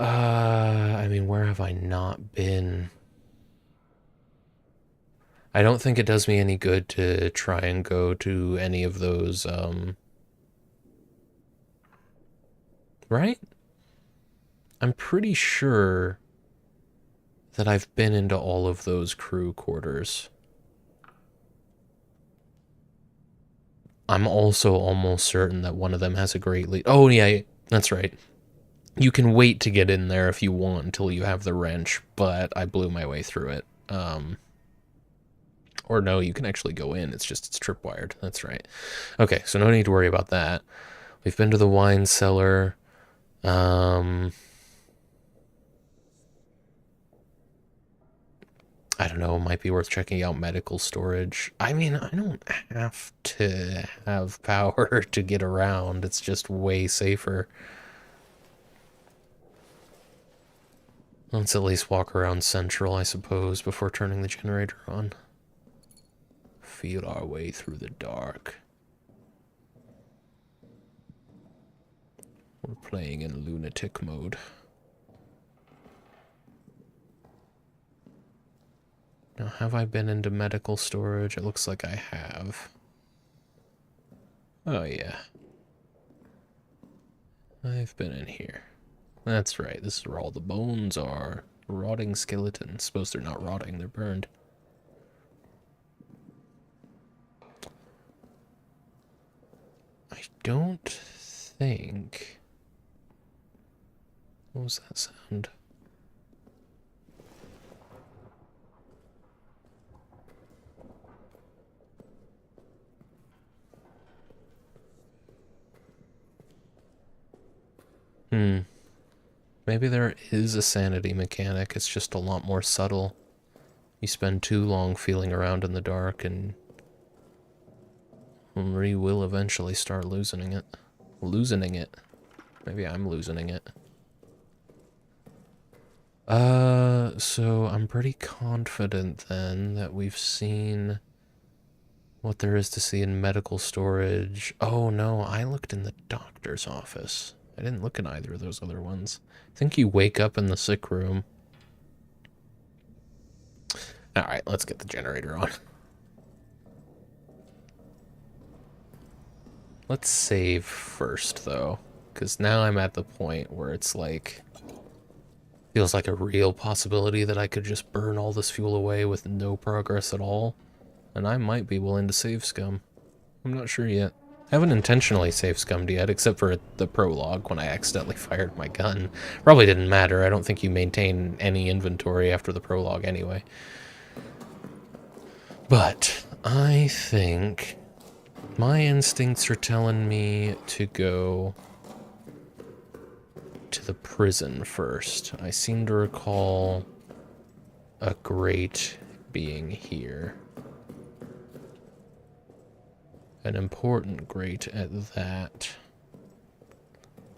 I mean, where have I not been? I don't think it does me any good to try and go to any of those, right? I'm pretty sure that I've been into all of those crew quarters. I'm also almost certain that one of them has a great lead. Oh, yeah, that's right. You can wait to get in there if you want until you have the wrench, but I blew my way through it. Or no, you can actually go in. It's just it's tripwired. That's right. Okay, so no need to worry about that. We've been to the wine cellar. I don't know, might be worth checking out medical storage. I mean, I don't have to have power to get around. It's just way safer. Let's at least walk around Central, I suppose, before turning the generator on. Feel our way through the dark. We're playing in lunatic mode. Now, have I been into medical storage? It looks like I have. Oh, yeah. I've been in here. That's right, this is where all the bones are. Rotting skeletons. Suppose they're not rotting, they're burned. I don't think... What was that sound? Maybe there is a sanity mechanic, it's just a lot more subtle. You spend too long feeling around in the dark and we will eventually start losing it. Maybe I'm losing it. So I'm pretty confident then that we've seen what there is to see in medical storage. Oh no, I looked in the doctor's office. I didn't look in either of those other ones. I think you wake up in the sick room. Alright, let's get the generator on. Let's save first, though. Because now I'm at the point where it's like... Feels like a real possibility that I could just burn all this fuel away with no progress at all. And I might be willing to save scum. I'm not sure yet. I haven't intentionally save scummed yet, except for the prologue when I accidentally fired my gun. Probably didn't matter. I don't think you maintain any inventory after the prologue anyway. But I think my instincts are telling me to go to the prison first. I seem to recall a grate being here. An important grate at that.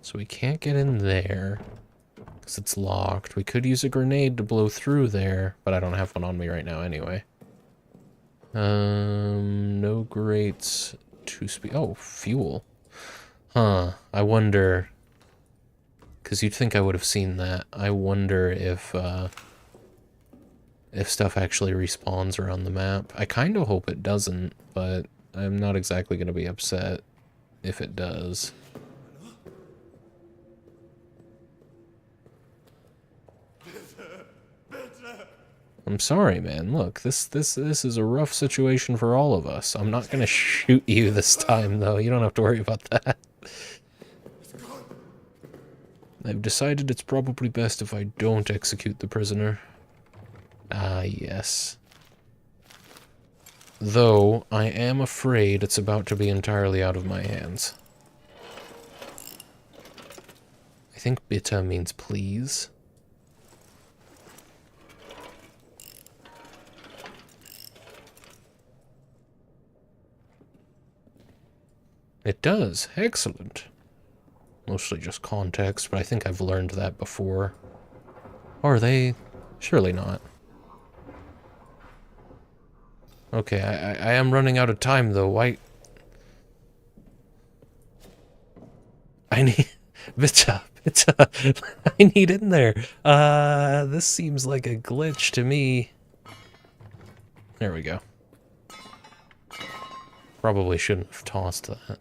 So we can't get in there because it's locked. We could use a grenade to blow through there, but I don't have one on me right now anyway. No grates to speak. Oh, fuel. Huh. I wonder, because you'd think I would have seen that. I wonder if stuff actually respawns around the map. I kind of hope it doesn't, but I'm not exactly going to be upset if it does. I'm sorry, man. Look, this is a rough situation for all of us. I'm not going to shoot you this time, though. You don't have to worry about that. I've decided it's probably best if I don't execute the prisoner. Ah, yes. Though, I am afraid it's about to be entirely out of my hands. I think bitte means please. It does. Excellent. Mostly just context, but I think I've learned that before. Or are they? Surely not. Okay, I am running out of time, though. Why? I need... Bitte. I need in there. This seems like a glitch to me. There we go. Probably shouldn't have tossed that.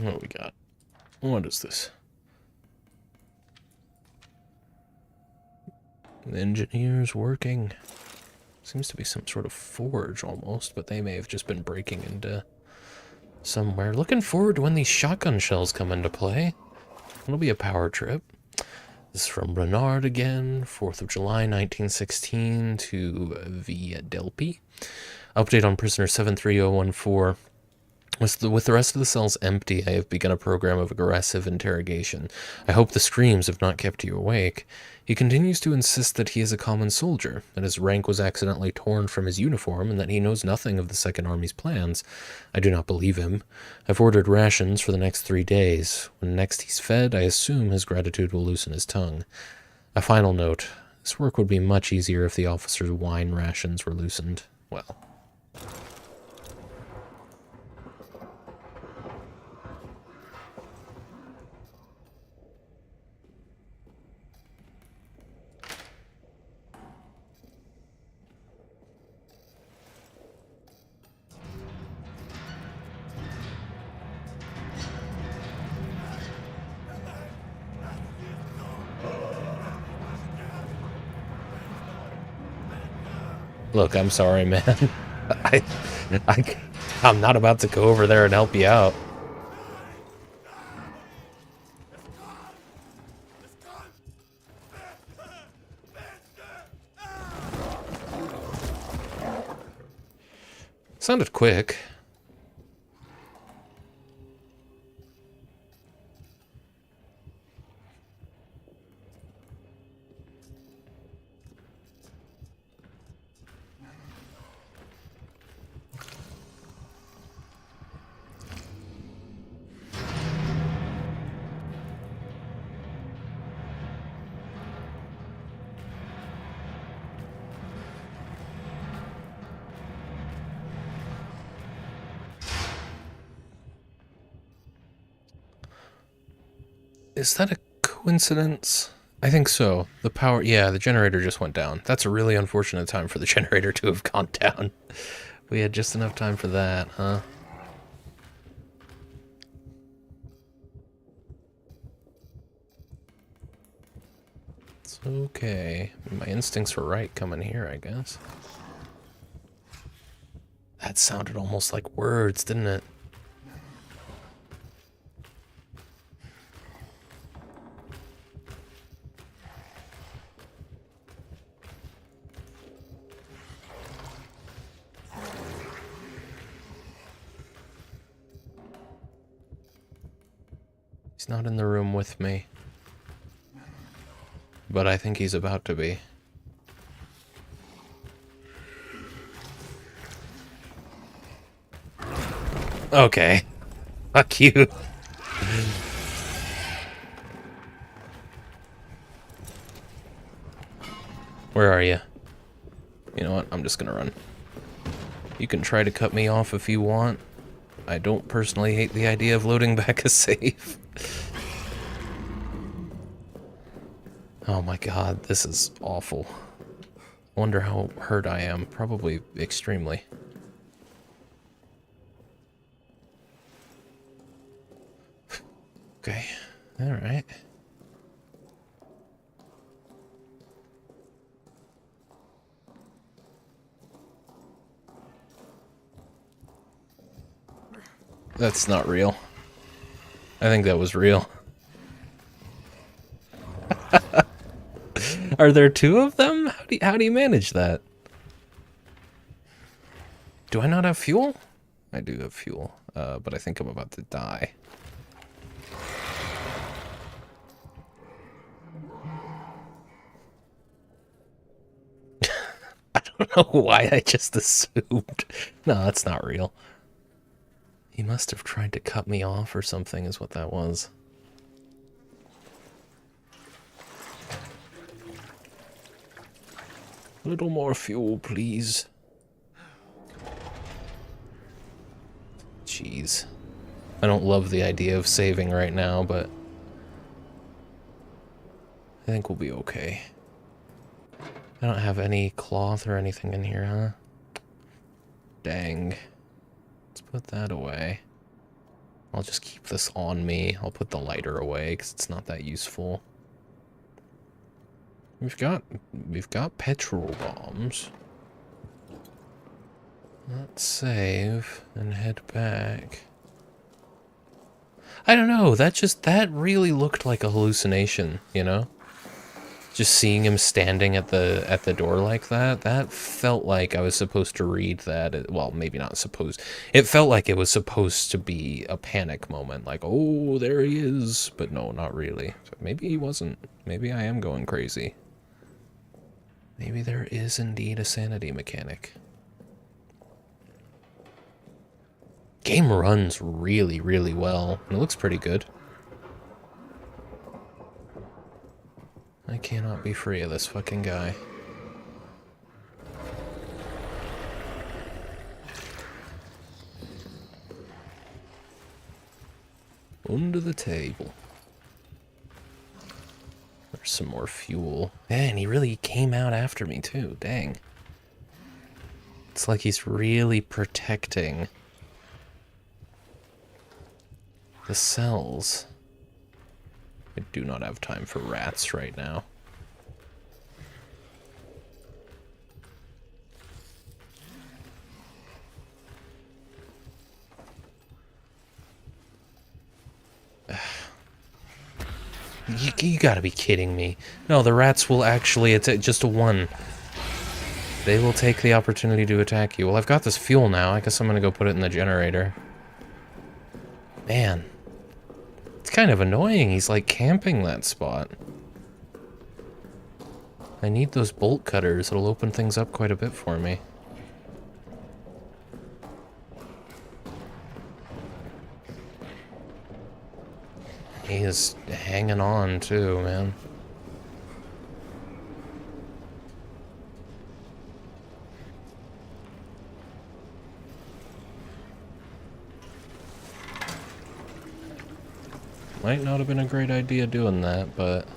What we got? What is this? The engineer's working. Seems to be some sort of forge almost, but they may have just been breaking into somewhere. Looking forward to when these shotgun shells come into play. It'll be a power trip. This is from Renard again, 4th of July, 1916 to Via Delpi. Update on prisoner 73014. With the rest of the cells empty, I have begun a program of aggressive interrogation. I hope the screams have not kept you awake. He continues to insist that he is a common soldier, that his rank was accidentally torn from his uniform, and that he knows nothing of the Second Army's plans. I do not believe him. I've ordered rations for the next 3 days. When next he's fed, I assume his gratitude will loosen his tongue. A final note. This work would be much easier if the officers' wine rations were loosened. Well... Look, I'm sorry, man. I'm not about to go over there and help you out. Sounded quick. Is that a coincidence? I think so. The power... Yeah, the generator just went down. That's a really unfortunate time for the generator to have gone down. We had just enough time for that, huh? It's okay. My instincts were right coming here, I guess. That sounded almost like words, didn't it? He's not in the room with me. But I think he's about to be. Okay. Fuck you. Where are you? You know what? I'm just gonna run. You can try to cut me off if you want. I don't personally hate the idea of loading back a save. Oh my god, this is awful. Wonder how hurt I am. Probably extremely. Okay, alright. That's not real. I think that was real. Are there two of them? How do you manage that? Do I not have fuel? I do have fuel, but I think I'm about to die. I don't know why I just assumed. No, that's not real. He must have tried to cut me off or something is what that was. A little more fuel, please. Jeez. I don't love the idea of saving right now, but I think we'll be okay. I don't have any cloth or anything in here, huh? Dang. Let's put that away. I'll just keep this on me. I'll put the lighter away because it's not that useful. We've got petrol bombs. Let's save and head back. I don't know, that really looked like a hallucination, you know? Just seeing him standing at the door like that felt like I was supposed to read that. Well, maybe not supposed. It felt like it was supposed to be a panic moment, like, oh, there he is. But no, not really. So maybe he wasn't. Maybe I am going crazy. Maybe there is indeed a sanity mechanic. Game runs really, really well. It looks pretty good. I cannot be free of this fucking guy. Under the table. There's some more fuel. Man, he really came out after me too. Dang. It's like he's really protecting the cells. I do not have time for rats right now. You gotta be kidding me. No, the rats will actually, it's just a one. They will take the opportunity to attack you. Well, I've got this fuel now. I guess I'm gonna go put it in the generator. Man. It's kind of annoying. He's like camping that spot. I need those bolt cutters. It'll open things up quite a bit for me. He is hanging on too, man. Might not have been a great idea doing that, but...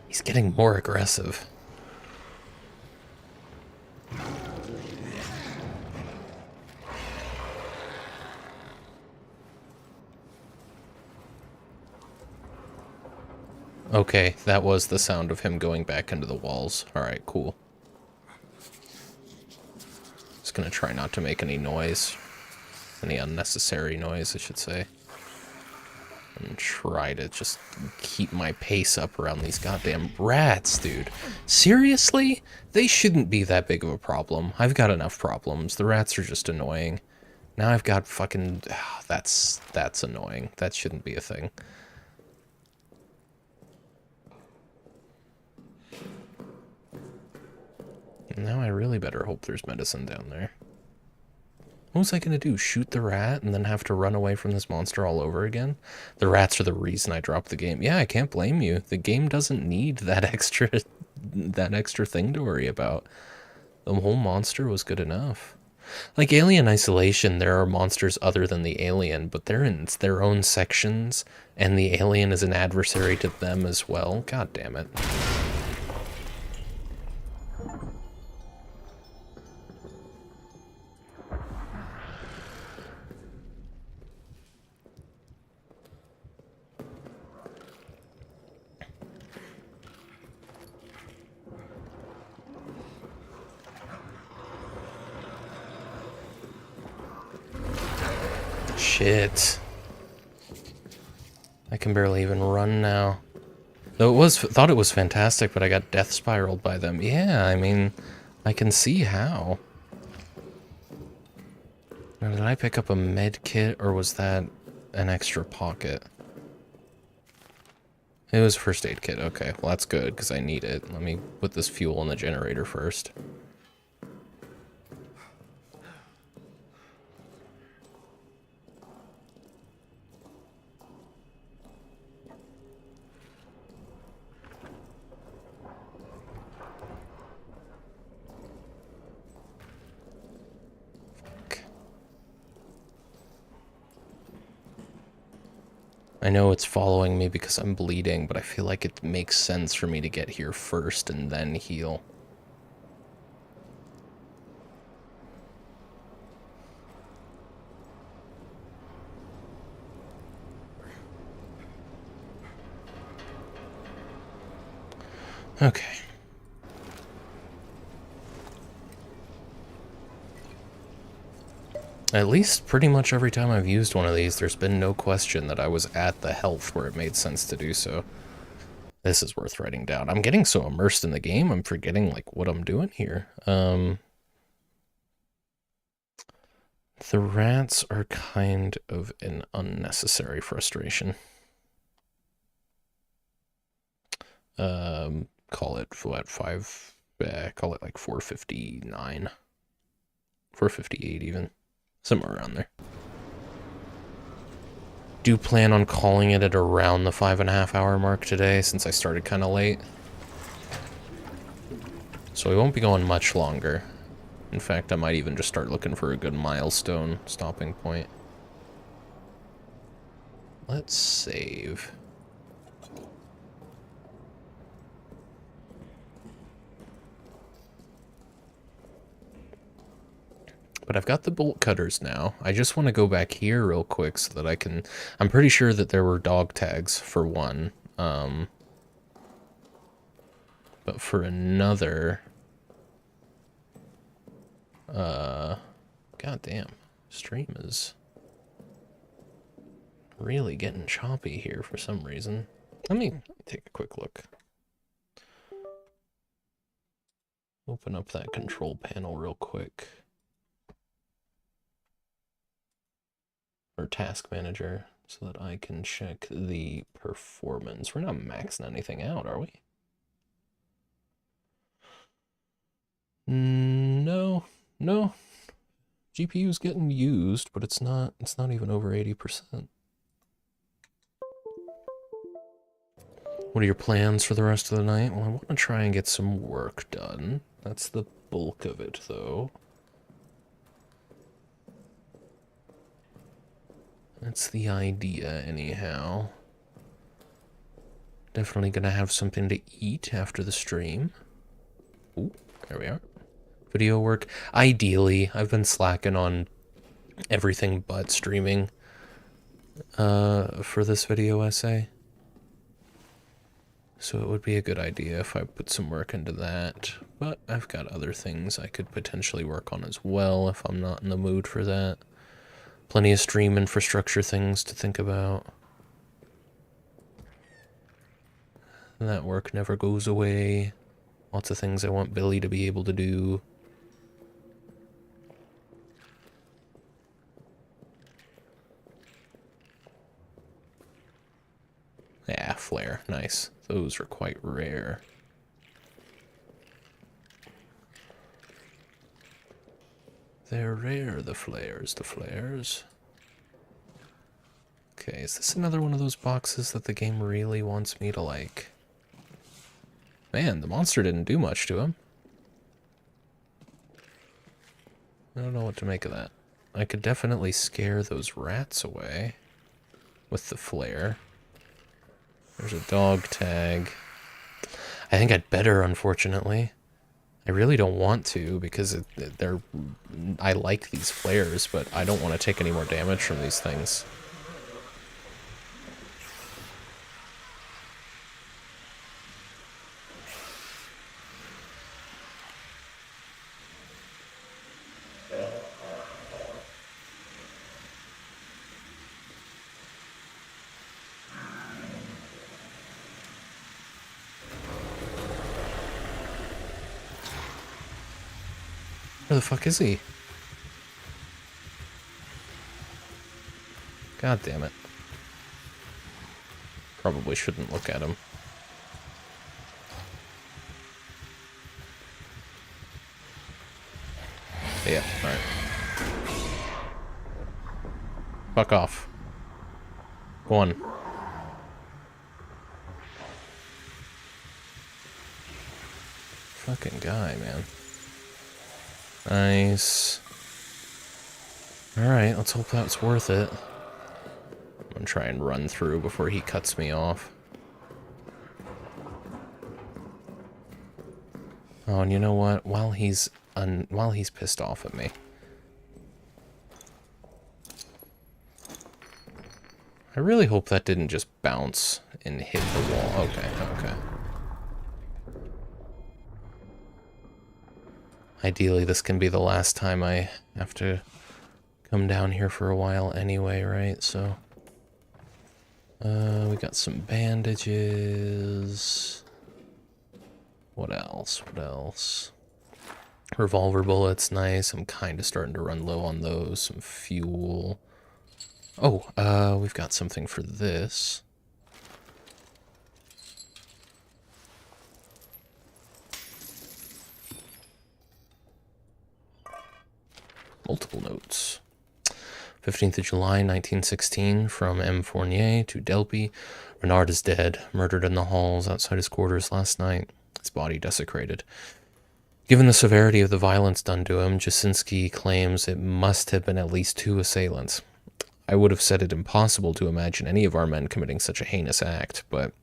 He's getting more aggressive. Okay, that was the sound of him going back into the walls. Alright, cool. Just gonna try not to make any noise. Any unnecessary noise, I should say. And try to just keep my pace up around these goddamn rats, dude. Seriously? They shouldn't be that big of a problem. I've got enough problems. The rats are just annoying. Now I've got fucking... that's annoying. That shouldn't be a thing. Now I really better hope there's medicine down there. What was I gonna do? Shoot the rat and then have to run away from this monster all over again? The rats are the reason I dropped the game. Yeah, I can't blame you. The game doesn't need that extra thing to worry about. The whole monster was good enough. Like Alien Isolation, there are monsters other than the alien, but they're in their own sections, and the alien is an adversary to them as well. God damn it. Shit. I can barely even run now. Though thought it was fantastic, but I got death spiraled by them. Yeah, I mean, I can see how. Now, did I pick up a med kit, or was that an extra pocket? It was a first aid kit. Okay, well that's good, because I need it. Let me put this fuel in the generator first. I know it's following me because I'm bleeding, but I feel like it makes sense for me to get here first and then heal. Okay. At least pretty much every time I've used one of these, there's been no question that I was at the health where it made sense to do so. This is worth writing down. I'm getting so immersed in the game, I'm forgetting, like, what I'm doing here. The rats are kind of an unnecessary frustration. Call it, what, call it like 459. 458 even. Somewhere around there. Do plan on calling it at around the 5.5 hour mark today, since I started kind of late. So we won't be going much longer. In fact, I might even just start looking for a good milestone stopping point. Let's save. But I've got the bolt cutters now. I just want to go back here real quick so that I can... I'm pretty sure that there were dog tags for one. But for another... goddamn. Stream is really getting choppy here for some reason. Let me take a quick look. Open up that control panel real quick. Or task manager, so that I can check the performance. We're not maxing anything out, are we? No, no. GPU's getting used, but it's not even over 80%. What are your plans for the rest of the night? Well, I want to try and get some work done. That's the bulk of it, though. That's the idea, anyhow. Definitely gonna have something to eat after the stream. Ooh, there we are. Video work. Ideally, I've been slacking on everything but streaming for this video essay. So it would be a good idea if I put some work into that. But I've got other things I could potentially work on as well if I'm not in the mood for that. Plenty of stream infrastructure things to think about. That work never goes away. Lots of things I want Billy to be able to do. Yeah, flare. Nice. Those are quite rare. They're rare, the flares, the flares. Okay, is this another one of those boxes that the game really wants me to like? Man, the monster didn't do much to him. I don't know what to make of that. I could definitely scare those rats away with the flare. There's a dog tag. I think I'd better, unfortunately. I really don't want to because I like these flares, but I don't want to take any more damage from these things. Where the fuck is he? God damn it. Probably shouldn't look at him. Yeah, alright. Fuck off. Go on. Fucking guy, man. Nice. Alright, let's hope that's worth it. I'm gonna try and run through before he cuts me off. Oh, and you know what? While he's pissed off at me, I really hope that didn't just bounce and hit the wall. Okay, okay. Ideally, this can be the last time I have to come down here for a while anyway, right? So, we got some bandages. What else? What else? Revolver bullets, nice. I'm kind of starting to run low on those. Some fuel. Oh, we've got something for this. Multiple notes. 15th of July, 1916, from M. Fournier to Delpy. Renard is dead, murdered in the halls outside his quarters last night. His body desecrated. Given the severity of the violence done to him, Jasinski claims it must have been at least 2 assailants. I would have said it impossible to imagine any of our men committing such a heinous act, but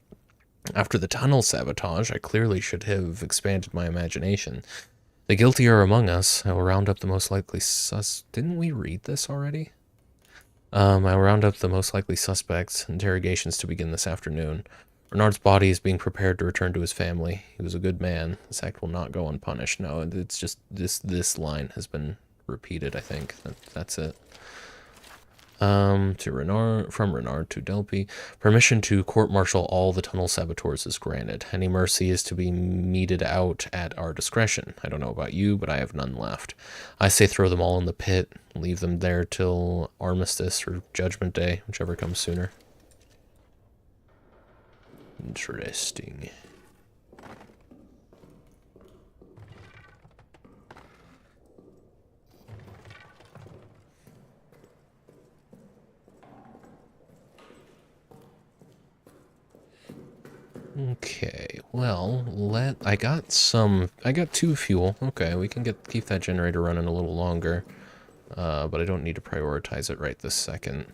after the tunnel sabotage, I clearly should have expanded my imagination. The guilty are among us. I will round up the most likely Didn't we read this already? I will round up the most likely suspects. Interrogations to begin this afternoon. Renard's body is being prepared to return to his family. He was a good man. This act will not go unpunished. No, it's just this line has been repeated, I think. That's it. From Renard to Delpy. Permission to court-martial all the tunnel saboteurs is granted. Any mercy is to be meted out at our discretion. I don't know about you, but I have none left. I say throw them all in the pit. Leave them there till Armistice or Judgment Day, whichever comes sooner. Interesting. Okay, well, I got 2 fuel. Okay, we can keep that generator running a little longer. But I don't need to prioritize it right this second.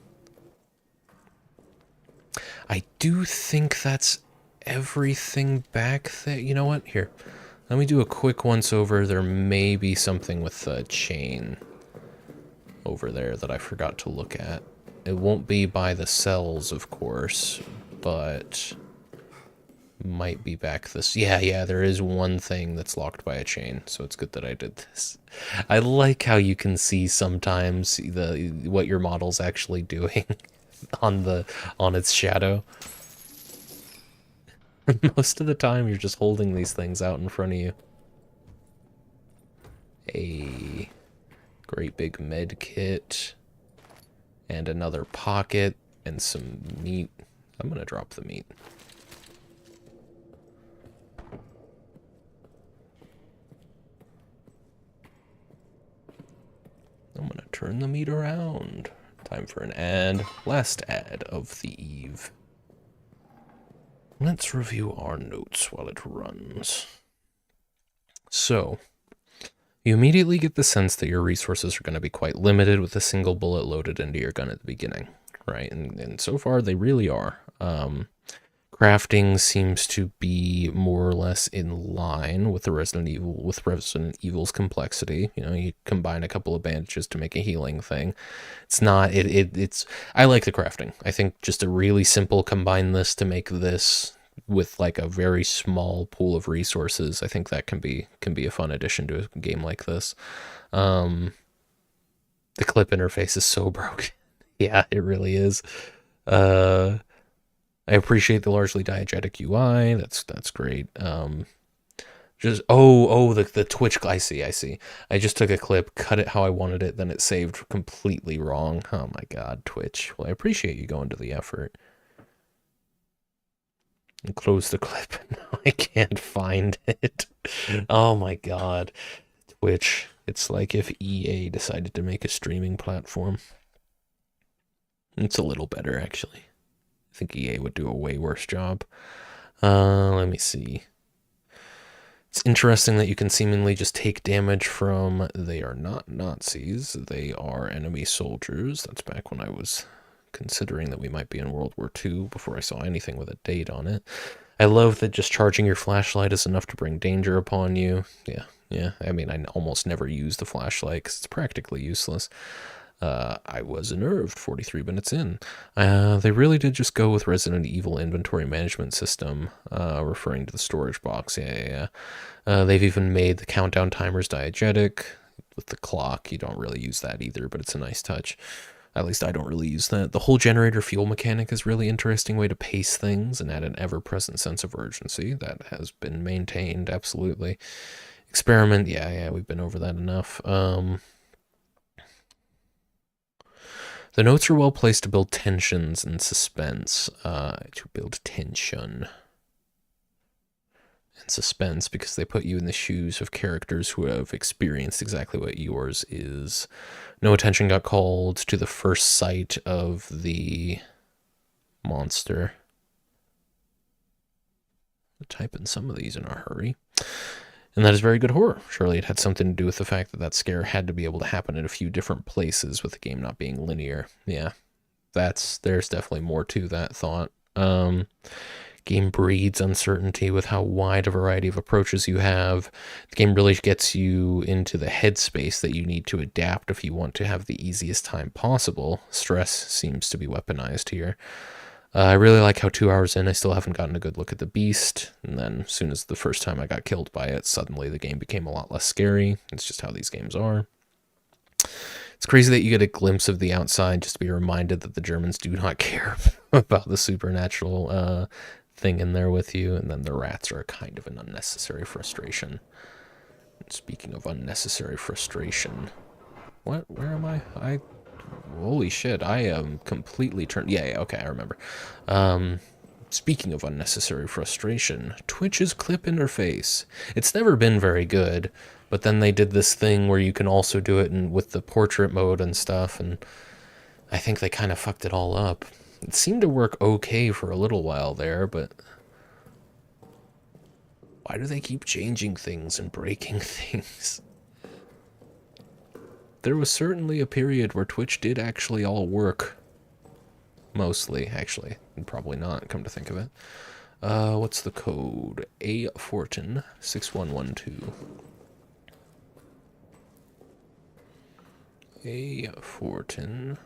I do think that's everything back there. You know what? Here, let me do a quick once over. There may be something with the chain over there that I forgot to look at. It won't be by the cells, of course, but might be back this. Yeah, there is one thing that's locked by a chain, so it's good that I did this. I like how you can see sometimes what your model's actually doing on its shadow. Most of the time you're just holding these things out in front of you. A great big med kit and another pocket and some meat. I'm gonna drop the meat. I'm gonna turn the meat around. Time for an ad. Last ad of the eve. Let's review our notes while it runs. So, you immediately get the sense that your resources are going to be quite limited with a single bullet loaded into your gun at the beginning, right? And so far, they really are. Crafting seems to be more or less in line with Resident Evil's complexity. You know, you combine a couple of bandages to make a healing thing. It's not. It's. I like the crafting. I think just a really simple combine this to make this with like a very small pool of resources. I think that can be a fun addition to a game like this. The clip interface is so broken. Yeah, it really is. I appreciate the largely diegetic UI. That's great. Just the Twitch. I see. I just took a clip, cut it how I wanted it, then it saved completely wrong. Oh my god, Twitch. Well, I appreciate you going to the effort. And close the clip. Now I can't find it. Oh my god, Twitch. It's like if EA decided to make a streaming platform. It's a little better, actually. I think EA would do a way worse job. Let me see. It's interesting that you can seemingly just take damage from, they are not Nazis, they are enemy soldiers. That's back when I was considering that we might be in World War II before I saw anything with a date on it. I love that just charging your flashlight is enough to bring danger upon you. Yeah. I mean, I almost never use the flashlight because it's practically useless. I was unnerved 43 minutes in. They really did just go with Resident Evil inventory management system, referring to the storage box. Yeah. They've even made the countdown timers diegetic. With the clock, you don't really use that either, but it's a nice touch. At least I don't really use that. The whole generator fuel mechanic is a really interesting way to pace things and add an ever-present sense of urgency. That has been maintained, absolutely. Experiment, yeah, we've been over that enough. The notes are well placed to build tensions and suspense. Suspense because they put you in the shoes of characters who have experienced exactly what yours is. No attention got called to the first sight of the monster. I'll type in some of these in a hurry. And that is very good horror. Surely it had something to do with the fact that that scare had to be able to happen in a few different places with the game not being linear. Yeah, there's definitely more to that thought. Game breeds uncertainty with how wide a variety of approaches you have. The game really gets you into the headspace that you need to adapt if you want to have the easiest time possible. Stress seems to be weaponized here. I really like how 2 hours in, I still haven't gotten a good look at the beast. And then as soon as the first time I got killed by it, suddenly the game became a lot less scary. It's just how these games are. It's crazy that you get a glimpse of the outside just to be reminded that the Germans do not care about the supernatural thing in there with you. And then the rats are kind of an unnecessary frustration. And speaking of unnecessary frustration, where am I? Holy shit, I am completely turned. Yeah, okay, I remember. Speaking of unnecessary frustration, Twitch's clip interface. It's never been very good, but then they did this thing where you can also do it with the portrait mode and stuff, and I think they kind of fucked it all up. It seemed to work okay for a little while there, but why do they keep changing things and breaking things? There was certainly a period where Twitch did actually all work. Mostly, actually. And probably not, come to think of it. What's the code? A Fortin 6112. A Fortin.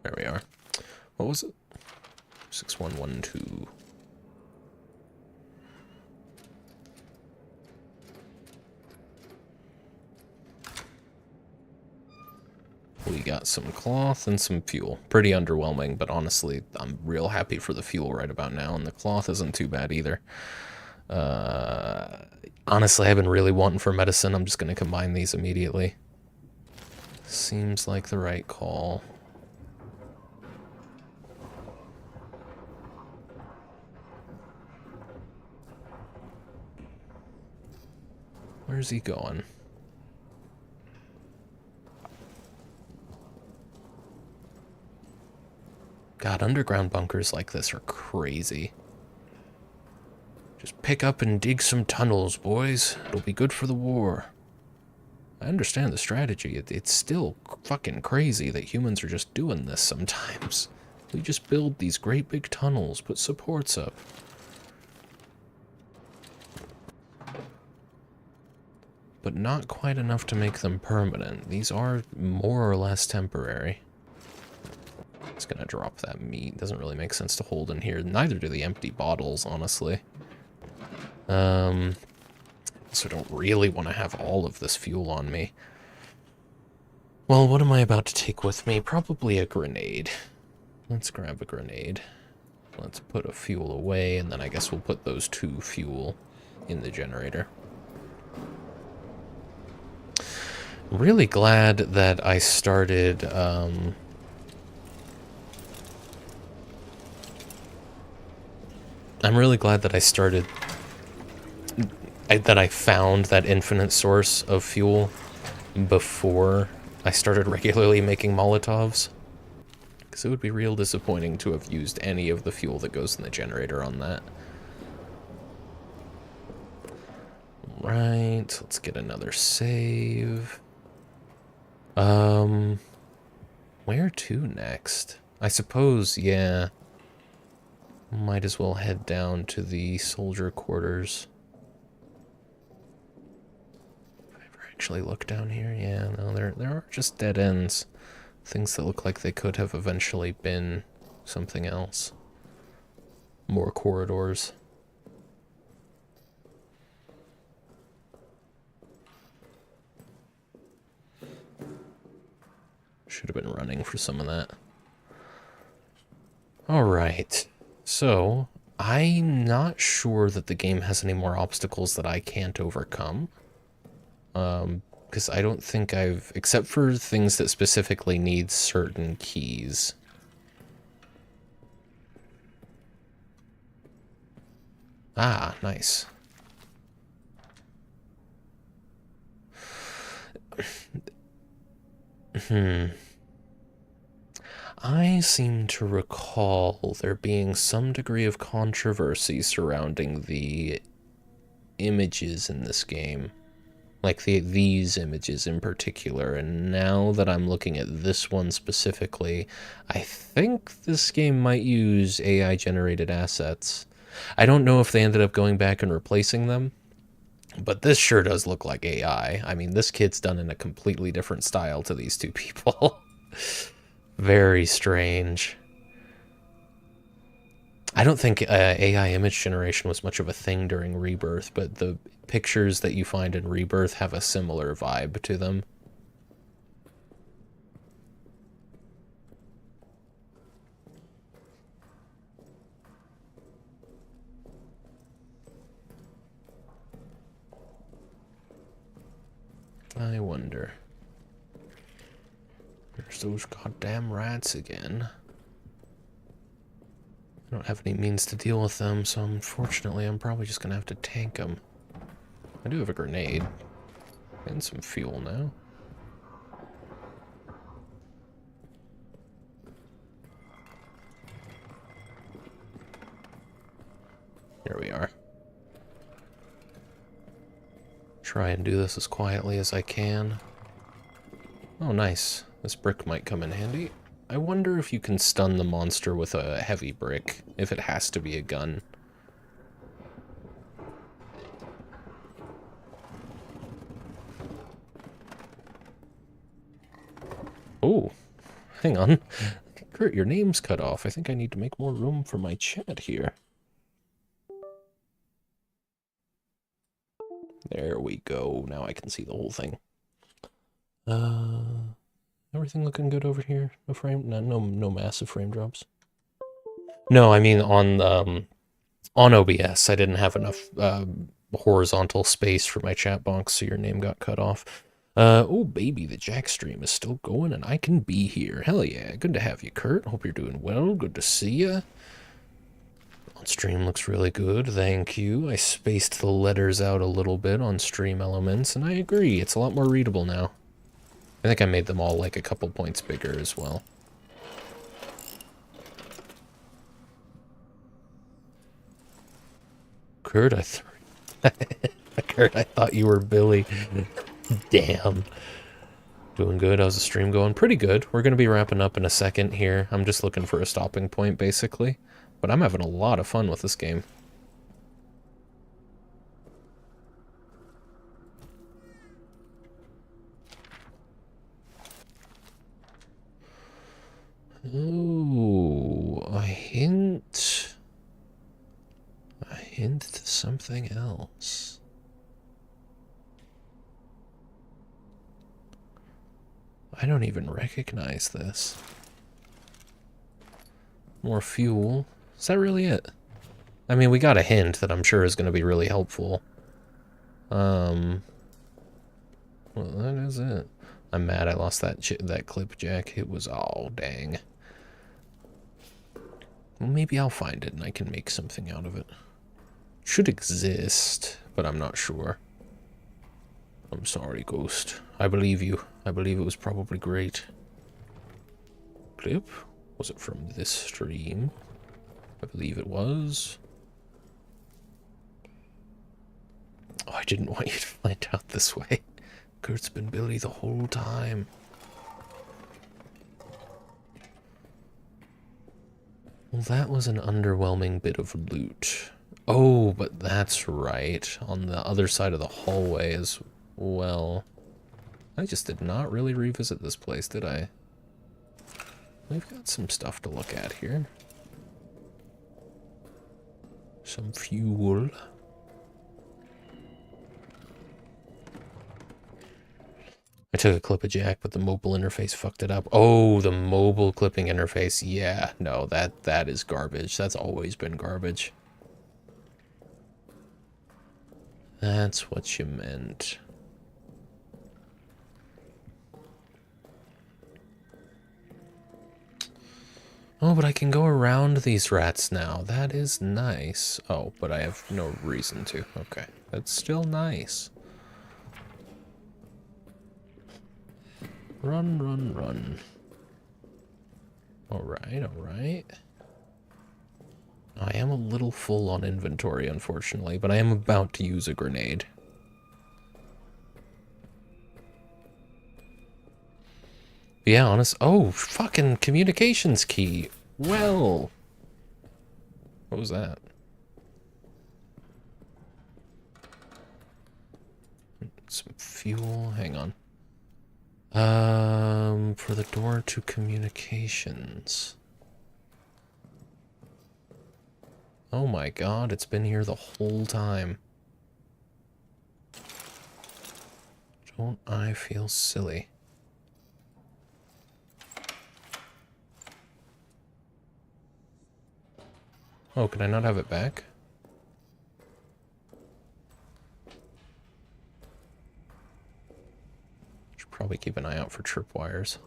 There we are. What was it? 6112. We got some cloth and some fuel. Pretty underwhelming, but honestly, I'm real happy for the fuel right about now, and the cloth isn't too bad either. Honestly, I've been really wanting for medicine. I'm just going to combine these immediately. Seems like the right call. Where's he going? God, underground bunkers like this are crazy. Just pick up and dig some tunnels, boys. It'll be good for the war. I understand the strategy. It's still fucking crazy that humans are just doing this sometimes. We just build these great big tunnels, put supports up. But not quite enough to make them permanent. These are more or less temporary. It's gonna drop that meat. Doesn't really make sense to hold in here. Neither do the empty bottles, honestly. So I don't really want to have all of this fuel on me. Well, what am I about to take with me? Probably a grenade. Let's grab a grenade. Let's put a fuel away, and then I guess we'll put those 2 fuel in the generator. Really glad that I started, I'm really glad that I started, that I found that infinite source of fuel before I started regularly making Molotovs. Because it would be real disappointing to have used any of the fuel that goes in the generator on that. Right, let's get another save. Where to next? I suppose, yeah. Might as well head down to the soldier quarters. If I ever actually look down here, yeah, no, there are just dead ends. Things that look like they could have eventually been something else. More corridors. Should have been running for some of that. Alright, so I'm not sure that the game has any more obstacles that I can't overcome. Because I don't think I've, except for things that specifically need certain keys. Ah, nice. I seem to recall there being some degree of controversy surrounding the images in this game. Like these images in particular, and now that I'm looking at this one specifically, I think this game might use AI-generated assets. I don't know if they ended up going back and replacing them, but this sure does look like AI. I mean, this kid's done in a completely different style to these 2 people. Very strange. I don't think AI image generation was much of a thing during Rebirth, but the pictures that you find in Rebirth have a similar vibe to them. I wonder. There's those goddamn rats again. I don't have any means to deal with them, so unfortunately I'm probably just gonna have to tank them. I do have a grenade. And some fuel now. Here we are. Try and do this as quietly as I can. Oh, nice. This brick might come in handy. I wonder if you can stun the monster with a heavy brick, if it has to be a gun. Oh, hang on. Kurt, your name's cut off. I think I need to make more room for my chat here. There we go. Now I can see the whole thing. Everything looking good over here? No frame? No massive frame drops. No, I mean on OBS, I didn't have enough horizontal space for my chat box, so your name got cut off. Oh baby, the Jack stream is still going and I can be here. Hell yeah, good to have you, Kurt. Hope you're doing well. Good to see ya. On stream looks really good, thank you. I spaced the letters out a little bit on stream elements, and I agree, it's a lot more readable now. I think I made them all like a couple points bigger as well. Kurt, Kurt, I thought you were Billy. Damn. Doing good. How's the stream going? Pretty good. We're going to be wrapping up in a second here. I'm just looking for a stopping point, basically. But I'm having a lot of fun with this game. Ooh, a hint. A hint to something else. I don't even recognize this. More fuel. Is that really it? I mean, we got a hint that I'm sure is going to be really helpful. Well, that is it. I'm mad I lost that clip, Jack. It was all dang. Well, maybe I'll find it and I can make something out of it. Should exist, but I'm not sure. I'm sorry, Ghost. I believe you. I believe it was probably great. Clip? Was it from this stream? I believe it was. Oh, I didn't want you to find out this way. Kurt's been Billy the whole time. Well, that was an underwhelming bit of loot. Oh, but that's right. On the other side of the hallway as well. I just did not really revisit this place, did I? We've got some stuff to look at here. Some fuel. I took a clip of Jack, but the mobile interface fucked it up. Oh, the mobile clipping interface. Yeah, no, that is garbage. That's always been garbage. That's what you meant. Oh, but I can go around these rats now. That is nice. Oh, but I have no reason to. Okay, that's still nice. Run, run, run. Alright, alright. I am a little full on inventory, unfortunately, but I am about to use a grenade. Yeah, honest. Oh, fucking communications key. Well. What was that? Some fuel. Hang on. For the door to communications. Oh my god, it's been here the whole time. Don't I feel silly? Oh, can I not have it back? Should probably keep an eye out for tripwires.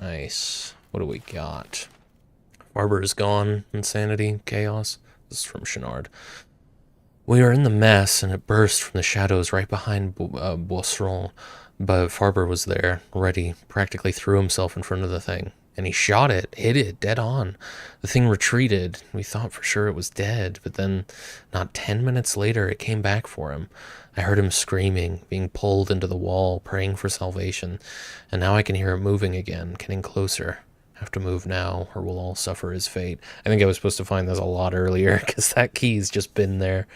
Nice. What do we got? Barber is gone. Insanity. Chaos. This is from Chenard. We are in the mess, and it burst from the shadows right behind Boisseron. But Farber was there, ready, practically threw himself in front of the thing. And he shot it, hit it, dead on. The thing retreated. We thought for sure it was dead, but then not 10 minutes later, it came back for him. I heard him screaming, being pulled into the wall, praying for salvation. And now I can hear it moving again, getting closer. Have to move now, or we'll all suffer his fate. I think I was supposed to find this a lot earlier, because that key's just been there.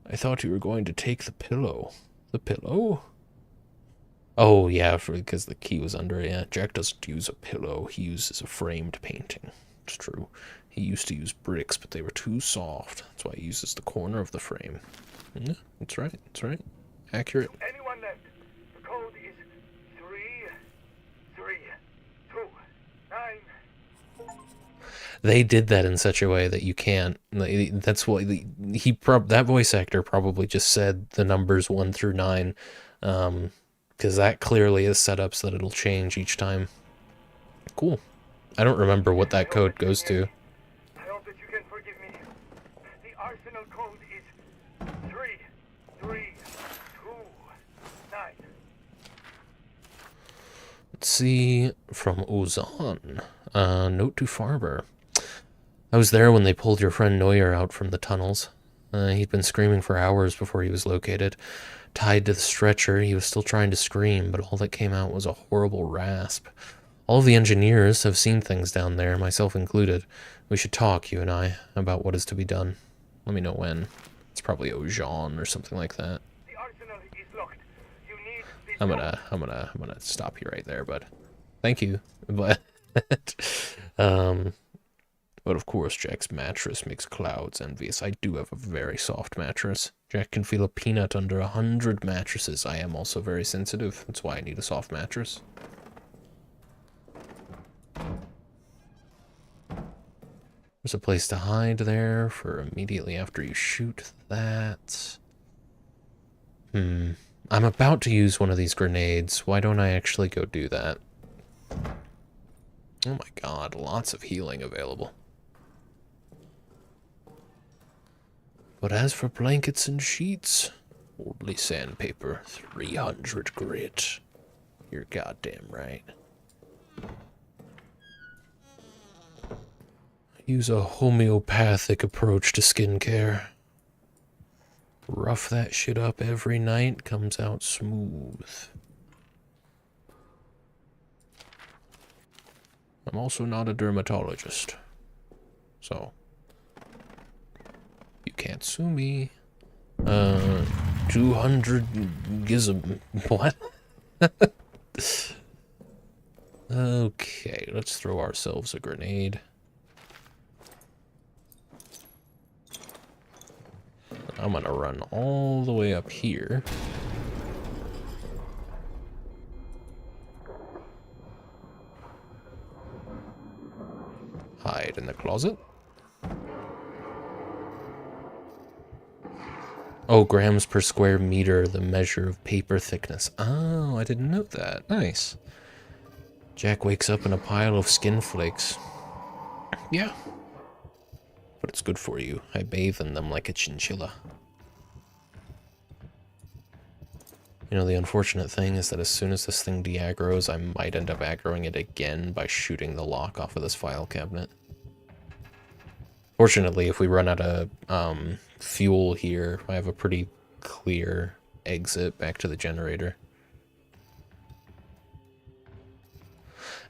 I thought you were going to take the pillow. The pillow? Oh, yeah, because the key was under it. Yeah, Jack doesn't use a pillow. He uses a framed painting. It's true. He used to use bricks, but they were too soft. That's why he uses the corner of the frame. Yeah, that's right. That's right. Accurate. Anyone left? The code is 3329. They did that in such a way that you can't. That's what that voice actor probably just said the numbers 1 through 9, because that clearly is set up so that it'll change each time. Cool. I don't remember what that code goes to. I hope that you can forgive me. The arsenal code is 3329. Let's see, from Ozan. Note to Farber. I was there when they pulled your friend Neuer out from the tunnels. He'd been screaming for hours before he was located. Tied to the stretcher, he was still trying to scream, but all that came out was a horrible rasp. All of the engineers have seen things down there, myself included. We should talk, you and I, about what is to be done. Let me know when. It's probably Ojan or something like that. The arsenal is locked. You need this I'm gonna stop you right there, bud. Thank you. But But of course, Jack's mattress makes clouds envious. I do have a very soft mattress. Jack can feel a peanut under 100 mattresses. I am also very sensitive. That's why I need a soft mattress. There's a place to hide there for immediately after you shoot that. I'm about to use one of these grenades. Why don't I actually go do that? Oh my god, lots of healing available. But as for blankets and sheets, Oldly sandpaper, 300 grit. You're goddamn right. Use a homeopathic approach to skincare. Rough that shit up every night, comes out smooth. I'm also not a dermatologist, so you can't sue me. 200 gizm. What? Okay, let's throw ourselves a grenade. I'm gonna run all the way up here. Hide in the closet. Oh, grams per square meter, the measure of paper thickness. Oh, I didn't know that. Nice. Jack wakes up in a pile of skin flakes. Yeah. But it's good for you. I bathe in them like a chinchilla. You know, the unfortunate thing is that as soon as this thing de-aggroes, I might end up aggroing it again by shooting the lock off of this file cabinet. Fortunately, if we run out of fuel here, I have a pretty clear exit back to the generator.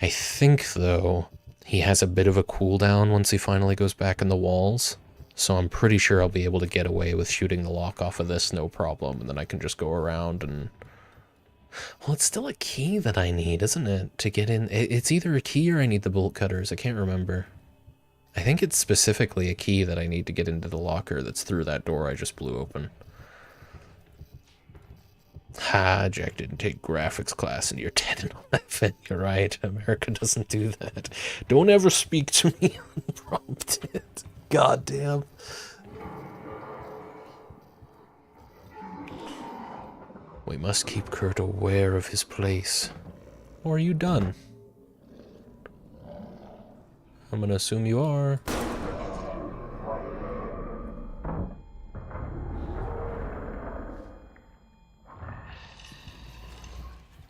I think, though, he has a bit of a cooldown once he finally goes back in the walls. So I'm pretty sure I'll be able to get away with shooting the lock off of this, no problem. And then I can just go around and... Well, it's still a key that I need, isn't it? To get in... It's either a key or I need the bolt cutters. I can't remember. I think it's specifically a key that I need to get into the locker that's through that door I just blew open. Ha, Jack didn't take graphics class in year 10 and 11. You're right, America doesn't do that. Don't ever speak to me unprompted. God damn. We must keep Kurt aware of his place. Or are you done? I'm gonna assume you are.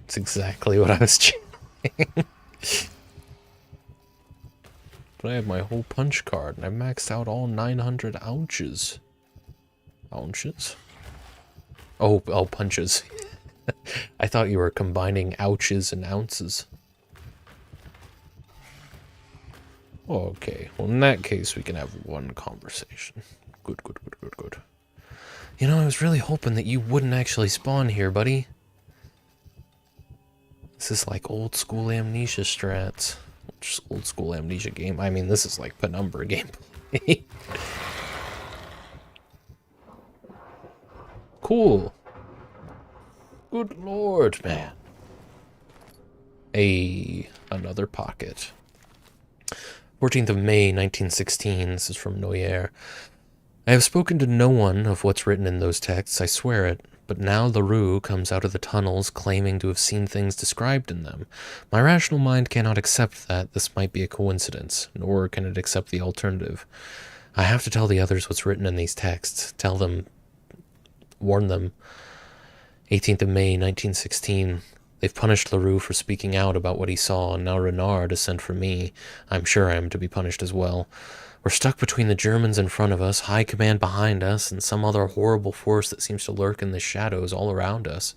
That's exactly what I was chanting. But I have my whole punch card, and I maxed out all 900 ounces. Ounces? Oh, punches. I thought you were combining ouches and ounces. Okay, well in that case we can have one conversation. Good. You know, I was really hoping that you wouldn't actually spawn here, buddy. This is like old school Amnesia strats. Just old school Amnesia game. I mean, this is like Penumbra gameplay. Cool. Good lord, man. Another pocket. 14th of May, 1916. This is from Noyer. I have spoken to no one of what's written in those texts, I swear it. But now LaRue comes out of the tunnels claiming to have seen things described in them. My rational mind cannot accept that this might be a coincidence, nor can it accept the alternative. I have to tell the others what's written in these texts. Tell them, warn them. 18th of May, 1916. They've punished LaRue for speaking out about what he saw, and now Renard has sent for me. I'm sure I am to be punished as well. We're stuck between the Germans in front of us, high command behind us, and some other horrible force that seems to lurk in the shadows all around us.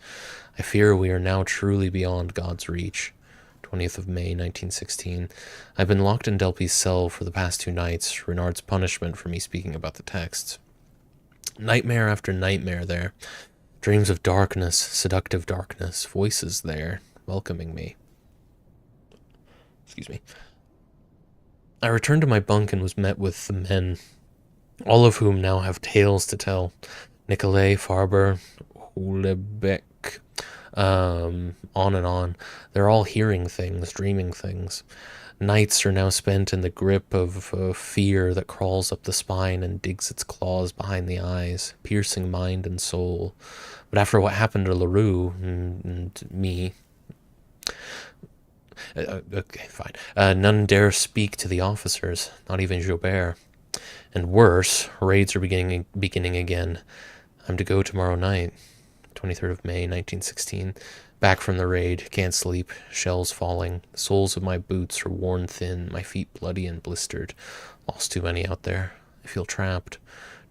I fear we are now truly beyond God's reach. 20th of May, 1916. I've been locked in Delpy's cell for the past 2 nights, Renard's punishment for me speaking about the texts. Nightmare after nightmare there. Dreams of darkness, seductive darkness, voices there, welcoming me. Excuse me. I returned to my bunk and was met with the men, all of whom now have tales to tell. Nicolay, Farber, Hulebeck, on and on. They're all hearing things, dreaming things. Nights are now spent in the grip of fear that crawls up the spine and digs its claws behind the eyes, piercing mind and soul. But after what happened to LaRue and me, okay, fine. None dare speak to the officers, not even Joubert. And worse, raids are beginning again. I'm to go tomorrow night, 23rd of May, 1916. Back from the raid, can't sleep, shells falling. The soles of my boots are worn thin, my feet bloody and blistered. Lost too many out there. I feel trapped.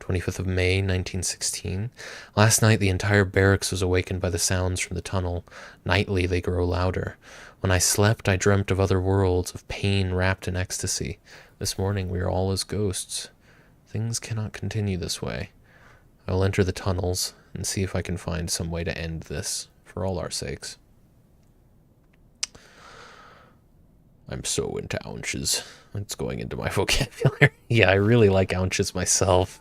25th of May, 1916. Last night, the entire barracks was awakened by the sounds from the tunnel. Nightly, they grow louder. When I slept, I dreamt of other worlds, of pain wrapped in ecstasy. This morning, we are all as ghosts. Things cannot continue this way. I will enter the tunnels and see if I can find some way to end this, for all our sakes. I'm so into ounces. It's going into my vocabulary. Yeah, I really like ounces myself.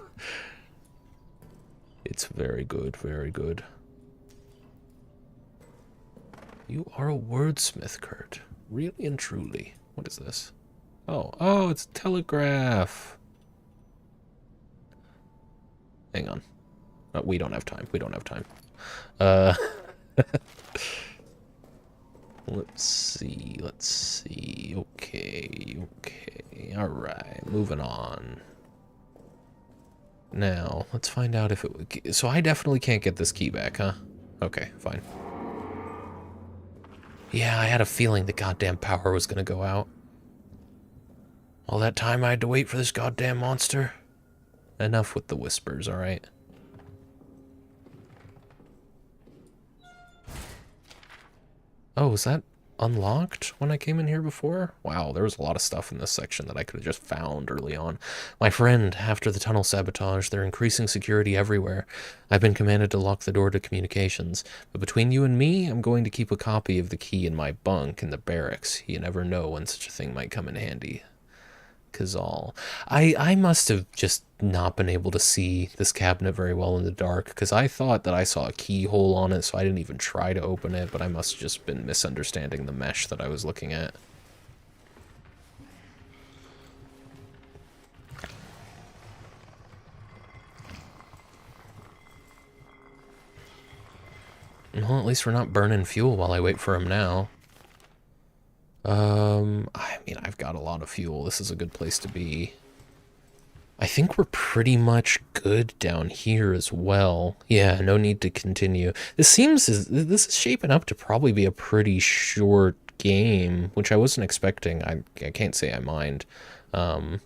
It's very good, very good. You are a wordsmith, Kurt. Really and truly. What is this? Oh, it's a telegraph. Hang on. Oh, we don't have time. We don't have time. Let's see. Okay. Alright, moving on. Now, let's find out if it would... So I definitely can't get this key back, huh? Okay, fine. Yeah, I had a feeling the goddamn power was gonna go out. All that time I had to wait for this goddamn monster. Enough with the whispers, alright? Oh, was that unlocked when I came in here before? Wow, there was a lot of stuff in this section that I could have just found early on. My friend, after the tunnel sabotage, they're increasing security everywhere. I've been commanded to lock the door to communications. But between you and me, I'm going to keep a copy of the key in my bunk in the barracks. You never know when such a thing might come in handy. Cazal. I must have just not been able to see this cabinet very well in the dark, because I thought that I saw a keyhole on it, so I didn't even try to open it, but I must have just been misunderstanding the mesh that I was looking at. Well, at least we're not burning fuel while I wait for him now. I mean, I've got a lot of fuel. This is a good place to be. I think we're pretty much good down here as well. Yeah, no need to continue. This is shaping up to probably be a pretty short game, which I wasn't expecting. I can't say I mind. I'm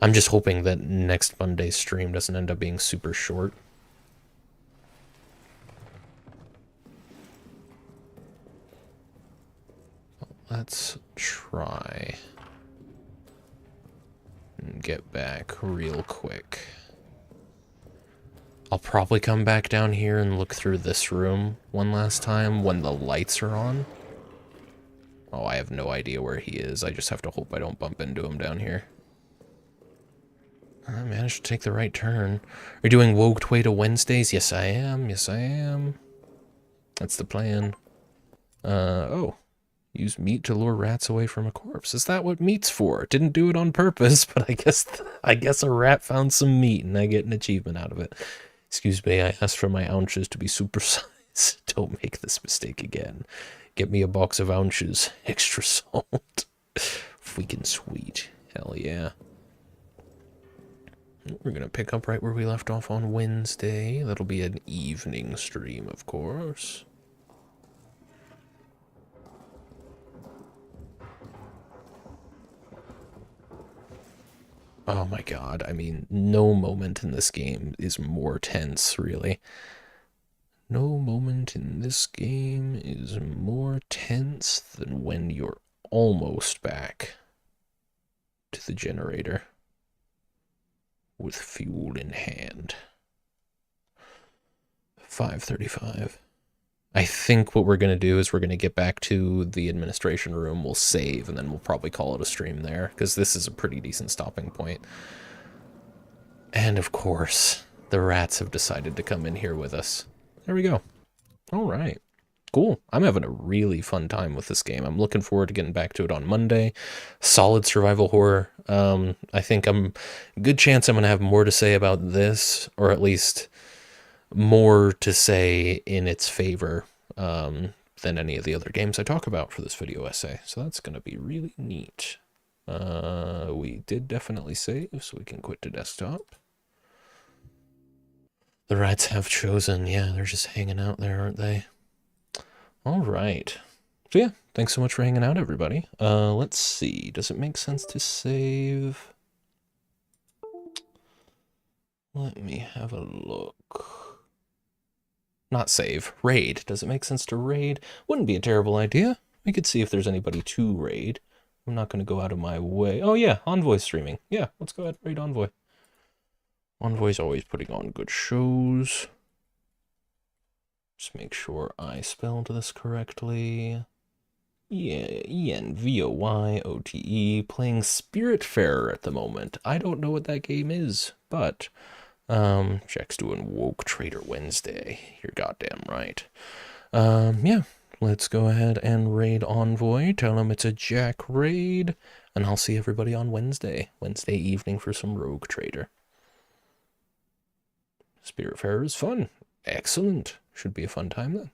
just hoping that next Monday's stream doesn't end up being super short. Let's try and get back real quick. I'll probably come back down here and look through this room one last time when the lights are on. Oh, I have no idea where he is. I just have to hope I don't bump into him down here. I managed to take the right turn. Are you doing Woke Way to Wednesdays? Yes, I am. Yes, I am. That's the plan. Oh. Use meat to lure rats away from a corpse. Is that what meat's for? Didn't do it on purpose, but I guess a rat found some meat and I get an achievement out of it. Excuse me, I asked for my ounces to be supersized. Don't make this mistake again. Get me a box of ounces. Extra salt. Freaking sweet. Hell yeah. We're gonna pick up right where we left off on Wednesday. That'll be an evening stream, of course. Oh my god, I mean, no moment in this game is more tense, really. No moment in this game is more tense than when you're almost back to the generator with fuel in hand. 5:35. I think what we're going to do is we're going to get back to the administration room, we'll save, and then we'll probably call it a stream there, because this is a pretty decent stopping point. And of course, the rats have decided to come in here with us. There we go. All right. Cool. I'm having a really fun time with this game. I'm looking forward to getting back to it on Monday. Solid survival horror. I think good chance I'm going to have more to say about this, or at least more to say in its favor than any of the other games I talk about for this video essay. So that's going to be really neat. We did definitely save, so we can quit the desktop. The rats have chosen. Yeah, they're just hanging out there, aren't they? All right. So yeah, thanks so much for hanging out, everybody. Let's see. Does it make sense to save? Let me have a look. Not save. Raid. Does it make sense to raid? Wouldn't be a terrible idea. We could see if there's anybody to raid. I'm not going to go out of my way. Oh yeah, Envoy streaming. Yeah, let's go ahead and raid Envoy. Envoy's always putting on good shows. Just make sure I spelled this correctly. Yeah, Envoyote, playing Spiritfarer at the moment. I don't know what that game is, but Jack's doing Woke Trader Wednesday. You're goddamn right. Yeah, let's go ahead and raid Envoy. Tell him it's a Jack raid, and I'll see everybody on Wednesday evening for some Rogue Trader. Spiritfarer is fun. Excellent. Should be a fun time then.